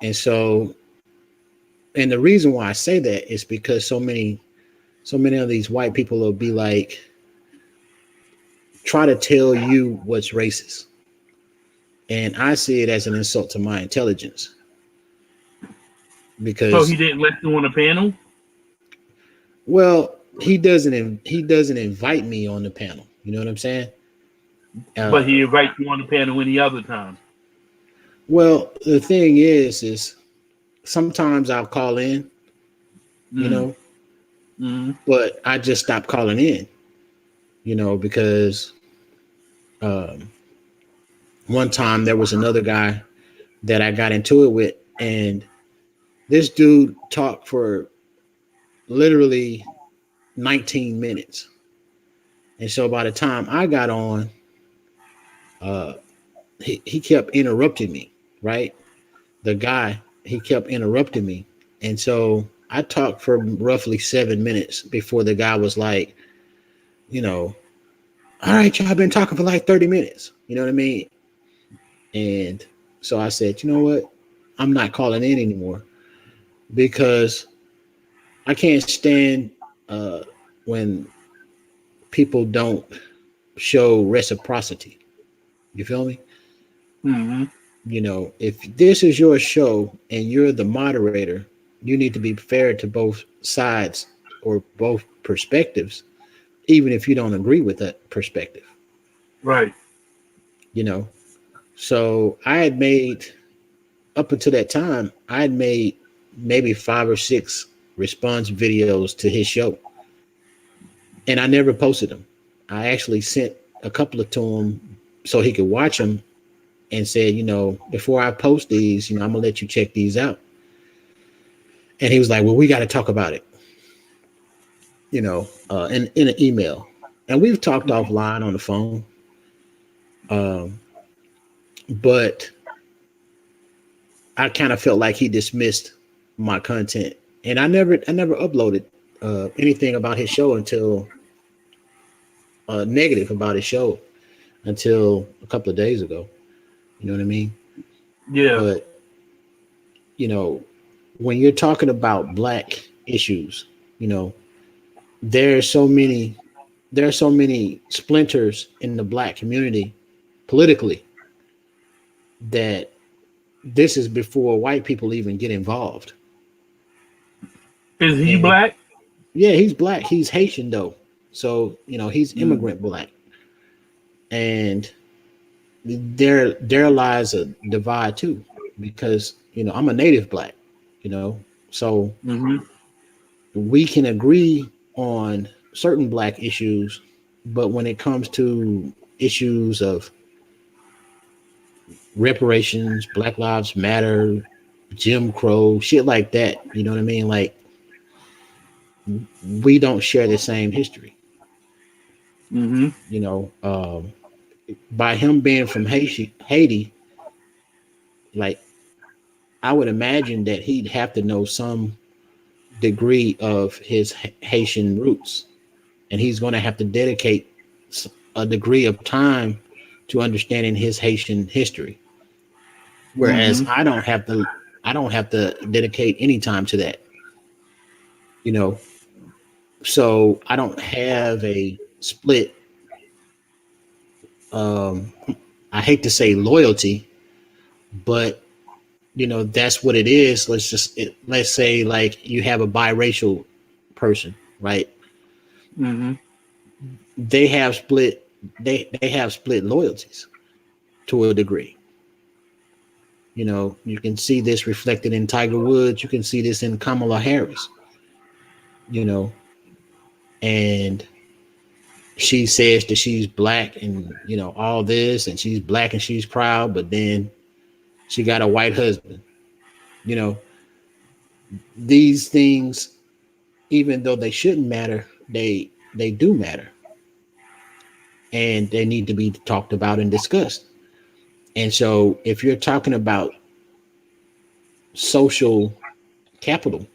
and so, and the reason why I say that is because so many of these white people will be like, try to tell you what's racist, and I see it as an insult to my intelligence So he because, didn't let you on the panel, well, he doesn't invite me on the panel. You know what I'm saying? but Uh, he invites you on the panel any other time. well, the thing is sometimes I'll call in, you Mm. know, Mm. but I just stopped calling in, because um, one time there was another guy that I got into it with, and this dude talked for literally 19 minutes. And so by the time I got on, uh, he kept interrupting me, right? The guy, he kept interrupting me. And so I talked for roughly 7 minutes before the guy was like, you know, all right, y'all been talking for like 30 minutes. You know what I mean? And so I said, you know what? I'm not calling in anymore because I can't stand uh, when people don't show reciprocity. You feel me? Mm. If this is your show and you're the moderator, you need to be fair to both sides or both perspectives, even if you don't agree with that perspective. Right. You know, so I had made up until that time, I had made maybe 5 or 6 response videos to his show, and I never posted them. I actually sent a couple of to him so he could watch them and said, before I post these, I'm gonna let you check these out. And he was like, well, we got to talk about it, in an email. And we've talked offline on the phone. Um, but I kind of felt like he dismissed my content, and I never uploaded anything about his show until negative about his show until a couple of days ago. You know what I mean? Yeah. But you know, when you're talking about black issues, you know, there are so many there are so many splinters in the black community politically that this is before white people even get involved. Is he And black? yeah, he's black. He's Haitian though. So, he's Mm. immigrant black. And there lies a divide too, because, I'm a native black, you know. So Mm-hmm. we can agree on certain black issues, but when it comes to issues of reparations, Black Lives Matter, Jim Crow, shit like that, you know what I mean? Like, we don't share the same history. Mm-hmm. You know, by him being from Haiti, like I would imagine that he'd have to know some degree of his Haitian roots, and he's going to have to dedicate a degree of time to understanding his Haitian history. Whereas Mm-hmm. I don't have to dedicate any time to that. You know, so I don't have a split. Um, I hate to say loyalty, but that's what it is. Let's say like you have a biracial person, right? Mm-hmm. They have split they have split loyalties to a degree. You can see this reflected in Tiger Woods. You can see this in Kamala Harris. You know, and she says that she's black and all this, and she's black and she's proud, but then she got a white husband. You know, these things, even though they shouldn't matter, they do matter, and they need to be talked about and discussed. And so, if you're talking about social capital,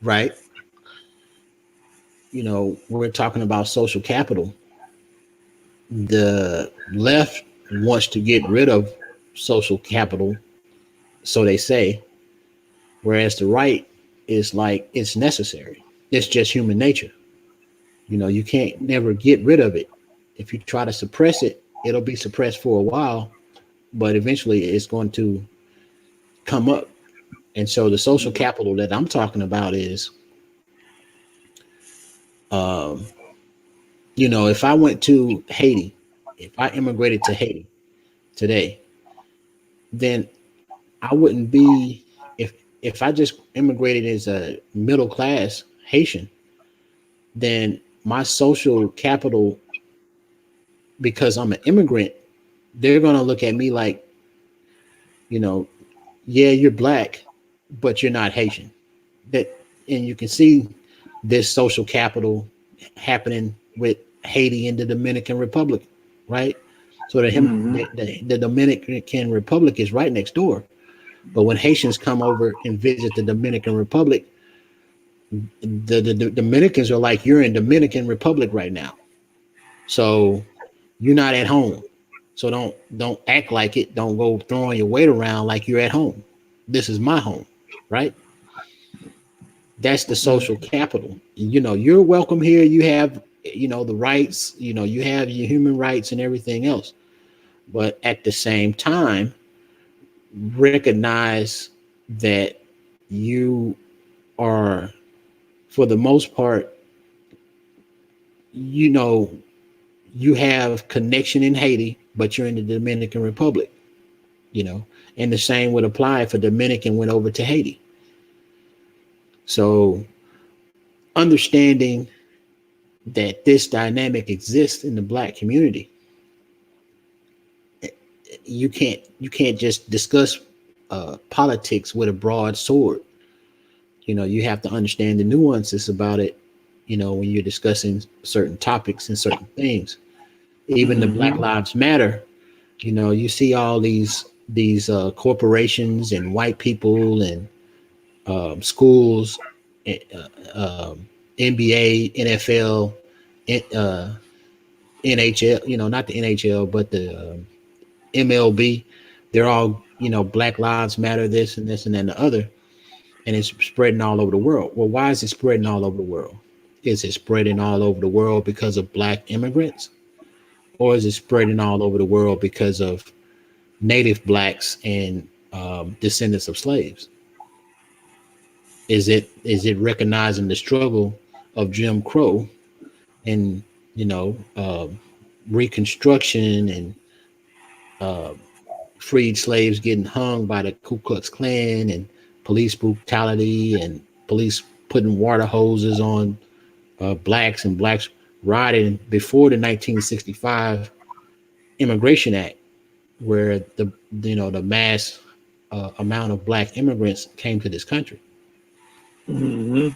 right? We're talking about social capital. The left wants to get rid of social capital, so they say, whereas the right is like it's necessary. It's just human nature. You can't never get rid of it. If you try to suppress it, it'll be suppressed for a while, but eventually it's going to come up. And so the social capital that I'm talking about is, um, if I went to Haiti, if I immigrated to Haiti today, then I wouldn't be, if I just immigrated as a middle class Haitian, then my social capital, because I'm an immigrant, they're going to look at me like, you know, yeah, you're black, but you're not Haitian. That, and you can see this social capital happening with Haiti and the Dominican Republic, right? So Mm-hmm. the Dominican Republic is right next door. But when Haitians come over and visit the Dominican Republic, the Dominicans are like, you're in Dominican Republic right now, so you're not at home. So don't act like it. Don't go throwing your weight around like you're at home. This is my home, right? That's the social capital. You're welcome here. You have the rights. You have your human rights and everything else. But at the same time, recognize that you are, for the most part, you know, you have connection in Haiti, but you're in the Dominican Republic, you know, and the same would apply if a Dominican went over to Haiti. So understanding that this dynamic exists in the black community, you can't just discuss politics with a broad sword. You have to understand the nuances about it. When you're discussing certain topics and certain things, even the Black Mm-hmm. Lives Matter. You see all these corporations and white people and schools, NBA, NFL, uh, NHL. Not the NHL, but the MLB. They're all Black Lives Matter. This and this and then the other, and it's spreading all over the world. Well, why is it spreading all over the world? Is it spreading all over the world because of black immigrants, or is it spreading all over the world because of native blacks and descendants of slaves? Is it recognizing the struggle of Jim Crow and Reconstruction and uh, freed slaves getting hung by the Ku Klux Klan and police brutality and police putting water hoses on blacks and blacks rioting before the 1965 Immigration Act, where the mass amount of black immigrants came to this country. Mm-hmm.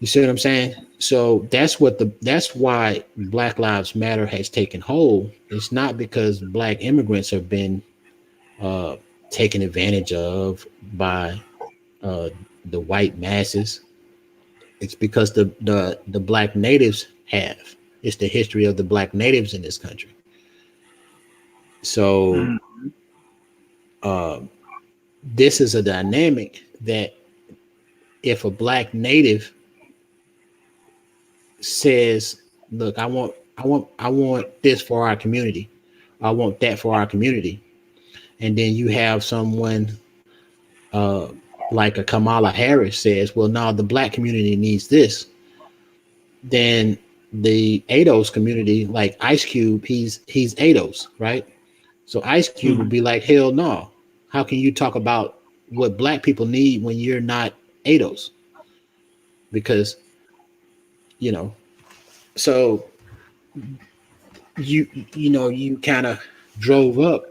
You see what I'm saying? So that's why Black Lives Matter has taken hold. It's not because black immigrants have been uh, taken advantage of by uh, the white masses. It's because the black natives have. It's the history of the black natives in this country. So Mm, this is a dynamic that if a black native says, "Look, I want this for our community. I want that for our community," and then you have someone uh, like a Kamala Harris says, "Well, now the black community needs this," then the ADOS community, like Ice Cube, he's ADOS, right? So Ice Cube would mm, be like, "Hell no! How can you talk about what black people need when you're not ADOS?" Because you know, so you kind of drove up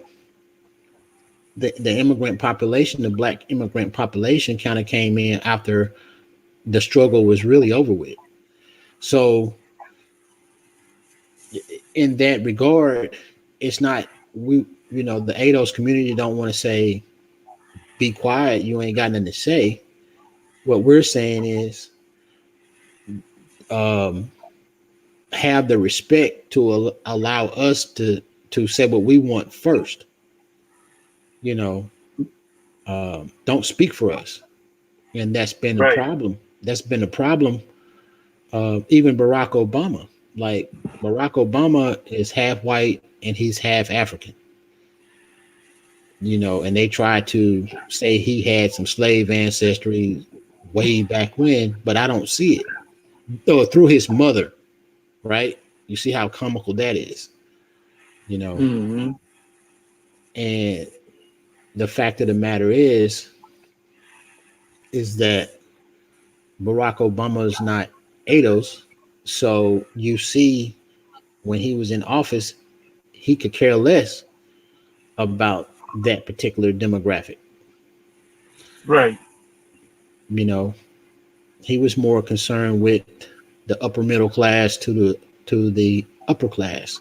the immigrant population. The black immigrant population kind of came in after the struggle was really over with. So in that regard, it's not we the ADOS community don't want to say be quiet, you ain't got nothing to say. What we're saying is um, have the respect to allow us to say what we want first. You know, don't speak for us, and that's been a right, problem. That's been a problem. Even Barack Obama, like Barack Obama is half white and he's half African. And they tried to say he had some slave ancestry way back when, but I don't see it. Or through his mother, right? You see how comical that is, you know. mm, And the fact of the matter is that Barack Obama is not ADOS. So you see, when he was in office, he could care less about that particular demographic. right, You know, he was more concerned with the upper middle class to the upper class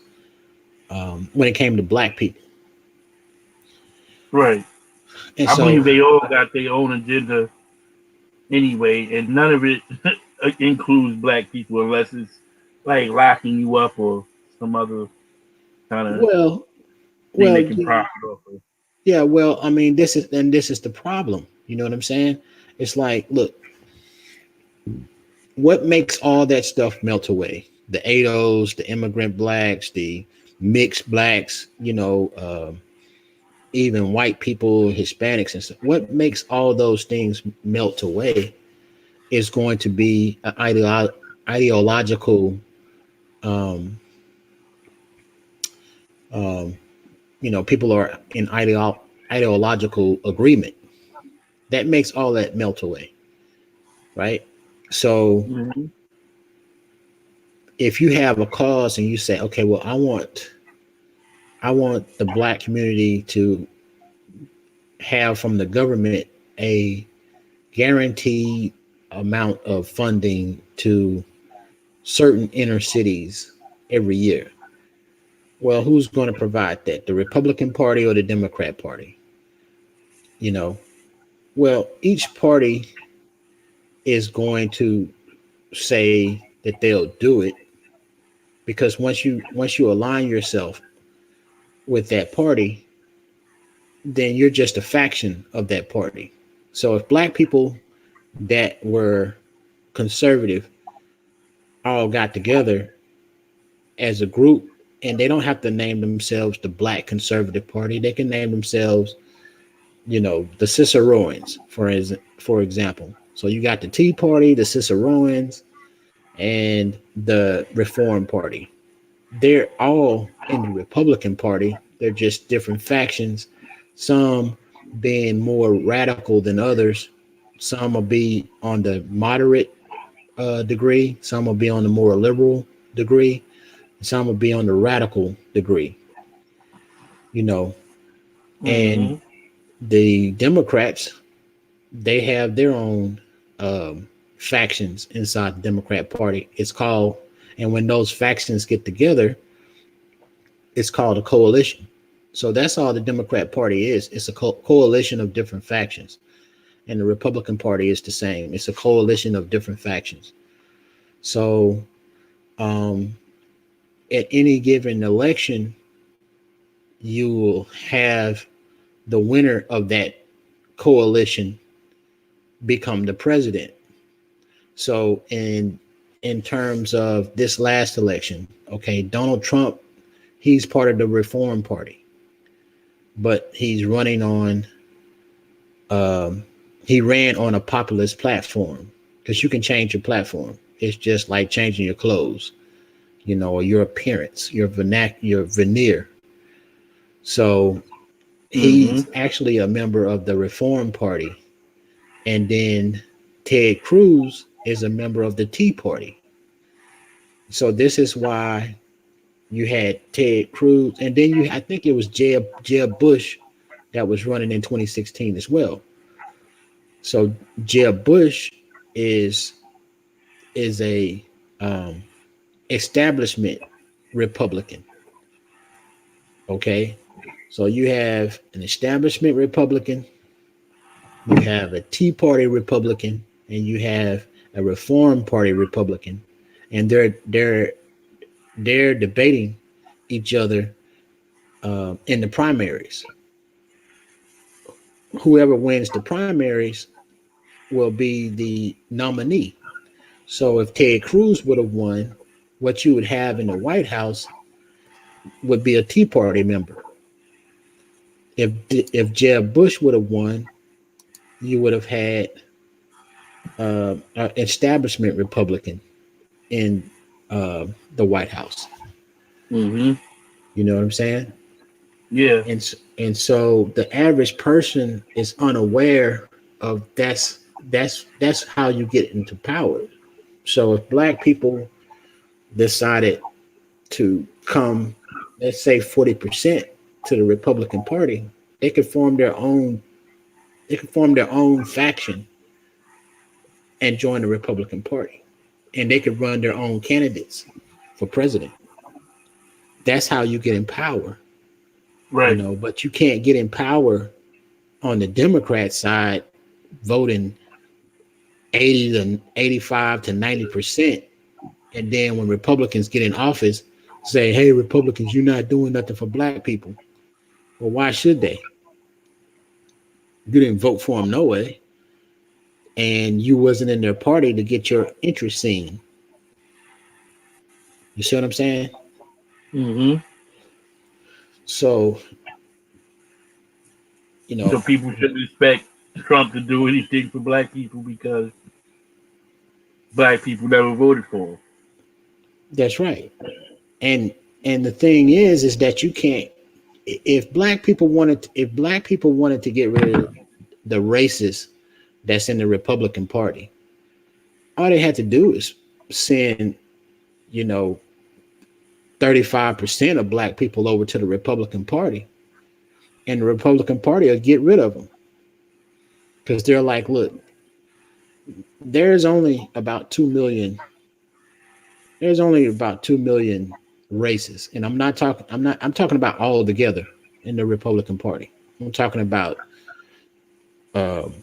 when it came to black people. right. And I so, believe they all got their own agenda anyway, and none of it includes black people unless it's like locking you up or some other kind of well, thing well, they can profit off of. yeah, well, I mean, this is the problem. You know what I'm saying? It's like, look, what makes all that stuff melt away? The ADOs, the immigrant blacks, the mixed blacks, even white people, Hispanics, and stuff. What makes all those things melt away is going to be an ideological, um, um, people are in ideological agreement. That makes all that melt away, right? So Hmm. if you have a cause and you say, okay, well, I want the black community to have from the government a guaranteed amount of funding to certain inner cities every year. Well, who's going to provide that? The Republican Party or the Democrat Party? You know, well, each party is going to say that they'll do it because once you align yourself with that party, then you're just a faction of that party. So if black people that were conservative all got together as a group, and they don't have to name themselves the Black Conservative Party, they can name themselves, the Ciceroans, for example. So you got the Tea Party, the Ciceroans, and the Reform Party. They're all in the Republican Party. They're just different factions. Some being more radical than others. Some will be on the moderate degree. Some will be on the more liberal degree. Some will be on the radical degree. You know, and Hmm. the Democrats, they have their own um, factions inside the Democrat Party. It's called, and when those factions get together, it's called a coalition. So that's all the Democrat Party is. It's a coalition of different factions. And the Republican Party is the same. It's a coalition of different factions. So um, at any given election, you will have the winner of that coalition become the president. So in terms of this last election, okay, Donald Trump, he's part of the Reform Party, but he's running on he ran on a populist platform because you can change your platform. It's just like changing your clothes, you know, or your appearance, your veneer. So Mm-hmm. he's actually a member of the Reform Party. And then Ted Cruz is a member of the Tea Party. So this is why you had Ted Cruz, and then I think it was Jeb Bush that was running in 2016 as well. So Jeb Bush is is a um, establishment Republican. Okay, so you have an establishment Republican, you have a Tea Party Republican, and you have a Reform Party Republican, and they're debating each other in the primaries. Whoever wins the primaries will be the nominee. So if Ted Cruz would have won, what you would have in the White House would be a Tea Party member. If Jeb Bush would have won, you would have had an establishment Republican in the White House. Mm-hmm. You know what I'm saying? Yeah. And so the average person is unaware of that's how you get into power. So if black people decided to come, let's say 40% to the Republican Party, they could form their own faction and join the Republican Party. And they could run their own candidates for president. That's how you get in power, you Right. know, but you can't get in power on the Democrat side voting 80 to 85 to 90%. And then when Republicans get in office, say, hey, Republicans, you're not doing nothing for black people. Well, why should they? You didn't vote for them no way. And you wasn't in their party to get your interest seen. You see what I'm saying? Mm-hmm. So, you So know, people shouldn't expect Trump to do anything for black people because black people never voted for him. that's right. And the thing is that you can't if black people wanted to get rid of the racists that's in the Republican Party, all they had to do is send, you know, 35% of black people over to the Republican Party, and the Republican Party will get rid of them because they're like, look, there's only about 2 million. There's only about 2 million races, and I'm talking about all together in the Republican Party. I'm talking about um,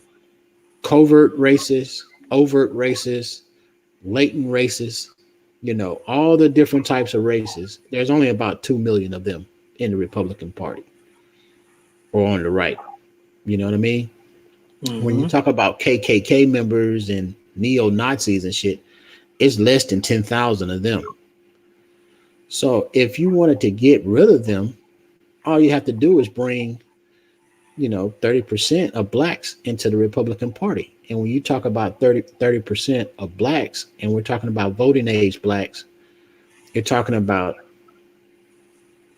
covert races, overt races, latent races. You know, all the different types of races. There's only about 2 million of them in the Republican Party or on the right. You know what I mean? When you Mm-hmm. talk about KKK members and neo Nazis and shit, it's less than 10,000 of them. So if you wanted to get rid of them, all you have to do is bring, you know, 30% of blacks into the Republican Party. And when you talk about 30% of blacks, and we're talking about voting age blacks, you're talking about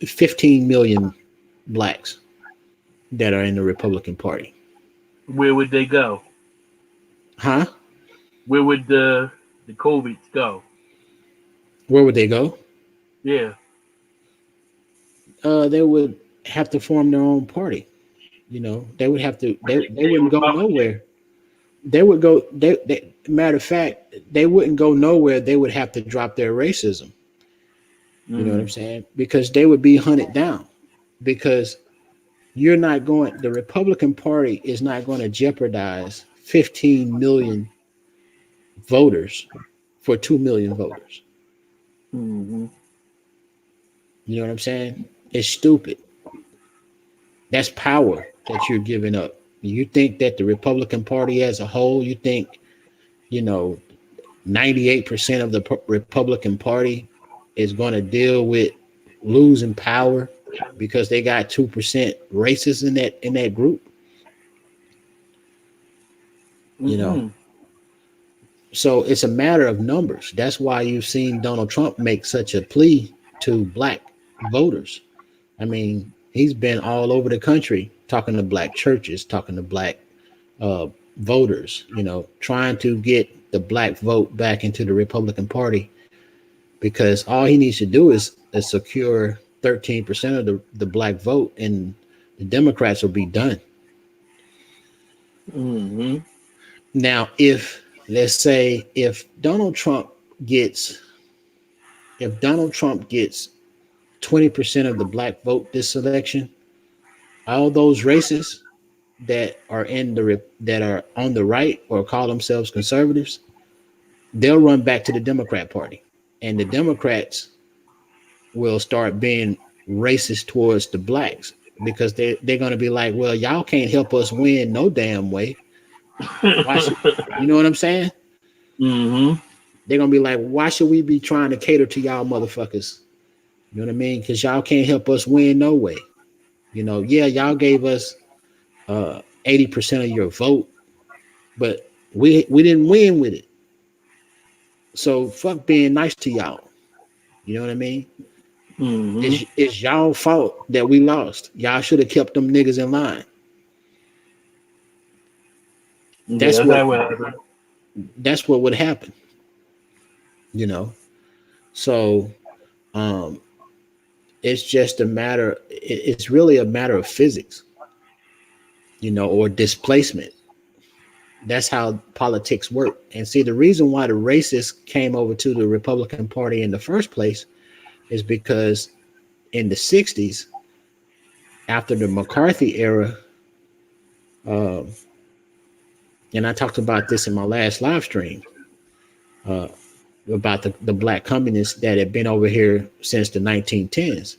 15 million blacks that are in the Republican Party. Where would they go? Huh? Where would the COVIDs go? Where would they go? Yeah. They would have to form their own party. You know, they would have to. They Stay wouldn't go Republican. nowhere. they would go. Matter of fact, they wouldn't go nowhere. They would have to drop their racism. You know what I'm Mm. saying? Because they would be hunted down. Because you're not going. The Republican Party is not going to jeopardize 15 million voters for 2 million voters. Mm-hmm. You know what I'm saying? It's stupid. That's power that you're giving up. You think that the Republican Party as a whole, you think, you know, 98% of the Republican Party is going to deal with losing power because they got 2% racists in that group, you know. Mm-mm. So it's a matter of numbers. That's why you've seen Donald Trump make such a plea to black voters. I mean, he's been all over the country talking to black churches, talking to black uh, voters, you know, trying to get the black vote back into the Republican Party because all he needs to do is secure 13% of the black vote and the Democrats will be done. Mm-hmm. Now, if let's say gets Donald Trump gets 20% of the black vote this election, all those racists that are on the right or call themselves conservatives, they'll run back to the Democrat Party, and the Democrats will start being racist towards the blacks because they're going to be like, well, y'all can't help us win no damn way. Why should you know what I'm saying? Mm-hmm. They're gonna be like, why should we be trying to cater to y'all motherfuckers? You know what I mean? Because y'all can't help us win no way. You know, yeah, y'all gave us 80% of your vote, but we didn't win with it. So fuck being nice to y'all. You know what I mean? Mm-hmm. It's y'all fault that we lost. Y'all should have kept them niggas in line. Yeah, That's that's what how it happened. that's what would happen. You know. So um, it's just a matter. It's really a matter of physics. You know, or displacement. That's how politics work. And see, the reason why the racists came over to the Republican Party in the first place is because in the 60s, after the McCarthy era, um, and I talked about this in my last live stream uh, about the black communists that had been over here since the 1910s.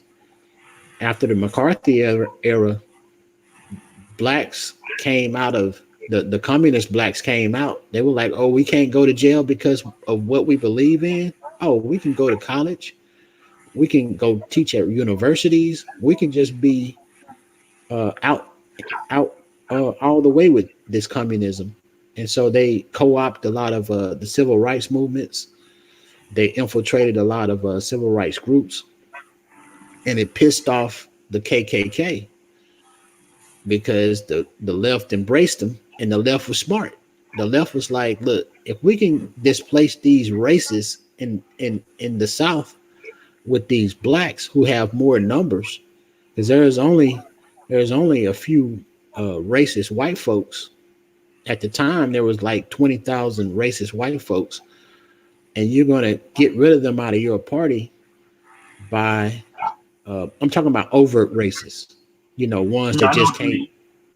After the McCarthy era, blacks came out of the communist blacks came out. They were like, oh, we can't go to jail because of what we believe in. Oh, we can go to college. We can go teach at universities. We can just be out out all the way with this communism. And so they co-opted a lot of the civil rights movements. They infiltrated a lot of civil rights groups, and it pissed off the KKK because the left embraced them, and the left was smart. The left was like, look, if we can displace these racists in the South with these blacks who have more numbers, because there's only a few racist white folks. At the time, there was like 20,000 racist white folks, and you're going to get rid of them out of your party by I'm talking about overt racists. You know, ones No, that I know just what you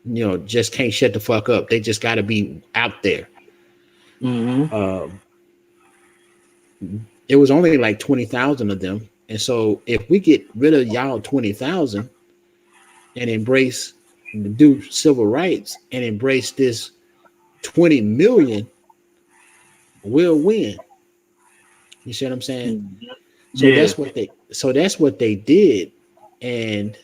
can't mean. just can't shut the fuck up. They just got to be out there. Mm-hmm. Um, it was only like 20,000 of them, and so if we get rid of y'all 20,000 and embrace do civil rights and embrace this 20 million, we'll win. You see what I'm saying? Mm-hmm. So Yeah. that's what they did, and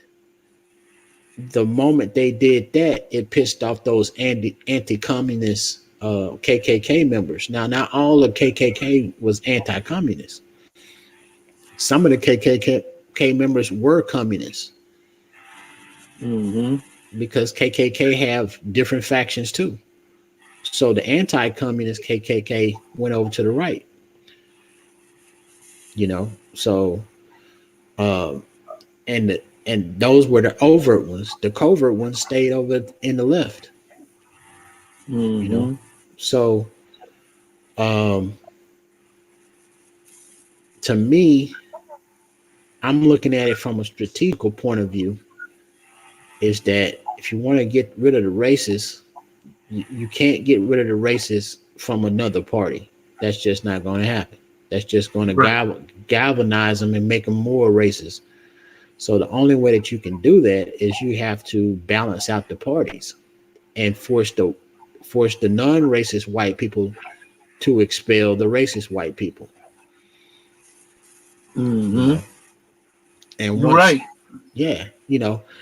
the moment they did that, it pissed off those anti-communist KKK members. Now, not all of KKK was anti-communist. Some of the KKK members were communists Mm-hmm. because KKK have different factions too. So the anti-communist KKK went over to the right, you know. So um, and those were the overt ones. The covert ones stayed over in the left, you know. Mm-hmm. So, um, to me, I'm looking at it from a strategical point of view. Is that if you want to get rid of the racists, you can't get rid of the racists from another party. That's just not going to happen. That's just going to Right. galvanize them and make them more racist. So the only way that you can do that is you have to balance out the parties and force the non-racist white people to expel the racist white people. You Mm-hmm. know, and You're once right. yeah,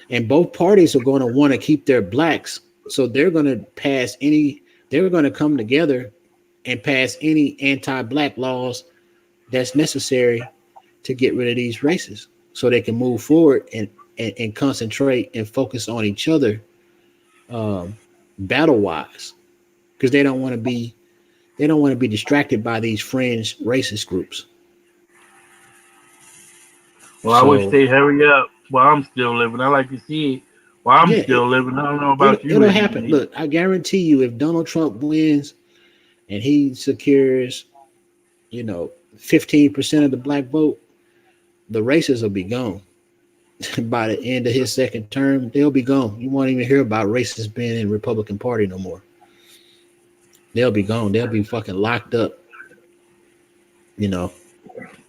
and both parties are going to want to keep their blacks, so they're going to pass any. They're going to come together and pass any anti-black laws that's necessary to get rid of these races, so they can move forward and concentrate and focus on each other, um, battle wise, because they don't want to be distracted by these fringe racist groups. Well, I wish So they hurry up while I'm still living. I like to see it while I'm yeah, still living. I don't know it'll about you, it'll happen. ABG. Look, I guarantee you, if Donald Trump wins and he secures, 15% of the black vote, the races will be gone. By the end of his second term, they'll be gone. You won't even hear about racists being in the Republican Party no more. They'll be gone. They'll be fucking locked up. You know,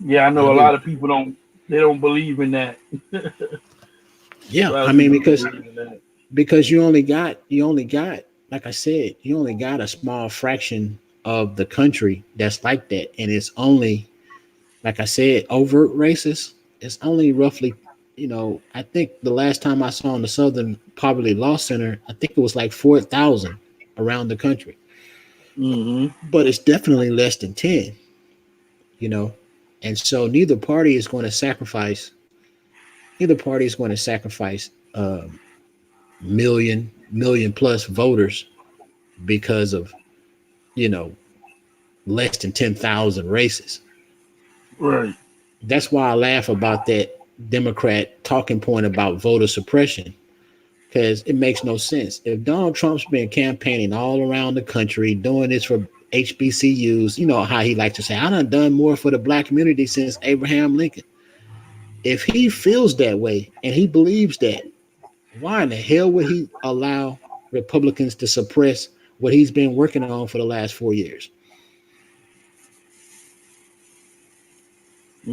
Yeah, I know they'll a be. lot of people don't. They don't believe in that. A Yeah, lot I of mean people don't because believe in that. you only got like I said, you only got a small fraction of the country that's like that, and it's only like I said, overt racist. It's only roughly, I think the last time I saw in the Southern Poverty Law Center, I think it was like 4,000 around the country, Mm-hmm. but it's definitely less than 10, you know, and so neither party is going to sacrifice million plus voters because of, you know, less than 10,000 races. Right. That's why I laugh about that Democrat talking point about voter suppression, because it makes no sense. If Donald Trump's been campaigning all around the country, doing this for HBCUs, you know how he likes to say, I done more for the black community since Abraham Lincoln. If he feels that way and he believes that, why in the hell would he allow Republicans to suppress what he's been working on for the last 4 years?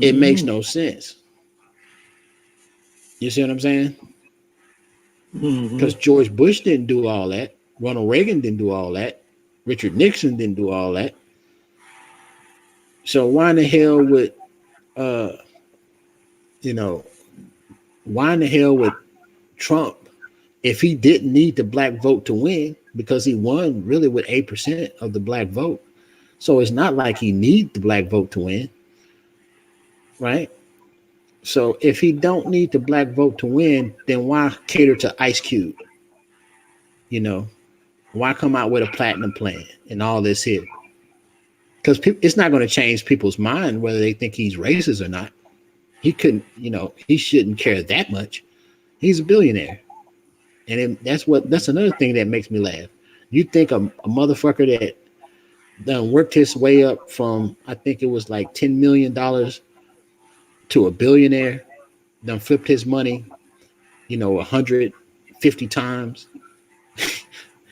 It makes Mm-hmm. no sense. You see what I'm saying? Mm-hmm. Because George Bush didn't do all that. Ronald Reagan didn't do all that. Richard Nixon didn't do all that. So why in the hell would uh you know why in the hell would Trump, if he didn't need the black vote to win, because he won really with 8% of the black vote. So it's not like he need the black vote to win, right? So if he don't need the black vote to win, then why cater to Ice Cube? You know, why come out with a platinum plan and all this here? Because it's not going to change people's mind whether they think he's racist or not. He couldn't, he shouldn't care that much. He's a billionaire, and that's another thing that makes me laugh. You think a motherfucker that done worked his way up from, I think it was like $10 million to a billionaire, done flipped his money, 150 times.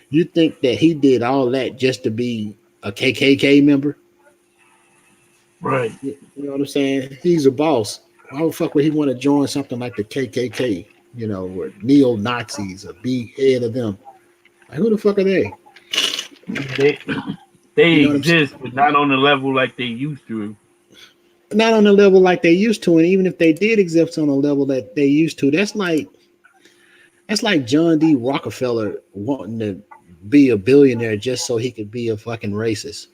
You think that he did all that just to be a KKK member? Right. You know what I'm saying? He's a boss. Why the fuck would he want to join something like the KKK? Or neo Nazis, or be head of them? Like, who the fuck are they? They they You know what I'm saying? exist, but not on the level like they used to. Not on the level like they used to, and even if they did exist on a level that they used to, that's like John D. Rockefeller wanting to be a billionaire just so he could be a fucking racist.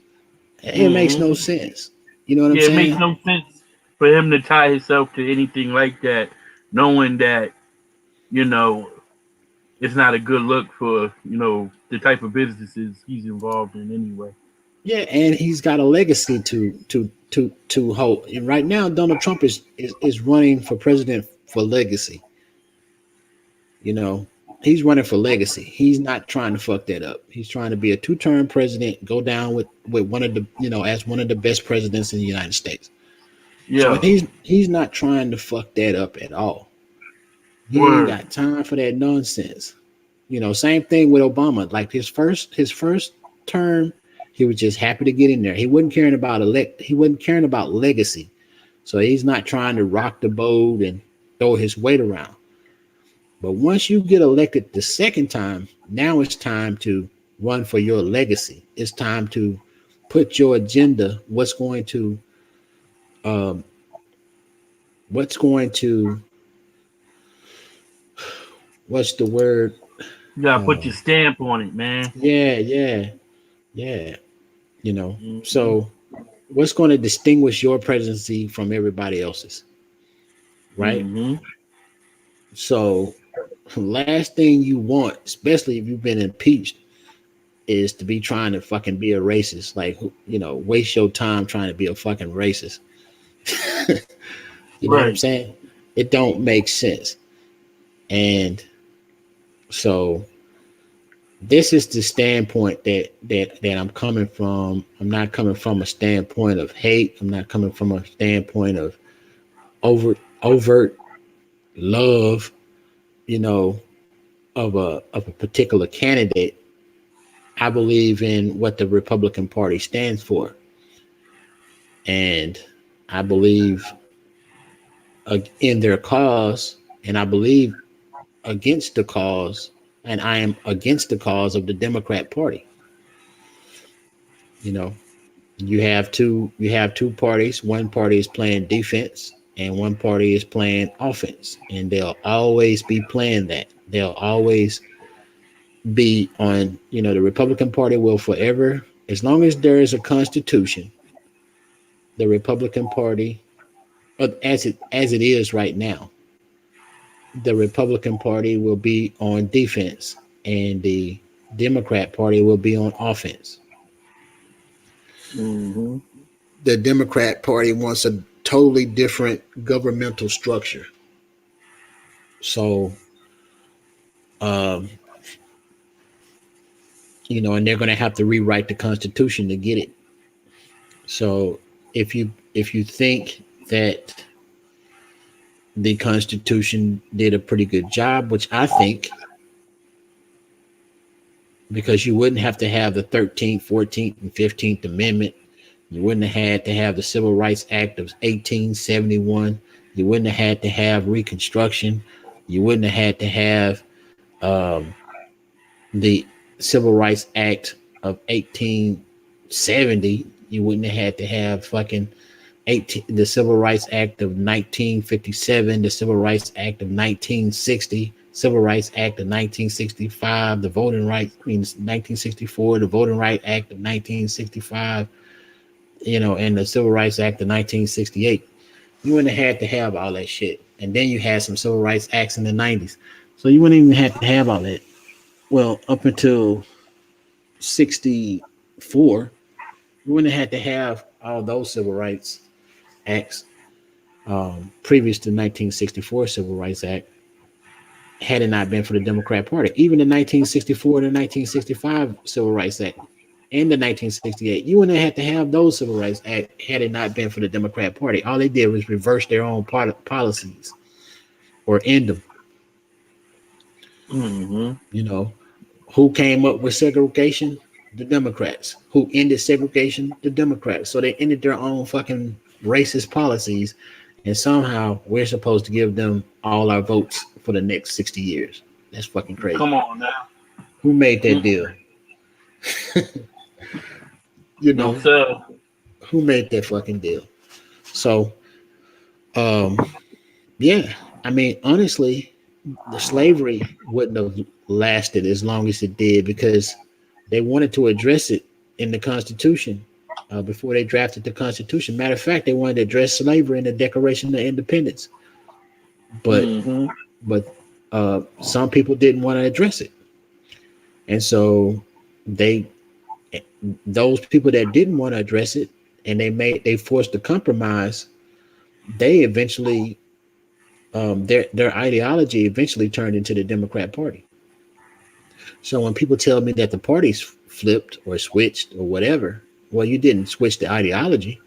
It makes no Mm-hmm. sense. You know what I'm Yeah, it makes saying? no sense for him to tie himself to anything like that, knowing that you know it's not a good look for the type of businesses he's involved in anyway. Yeah, and he's got a legacy to hold. And right now, Donald Trump is running for president for legacy. You know, He's running for legacy. He's not trying to fuck that up. He's trying to be a two-term president, go down with one of the, as one of the best presidents in the United States. So Yeah. he's not trying to fuck that up at all. He ain't Word. got time for that nonsense. Same thing with Obama. Like his first term, he was just happy to get in there. He wasn't caring about legacy. So he's not trying to rock the boat and throw his weight around. But once you get elected the second time, now it's time to run for your legacy. It's time to put your agenda, um, what's going to, what's the word? You gotta put your Um, stamp on it, man. yeah, yeah, yeah. You know, Mm-hmm. so what's going to distinguish your presidency from everybody else's, right? Mm-hmm. So, last thing you want, especially if you've been impeached, is to be trying to fucking be a racist. Like, waste your time trying to be a fucking racist. You know what I'm Right. saying? It don't make sense. And so this is the standpoint that I'm coming from. I'm not coming from a standpoint of hate. I'm not coming from a standpoint of overt love, you know, of a particular candidate. I believe in what the Republican Party stands for, and I believe in their cause, and I believe against the cause, and I am against the cause of the Democrat Party. You know, you have two parties. One party is playing defense, and one party is playing offense, and they'll always be playing that. They'll always be on. The Republican Party will forever, as long as there is a constitution, the Republican Party, as it is right now, the Republican Party will be on defense, and the Democrat Party will be on offense. Mm-hmm. The Democrat Party wants a totally different governmental structure. So, um, and they're going to have to rewrite the Constitution to get it. So, if you think that the Constitution did a pretty good job, which I think, because you wouldn't have to have the 13th, 14th, and 15th Amendment. You wouldn't have had to have the Civil Rights Act of 1871. You wouldn't have had to have Reconstruction. You wouldn't have had to have um, the Civil Rights Act of 1870. You wouldn't have had to have fucking the Civil Rights Act of 1957, the Civil Rights Act of 1960, Civil Rights Act of 1965, the Voting Rights, 1964, the Voting Rights Act of 1965, and the Civil Rights Act of 1968. You wouldn't have had to have all that shit. And then you had some Civil Rights Acts in the 90s. So you wouldn't even have to have all that. Well, up until 64, you wouldn't have had to have all those Civil Rights Acts previous to 1964 Civil Rights Act, had it not been for the Democrat Party. Even the 1964 and the 1965 Civil Rights Act and the 1968, you wouldn't have had to have those Civil Rights Act had it not been for the Democrat Party. All they did was reverse their own policies or end them. Mm-hmm. You know, who came up with segregation? The Democrats. Who ended segregation? The Democrats. So they ended their own fucking racist policies, and somehow we're supposed to give them all our votes for the next 60 years. That's fucking crazy. Come on now. Who made that Mm-mm. deal? you No know, sir. who made that fucking deal? So, um, yeah, I mean, honestly, the slavery wouldn't have lasted as long as it did because they wanted to address it in the Constitution before they drafted the Constitution. Matter of fact, they wanted to address slavery in the Declaration of Independence, but Mm-hmm. but some people didn't want to address it, and so they those people that didn't want to address it and they forced a compromise. They eventually their ideology eventually turned into the Democrat Party. So when people tell me that the party's flipped or switched or whatever, well, you didn't switch the ideology.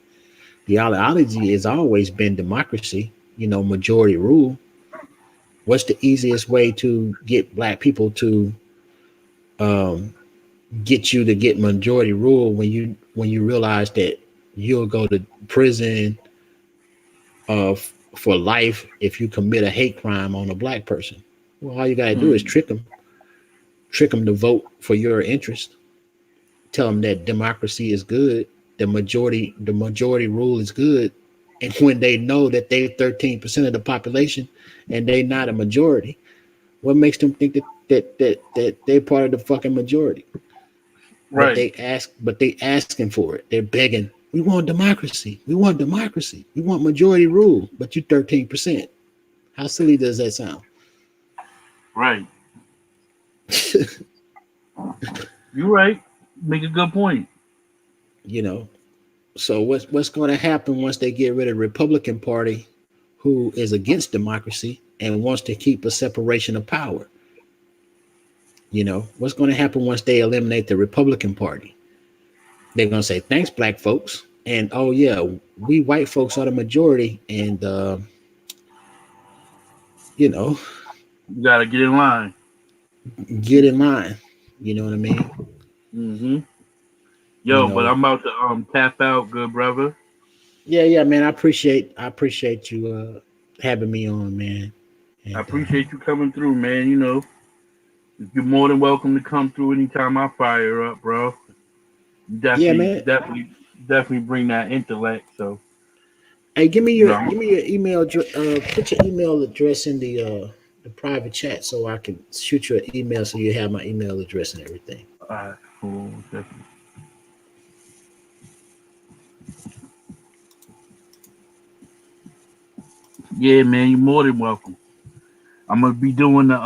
The ideology has always been democracy, majority rule. What's the easiest way to get black people to um, get you to get majority rule when you realize that you'll go to prison for life if you commit a hate crime on a black person? Well, all you gotta do is Hmm. trick them to vote for your interest. Tell them that democracy is good, the majority rule is good, and when they know that they're 13% of the population and they're not a majority, what makes them think that they're part of the fucking majority? But Right. they asking for it. They're begging. We want democracy. We want democracy. We want majority rule. But you 13%. How silly does that sound? Right. You're right. Make a good point. you know. So what's going to happen once they get rid of the Republican Party, who is against democracy and wants to keep a separation of power? What's going to happen once they eliminate the Republican Party? They're going to say thanks, black folks, and oh yeah, we white folks are the majority, and you know, You gotta get in line. get in line. You know what I mean? Hmm. You Yo, but know, I'm about to tap out, good brother. yeah, man. I appreciate you having me on, man. I And appreciate you coming through, man. You know, you're more than welcome to come through anytime I fire up, bro. You yeah, definitely, man. definitely, definitely bring that intellect. So, Hey, give me you your know, give me your email. Put your email address in the private chat so I can shoot you an email so you have my email address and everything. hold on 1 second. Yeah, man, you're more than welcome. I'm gonna be doing the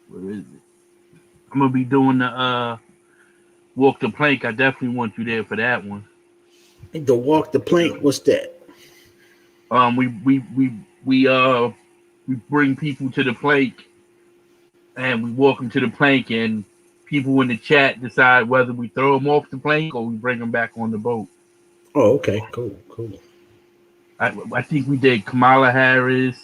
where is it? I'm gonna be doing the walk the plank. I definitely want you there for that one. The walk the plank. What's that? We we bring people to the plank and we walk them to the plank, and people in the chat decide whether we throw them off the plank or we bring them back on the boat. Oh, okay, cool. I think we did Kamala Harris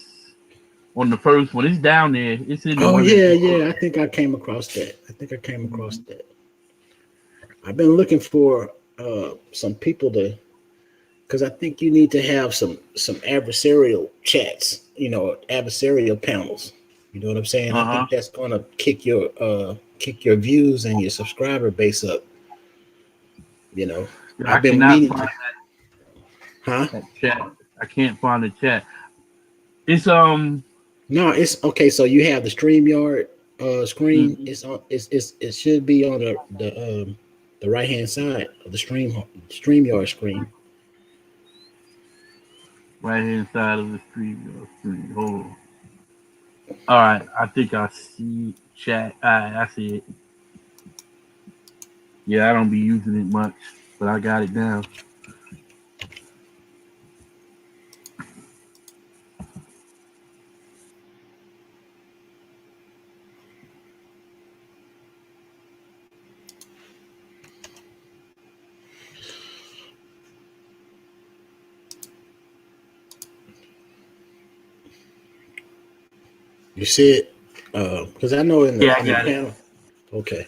on the first one. It's down there. It's in the Oh women's book. yeah. I think I came across that. I've been looking for some people to, because I think you need to have some adversarial chats. Adversarial panels. You know what I'm saying? I Uh think huh. that's gonna kick your views and your subscriber base up. You know, I I've been cannot meaning find to, huh? that chat. I can't find the chat. It's No, it's okay. So you have the StreamYard screen. mhm. It should be on the right hand side of the StreamYard screen. Right hand side of the screen. Hold on. All right. I think I see chat. All right, I see it. Yeah, I don't be using it much, but I got it down. You see it? Because I know in the Yeah, I in the got it. panel. Okay,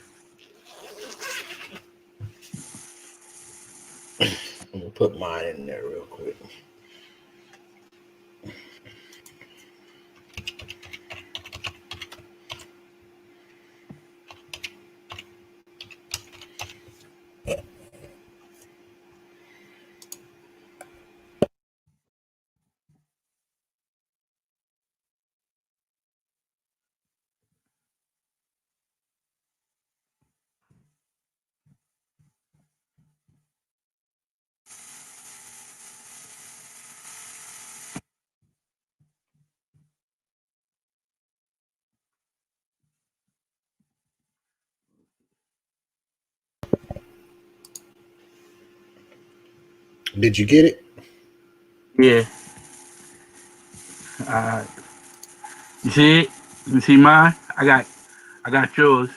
I'm gonna put mine in there real quick. Did you get it? Yeah. All right. You see it? You see mine? I got yours.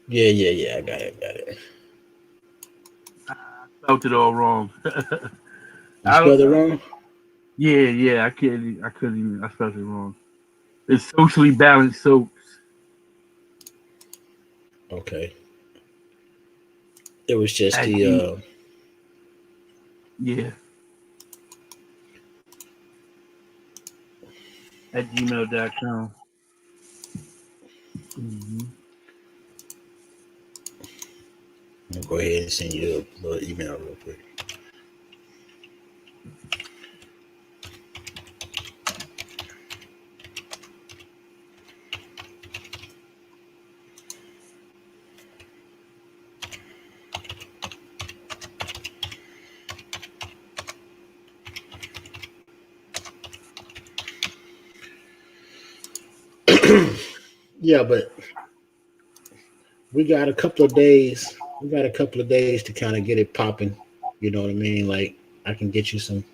Yeah. I got it. Got it. I spelled it all wrong. You I don't. spelled it wrong. Yeah. I can't. I couldn't even. I spelled it wrong. It's socially balanced soaps. Okay. It was just At the G. Yeah. At gmail.com. Mm-hmm. I'll go ahead and send you a little email real quick. Yeah, but we got a couple of days. We got a couple of days to kind of get it popping. You know what I mean? Like I can get you some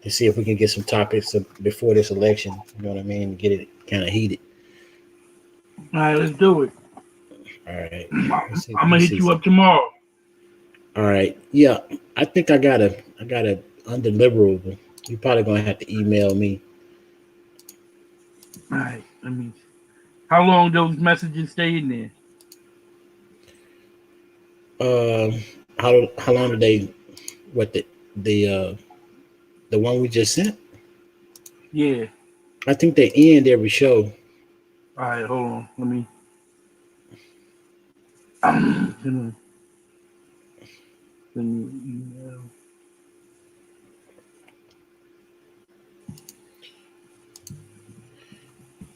to see if we can get some topics before this election. You know what I mean? Get it kind of heated. All right, let's do it. All right. I'm Let's see. Let me gonna hit see you some. up tomorrow. All right. Yeah. I think I got a undeliverable. You're probably gonna have to email me. All right. Let me. How long those messages stay in there? Um, how long did they? What the the one we just sent? Yeah. I think they end every show. All right. Hold on. Let me. Send me email.